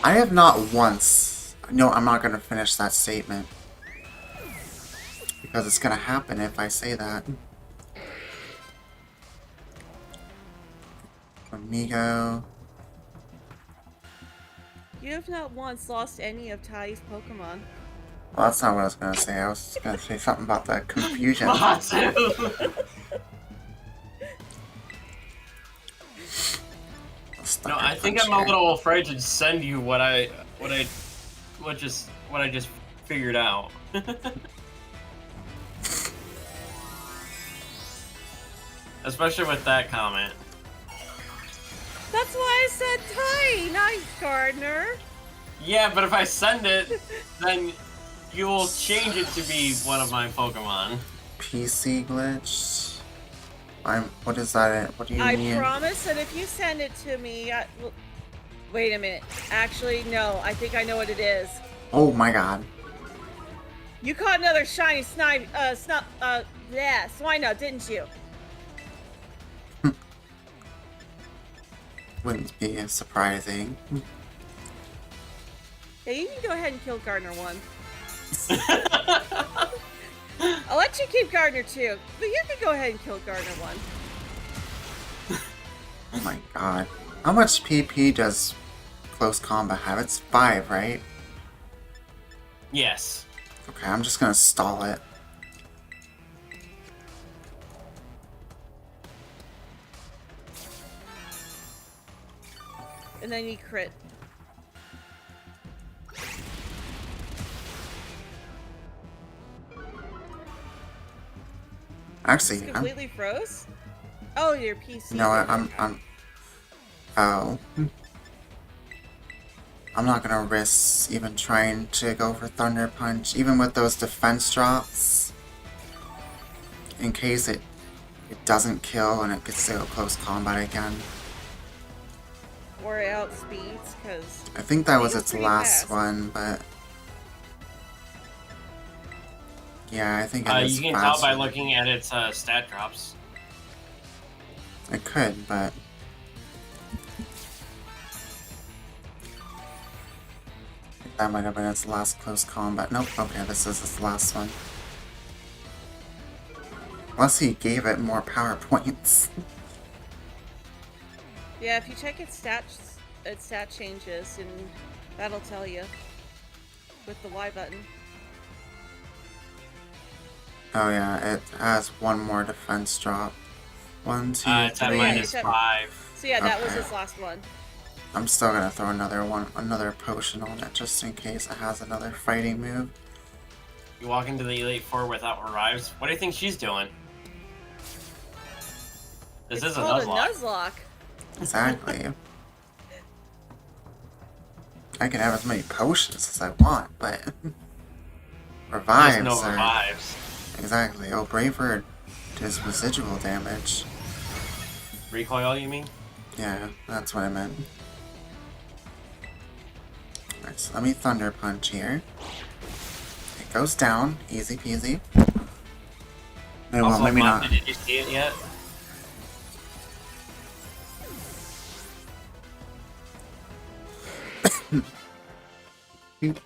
I have not once... No, I'm not gonna finish that statement. Because it's gonna happen if I say that. Amigo. You have not once lost any of Ty's Pokemon. Well, that's not what I was gonna say. I was gonna say something about the confusion. Matsu! No, I think I'm a little afraid to send you what I just figured out. Especially with that comment. That's why I said Ty, not Gardner. Yeah, but if I send it, then you will change it to be one of my Pokemon. PC glitch. What is that? What do you I mean? promise that if you send it to me, wait a minute. Actually, no. I think I know what it is. Oh my god. You caught another shiny Swinub, didn't you? Wouldn't be surprising. Yeah, you can go ahead and kill Gardner one. I'll let you keep Gardner too, but you can go ahead and kill Gardner one. Oh my god. How much PP does close combat have? It's 5, right? Yes. Okay, I'm just gonna stall it. And then you crit. Actually, Just completely froze? Oh, your PC. No, I'm oh. I'm not gonna risk even trying to go for Thunder Punch, even with those defense drops. In case it doesn't kill and it gets to go close combat again. Or it outspeeds, because... I think that was it's its pretty last fast. one, but... Yeah, I think it is You can tell by faster. looking at its stat drops. I could, but... That might have been its last close combat. Nope, okay, this is its last one. Unless he gave it more power points. Yeah, if you check its stat changes, and that'll tell you. With the Y button. Oh yeah, it has one more defense drop. 1, 2, It's at 3. -5. So yeah, that was Okay. its last one. I'm still gonna throw another potion on it just in case it has another fighting move. You walk into the Elite Four without Revives. What do you think she's doing? This It's is a called Nuzlocke. a Nuzlocke. Exactly. I can have as many potions as I want, but revives There's no are... Revives. Exactly. Oh, Braver does residual damage. Recoil, you mean? Yeah, that's what I meant. Alright, so let me Thunder Punch here. It goes down, easy peasy. No, well, Also, maybe Monty, not. did you see it yet?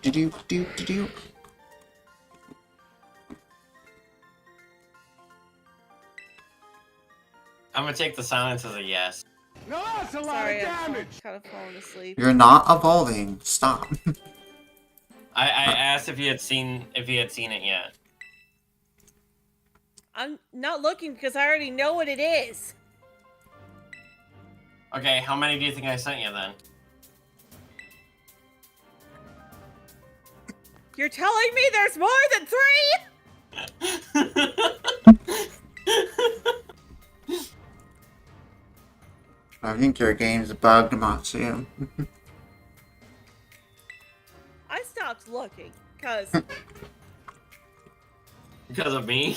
Do. I'm gonna take the silence as a yes. Now that's a lot Sorry, of I'm damage. kind of falling asleep. You're not evolving. Stop. I asked if you had seen it yet. I'm not looking because I already know what it is. Okay, how many do you think I sent you then? You're telling me there's more than 3? I think your game's bugged, Matsu. I stopped looking, because... Because of me?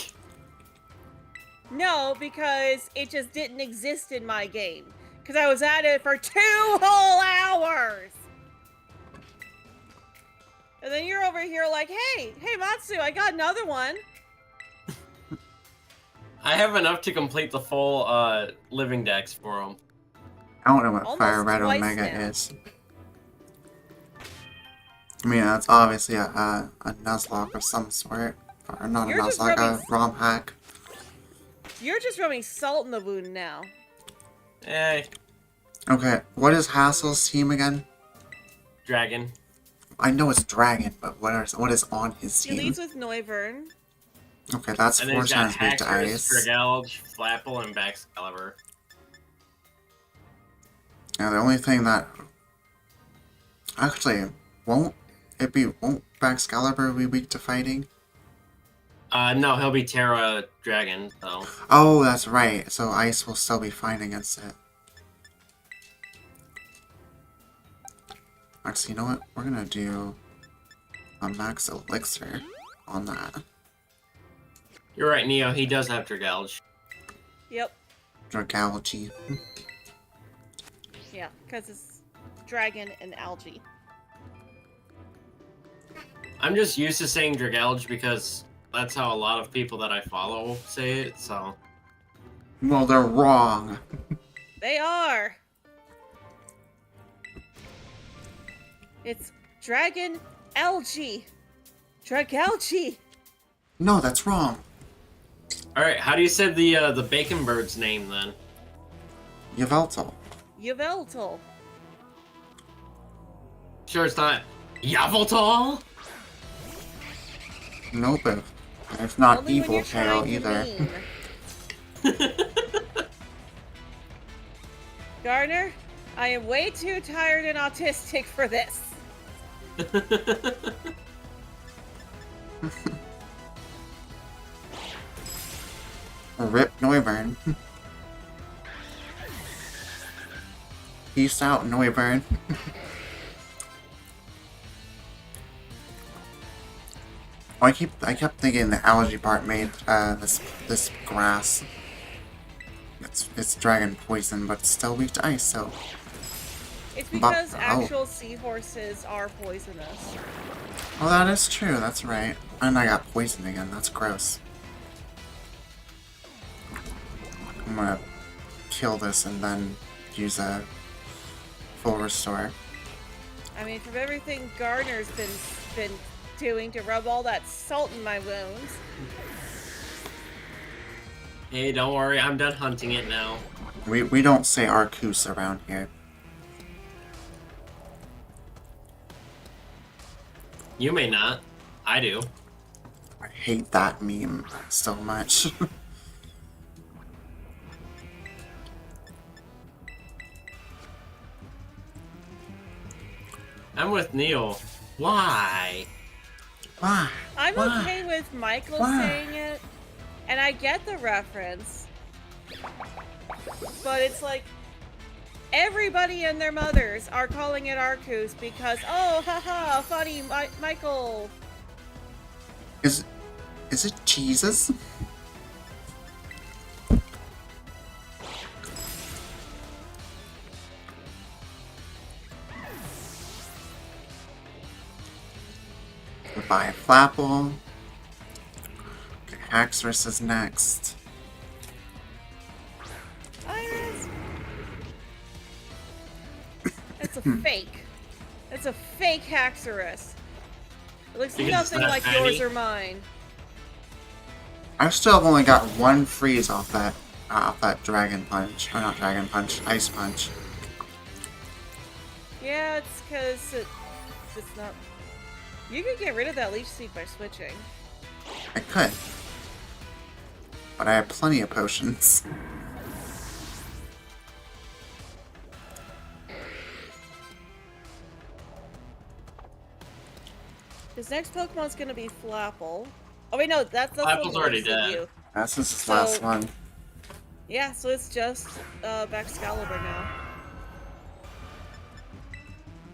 No, because it just didn't exist in my game. Because I was at it for 2 whole hours! And then you're over here like, hey, Matsu, I got another one. I have enough to complete the full living dex for him. I don't know what Almost Fire Red twice Omega now. is. I mean, that's obviously a Nuzlocke of some sort. Or not You're a just Nuzlocke, a rubbing- ROM hack. You're just rubbing salt in the wound now. Eh, Okay, what is Hassel's team again? dragon. I know it's Dragon, but what is on his He team? leads with Noivern. Okay, that's And then 4 he's got times weak to Haxorus, ice. Dragalge, Flapple, and Baxcalibur. Yeah, the only thing that... Actually, won't Baxcalibur be weak to fighting? No, he'll be Terra Dragon, so. Oh, that's right. So ice will still be fine against it. Actually, you know what? We're gonna do a max elixir on that. You're right, Neo, he does have Dragalge. Yep. Dragalge. Yeah, because it's dragon and algae. I'm just used to saying Dragalge because that's how a lot of people that I follow say it, so. Well, they're wrong. They are. It's dragon algae. Dragalge. No, that's wrong. Alright, how do you say the bacon bird's name then? Yveltal. Yveltal. Sure it's not Yveltal? Nope, it's not Only when Evil you're Tail trying to either. mean. Garner, I am way too tired and autistic for this. Rip Noivern. Peace out, Noivern. Oh, I kept thinking the algae part made this grass. It's dragon poison, but it's still weak to ice, so. It's because Oh. actual seahorses are poisonous. Oh, that is true, that's right. And I got poisoned again, that's gross. I'm gonna kill this and then use a full restore. I mean, from everything Garner's been doing to rub all that salt in my wounds. Hey, don't worry, I'm done hunting it now. We don't say Arcus around here. You may not. I do. I hate that meme so much. I'm with Neil. Why? Why? I'm Why? okay with Michael Why? saying it, and I get the reference. But it's like, everybody and their mothers are calling it Arcus because, oh, haha, funny, Michael. Is it Jesus? Goodbye, Flapple. Okay, Haxorus is next. Iris. It's a fake. It's a fake Haxorus. It looks Because it's nothing not like shiny? yours or mine. I still have only got one freeze off that dragon punch. Or not dragon punch, ice punch. Yeah, it's because it's not. You could get rid of that leech seed by switching. I could. But I have plenty of potions. This next Pokemon's gonna be Flapple. Oh wait, no, that's the Flapple's one already next to dead. you. That's this So- last one. Yeah, so it's just Excalibur now.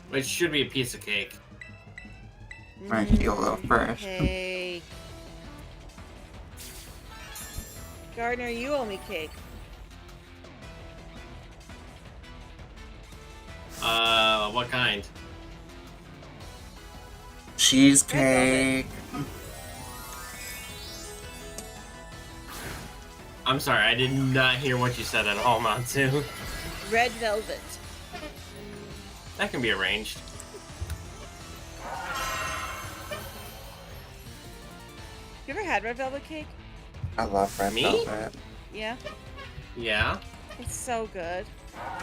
Which should be a piece of cake. I heal though first. Cake. Gardner, you owe me cake. What kind? Cheesecake. I'm sorry, I did not hear what you said at all, Matsu. Red velvet. That can be arranged. You ever had red velvet cake? I love red Me? velvet. Yeah, Yeah? it's so good.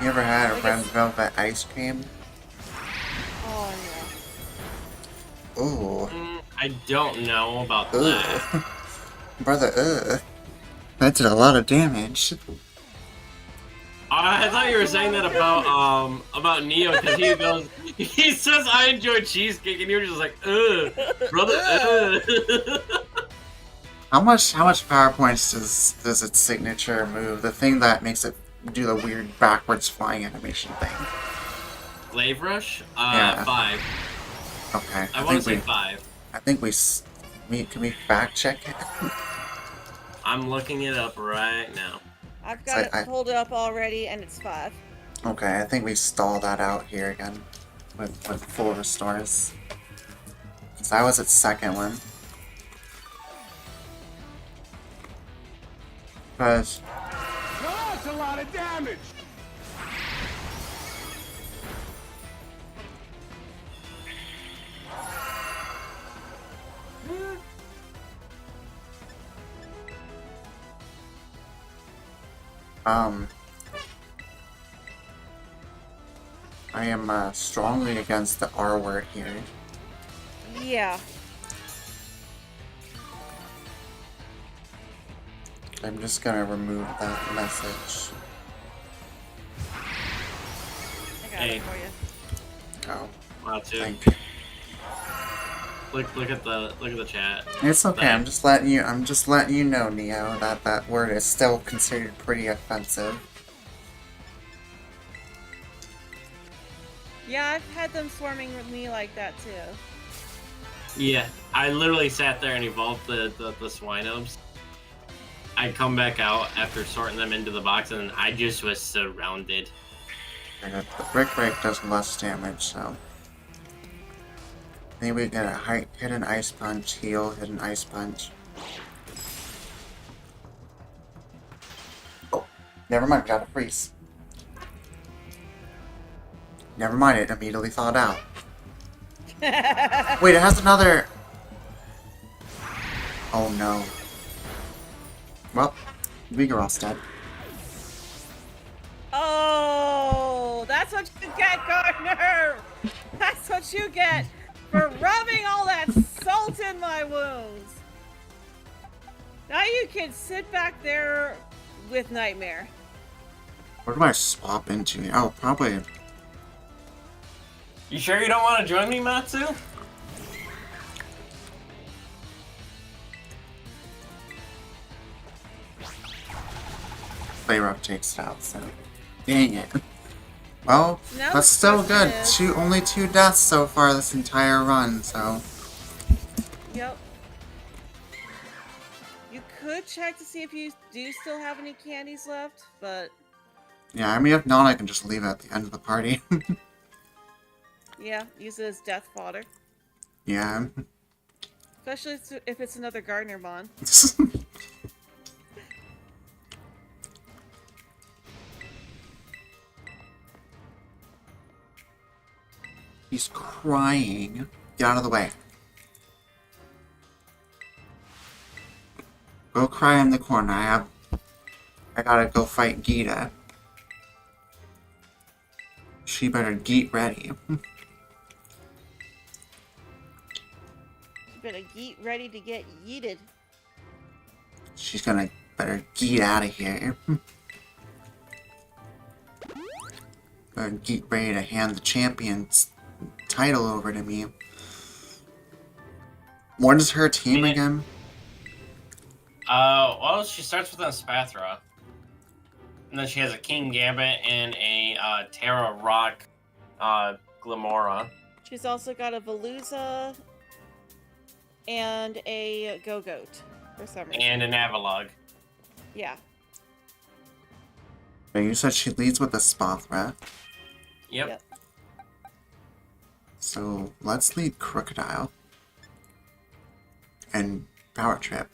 You ever had a Like red it's- velvet ice cream? Oh Ooh. I don't know about that. Ugh. Brother, ugh. That did a lot of damage. I thought you were saying that about Neo because he says I enjoy cheesecake and you were just like, ugh, brother, ugh. How much power points does its signature move? The thing that makes it do the weird backwards flying animation thing. Glaive Rush? Yeah. 5. Okay. I want to say 5. I think can we fact check it? I'm looking it up right now. I've got I- it pulled up already, and it's 5. Okay, I think we stall that out here again with full restores. Cause that was its second one. Cause Now that's a lot of damage. I am strongly against the R word here. Yeah. I'm just gonna remove that message. I got Hey. it for you. Oh, Matsu. thank you. Look at the chat. It's okay. I'm just letting you know, Neo, that that word is still considered pretty offensive. Yeah, I've had them swarming with me like that too. Yeah, I literally sat there and evolved the Swinobs. I come back out after sorting them into the box and I just was surrounded. And the Brick Break does less damage, so maybe we get a hit an Ice Punch, heal, hit an Ice Punch. Oh, never mind, got a freeze. Never mind, it immediately thawed out. Wait, it has another... Oh no. Well, Vigoroth's dead. Oh, that's what you get, Gardner! That's what you get for rubbing all that salt in my wounds. Now you can sit back there with Nightmare. Where do I swap into? Oh, probably... You sure you don't want to join me, Matsu? Playrough takes it out, so... Dang it. Well, Now that's the still question good. is- Only 2 deaths so far this entire run, so... Yep. You could check to see if you do still have any candies left, but Yeah, I mean, if not, I can just leave it at the end of the party. yeah, use it as death fodder. Yeah. Especially if it's another Gardner Mon. He's crying. Get out of the way. Go cry in the corner. I gotta go fight Gita. She better get ready. You better get ready to get yeeted. She's gonna better get out of here. Better get ready to hand the champion's title over to me. What is her team Yeah. again? Well, she starts with a Spathra. And then she has a King Gambit and a Terra Rock Glamora. She's also got a Veluza and a Go-Goat for some reason. And an Avalugg. Yeah. Okay, you said she leads with the Spathra. Yep. Yep. So let's lead Crocodile. And Power Trip.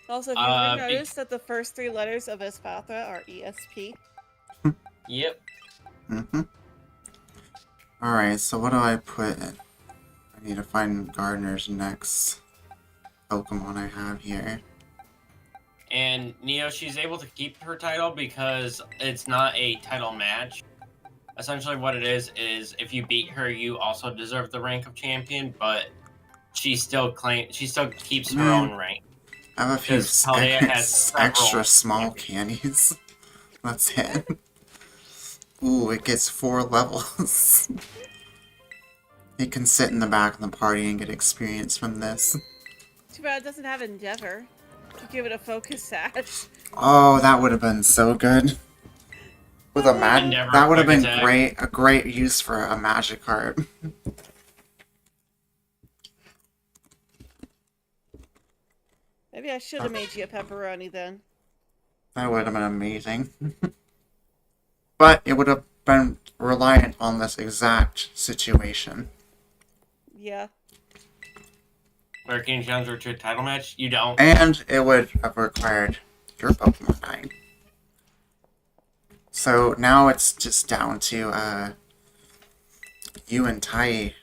Also, if you've ever big- noticed that the first 3 letters of Espathra are ESP. Yep. Mm-hmm. Alright, so what do I put in? I need to find Gardener's next Pokemon I have here. And Neo, she's able to keep her title because it's not a title match. Essentially, what it is if you beat her, you also deserve the rank of champion. But she still keeps her own rank. I have a few Because Paldea has several extra small candies. That's it. Ooh, it gets 4 levels. It can sit in the back of the party and get experience from this. Too bad it doesn't have Endeavor. Could give it a focus sash. Oh, that would have been so good. With a Endeavor that would have been Quick great. A great use for a Magikarp. Maybe I should have made you a pepperoni then. That would have been amazing. But it would have been reliant on this exact situation. Yeah. Where can you challenge her to a title match? You don't. And it would have required your Pokemon dying. So now it's just down to you and Tai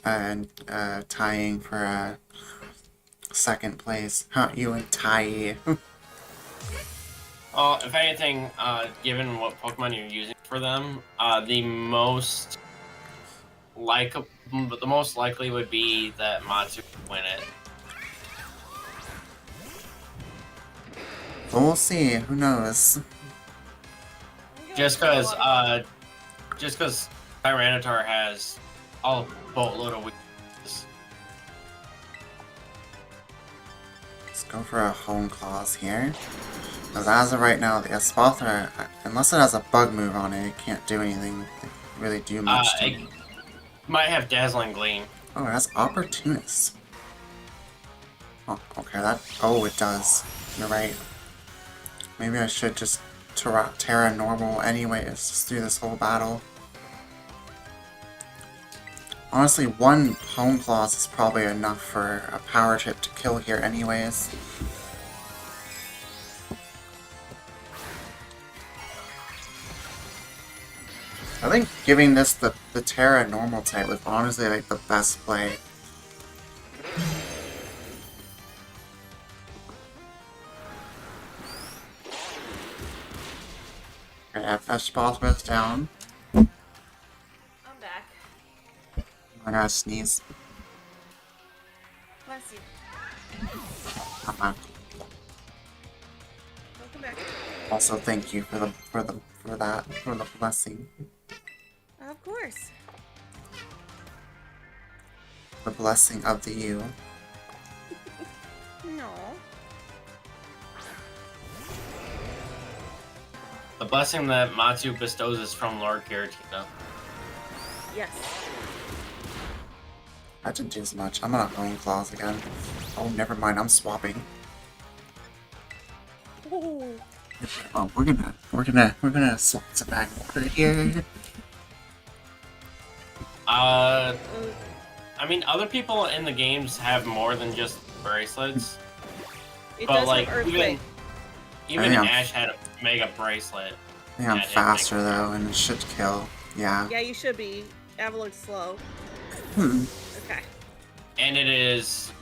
tying for second place. Huh, you and Tai. Well, if anything, given what Pokemon you're using for them, the most likely would be that Matsu would win it. But we'll see. Who knows? Just because Tyranitar has a boatload of weaknesses. Let's go for a Home Claws here. Because as of right now, the Espathra, unless it has a bug move on it, it can't do anything. Really do much to It me. might have Dazzling Gleam. Oh, it has Opportunist. Oh, okay, oh, it does. You're right. Maybe I should just Terra Normal anyways, just through this whole battle. Honestly, 1 Home Claws is probably enough for a Power Trip to kill here anyways. I think giving this the Terra Normal type was honestly like the best play. Okay, Espathra's down. I'm back. I gotta sneeze. Bless you. I'm back. Welcome back. Also, thank you for the blessing. Of course. The blessing of the you. No. The blessing that Matsu bestows is from Lord Giratina. Yes. That didn't do as much. I'm gonna Home Claws again. Oh, never mind. I'm swapping. Ooh. Oh, we're gonna swap it back over here. I mean, other people in the games have more than just bracelets. It But does like have Earthquake. even Damn. Ash had a mega bracelet. I think I'm Yeah, it faster makes- though, and it should kill. Yeah. Yeah, you should be. Avalug's slow. Hmm. Okay. And it is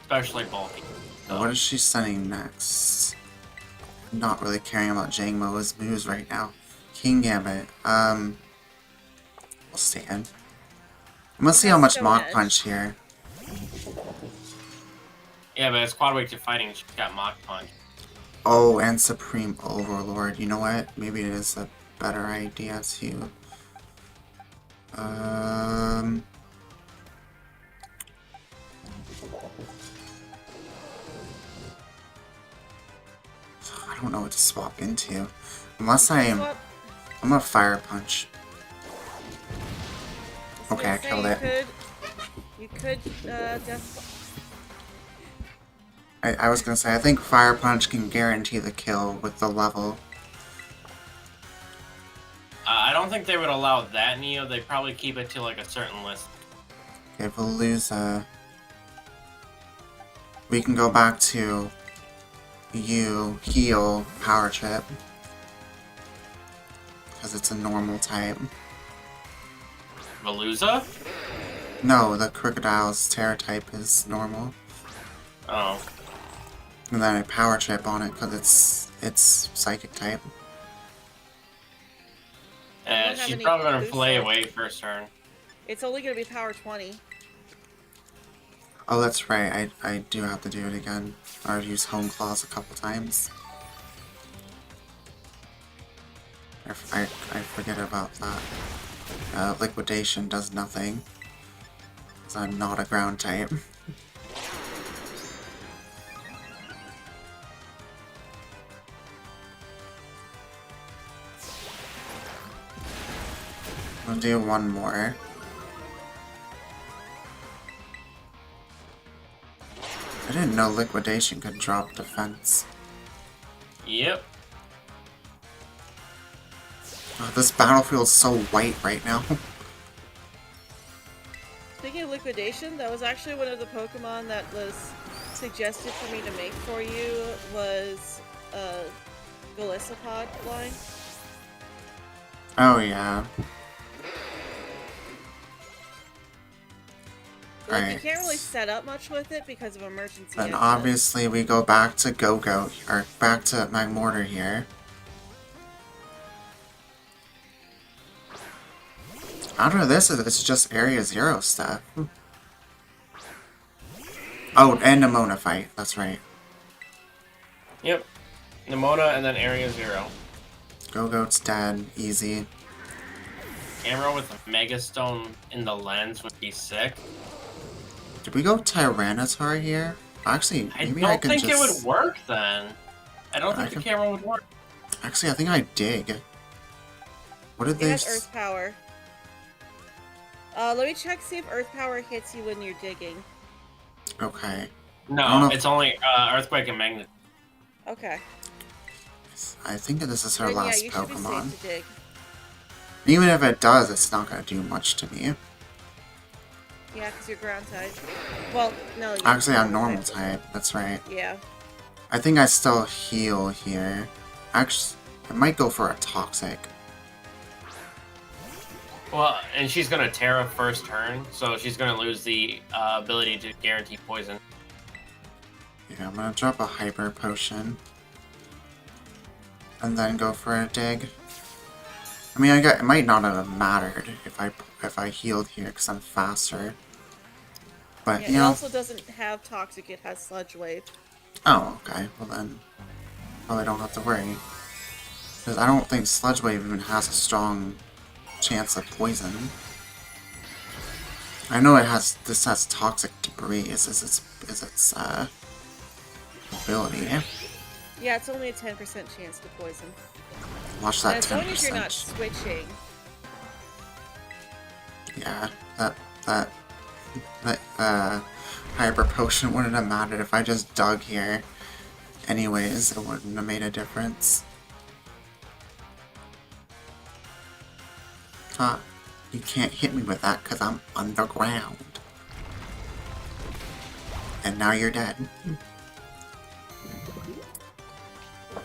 especially bulky. So, What is she sending next? I'm not really caring about Jangmo's moves right now. King Gambit. We'll stand. I'm gonna see how much Stone Mach Edge. Punch here. yeah, but it's quad weak to fighting. She's got Mach Punch. Oh, and Supreme Overlord. You know what? Maybe it is a better idea to don't know what to swap into. Unless I am... Swap- I'm gonna Fire Punch. was Okay, I gonna say killed it. You could, I was gonna say, I think Fire Punch can guarantee the kill with the level. I don't think they would allow that, Neo. They'd probably keep it to like a certain list. Okay, Veluza. We can go back to you, heal, Power Chip. Because it's a normal type. Veluza? No, the Crocodile's Terra type is normal. Oh. And then I Power Chip on it because it's Psychic type. don't have She's any probably gonna boost play up. away first turn. it's only gonna be power 20. Oh, that's right. I do have to do it again. I've used Home Claws a couple times. I forget about that. Liquidation does nothing. Because I'm not a ground type. I'll do one more. I didn't know Liquidation could drop defense. Yep. Oh, this battlefield's so white right now. Speaking of liquidation, that was actually one of the Pokemon that was suggested for me to make for you was Golisopod line. Oh yeah. Like, you Right. can't really set up much with it because of emergency. Then exits. obviously we go back to Go-Go, or back to Magmortar here. Out of this, it's just Area Zero stuff. Oh, and Nemona fight, that's right. Yep. Nemona and then Area 0. Go-Go's dead, easy. Camera with a Megastone in the lens would be sick. Did we go Tyranitar here? Actually, I maybe don't I could think just... it would work then. I don't think the can- camera would work. Actually, I think I dig. What did It they... has Earth Power. Let me check, see if Earth Power hits you when you're digging. Okay. I don't No, know. it's only Earthquake and Magnet. Okay. I think this is her Then, last yeah, you should be Pokemon. safe to dig. Even if it does, it's not gonna do much to me. Yeah, because you're ground type. Well, no. You're Actually, I'm normal ground type. That's right. Yeah. I think I still heal here. Actually, I might go for a Toxic. Well, and she's gonna Terra first turn, so she's gonna lose the ability to guarantee poison. Yeah, I'm gonna drop a Hyper Potion. And then go for a Dig. I mean, it might not have mattered if I healed here because I'm faster. But Yeah, you it know. also doesn't have Toxic, it has Sludge Wave. Oh, okay. Well then, I don't have to worry. Because I don't think Sludge Wave even has a strong chance of poison. I know this has Toxic Debris is its ability. Yeah, it's only a 10% chance to poison. Watch And that as long as you're 10%. not switching. Yeah, that Hyper Potion wouldn't have mattered if I just dug here. Anyways, it wouldn't have made a difference. You can't hit me with that because I'm underground. And now you're dead.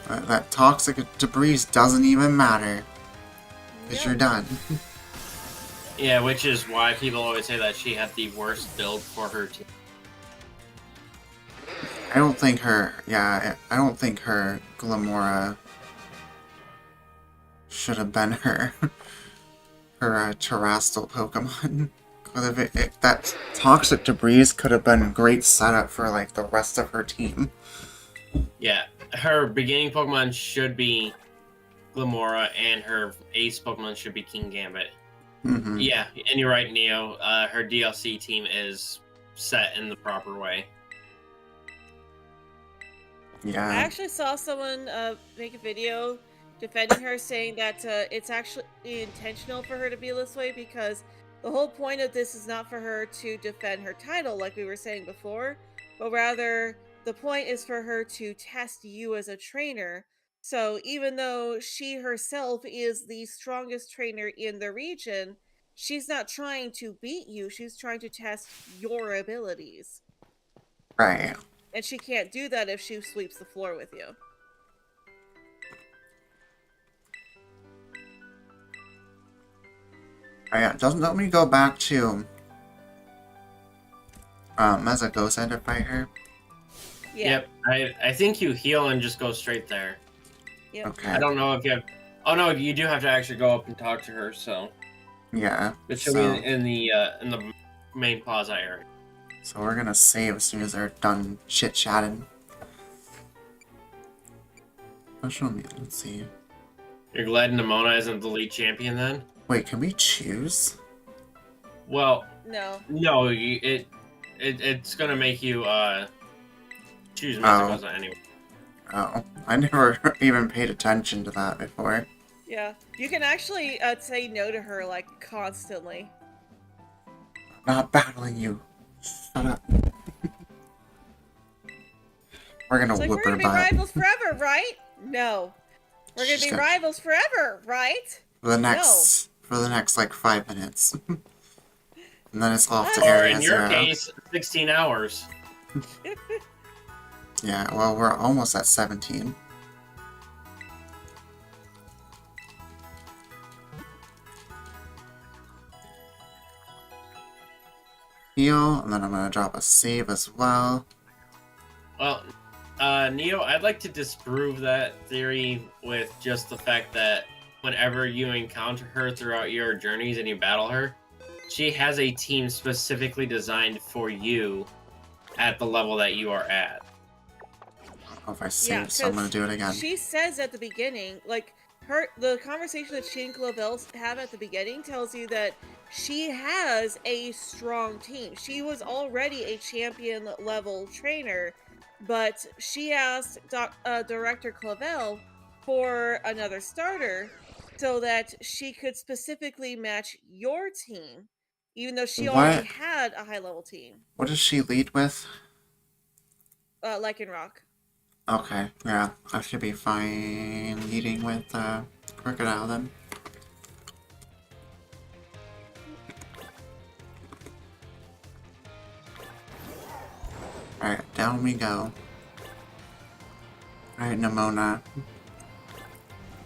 That Toxic Debris doesn't even matter. Because Yep. you're done. Yeah, which is why people always say that she had the worst build for her team. I don't think her Glamora should have been her Terrastal Pokemon. Because if that Toxic Debris could have been a great setup for like the rest of her team. Yeah, her beginning Pokemon should be Glamora, and her ace Pokemon should be King Gambit. Mm-hmm. Yeah, and you're right, Neo. Her DLC team is set in the proper way. Yeah. I actually saw someone make a video defending her, saying that it's actually intentional for her to be this way because the whole point of this is not for her to defend her title, like we were saying before, but rather the point is for her to test you as a trainer. So even though she herself is the strongest trainer in the region, she's not trying to beat you, she's trying to test your abilities. Right. And she can't do that if she sweeps the floor with you. Oh, yeah. Doesn't let me go back to Mezagosa to fight her. Yeah. Yep. I think you heal and just go straight there. Yep. Okay. I don't know if you have. Oh no, you do have to actually go up and talk to her. So. Yeah. But she'll So, be in the main plaza area. so we're gonna save as soon as they're done chit-chatting. Let's see. You're glad Nimona isn't the lead champion then? Wait, can we choose? Well, No. no, it's gonna make you choose Mezagoza anyway. Oh, I never even paid attention to that before. Yeah. You can actually say no to her, like, constantly. Not battling you. Shut up. We're gonna It's like, whoop we're her gonna be butt. rivals forever, right? No. We're gonna She's be got- rivals forever, right? For the next like 5 minutes. And then it's off to Or Or area in your 0. case, 16 hours. Yeah, well, we're almost at 17. Heal, and then I'm gonna drop a save as well. Well, Neo, I'd like to disprove that theory with just the fact that whenever you encounter her throughout your journeys and you battle her, she has a team specifically designed for you at the level that you are at. Oh, if I save, so I'm gonna 'cause do it again. She says at the beginning, like, the conversation that she and Clavel have at the beginning tells you that she has a strong team. She was already a champion level trainer, but she asked Director Clavel for another starter so that she could specifically match your team, even though she already had a high level team, What does she lead with? like in Rock. Okay, yeah, I should be fine leading with Crocodile then. Alright, down we go. Alright, Nimona.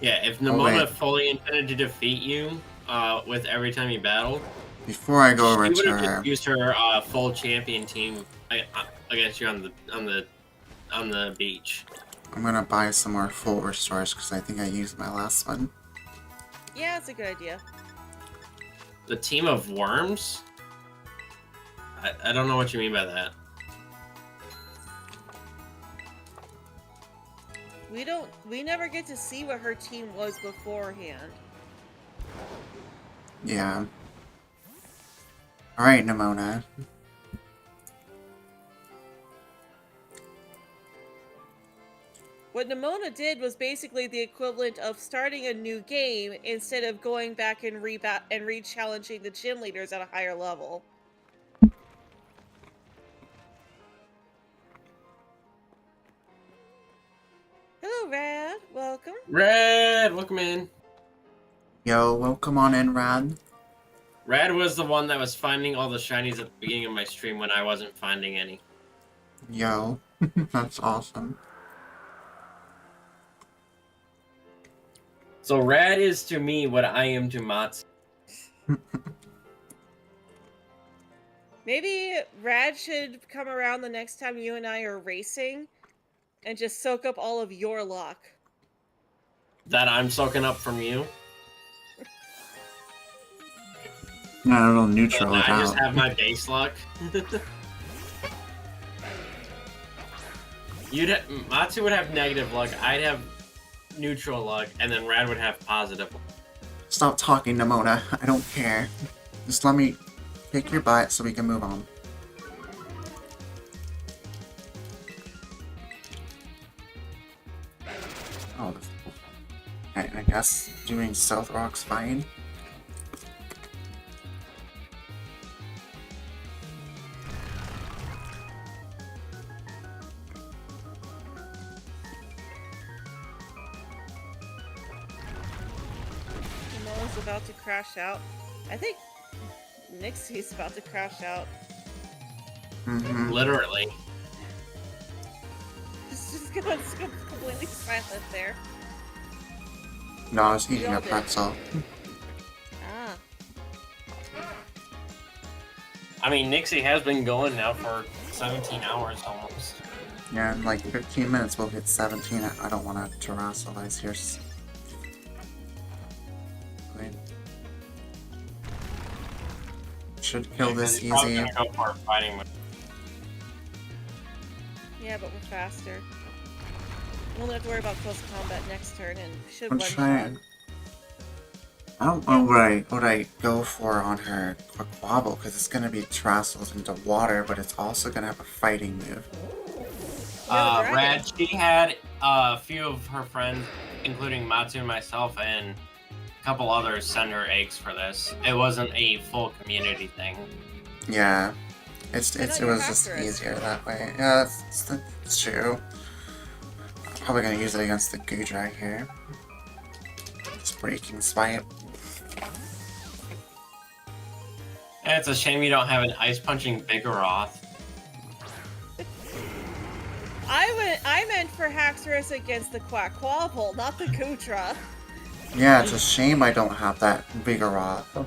Yeah, if Oh, Nimona wait. fully intended to defeat you with every time you battle, Before I go over she would to have her, just used her full champion team against you on the beach. I'm gonna buy some more full restores because I think I used my last one. Yeah, it's a good idea. The team of worms? I don't know what you mean by that. We never get to see what her team was beforehand. Yeah. Alright, Nimona. What Nimona did was basically the equivalent of starting a new game instead of going back and re-challenging the gym leaders at a higher level. Hello, Rad. Welcome. Red, welcome in. Yo, welcome on in, Rad. Rad was the one that was finding all the shinies at the beginning of my stream when I wasn't finding any. Yo. That's awesome. So Rad is to me what I am to Matsu. Maybe Rad should come around the next time you and I are racing and just soak up all of your luck. That I'm soaking up from you. No, it'll So neutral it I just out. have my base luck. Matsu would have negative luck, I'd have neutral luck, and then Rad would have positive. Stop talking, Nimona. I don't care. Just let me kick your butt so we can move on. guess doing Stealth Rock's fine. Momo's about to crash out. I think Nixie's about to crash out. Mm-hmm. Literally. It's just going completely silent there. No, I was eating a You're good. pretzel. Ah. I mean, Nixie has been going now for 17 hours almost. Yeah, in like 15 minutes we'll hit 17. I don't want to terrestrialize here. Wait. Should kill this He's probably easy. gonna go for a fighting move. Yeah, but we're faster. We won't have to worry about close combat next turn and should I'm one shot. trying. I don't know what I go for on her quick wobble because it's gonna be terrestrials into water, but it's also gonna have a fighting move. Yeah, the dragon. Rad, she had a few of her friends, including Matsu and myself, and a couple others send her eggs for this. It wasn't a full community thing. Yeah, it Why was not your just Haxorus? easier that way. Yeah, that's true. I'm probably gonna use it against the Gudra here. Just breaking spite. And it's a shame you don't have an ice punching Vigoroth. I meant for Haxorus against the Quackquavel, not the Kutra. Yeah, it's a shame I don't have that Vigoroth.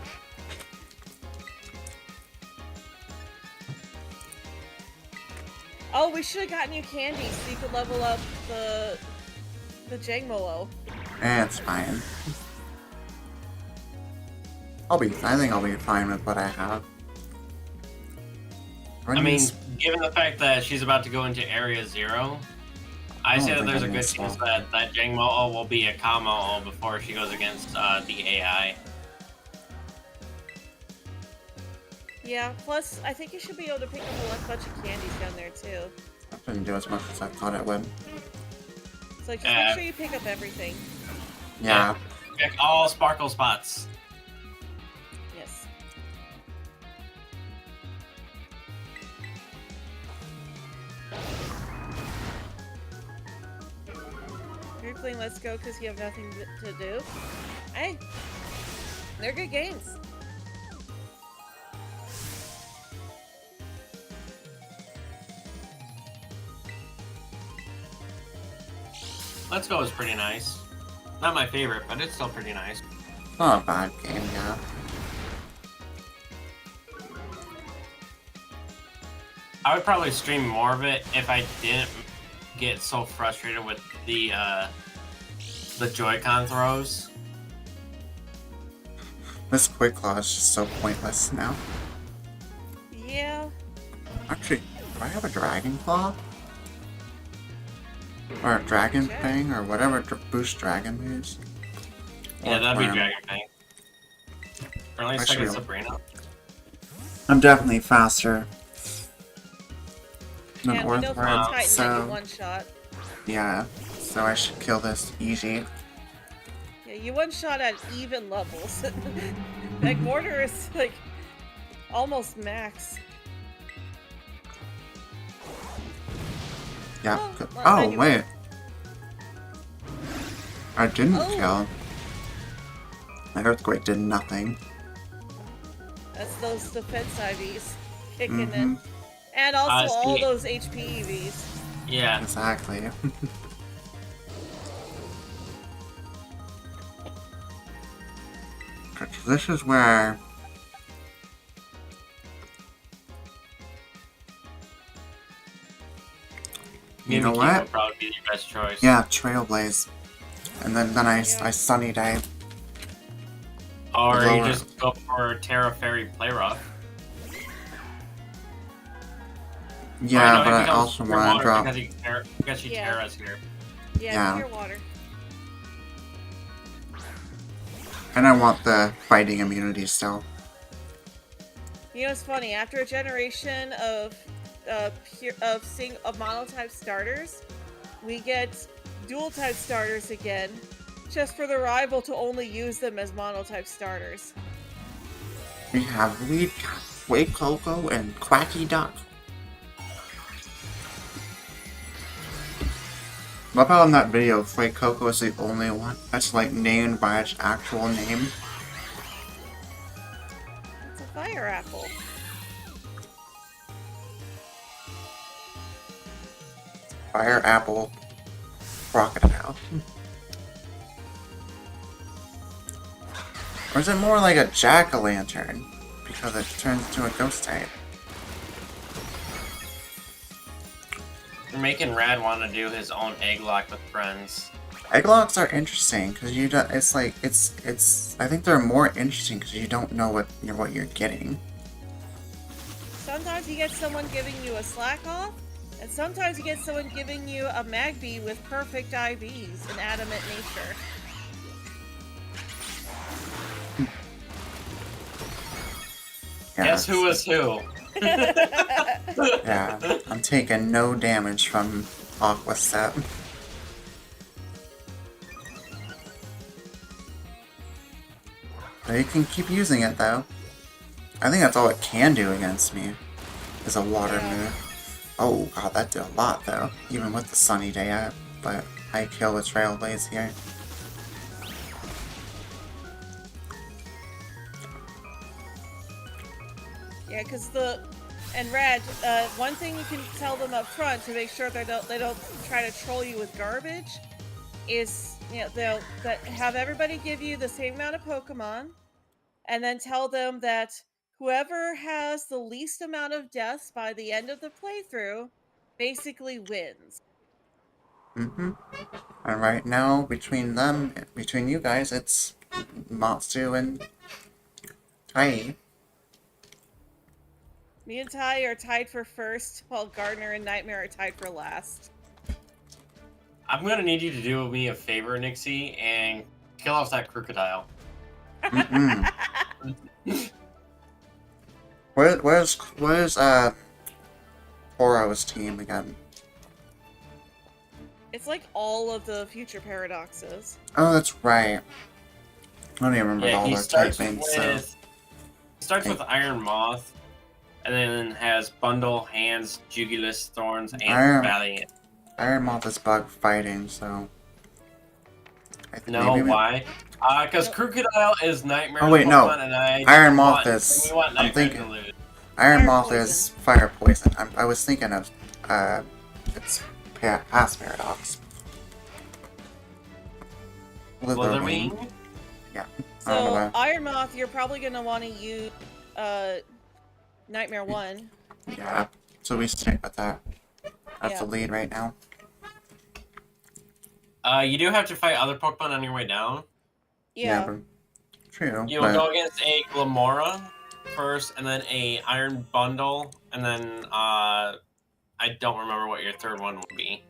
Oh, we should have gotten you candy so you could level up the Jangmo-O. It's fine. I think I'll be fine with what I have. I mean, given the fact that she's about to go into Area 0, I say that think there's a I'm good gonna chance swap. that Jangmo-O will be a Kamo-O before she goes against the AI. Yeah, plus I think you should be able to pick up a bunch of candies down there too. I didn't do as much as I thought it would. So just make sure you pick up everything. Yeah. Pick all sparkle spots. Yes. You're playing Let's Go because you have nothing to do? Hey, they're good games. Let's Go is pretty nice. Not my favorite, but it's still pretty nice. Not a bad game, yeah. I would probably stream more of it if I didn't get so frustrated with the Joy-Con throws. This Quick Claw is just so pointless now. Yeah. Actually, do I have a Dragon Claw? Or a Dragon Check. Fang, or whatever boost Dragon moves? Yeah, Or that'd be Clam. Dragon Fang. Or at least I Actually, get Sabrina. I'm definitely faster than Yeah, we know from Orthred, Titan that you so one shot. yeah. So I should kill this easy. Yeah, you one shot at even levels. Like Mortar is like almost max. Yeah. Oh, good- well, Oh, anyway. wait. I didn't Oh. kill. My Earthquake did nothing. That's those defense IVs kicking Mhm. in. And also all see- those HP EVs. Yeah. Exactly. This is where you know Mimikyu what? would probably be your best choice. Yeah, Trailblaze. And then I Sunny Day. Or you Lower. just go for Terra Fairy Playrough. Yeah, Or, no, but it I becomes also Pure want to Water drop. because she Yeah. Terra's here. Yeah, Yeah. pure water. And I want the fighting immunity still. You know, it's funny. After a generation of monotype starters, we get dual type starters again, just for the rival to only use them as monotype starters. We have Lead Cat, Wake Coco, and Quacky Duck. Love how in that video, Wake Coco is the only one that's like named by its actual name. It's a fire apple. Fire Apple Crocodile. Or is it more like a jack-o'-lantern? Because it turns into a ghost type. You're making Rad want to do his own Egglocke with friends. Egglocks are interesting because you don't. It's like it's. I think they're more interesting because you don't know what you're getting. Sometimes you get someone giving you a slack off, and sometimes you get someone giving you a Magby with perfect IVs and adamant nature. Yeah. Guess who was who? Yeah, I'm taking no damage from Aqua Step. But you can keep using it though. I think that's all it can do against me, is a water move. Oh god, that did a lot though, even with the sunny day out. But I kill the Trailblaze here. Yeah, because Rad, one thing you can tell them up front to make sure they don't try to troll you with garbage is, they'll have everybody give you the same amount of Pokemon, and then tell them that whoever has the least amount of deaths by the end of the playthrough basically wins. And right now, between you guys, it's Matsu and Tai. Me and Ty are tied for first, while Gardner and Nightmare are tied for last. I'm gonna need you to do me a favor, Nixie, and kill off that crocodile. Where's Oro's team again? It's like all of the future paradoxes. Oh, that's right. I don't even remember Yeah, all he their starts typings, with so... he starts with Iron Moth, and then has Bundle, Hands, Jugulus, Thorns, and Valiant. Iron Moth is bug fighting, so... No, why? Because Crocodile is Nightmare. Oh wait, no. And Iron Moth is... I'm thinking... Iron Moth poison. is fire poison. I was thinking of... it's past paradox. Slitherwing? Yeah. So, Iron Moth, you're probably going to want to use Nightmare 1. Yeah, so we stick with that. That's the Yeah. lead right now. You do have to fight other Pokemon on your way down. Yeah. but... True, You'll go against a Glamora first, and then a Iron Bundle, and then I don't remember what your third one would be.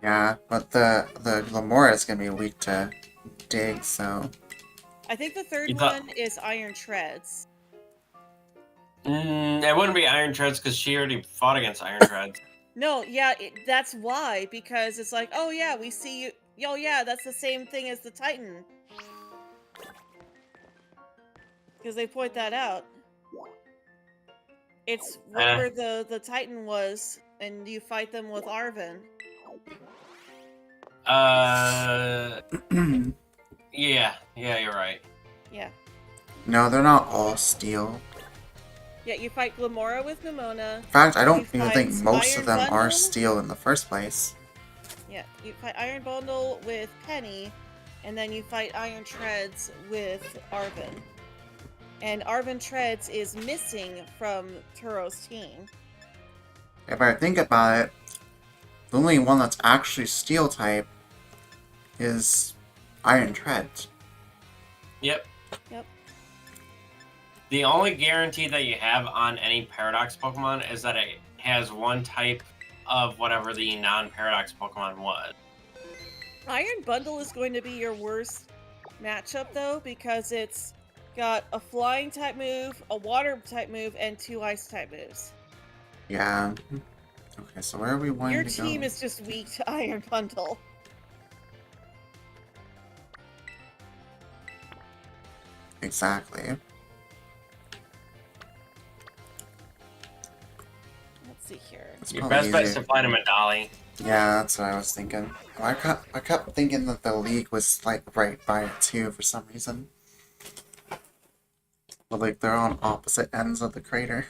Yeah, but the Glamora is gonna be weak to dig, so... I think the third one is Iron Treads. It wouldn't be Iron Treads because she already fought against Iron Treads. No, yeah, that's why, because it's like, oh yeah, we see you. Oh yeah, that's the same thing as the Titan. Because they point that out. It's where the Titan was, and you fight them with Arven. Yeah, you're right. Yeah. No, they're not all steel. Yeah, you fight Glamora with Nimona. In fact, I don't You even think fight most of them Iron are Bundle? steel in the first place. Yeah, you fight Iron Bundle with Penny, and then you fight Iron Treads with Arven. And Arven Treads is missing from Turo's team. If I think about it, the only one that's actually steel type is Iron Treads. Yep. Yep. The only guarantee that you have on any Paradox Pokemon is that it has one type of whatever the non-Paradox Pokemon was. Iron Bundle is going to be your worst matchup, though, because it's got a flying type move, a water type move, and 2 ice type moves. Yeah. Okay, so where are we wanting Your to go? team is just weak to Iron Bundle. Exactly. Let's see here. It's Your probably best bet is easier. to find him a dolly. Yeah, that's what I was thinking. I kept thinking that the league was like right by it too for some reason. But like they're on opposite ends of the crater.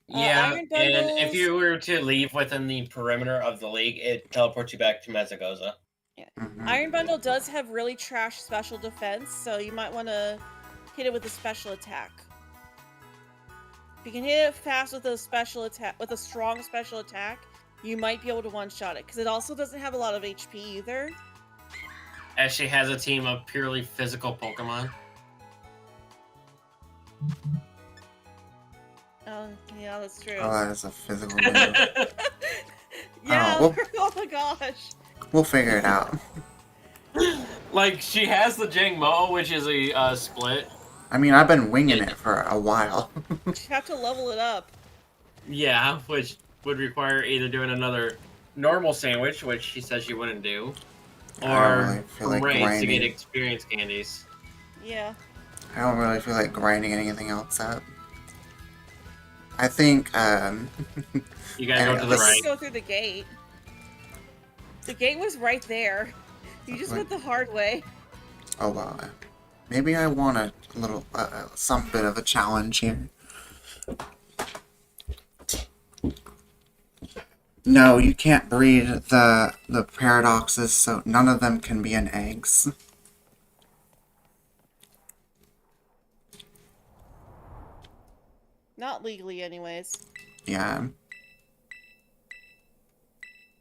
Yeah, Iron and if bundles. you were to leave within the perimeter of the league, it teleports you back to Mezagoza. Mhm. Iron bundle does have really trash special defense, so you might want to hit it with a special attack. If you can hit it fast with a special attack, with a strong special attack, you might be able to one-shot it, because it also doesn't have a lot of HP either. As she has a team of purely physical Pokemon. Oh, yeah, that's true. Oh, that is a physical move. Yeah, well- oh my gosh. We'll figure it out. Like, she has the Jangmo, which is a split. I mean, I've been winging it for a while. You have to level it up. Yeah, which would require either doing another normal sandwich, which she says she wouldn't do, I don't or really feel like raids to grinding. get experience candies. Yeah. I don't really feel like grinding anything else up. I think, You gotta go to the Let's- right. Go through the gate. The gate was right there. You just went the hard way. oh well, maybe I want a little, some bit of a challenge here. No, you can't breed the paradoxes, so none of them can be in eggs. Not legally, anyways. Yeah.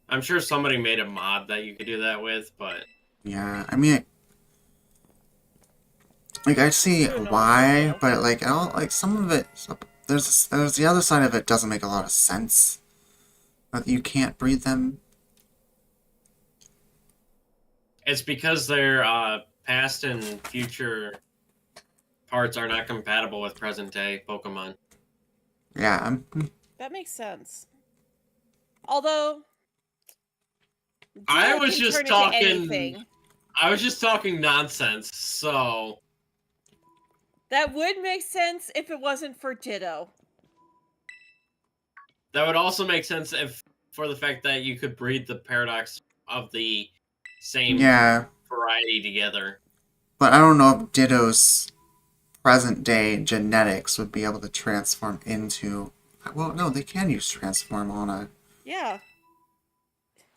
I'm sure somebody made a mod that you could do that with, but Yeah, I mean, like I see True, no, why, no. but like some of it, there's the other side of it doesn't make a lot of sense. That you can't breed them. it's because their past and future parts are not compatible with present day Pokemon. Yeah. That makes sense. Although, I Ditto was can just turn into talking- anything. I was just talking nonsense, so That would make sense if it wasn't for Ditto. that would also make sense if for the fact that you could breed the paradox of the same Yeah, variety together. but I don't know if Ditto's present day genetics would be able to transform into. Well, no, they can use transform on a. Yeah,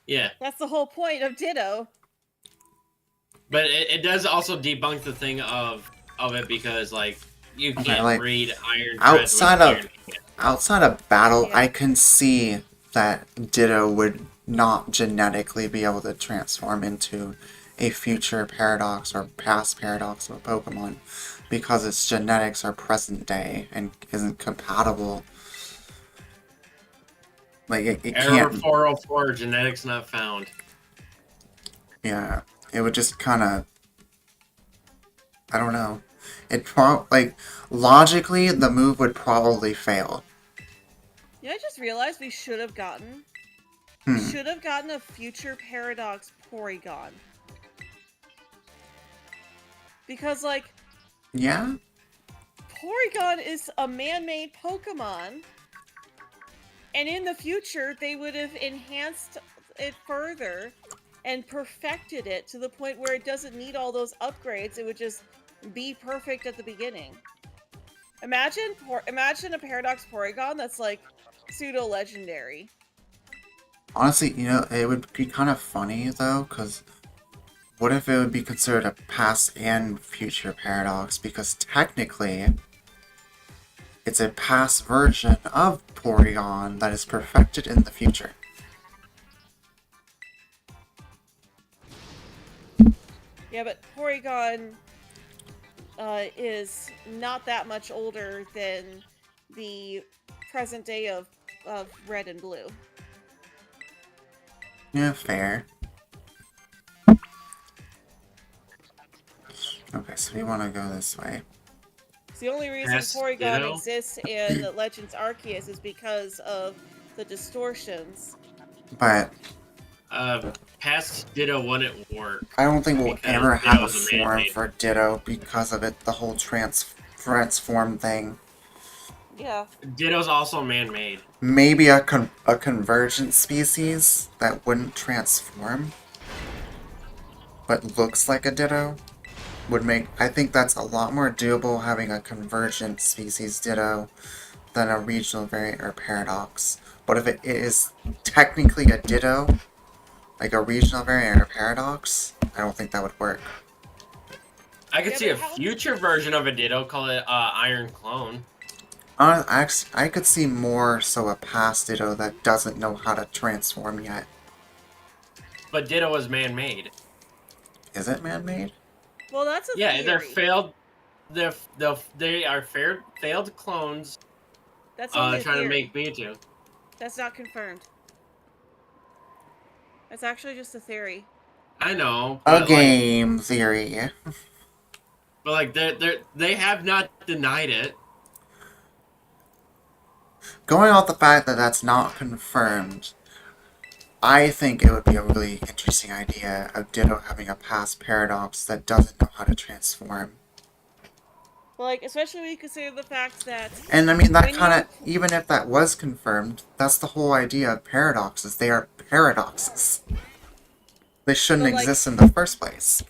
Yeah, that's the whole point of Ditto. but it does also debunk the thing of it because like you Okay, can't like, breed iron outside dreads with of- iron Hand. Outside of battle, Yeah. I can see that Ditto would not genetically be able to transform into a future paradox or past paradox of a Pokemon because its genetics are present day and isn't compatible. Like, it Error can't. 404, genetics not found. Yeah, it would just kind of. I don't know. Like, logically, the move would probably fail. You know, I just realized we should have gotten. Hmm. We should have gotten a future Paradox Porygon. Because, like, Yeah? Porygon is a man-made Pokemon. And in the future, they would have enhanced it further and perfected it to the point where it doesn't need all those upgrades. It would just be perfect at the beginning. Imagine a Paradox Porygon that's like pseudo-legendary. Honestly, you know, it would be kind of funny, though, because what if it would be considered a past and future paradox? Because technically, it's a past version of Porygon that is perfected in the future. Yeah, but Porygon is not that much older than the present day of Red and Blue. Yeah, fair. Okay, so we want to go this way. It's the only reason Yes, Porygon Ditto. exists in Legends Arceus is because of the distortions. But Past Ditto wouldn't work. I don't think we'll Because ever have a Ditto's a form man-made. for Ditto because of it, the whole transform thing. Yeah. Ditto's also man-made. Maybe a convergent species that wouldn't transform, but looks like a Ditto, would make... I think that's a lot more doable having a convergent species Ditto than a regional variant or paradox. But if it is technically a Ditto, like a regional variant or paradox, I don't think that would work. I could Yeah, see but a how- future version of a Ditto, call it Iron Clone. I could see more so a past Ditto that doesn't know how to transform yet. But Ditto was man-made. Is it man-made? Well, that's a Yeah, theory. they're failed. They are failed clones. That's only a Trying to theory. make Mewtwo. That's not confirmed. That's actually just a theory. I know, A but game theory. they have not denied it. Going off the fact that that's not confirmed, I think it would be a really interesting idea of Ditto having a past paradox that doesn't know how to transform. Well, like, especially when you consider the fact that And I mean, that when kind you- of, even if that was confirmed, that's the whole idea of paradoxes. They are paradoxes. They shouldn't But, like- exist in the first place.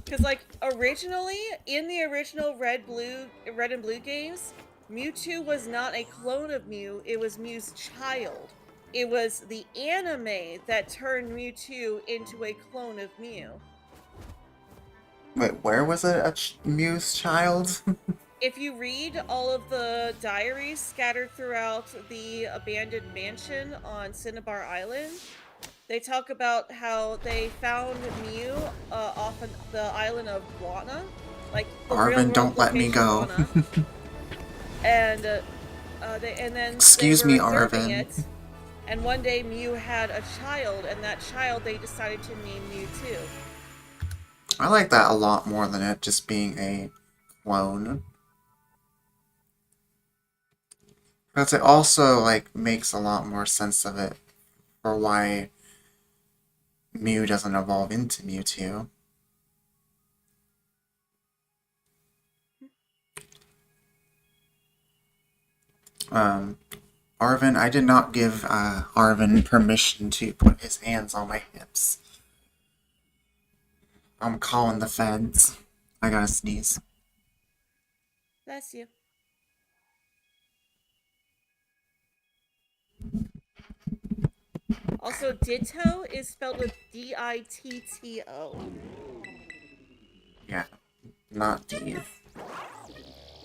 Because, like, originally, in the original Red and Blue games, Mewtwo was not a clone of Mew, it was Mew's child. It was the anime that turned Mewtwo into a clone of Mew. Wait, where was it a Mew's child? If you read all of the diaries scattered throughout the abandoned mansion on Cinnabar Island, they talk about how they found Mew off the island of Guana. Like, the Arvin, real-world don't let me location, go. Guana. And then Excuse they were me, observing Arvin. it, and one day Mew had a child, and that child they decided to name Mewtwo. I like that a lot more than it just being a clone. Because it also, like, makes a lot more sense of it for why Mew doesn't evolve into Mewtwo. Arvin, I did not give Arvin permission to put his hands on my hips. I'm calling the feds. I gotta sneeze. Bless you. Also, Ditto is spelled with Ditto. Yeah, not D.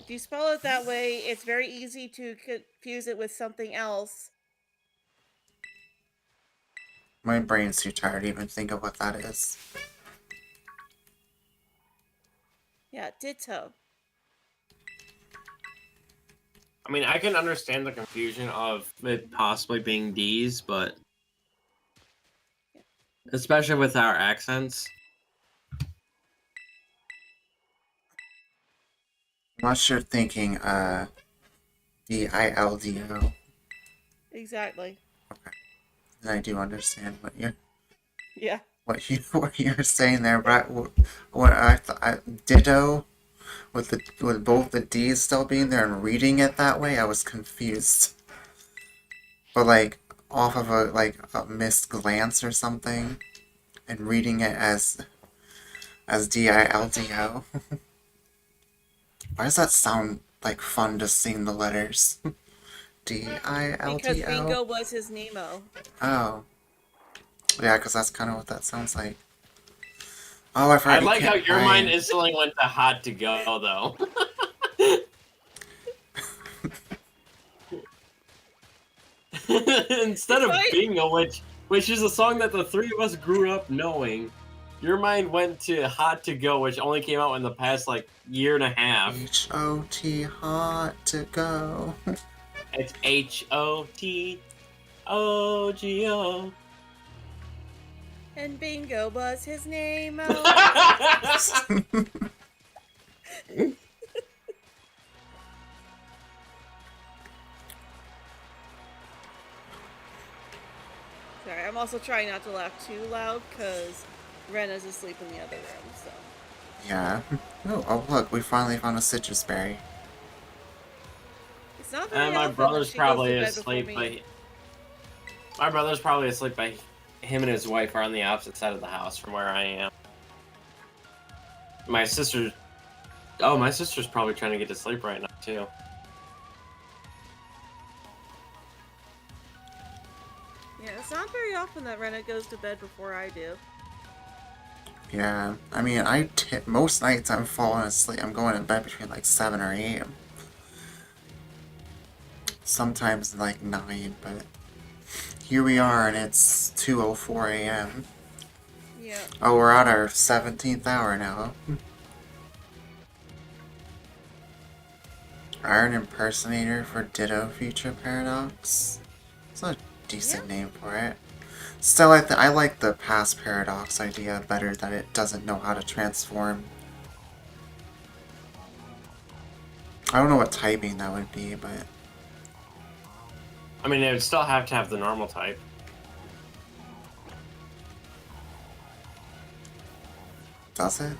If you spell it that way, it's very easy to confuse it with something else. My brain's too tired to even think of what that is. Yeah, Ditto. I mean, I can understand the confusion of it possibly being D's, but especially with our accents. Unless you're thinking, D-I-L-D-O. Exactly. Then I do understand what you're Yeah. what you're saying there, but Ditto with both the D's still being there and reading it that way, I was confused. But like off of a missed glance or something, and reading it as D-I-L-D-O. Why does that sound like fun to sing the letters? D-I-L-D-O? Because Bingo was his Nemo. Oh. Yeah, because that's kind of what that sounds like. Oh, I forgot. I like how your mind is. instantly went to hot to go, though. Instead of Bingo, which is a song that the three of us grew up knowing, your mind went to Hot to Go, which only came out in the past, like, year and a half. H-O-T, hot to go. It's H-O-T-O-G-O. And Bingo was his name. Sorry, I'm also trying not to laugh too loud because Rena's asleep in the other room, so. Yeah. Oh, look, we finally found a citrus berry. It's not very And my often that brother's she goes to probably bed before asleep, me. my brother's probably asleep, but him and his wife are on the opposite side of the house from where I am. My sister, oh, my sister's probably trying to get to sleep right now too. Yeah, it's not very often that Rena goes to bed before I do. Yeah, I mean, most nights I'm falling asleep. I'm going to bed between like 7 or 8. Sometimes like 9, but here we are and it's 2:04 a.m. Yeah. Oh, we're at our 17th hour now. Iron Impersonator for Ditto Future Paradox. It's a decent name for it. Still, I like the past Paradox idea better, that it doesn't know how to transform. I don't know what typing that would be, but... I mean, it would still have to have the normal type. Does it?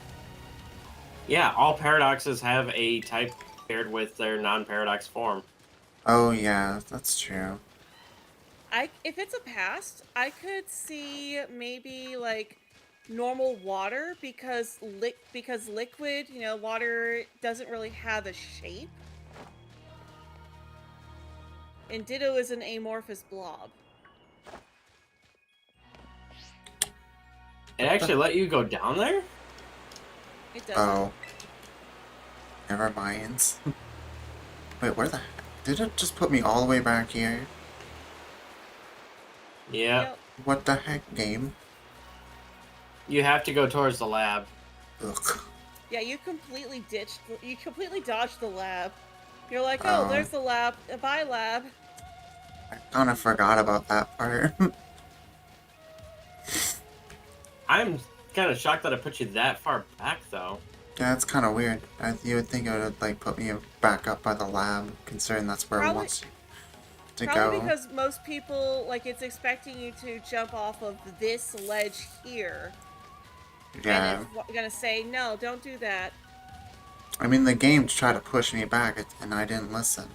Yeah, all paradoxes have a type paired with their non-paradox form. Oh yeah, that's true. If it's a past, I could see maybe like normal water because liquid, water doesn't really have a shape. And Ditto is an amorphous blob. It actually let you go down there? It doesn't. Oh. Never mind. Wait, where the heck? Did it just put me all the way back here? Yeah. Yep. What the heck, game? You have to go towards the lab. Ugh. Yeah, you completely dodged the lab. You're like, Oh. oh, there's the lab. Bye, lab. I kind of forgot about that part. I'm kind of shocked that I put you that far back, though. Yeah, it's kind of weird. You would think it would like put me back up by the lab, considering that's where it wants to Probably go. because most people, it's expecting you to jump off of this ledge here. Yeah. And it's gonna say, no, don't do that. I mean, the game tried to push me back, and I didn't listen.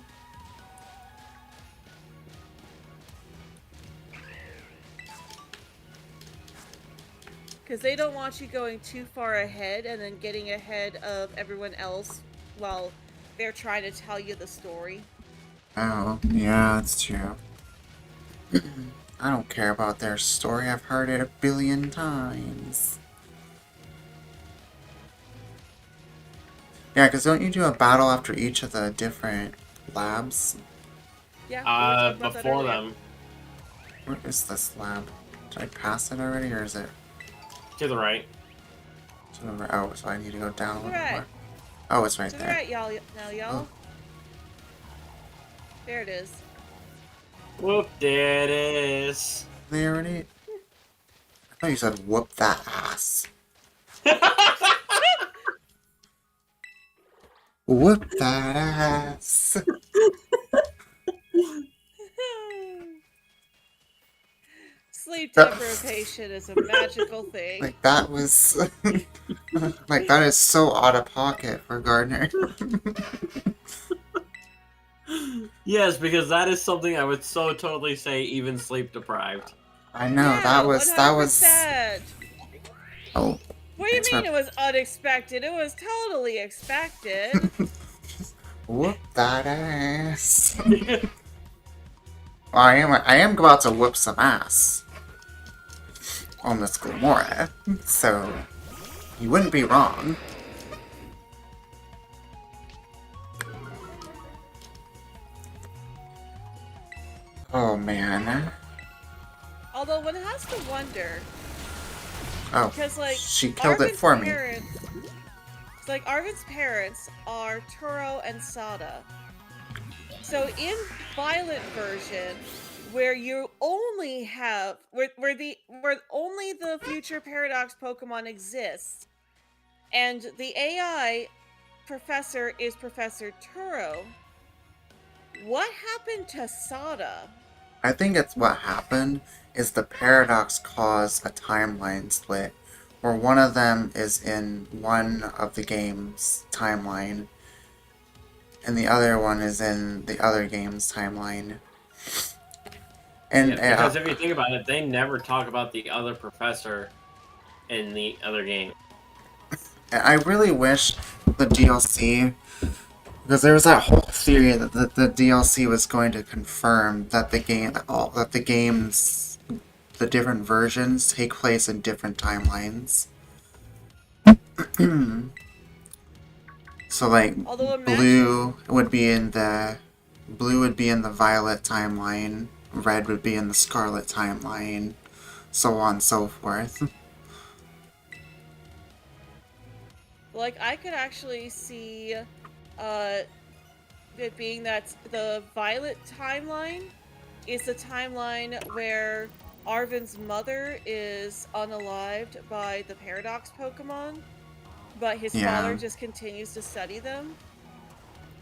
Because they don't want you going too far ahead and then getting ahead of everyone else while they're trying to tell you the story. Oh, yeah, that's true. I don't care about their story. I've heard it 1 billion times. Yeah, because don't you do a battle after each of the different labs? Yeah. we were talking about that Before earlier. them. Where is this lab? Did I pass it already, or is it... To the right. Oh, so I need to go down a little Right. more. Oh, it's right To the there. right, y'all. Now, y'all. Oh. There it is. Whoop, there it is. There it is. I thought you said whoop that ass. Whoop that ass. Sleep deprivation is a magical thing. Like, that was... like, that is so out of pocket for Gardner. Yes, because that is something I would so totally say even sleep deprived. I know, Yeah, that was... 100%. Oh. What do you Thanks mean for- it was unexpected? It was totally expected. Whoop that ass. Well, I am about to whoop some ass on this Glamora, so you wouldn't be wrong. Oh man. Although one has to wonder, Oh, because she killed it Arvin's for me. parents, it's like Arvin's parents are Turo and Sada. So in Violet version, where you only have where only the future paradox Pokemon exists, and the AI professor is Professor Turo. What happened to Sada? I think it's what happened is the paradox caused a timeline split, where one of them is in one of the game's timeline, and the other one is in the other game's timeline. And Yeah, because if you think about it, they never talk about the other professor in the other game. I really wish the DLC, because there was that whole theory that the DLC was going to confirm that the games, the different versions take place in different timelines. So like Although imagine, blue would be in the violet timeline, red would be in the scarlet timeline, so on and so forth. like, I could actually see it being that the violet timeline is the timeline where Arven's mother is unalived by the Paradox Pokemon, but his father just continues to study them.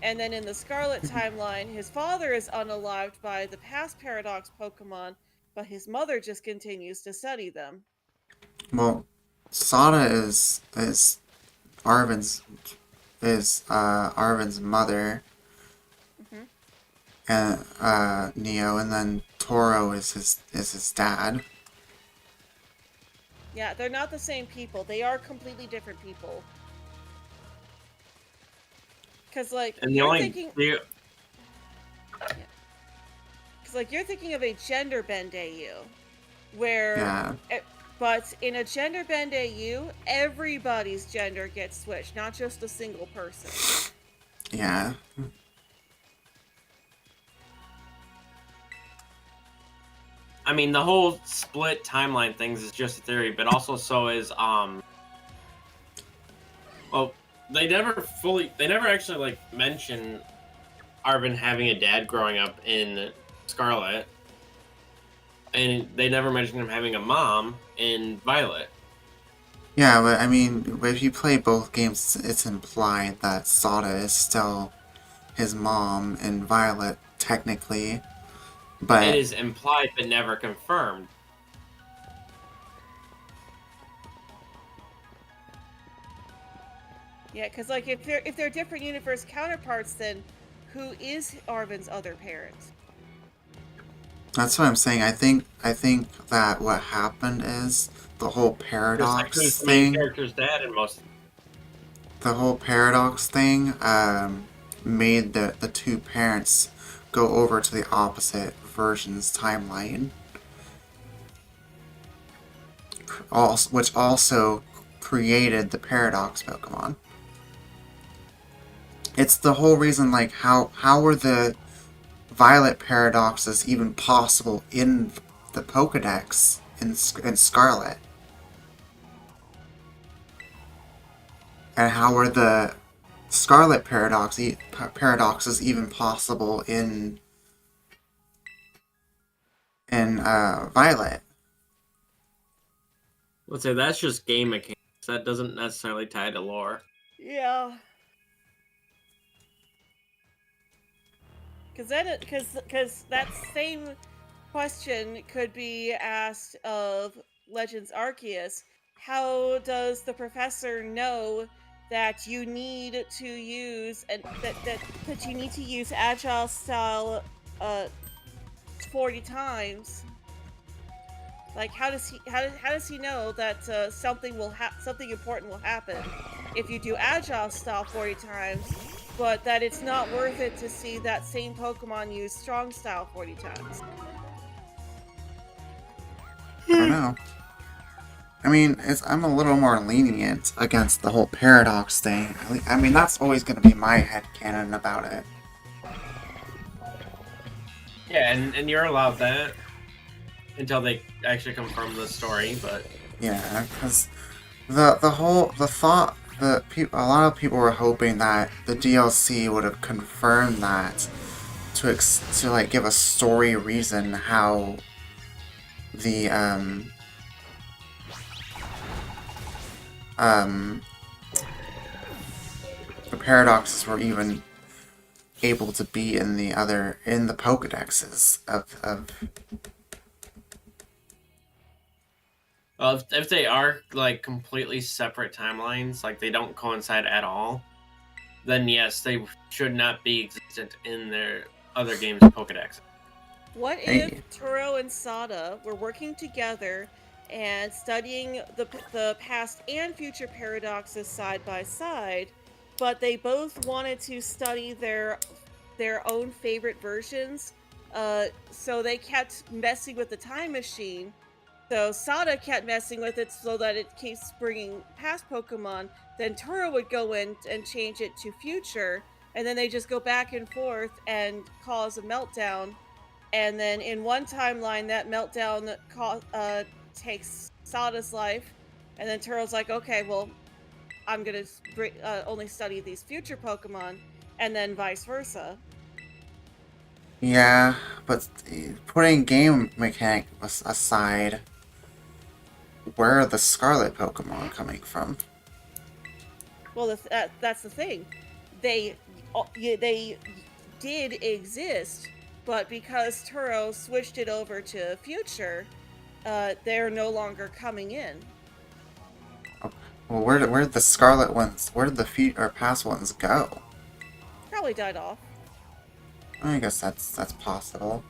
And then in the Scarlet timeline, his father is unalived by the past Paradox Pokemon, but his mother just continues to study them. Well, Sada is Arven's Arven's mother, and Neo, and then Toro is his dad. Yeah, they're not the same people. They are completely different people. Because, like, And the you're only thinking... Because, like, you're thinking of a gender bend AU, where... Yeah. But in a gender bend AU, everybody's gender gets switched, not just a single person. Yeah. I mean, the whole split timeline things is just a theory, but also so is well, they never actually like mention Arven having a dad growing up in Scarlet, and they never mention him having a mom in Violet. Yeah, but I mean, if you play both games, it's implied that Sada is still his mom in Violet, technically. But it is implied but never confirmed. Yeah, because like if they're different universe counterparts, then who is Arven's other parent? that's what I'm saying. I think that what happened is the whole paradox Who's the thing. main character's dad in most. The whole paradox thing made the two parents go over to the opposite version's timeline, which also created the paradox Pokemon. It's the whole reason, like, how were the Violet paradoxes even possible in the Pokedex in Scarlet? And how were the Scarlet paradoxes even possible in Violet? Let's say that's just game mechanics. That doesn't necessarily tie to lore. Yeah. Because that same question could be asked of Legends Arceus. How does the professor know that you need to use that you need to use agile style 40 times? Like, how does he know that something important will happen if you do agile style 40 times, but that it's not worth it to see that same Pokemon use strong style 40 times? I don't know. I mean, I'm a little more lenient against the whole paradox thing. I mean, that's always going to be my headcanon about it. Yeah, and you're allowed that until they actually confirm the story, but Yeah, because a lot of people were hoping that the DLC would have confirmed that to like give a story reason how the paradoxes were even able to be in the Pokedexes of Well, if they are like completely separate timelines, like they don't coincide at all, then yes, they should not be existent in their other games' Pokedex. What if Hey. Turo and Sada were working together and studying the past and future paradoxes side by side, but they both wanted to study their own favorite versions? So they kept messing with the time machine. So Sada kept messing with it so that it keeps bringing past Pokemon. Then Turo would go in and change it to future, and then they just go back and forth and cause a meltdown. And then in one timeline, that meltdown takes Sada's life, and then Turo's like, okay, well, I'm gonna only study these future Pokemon, and then vice versa. Yeah, but putting game mechanic aside, where are the Scarlet Pokemon coming from? Well, that's the thing. They did exist, but because Turo switched it over to future, they're no longer coming in. Well, where did the Scarlet ones, where did the past ones go? Probably died off. I guess that's possible.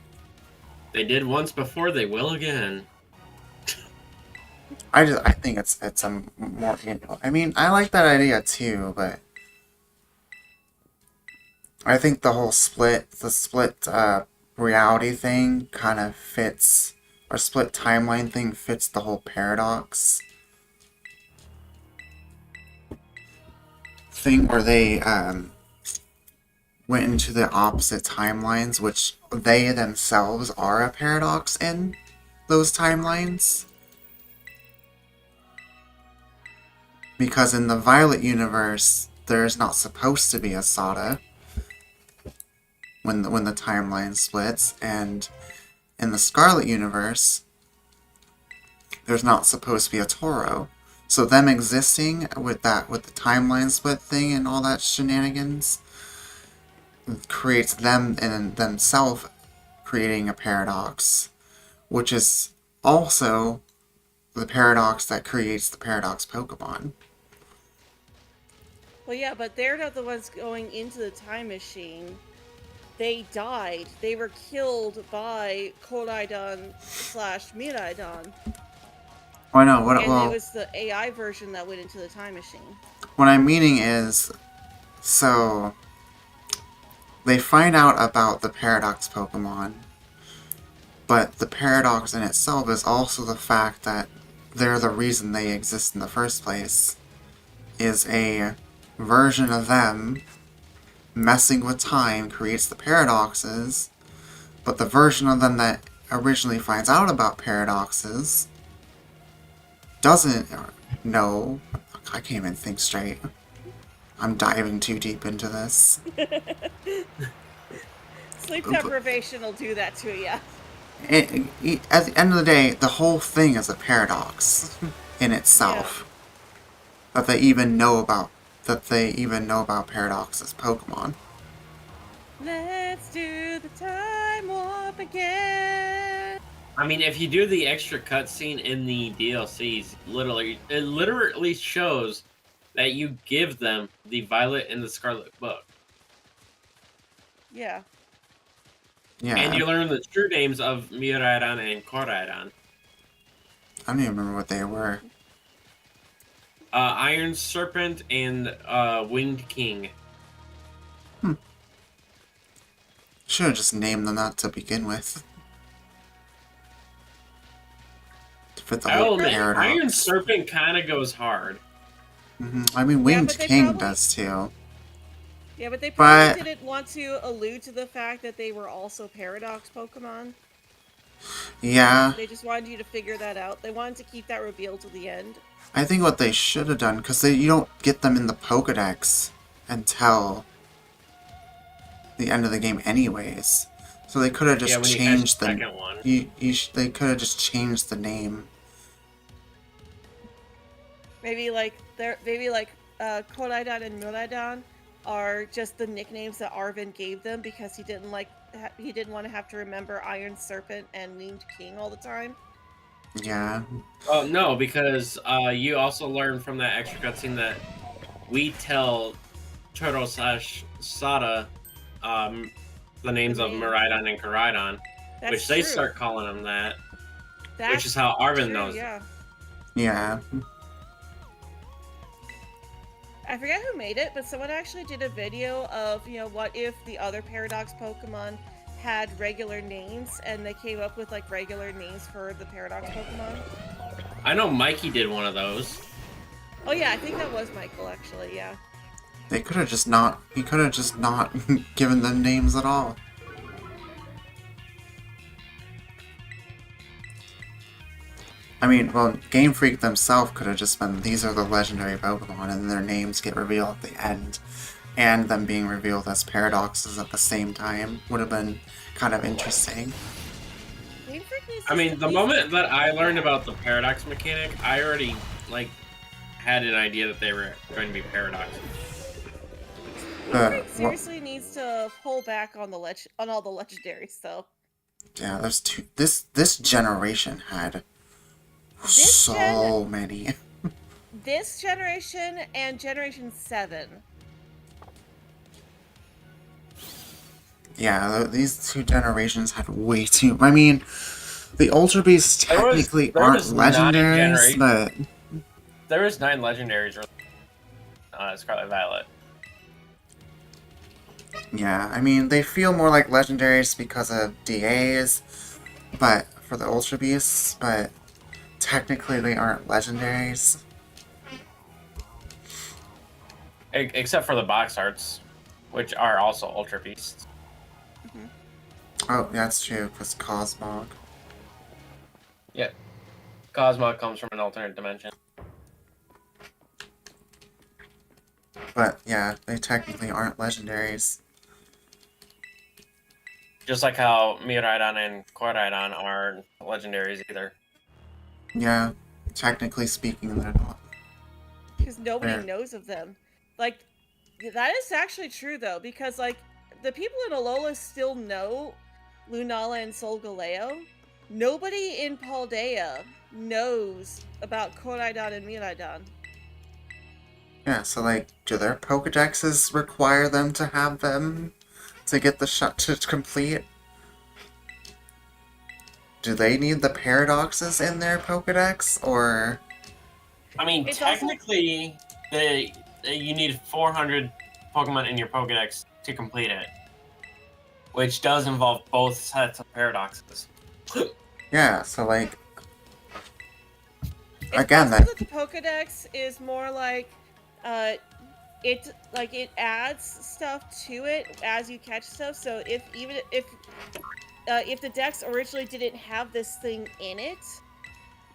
They did once before, they will again. I think it's a more, I mean, I like that idea too, but I think the split reality thing kind of fits, or split timeline thing fits the whole paradox thing, where they went into the opposite timelines, which they themselves are a paradox in those timelines. Because in the Violet universe, there's not supposed to be a Sada when the timeline splits, and in the Scarlet universe, there's not supposed to be a Toro. So them existing with the timeline split thing and all that shenanigans creates them and themselves creating a paradox, which is also the paradox that creates the paradox Pokemon. Well, yeah, but they're not the ones going into the time machine. They died. They were killed by Koraidon / Miraidon. Oh, I know. And it was the AI version that went into the time machine. What I'm meaning is, so they find out about the paradox Pokemon, but the paradox in itself is also the fact that they're the reason they exist in the first place, is a version of them messing with time creates the paradoxes, but the version of them that originally finds out about paradoxes doesn't know. I can't even think straight. I'm diving too deep into this. Sleep deprivation will do that to you. At the end of the day, the whole thing is a paradox in itself. Yeah. That they even know about paradoxes Pokemon. Let's do the time warp again. I mean, if you do the extra cutscene in the DLCs, it literally shows that you give them the Violet and the Scarlet book. Yeah. Yeah. And you learn the true names of Miraidon and Koraidon. I don't even remember what they were. Iron Serpent and Winged King. Should have just named them that to begin with. To fit the whole paradox. Iron Serpent kind of goes hard. I mean, Winged King does too. Yeah, but they probably didn't want to allude to the fact that they were also paradox Pokemon. Yeah. They just wanted you to figure that out. They wanted to keep that reveal to the end. I think what they should have done, because you don't get them in the Pokedex until the end of the game anyways. So they could have just changed the second one. They could have just changed the name. Maybe like Koraidon and Miraidon are just the nicknames that Arvin gave them because he didn't want to have to remember Iron Serpent and Winged King all the time. Yeah. Oh no, because you also learn from that extra cutscene that we tell Turtle slash Sada the names of name. Miraidon and Koraidon, That's which they true. start calling them that, That's which is how Arvin true, knows. yeah. Yeah. I forget who made it, but someone actually did a video of, what if the other Paradox Pokemon had regular names, and they came up with, like, regular names for the Paradox Pokemon. I know Mikey did one of those. Oh yeah, I think that was Michael, actually, yeah. They could have just not. He could have just not given them names at all. I mean, well, Game Freak themselves could have just been, these are the legendary Pokemon, and their names get revealed at the end. And them being revealed as paradoxes at the same time would have been kind of interesting. Game Freak needs I mean, the moment that I learned about the paradox mechanic, I already, like, had an idea that they were going to be paradoxes. Game Freak seriously needs to pull back on on all the legendaries, though. Yeah, there's two. This generation had many. This generation and Generation 7. Yeah, these two generations had way too. I mean, the Ultra Beasts technically aren't legendaries, but there was 9 legendaries. Scarlet Violet. Yeah, I mean, they feel more like legendaries because of DAs, but for the Ultra Beasts, but technically they aren't legendaries. Except for the box arts, which are also Ultra Beasts. Mm-hmm. Oh, that's true, because Cosmog. Yeah. Cosmog comes from an alternate dimension. But yeah, they technically aren't legendaries. Just like how Miraidon and Koraidon aren't legendaries either. Yeah, technically speaking, they're not. Because nobody knows of them. Like, that is actually true, though, because, like, the people in Alola still know Lunala and Solgaleo. Nobody in Paldea knows about Koraidon and Miraidon. Yeah, so, like, do their Pokedexes require them to have them to get the shot to complete? Do they need the paradoxes in their Pokedex, or...? I mean, It's technically, you need 400 Pokemon in your Pokedex to complete it. Which does involve both sets of paradoxes. Yeah, so, like... It's again, that the Pokedex is more like, it adds stuff to it as you catch stuff. So if the Dex originally didn't have this thing in it,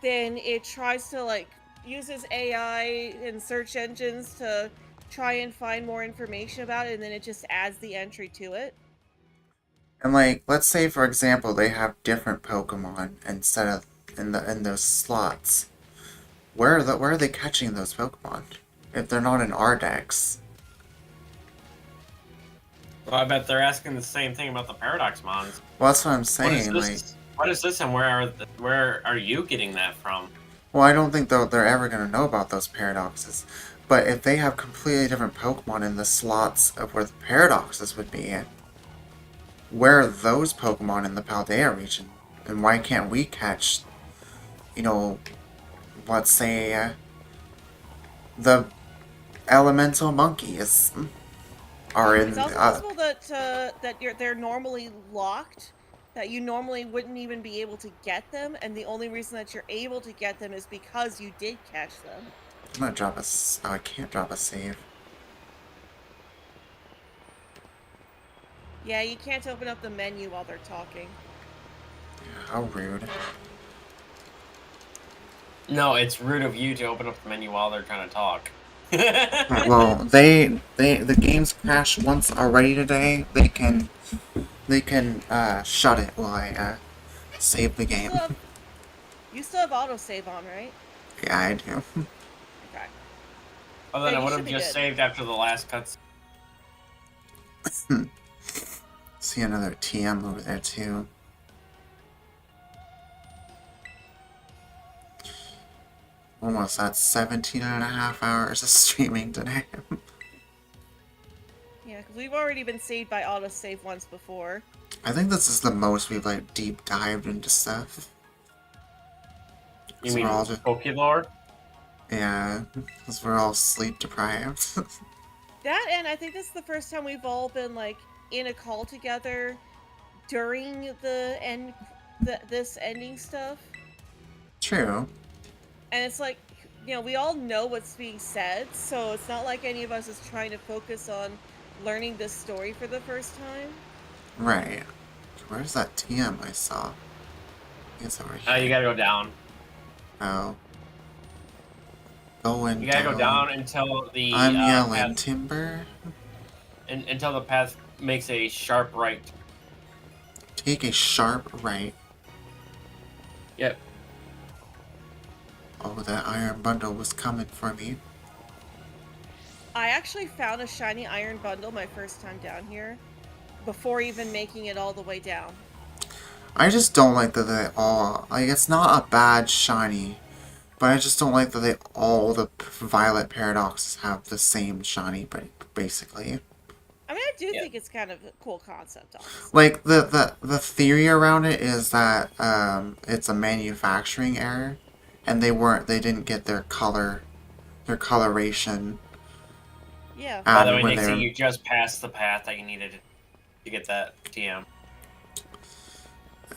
then it tries to, like, uses AI and search engines to try and find more information about it, and then it just adds the entry to it. And, like, let's say, for example, they have different Pokemon instead of in those slots. Where are they catching those Pokemon? If they're not in our Dex. Well, I bet they're asking the same thing about the Paradox Mons. Well, that's what I'm saying. What is this, and where are you getting that from? Well, I don't think they're ever going to know about those paradoxes. But if they have completely different Pokemon in the slots of where the paradoxes would be, where are those Pokemon in the Paldea region? And why can't we catch, let's say, the elemental monkeys are in... It's also possible that they're normally locked, that you normally wouldn't even be able to get them, and the only reason that you're able to get them is because you did catch them. I'm gonna drop a... Oh, I can't drop a save. Yeah, you can't open up the menu while they're talking. How rude. No, it's rude of you to open up the menu while they're trying to talk. Well, the game's crashed once already today. They can shut it while I save the game. You still have autosave on, right? Yeah, I do. Okay. Oh, then Yeah, I you would should have be just good. saved after the last cutscene. See another TM over there too. Almost at 17 and a half hours of streaming today. Yeah, because we've already been saved by autosave once before. I think this is the most we've like deep dived into stuff. You 'Cause mean we're all just, Pokélore? yeah, because we're all sleep deprived. That, and I think this is the first time we've all been like in a call together during the end, this ending stuff. True. And it's like, you know, we all know what's being said, so it's not like any of us is trying to focus on learning this story for the first time. Right. Where's that TM I saw? It's over here. You gotta go down. Oh. Going You gotta down. go down until the I'm yelling path, timber. until the path makes a sharp right. Take a sharp right. Yep. Oh, that iron bundle was coming for me. I actually found a shiny iron bundle my first time down here, before even making it all the way down. I just don't like that they all, like, it's not a bad shiny, but I just don't like that they all, the Violet Paradoxes have the same shiny, but basically. I mean, I do Yeah. think it's kind of a cool concept, honestly. Like, the theory around it is that, it's a manufacturing error, and they didn't get their coloration. Yeah. By the way, when Nixie, they you just passed the path that you needed to get that TM.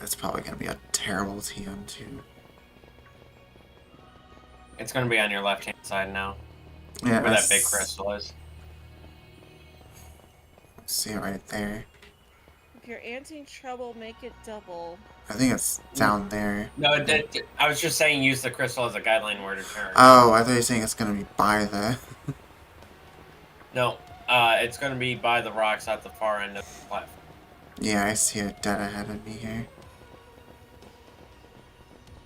It's probably gonna be a terrible TM too. It's gonna be on your left-hand side now, Yeah, where that big crystal is. See it right there. If you're anting trouble, make it double. I think it's down there. No, I was just saying use the crystal as a guideline word of turn. Oh, I thought you were saying it's gonna be by the. No, it's gonna be by the rocks at the far end of the platform. Yeah, I see it dead ahead of me here.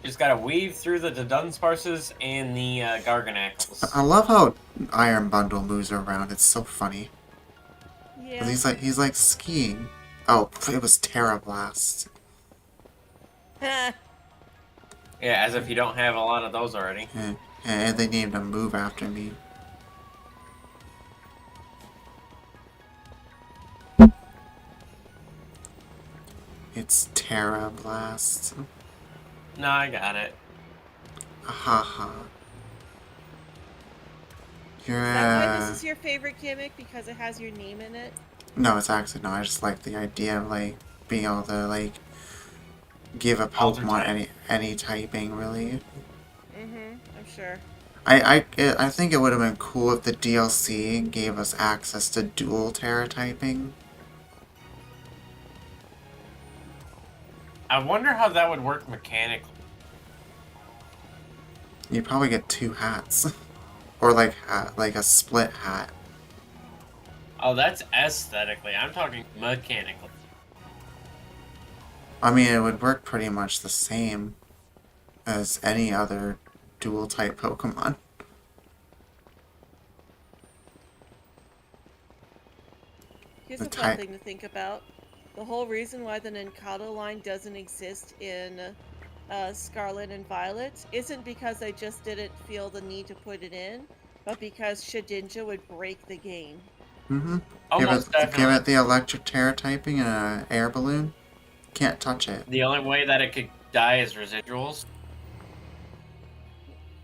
You just gotta weave through the Dunsparces and the Garganacles. I love how Iron Bundle moves around. It's so funny. Yeah. 'Cause he's like skiing. Oh, it was Terra Blast. Yeah, as if you don't have a lot of those already. Yeah, and they named a move after me. It's Terra Blast. No, I got it. Haha. You're Is that why this is your favorite gimmick? Because it has your name in it? No, it's actually not. I just like the idea of like being able to like give a Alter Pokemon type. any typing really. I'm sure. I think it would have been cool if the DLC gave us access to dual Terra typing. I wonder how that would work mechanically. You'd probably get two hats, or like a split hat. Oh, that's aesthetically. I'm talking mechanically. I mean, it would work pretty much the same as any other dual type Pokemon. Here's The a fun type- thing to think about. The whole reason why the Nincado line doesn't exist in Scarlet and Violet isn't because they just didn't feel the need to put it in, but because Shedinja would break the game. Mm-hmm. Almost Give definitely. it the electric Terra typing and an air balloon. Can't touch it. The only way that it could die is residuals.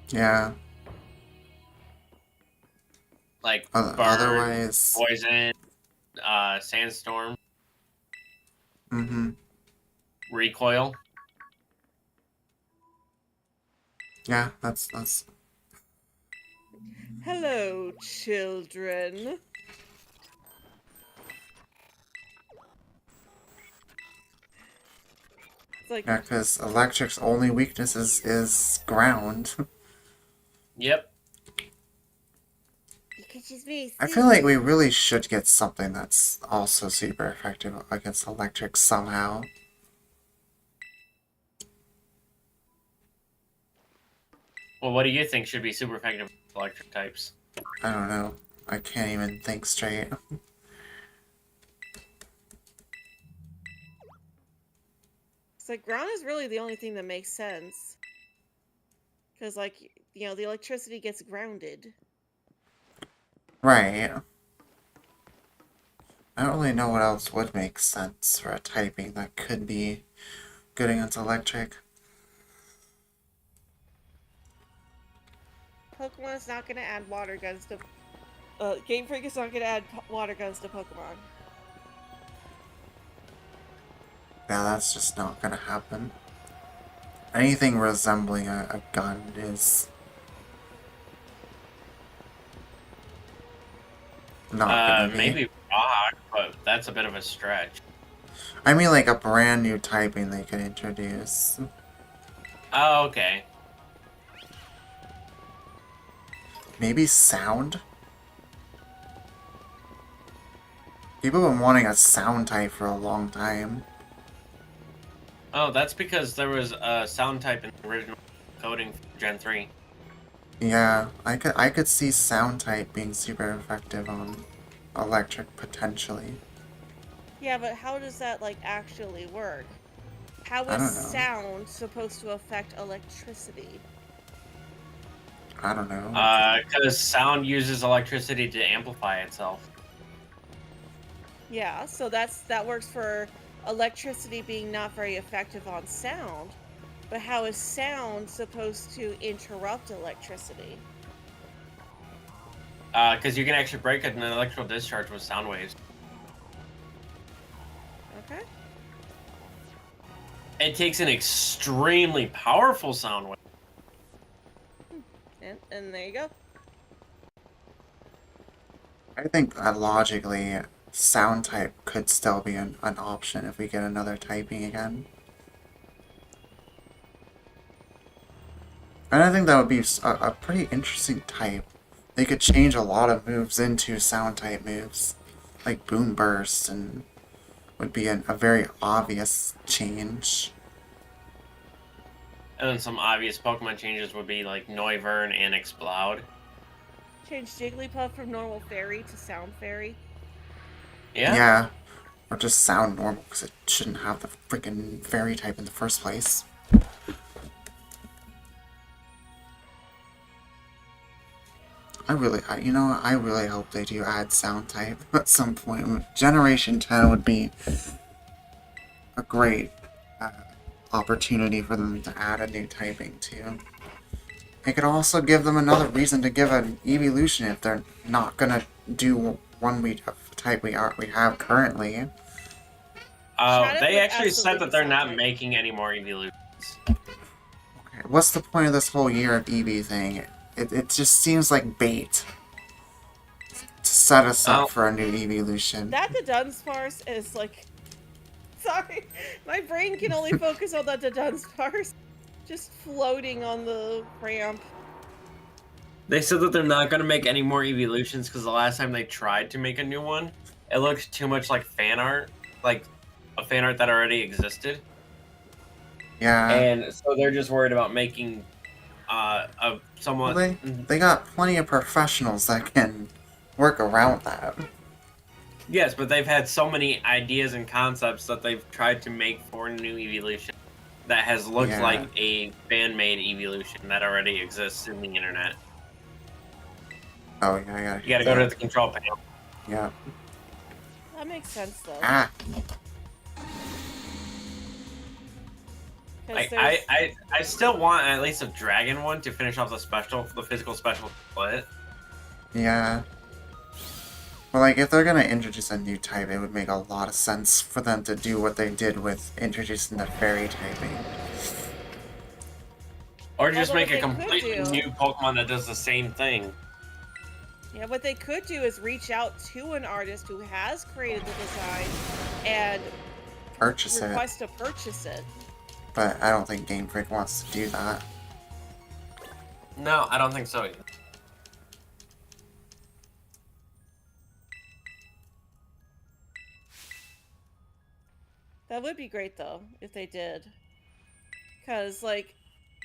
Yeah. Like burn, Otherwise. poison, sandstorm, Mm-hmm. recoil. Yeah, that's. Hello, children. It's like, Yeah, because electric's only weakness is ground. Yep. because she's very I feel like we really should get something that's also super effective against electric somehow. Well, what do you think should be super effective with electric types? I don't know. I can't even think straight. It's like ground is really the only thing that makes sense. Because, like, you know, the electricity gets grounded. Right. I don't really know what else would make sense for a typing that could be good against electric. Pokemon's not going to add water guns to... Game Freak is not going to add water guns to Pokemon. Yeah, that's just not gonna happen. Anything resembling a gun is not gonna be. Maybe rock, but that's a bit of a stretch. I mean, like a brand new typing they could introduce. Oh, okay. Maybe sound? People have been wanting a sound type for a long time. Oh, that's because there was a sound type in the original coding for Gen 3. Yeah, I could see sound type being super effective on electric potentially. Yeah, but how does that, like, actually work? How I is don't know. sound supposed to affect electricity? I don't know. Because sound uses electricity to amplify itself. Yeah, so that works for electricity being not very effective on sound. But how is sound supposed to interrupt electricity? Because you can actually break an electrical discharge with sound waves. Okay. It takes an extremely powerful sound wave. And there you go. I think logically, sound type could still be an option if we get another typing again. And I think that would be a pretty interesting type. They could change a lot of moves into sound type moves, like Boom Burst, and would be a very obvious change. And then some obvious Pokemon changes would be like Noivern and Explode. Change Jigglypuff from normal fairy to sound fairy. Yeah. Yeah. Or just sound normal, because it shouldn't have the freaking fairy type in the first place. I really hope they do add sound type at some point. Generation 10 would be a great opportunity for them to add a new typing too. It could also give them another reason to give an evolution if they're not gonna do one type we have currently. They actually said that they're sound not type. making any more evolutions. Okay, what's the point of this whole year of EV thing? It just seems like bait to set us up for a new evolution. That the Dunsparce is like... Sorry, my brain can only focus on the Dunsparce. Just floating on the ramp. They said that they're not going to make any more evolutions because the last time they tried to make a new one, it looked too much like fan art, like a fan art that already existed. Yeah. And so they're just worried about making a somewhat... Well, they got plenty of professionals that can work around that. Yes, but they've had so many ideas and concepts that they've tried to make for a new evolution that has looked like a fan-made evolution that already exists in the internet. Oh, yeah. You gotta go to the control panel. Yeah. That makes sense though. Ah. 'Cause there's- I still want at least a dragon one to finish off the physical special split. Yeah. But like, if they're gonna introduce a new type, it would make a lot of sense for them to do what they did with introducing the fairy typing. Or just Although make a they could completely do- new Pokemon that does the same thing. Yeah, what they could do is reach out to an artist who has created the design and Purchase it. request to purchase it. But I don't think Game Freak wants to do that. No, I don't think so either. That would be great though, if they did. Because, like,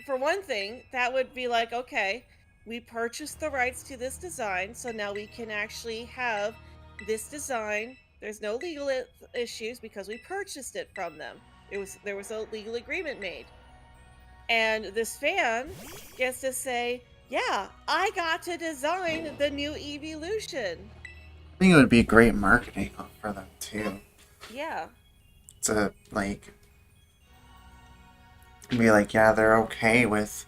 for one thing, that would be like, okay, we purchased the rights to this design, so now we can actually have this design. There's no legal issues because we purchased it from them. There was a legal agreement made. And this fan gets to say, yeah, I got to design the new evolution. I think it would be great marketing for them too. Yeah. To like be like, yeah, they're okay with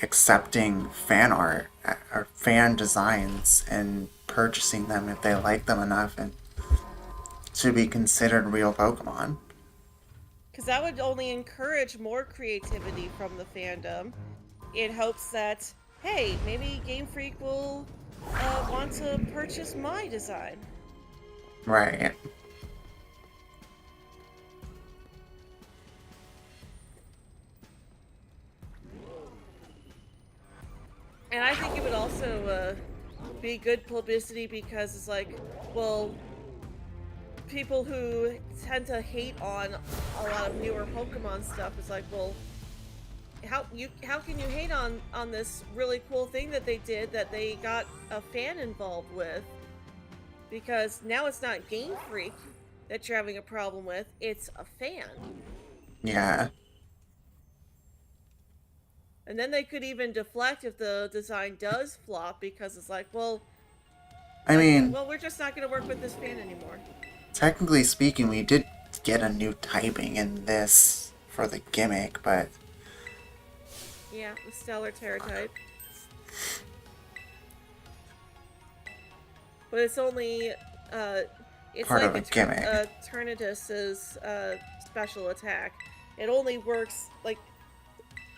accepting fan art or fan designs and purchasing them if they like them enough and to be considered real Pokemon. Because that would only encourage more creativity from the fandom. It hopes that, hey, maybe Game Freak will want to purchase my design. Right. And I think it would also be good publicity because it's like, well, people who tend to hate on a lot of newer Pokemon stuff is like, well, how can you hate on this really cool thing that they did that they got a fan involved with? Because now it's not Game Freak that you're having a problem with, it's a fan. Yeah. And then they could even deflect if the design does flop because it's like, well, I mean, well, we're just not going to work with this fan anymore. technically speaking, we did get a new typing in this for the gimmick, but Yeah, the Stellar Terra type. But it's only, it's Part like of a gimmick. Eternatus's special attack. It only works, like,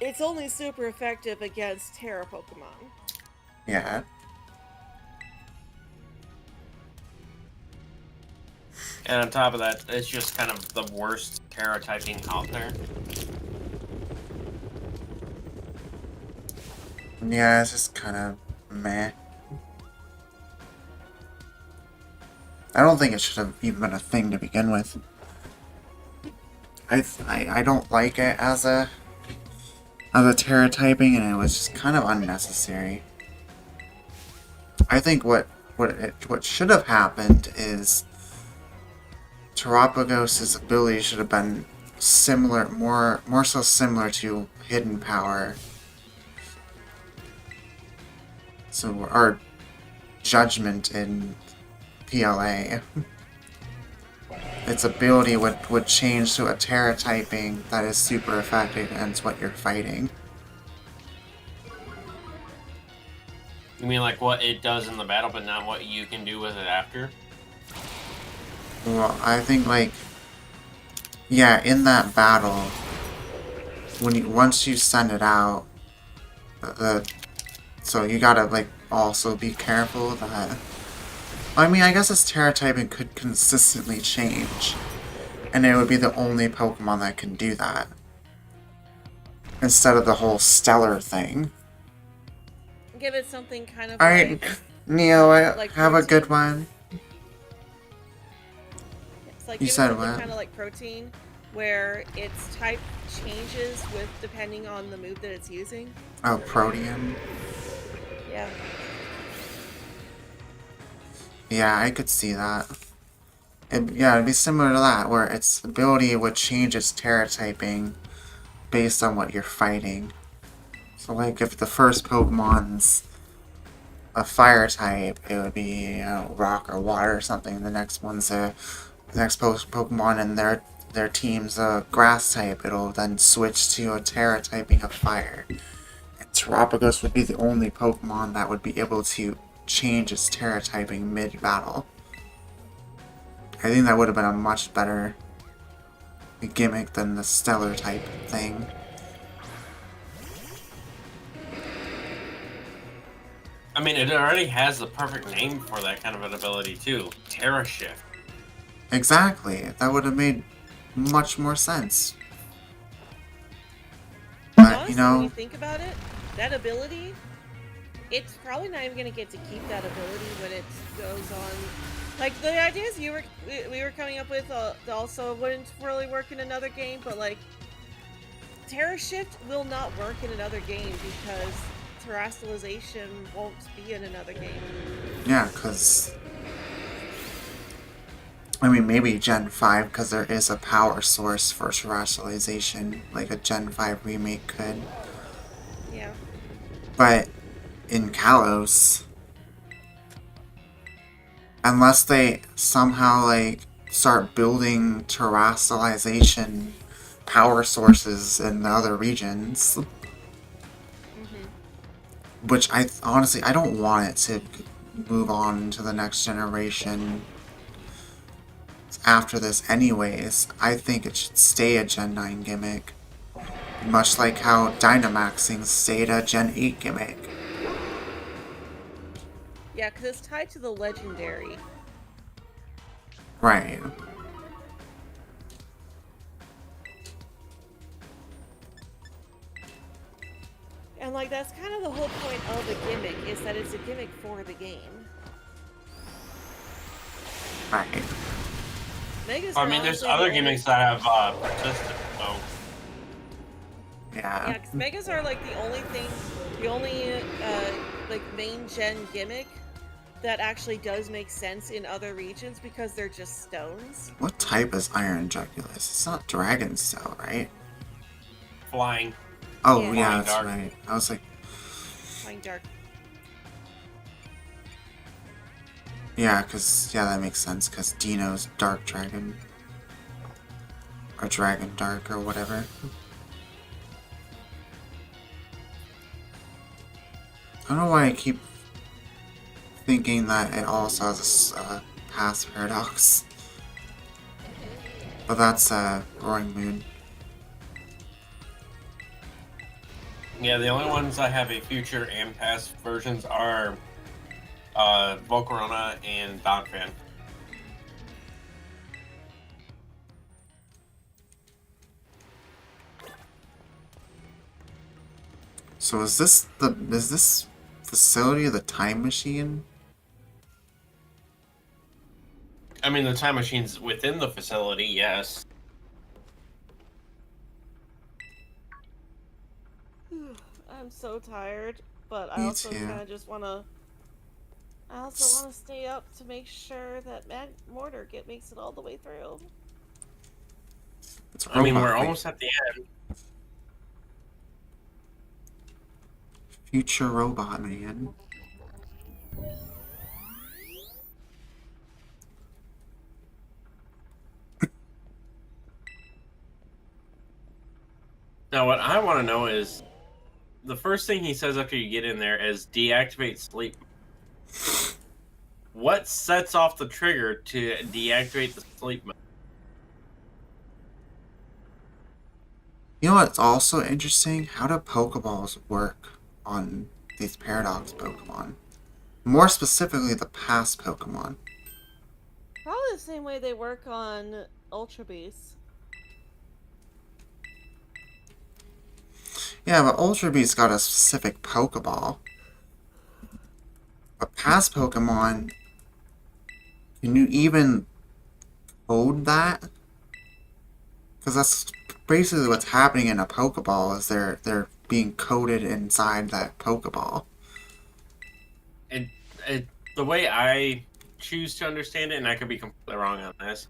it's only super effective against Terra Pokemon. yeah. And on top of that, it's just kind of the worst Terra typing out there. Yeah, it's just kind of meh. I don't think it should have even been a thing to begin with. I don't like it as a Terra typing, and it was just kind of unnecessary. I think what should have happened is Terapagos' ability should have been similar, more so similar to Hidden Power. So our Judgment in PLA. Its ability would change to a Terra typing that is super effective against what you're fighting. You mean like what it does in the battle, but not what you can do with it after? Well, I think like, yeah, in that battle, once you send it out, so you gotta like also be careful that. I mean, I guess its Terra typing could consistently change, and it would be the only Pokemon that can do that. Instead of the whole stellar thing. Give it something kind of Alright, like... Neo, like have a protein. good one. It's like You give it said something what? kind of like Protein, where its type changes with depending on the move that it's using. Oh, Protean. Yeah. Yeah, I could see that. Yeah, it'd be similar to that, where its ability would change its Terra typing based on what you're fighting. So, like, if the first Pokemon's a fire type, it would be, you know, rock or water or something. The next one's the next Pokemon in their team's a grass type. It'll then switch to a Terra typing of fire. And Terapagos would be the only Pokemon that would be able to change its Terra typing mid-battle. I think that would have been a much better gimmick than the stellar type thing. I mean, it already has the perfect name for that kind of an ability too. Terra Shift. Exactly. That would have made much more sense. But, Honestly, you know, when you think about it, that ability, it's probably not even going to get to keep that ability when it goes on. Like, the ideas we were coming up with also wouldn't really work in another game, but, like, Terra Shift will not work in another game because terrestrialization won't be in another game. yeah, because I mean, maybe Gen 5, because there is a power source for terrestrialization, like a Gen 5 remake could. Yeah. But in Kalos, unless they somehow, like, start building terrestrialization power sources in the other regions, which honestly, I don't want it to move on to the next generation after this anyways. I think it should stay a Gen 9 gimmick. Much like how Dynamaxing stayed a Gen 8 gimmick. Yeah, because it's tied to the legendary. Right. And like that's kind of the whole point of a gimmick, is that it's a gimmick for the game. Right. Megas I are mean, there's honestly other the only- gimmicks that have persisted, so. Yeah, Yeah. because Megas are like the only thing, the only like main gen gimmick that actually does make sense in other regions because they're just stones. What type is Iron Jugulis? It's not Dragon Cell, right? Flying. Oh, Yeah. yeah, Flying that's Dark. right. I was like, Flying dark. yeah, because, yeah, that makes sense, because Dino's Dark Dragon. Or Dragon Dark, or whatever. I don't know why I keep thinking that it also has a past paradox. But that's Roaring Moon. Yeah, the only ones I have a future and past versions are Volcarona and Donphan. So is this facility the time machine? I mean, the time machine's within the facility, yes. I'm so tired, but I Me also too. kind of just want to. I also want to stay up to make sure that Mortar makes it all the way through. It's I mean, we're robot, like, almost at the end. future robot man. Now, what I want to know is, the first thing he says after you get in there is deactivate sleep. What sets off the trigger to deactivate the sleep mode? You know what's also interesting? How do Pokeballs work on these Paradox Pokemon? More specifically, the past Pokemon. Probably the same way they work on Ultra Beasts. Yeah, but Ultra Beast got a specific Pokeball. But past Pokemon, can you even code that? Because that's basically what's happening in a Pokeball, is they're being coded inside that Pokeball. The way I choose to understand it, and I could be completely wrong on this,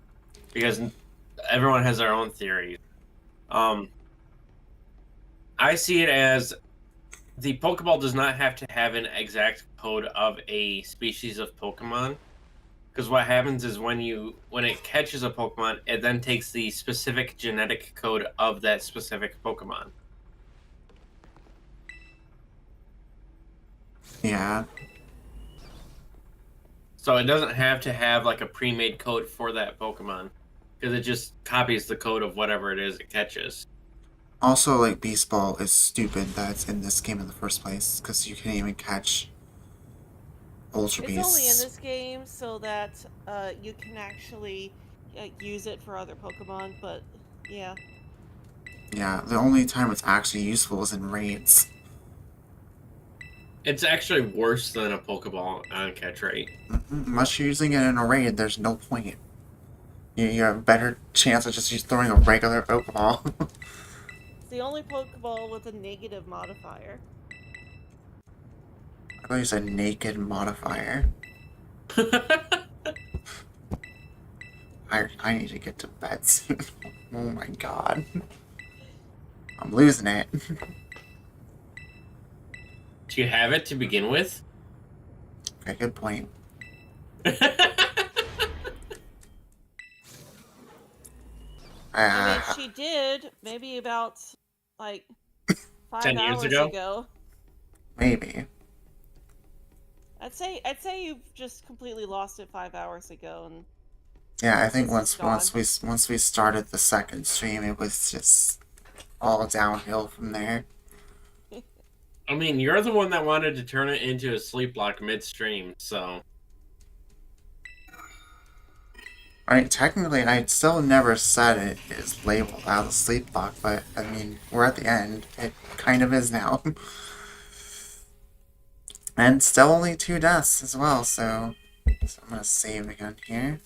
because everyone has their own theories. I see it as the Pokeball does not have to have an exact code of a species of Pokemon, because what happens is when it catches a Pokemon, it then takes the specific genetic code of that specific Pokemon. Yeah. So it doesn't have to have like a pre-made code for that Pokemon, because it just copies the code of whatever it is it catches. Also, like, Beast Ball is stupid that it's in this game in the first place, because you can't even catch Ultra It's Beasts. only in this game so that you can actually use it for other Pokemon, but yeah. Yeah, the only time it's actually useful is in raids. It's actually worse than a Pokeball on catch rate. Unless you're using it in a raid, there's no point. You have a better chance of just throwing a regular Pokeball. It's the only Pokeball with a negative modifier. I thought you said naked modifier. I need to get to bed soon. Oh my god. I'm losing it. Do you have it to begin with? Okay, good point. I mean, she did maybe about like 5 10 years hours ago? ago. Maybe. I'd say you've just completely lost it 5 hours ago, and Yeah, I think It's once gone. once we started the second stream, it was just all downhill from there. I mean, you're the one that wanted to turn it into a sleep block midstream, so. I mean, technically, I still never said it is labeled as a sleep block, but I mean, we're at the end. It kind of is now. And still only 2 deaths as well, so I'm gonna save again here.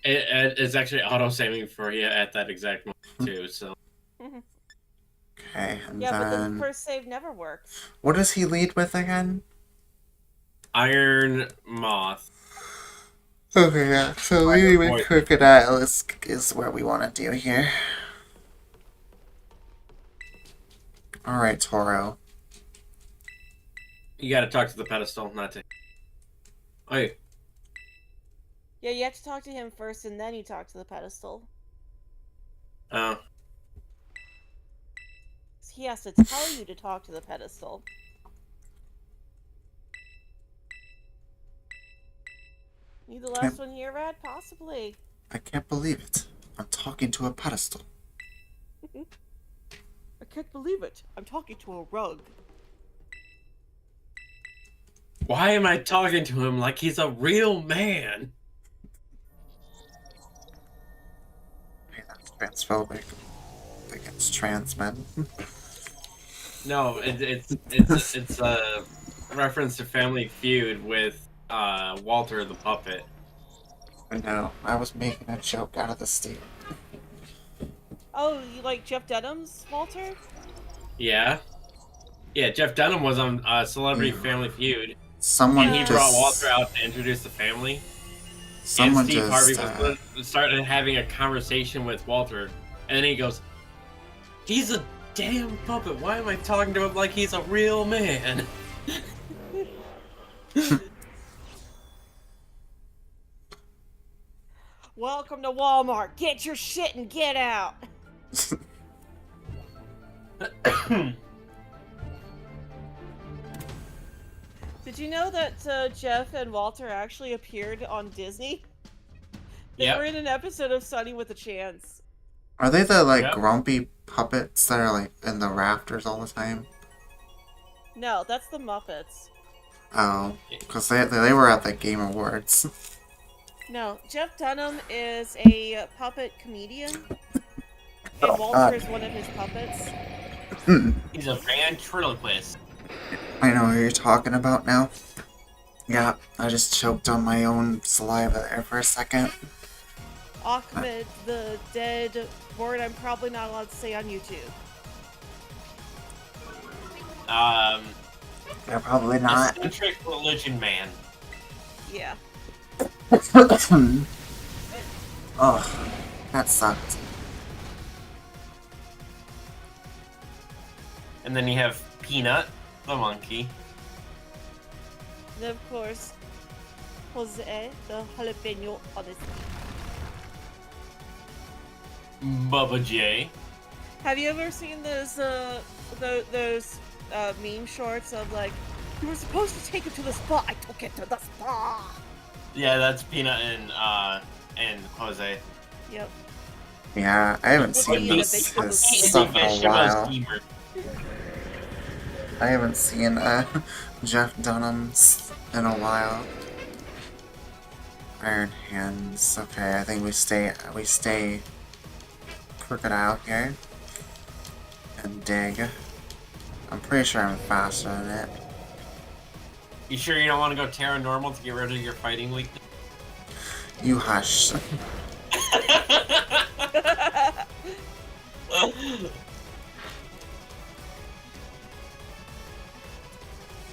It's actually auto-saving for you at that exact moment, too, so. Okay, and yeah, but the then first save never works. what does he lead with again? Iron Moth. Okay, yeah. So leading with Crocodile is where we want to do here. Alright, Toro. You gotta talk to the pedestal, not to. Oh, Yeah, you have to talk to him first, and then you talk to the pedestal. oh. He has to tell you to talk to the pedestal. You the last one here, Rad? Possibly. I can't believe it. I'm talking to a pedestal. I can't believe it. I'm talking to a rug. Why am I talking to him like he's a real man? Hey, that's transphobic. Against trans men. No, it's a reference to Family Feud with Walter the puppet. No, I was making a joke out of the state. Oh, you like Jeff Dunham's Walter? Yeah, yeah. Jeff Dunham was on Celebrity Family Feud, Someone and he just brought Walter out to introduce the family. Someone and Steve just Harvey started having a conversation with Walter, and then he goes, "He's a damn puppet. Why am I talking to him like he's a real man?" Welcome to Walmart. Get your shit and get out. Did you know that Jeff and Walter actually appeared on Disney? They Yep. were in an episode of Sunny with a Chance. Are they the like Yep. grumpy puppets that are like in the rafters all the time? No, that's the Muppets. Oh, because they were at the Game Awards. No, Jeff Dunham is a puppet comedian, and Walter is one of his puppets. He's a ventriloquist. I know who you're talking about now. Yeah, I just choked on my own saliva there for a second. Ahmed, the dead word I'm probably not allowed to say on YouTube. Yeah, probably not. Eccentric religion man. Yeah. Oh, that sucked. And then you have Peanut, the monkey. And of course, Jose, the jalapeno on his. Bubba J. Have you ever seen those meme shorts of like, you were supposed to take him to the spa, I took it to the spa. Yeah, that's Peanut and Jose. Yep. Yeah, I haven't Look seen at you, this, the big this He's stuff in a while. steamer. I haven't seen Jeff Dunham's in a while. Iron Hands. Okay, I think we stay Crocodile here. And dig. I'm pretty sure I'm faster than it. You sure you don't want to go Terra Normal to get rid of your fighting weakness? You hush.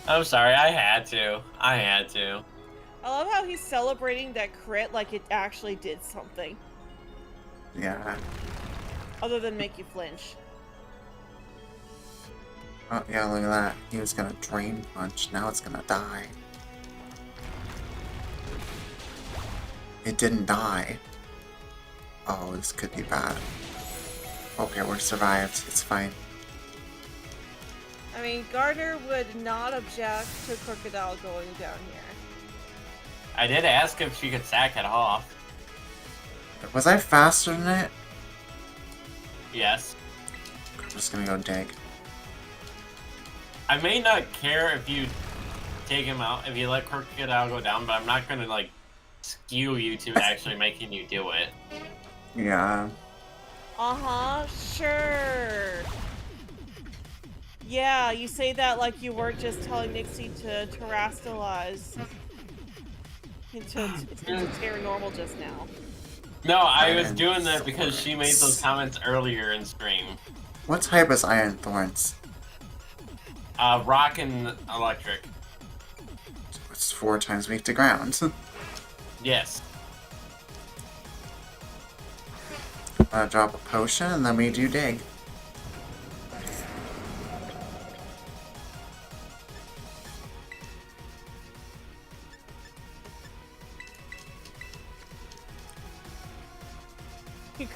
I'm sorry, I had to. I love how how he's celebrating that crit like it actually did something, Yeah. other than make you flinch. Oh, yeah, look at that. He was gonna drain punch. Now it's gonna die. It didn't die. Oh, this could be bad. Okay, we're survived. It's fine. I mean, Gardner would not object to Crocodile going down here. I did ask if she could sack it off. Was I faster than it? Yes. I'm just gonna go dig. I may not care if you take him out, if you let Crocodile go down, but I'm not gonna, like, skew you to actually making you do it. Yeah. Uh-huh, sure. Yeah, you say that like you weren't just telling Nixie to terrestrialize into paranormal just now. No, I was doing that because she made those comments earlier in stream. What type is Iron Thorns? Rock and electric. It's 4 times weak to ground. Yes. Drop a potion and then we do dig.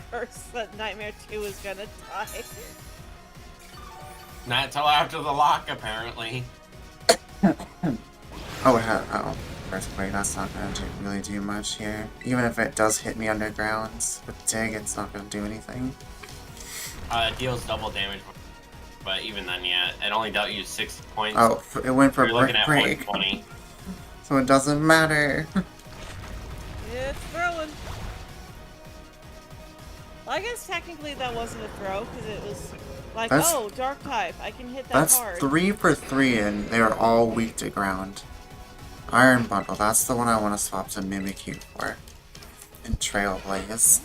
Curse that Nightmare 2 is gonna die. Not till after the lock, apparently. Oh, it had. Oh, earthquake. That's not gonna really do much here. Even if it does hit me underground with dig, it's not gonna do anything. It deals double damage, but even then, yeah, it only dealt you 6 points. Oh, it went for You're looking at break. 120. So it doesn't matter. It's throwing. Well, I guess technically that wasn't a throw, because it was like, That's- oh, dark type, I can hit that That's hard. 3 for 3, and they are all weak to ground. Iron Bundle. That's the one I want to swap to Mimikyu for. And Trailblaze.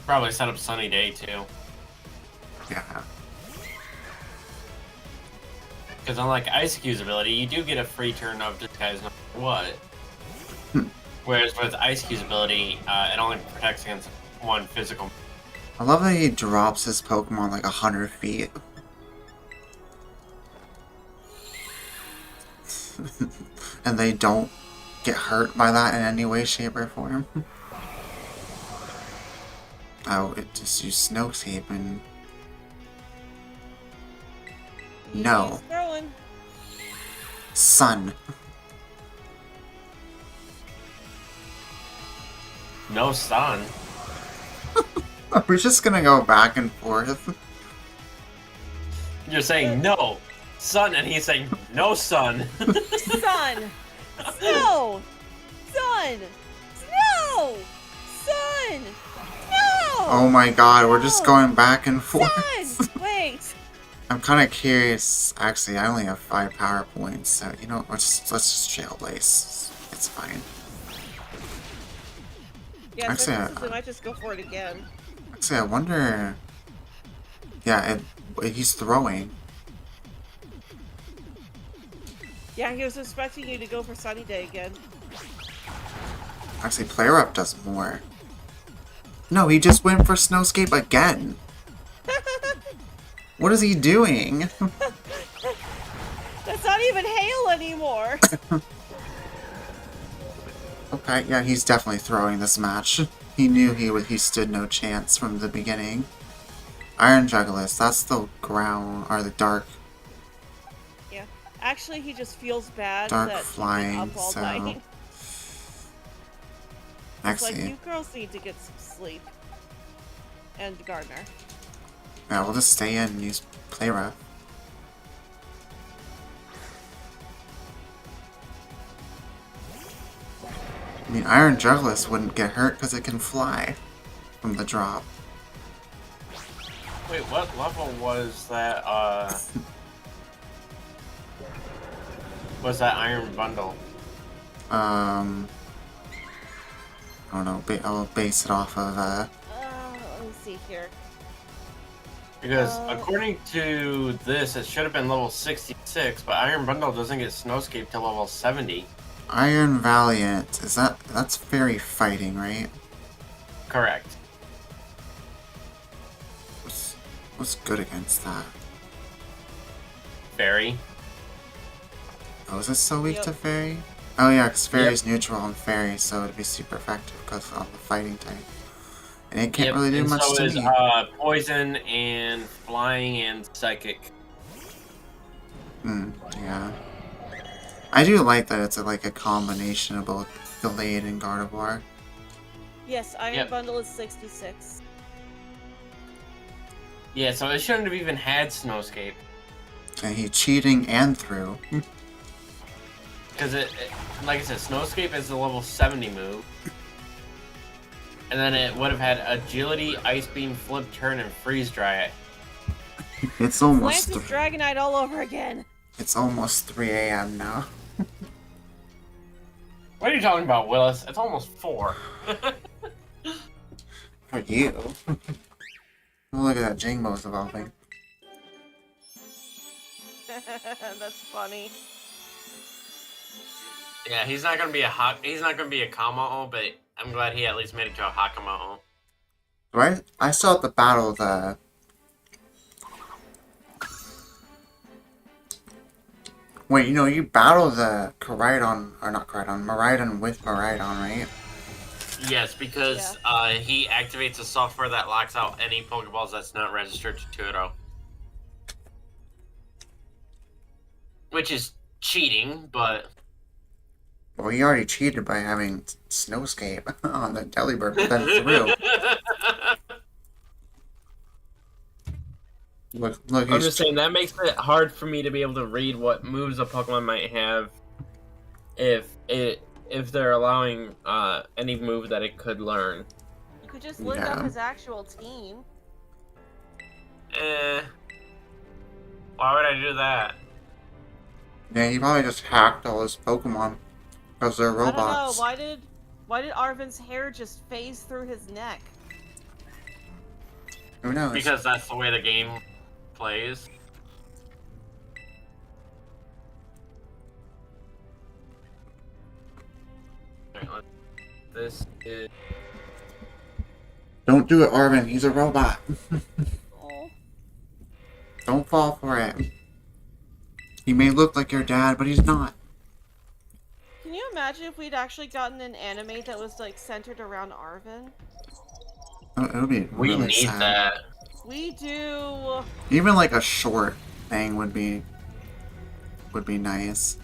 Probably set up Sunny Day, too. Yeah. Because unlike Ice-Q's ability, you do get a free turn of Disguise no matter what. Whereas with Ice-Q's ability, it only protects against one physical. I love that he drops his Pokemon like 100 feet. And they don't get hurt by that in any way, shape, or form. Oh, it just used Snowcape and... No. He's throwing. Sun. No sun. Are we just gonna go back and forth? You're saying no sun, and he's saying no sun. Sun! Snow! Sun! Snow! Sun! No! Oh my god, we're just going back and forth. Sun! Wait! I'm kind of curious. Actually, I only have 5 power points, so you know, let's just Trailblaze. It's fine. Yeah, Actually, so we might just go for it again. Actually, I wonder... Yeah, he's throwing. Yeah, he was expecting you to go for Sunny Day again. Actually, Player Up does more. No, he just went for Snowscape again. What is he doing? That's not even hail anymore! Okay, yeah, he's definitely throwing this match. He knew he stood no chance from the beginning. Iron Jugglist, that's the ground, or the dark. Yeah. Actually, he just feels bad Dark that flying, he's been up all so- night. It's like, Actually, you girls need to get some sleep. And Gardner. yeah, we'll just stay in and use Play Rough. I mean, Iron Jugglist wouldn't get hurt because it can fly from the drop. Wait, what level was that, was that Iron Bundle? I don't know, I'll base it off of, Let me see here. Because according to this, it should have been level 66, but Iron Bundle doesn't get Snowscape till level 70. Iron Valiant, that's fairy fighting, right? Correct. What's good against that? Fairy. Oh, is it so weak Yep. to fairy? Oh yeah, because fairy's neutral on fairy, so it'd be super effective because of the fighting type. And it can't really do and much so to is, me. Poison and Flying and Psychic. Yeah. I do like that it's like a combination of both Delayed and Gardevoir. Yes, Iron Yep. Bundle is 66. Yeah, so it shouldn't have even had Snowscape. And he cheating and threw. Because like I said, Snowscape is the level 70 move. And then it would have had Agility, Ice Beam, Flip Turn, and Freeze Dry. It's almost Lance's Dragonite all over again. it's almost 3 a.m. now. What are you talking about, Willis? It's almost 4. For you. Oh, look at that, Jingmo's evolving. That's funny. Yeah, he's not gonna be a Kamao, but I'm glad he at least made it to a Hakamao. Right? I saw at the battle the... Wait, you battle the Koraidon, or not Koraidon, Miraidon with Miraidon, right? Yes, because he activates a software that locks out any Pokeballs that's not registered to Turo. Which is cheating, but... Well, he already cheated by having Snowscape on the Delibird, but then threw. Look, I'm he's just saying that makes it hard for me to be able to read what moves a Pokemon might have if they're allowing any move that it could learn. You could just look up his actual team. Why would I do that? Yeah, he probably just hacked all his Pokemon because they're robots. I don't know. Why did Arven's hair just phase through his neck? Who knows? Because that's the way the game plays. This is... Don't do it, Arvin. He's a robot. Oh. Don't fall for it. He may look like your dad, but he's not. Can you imagine if we'd actually gotten an anime that was like centered around Arven? Oh, it would be We really need sad. that. We do. Even like a short thing would be nice.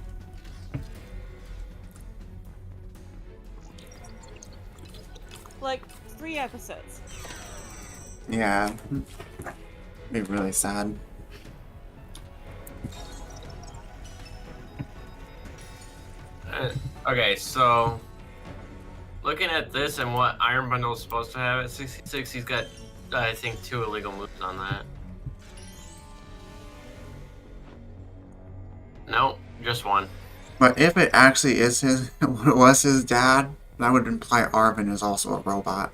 Like 3 episodes. Yeah. Be really sad. Okay, so looking at this and what Iron Bundle is supposed to have at 66, he's got, I think, 2 illegal moves on that. No, just 1. But if it actually is was his dad, that would imply Arvin is also a robot.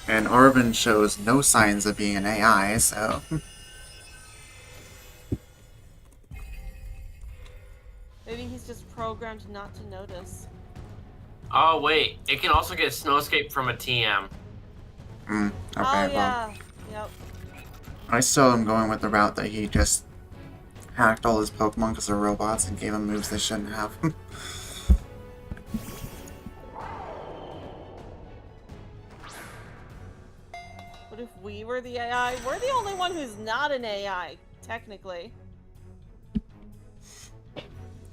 And Arvin shows no signs of being an AI, so... Maybe he's just programmed not to notice. Oh, wait. It can also get Snowscape from a TM. Okay, Oh well... yeah. Yep. I still am going with the route that he just hacked all his Pokemon because they're robots and gave them moves they shouldn't have. What if we were the AI? We're the only one who's not an AI, technically.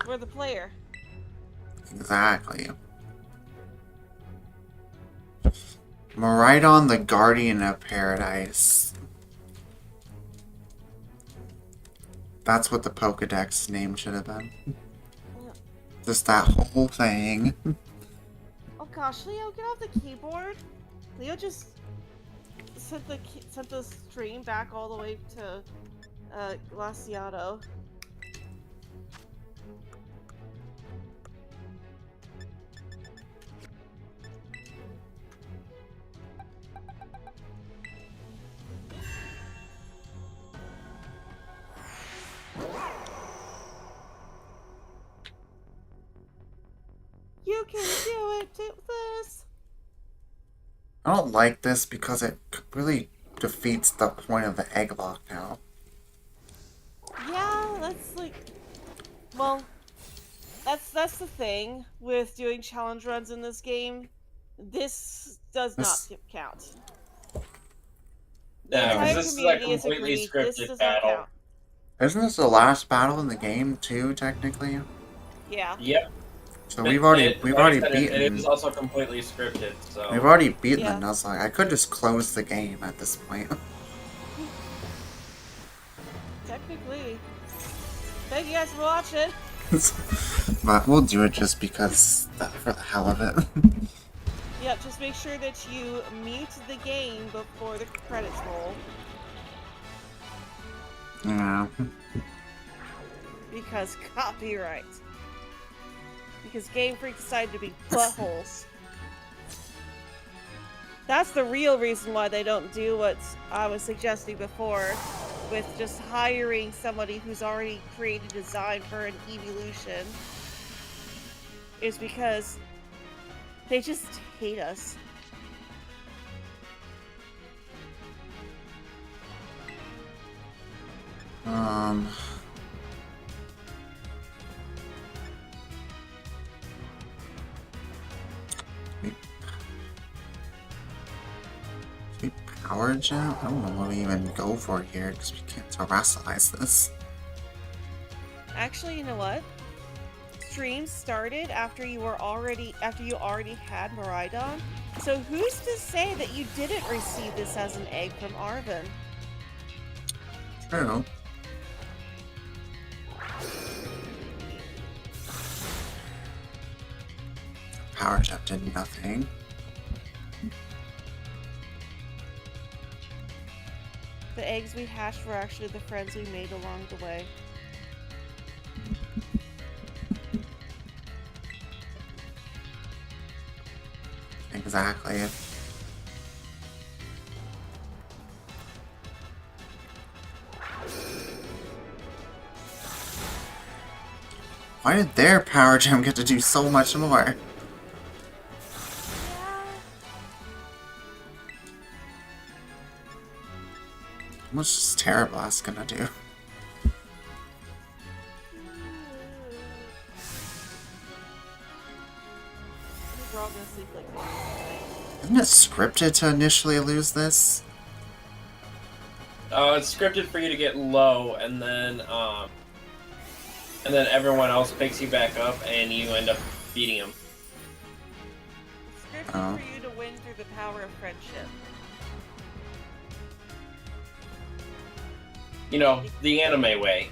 We're the player. Exactly. Miraidon, the Guardian of Paradise. That's what the Pokedex name should have been. Just that whole thing. Oh gosh, Leo, get off the keyboard. Leo just sent the stream back all the way to Glaciato. can do it. Do this. I don't like this because it really defeats the point of the Egglocke now. Yeah, that's like, well, that's the thing with doing challenge runs in this game. This does not count. The Yeah, entire because this is a community is completely agreed. This scripted does not battle. count. Isn't this the last battle in the game too, technically? Yeah. Yep. So we've already Like I said, beaten. It is also completely scripted, so. We've already beaten Yeah. the Nuzlocke. I could just close the game at this point. Technically. Thank you guys for watching. But we'll do it just because, for the hell of it. Yep, just make sure that you mute the game before the credits roll. Yeah. Because copyright. Because Game Freak decided to be buttholes. That's the real reason why they don't do what I was suggesting before, with just hiring somebody who's already created a design for an evolution. Is because they just hate us. Power jump? I don't know what we even go for here because we can't terrestrialize this. Actually, you know what? Stream started after you already had Miraidon. So who's to say that you didn't receive this as an egg from Arven? True. Power jump did nothing. The eggs we hatched were actually the friends we made along the way. Exactly. Why did their power gem get to do so much more? What's is Terra Blast gonna do? We're all gonna sleep like this. Isn't it scripted to initially lose this? It's scripted for you to get low, and then everyone else picks you back up, and you end up beating them. It's scripted for you to win through the power of friendship. You know, the anime way.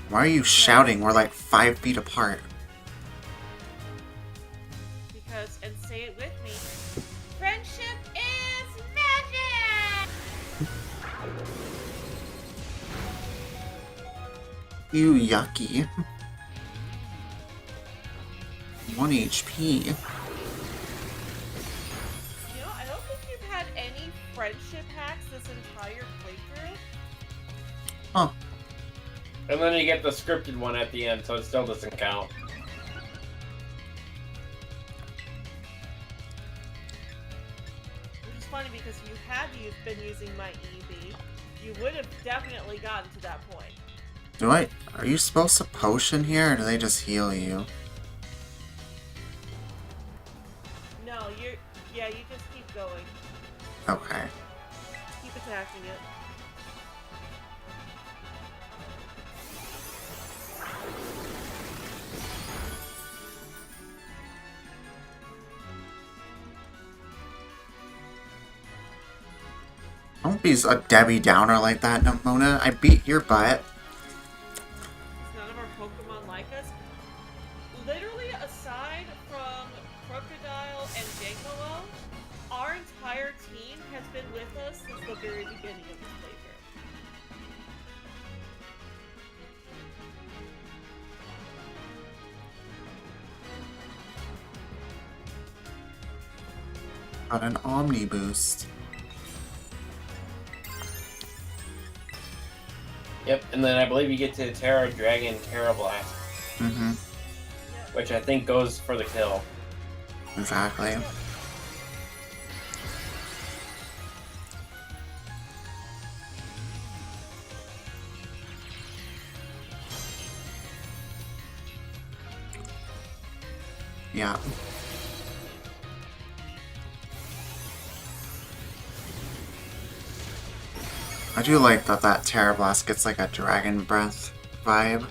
Why are you shouting? We're like 5 feet apart. Because, and say it with me, friendship is magic! Ew, yucky. 1 HP. You know, I don't think you've had any friendship hacks this entire playthrough. Huh. And then you get the scripted one at the end, so it still doesn't count. Which is funny because if you had been using my EV, you would have definitely gotten to that point. Are you supposed to potion here, or do they just heal you? No, you just keep going. Okay. Keep attacking it. Don't be a Debbie Downer like that, Mona. I beat your butt. None of our Pokemon like us. Literally, aside from Crocodile and Egglocke, our entire team has been with us since the very beginning of this playthrough. Got an Omni Boost. Yep, and then I believe you get to Terra Dragon Terra Blast, Mm-hmm. which I think goes for the kill. Exactly. Yeah. I do like that Terra Blast gets like a Dragon Breath vibe.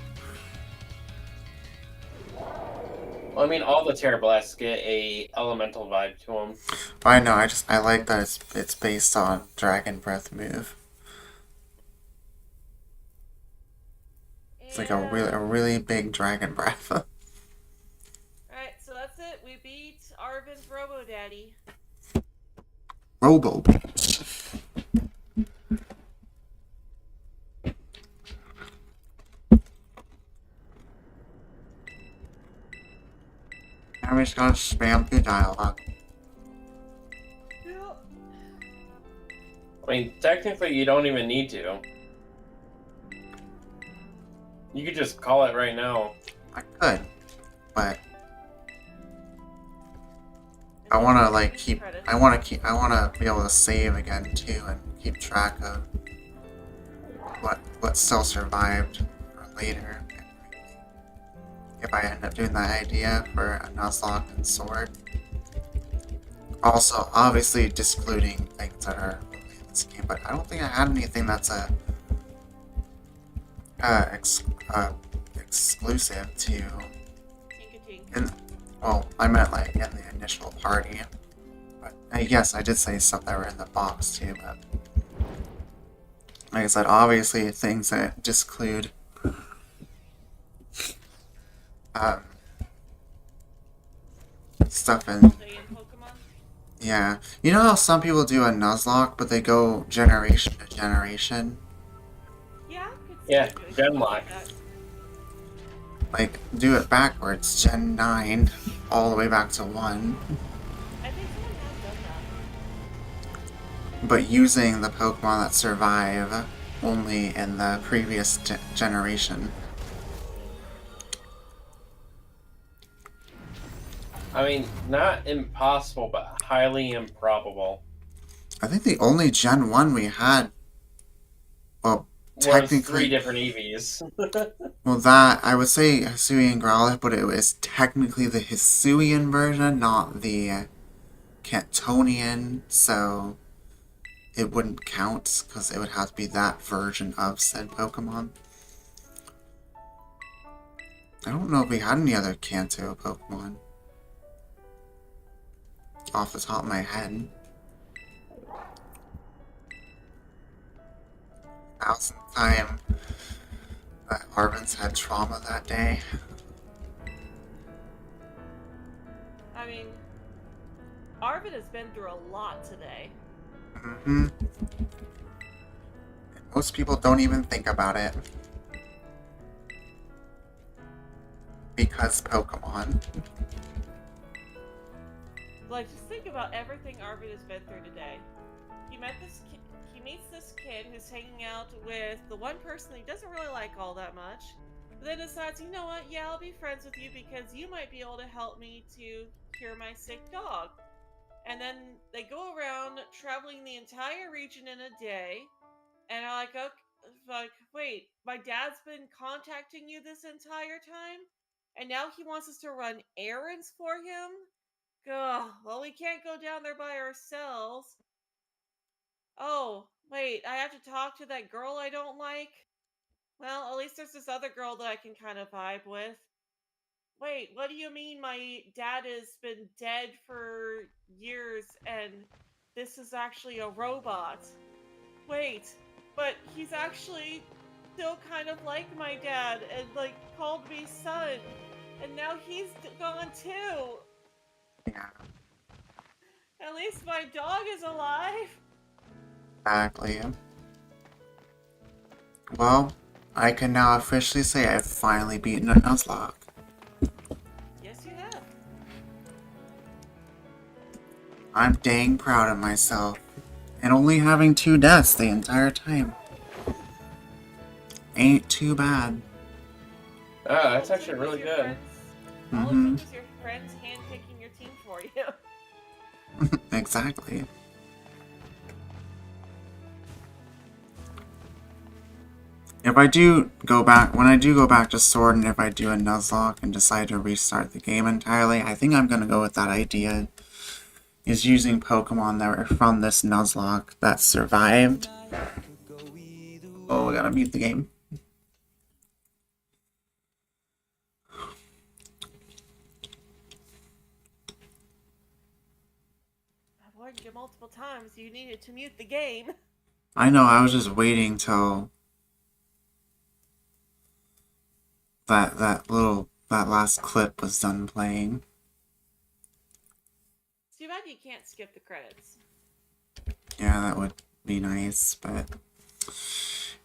Well, I mean, all the Terra Blasts get a elemental vibe to them. But I know, I like that it's based on Dragon Breath move. It's like a really big Dragon Breath. Alright, so that's it. We beat Arvin's Robo Daddy. Robo. Now we just gotta spam through dialogue. Yep. I mean, technically, you don't even need to. You could just call it right now. I could, but I wanna like keep. I wanna be able to save again too and keep track of what still survived for later. If I end up doing that idea for a Nuzlocke and Sword. Also, obviously discluding things that are in this game, but I don't think I had anything that's exclusive to. Tinka-tink. Well, I meant like in the initial party. But yes, I did say stuff that were in the box too, but like I said, obviously things that disclude stuff in. Stay in Pokemon. Yeah. You know how some people do a Nuzlocke, but they go generation to generation? Yeah, I could see Yeah, you doing Gen something Lock. like that. Like, do it backwards, Gen 9, all the way back to 1. I think someone has done that. But using the Pokemon that survive only in the previous generation. I mean, not impossible, but highly improbable. I think the only Gen 1 we had, well, Was technically, 3 different EVs. well, that, I would say Hisuian Growlithe, but it was technically the Hisuian version, not the Cantonian, so it wouldn't count, because it would have to be that version of said Pokemon. I don't know if we had any other Kanto Pokemon. Off the top of my head. 1000th time that Arvin's had trauma that day. I mean, Arvin has been through a lot today. Mm-hmm. Most people don't even think about it. Because Pokemon. Like, just think about everything Arvin has been through today. He meets this kid who's hanging out with the one person he doesn't really like all that much. But then decides, you know what, yeah, I'll be friends with you because you might be able to help me to cure my sick dog. And then they go around traveling the entire region in a day. And I'm like, okay, like, wait, my dad's been contacting you this entire time? And now he wants us to run errands for him? Ugh, well, we can't go down there by ourselves. Oh, wait, I have to talk to that girl I don't like? Well, at least there's this other girl that I can kind of vibe with. Wait, what do you mean my dad has been dead for years and this is actually a robot? Wait, but he's actually still kind of like my dad and, like, called me son. And now he's gone too. Yeah, At least my dog is alive. exactly. Well, I can now officially say I've finally beaten a Nuzlocke. Yes, you have. I'm dang proud of myself. And only having 2 deaths the entire time. Ain't too bad. Oh, that's actually really good. All it Mhm. took was your friends handpicking your team for you. Exactly. If I do go back, when I do go back to Sword, and if I do a Nuzlocke and decide to restart the game entirely, I think I'm gonna go with that idea. Is using Pokemon that were from this Nuzlocke that survived. Oh, I gotta mute the game. I've warned you multiple times you needed to mute the game. I know, I was just waiting till that last clip was done playing. It's too bad you can't skip the credits. Yeah, that would be nice, but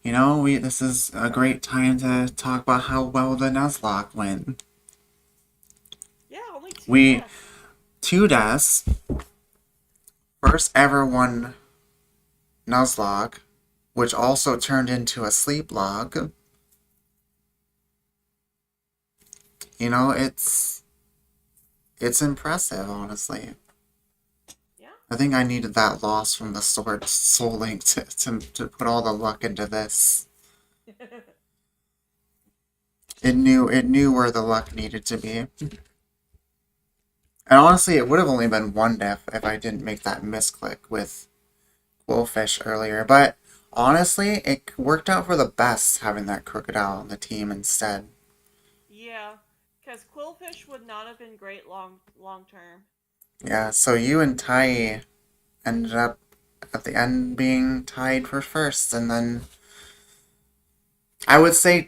you know, this is a great time to talk about how well the Nuzlocke went. Yeah, only two We deaths. 2 deaths. First ever one Nuzlocke, which also turned into a sleep log. You know, it's impressive, honestly. Yeah. I think I needed that loss from the Sword Soul Link to put all the luck into this. It knew where the luck needed to be. And honestly, it would have only been 1 death if I didn't make that misclick with Quillfish earlier. But honestly, it worked out for the best having that Crocodile on the team instead. Yeah, because Quillfish would not have been great long term. Yeah, so you and Tai ended up at the end being tied for first, and then I would say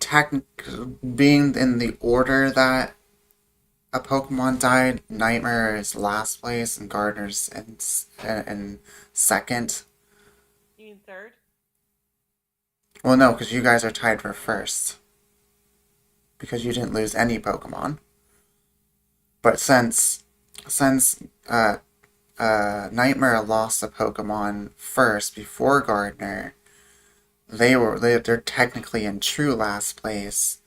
being in the order that a Pokemon died, Nightmare is last place and Gardner's in second. You mean third? Well, no, because you guys are tied for first. Because you didn't lose any Pokemon. But since Nightmare lost a Pokemon first before Gardner, they're technically in true last place.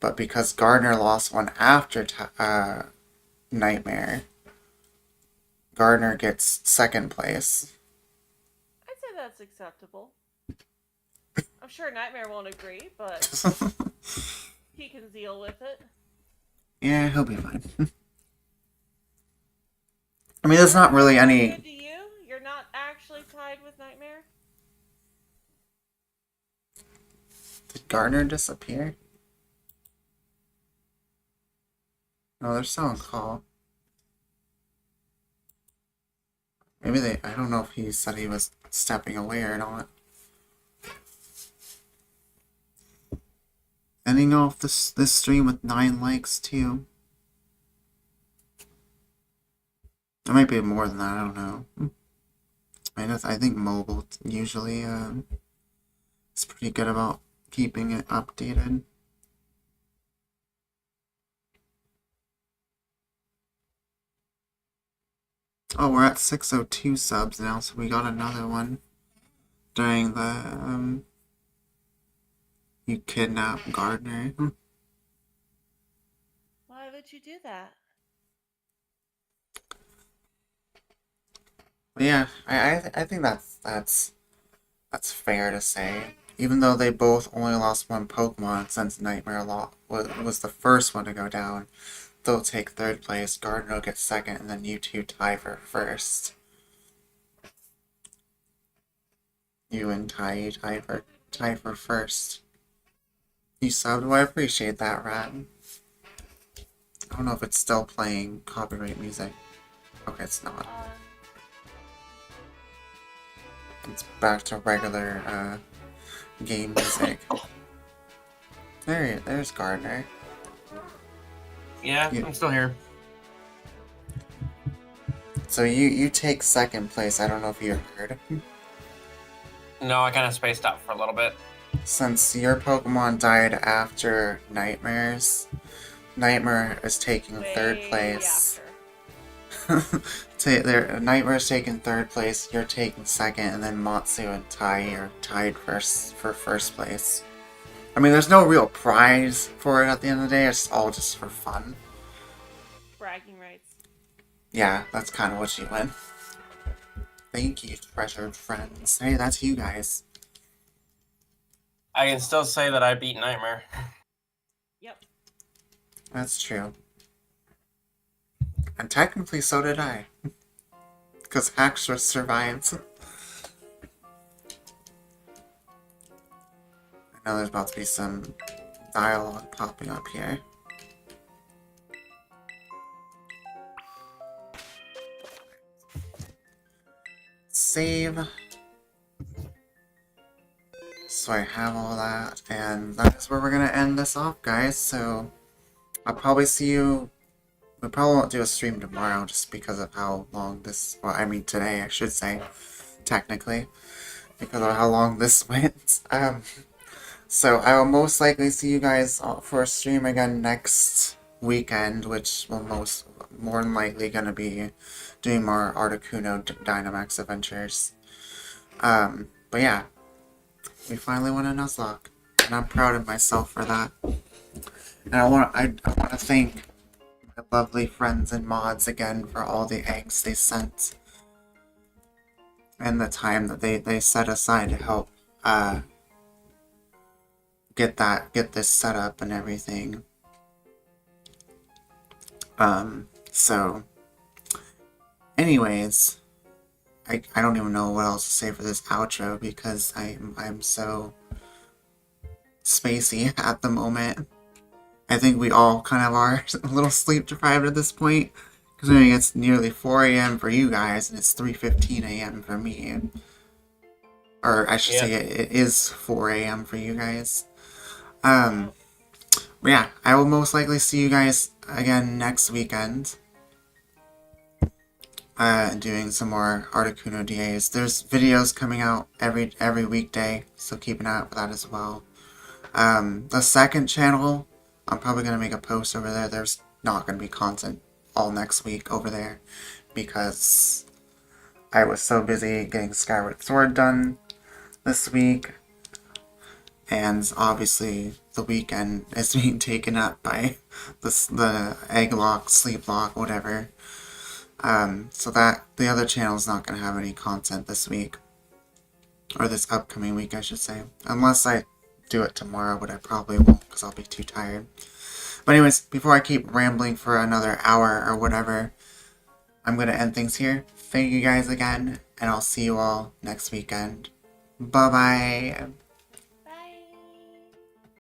But because Gardner lost one after Nightmare, Gardner gets second place. I'd say that's acceptable. I'm sure Nightmare won't agree, but he can deal with it. Yeah, he'll be fine. I mean, there's not really any... Good to you? You're not actually tied with Nightmare? Did Gardner disappear? No, they're still on call. Maybe I don't know if he said he was stepping away or not. Ending off this stream with 9 likes too. It might be more than that, I don't know. I think mobile usually is pretty good about keeping it updated. Oh, we're at 602 subs now, so we got another one during the you kidnap Gardner. Why would you do that? But yeah, I think that's fair to say. Even though they both only lost 1 Pokemon since Nightmare was the first one to go down, they'll take 3rd place, Gardner will get 2nd, and then you two tie for 1st. You and tie for 1st. You subbed? Well, I appreciate that, Rat. I don't know if it's still playing copyright music. Okay, it's not. It's back to regular game music. There's Gardner. Yeah, I'm still here. So you take 2nd place. I don't know if you heard. No, I kind of spaced out for a little bit. Since your Pokemon died after Nightmare's, Nightmare is taking 3rd place. Nightmare's taking 3rd place, you're taking 2nd, and then Matsu and Tai are tied for 1st place. I mean, there's no real prize for it at the end of the day, it's all just for fun. Bragging rights. Yeah, that's kind of what she went. Thank you, treasured friends. Hey, that's you guys. I can still say that I beat Nightmare. Yep. That's true. And technically, so did I. Because Haxorus survived. I know there's about to be some dialogue popping up here. Save. So I have all that, and that's where we're gonna end this off, guys. So I'll probably see you. We probably won't do a stream tomorrow just because of how long this. Well, I mean today, I should say, technically, because of how long this went. So I will most likely see you guys for a stream again next weekend, which will more than likely gonna be doing more Articuno Dynamax adventures. But yeah, we finally won a Nuzlocke, and I'm proud of myself for that. And I want to thank my lovely friends and mods again for all the eggs they sent and the time that they set aside to help get this set up and everything. So anyways, I don't even know what else to say for this outro because I'm so spacey at the moment. I think we all kind of are a little sleep deprived at this point, considering it's nearly 4 a.m. for you guys and it's 3:15 a.m. for me. Or I should say it is 4 a.m. for you guys. But yeah, I will most likely see you guys again next weekend. Doing some more Articuno DAs. There's videos coming out every weekday, so keep an eye out for that as well. The second channel, I'm probably going to make a post over there. There's not going to be content all next week over there because I was so busy getting Skyward Sword done this week, and obviously the weekend is being taken up by the Egglocke, Sleep Lock, whatever. So that the other channel is not going to have any content this week, or this upcoming week, I should say, unless I do it tomorrow, but I probably won't because I'll be too tired. But anyways, before I keep rambling for another hour or whatever, I'm going to end things here. Thank you guys again, and I'll see you all next weekend. Bye-bye.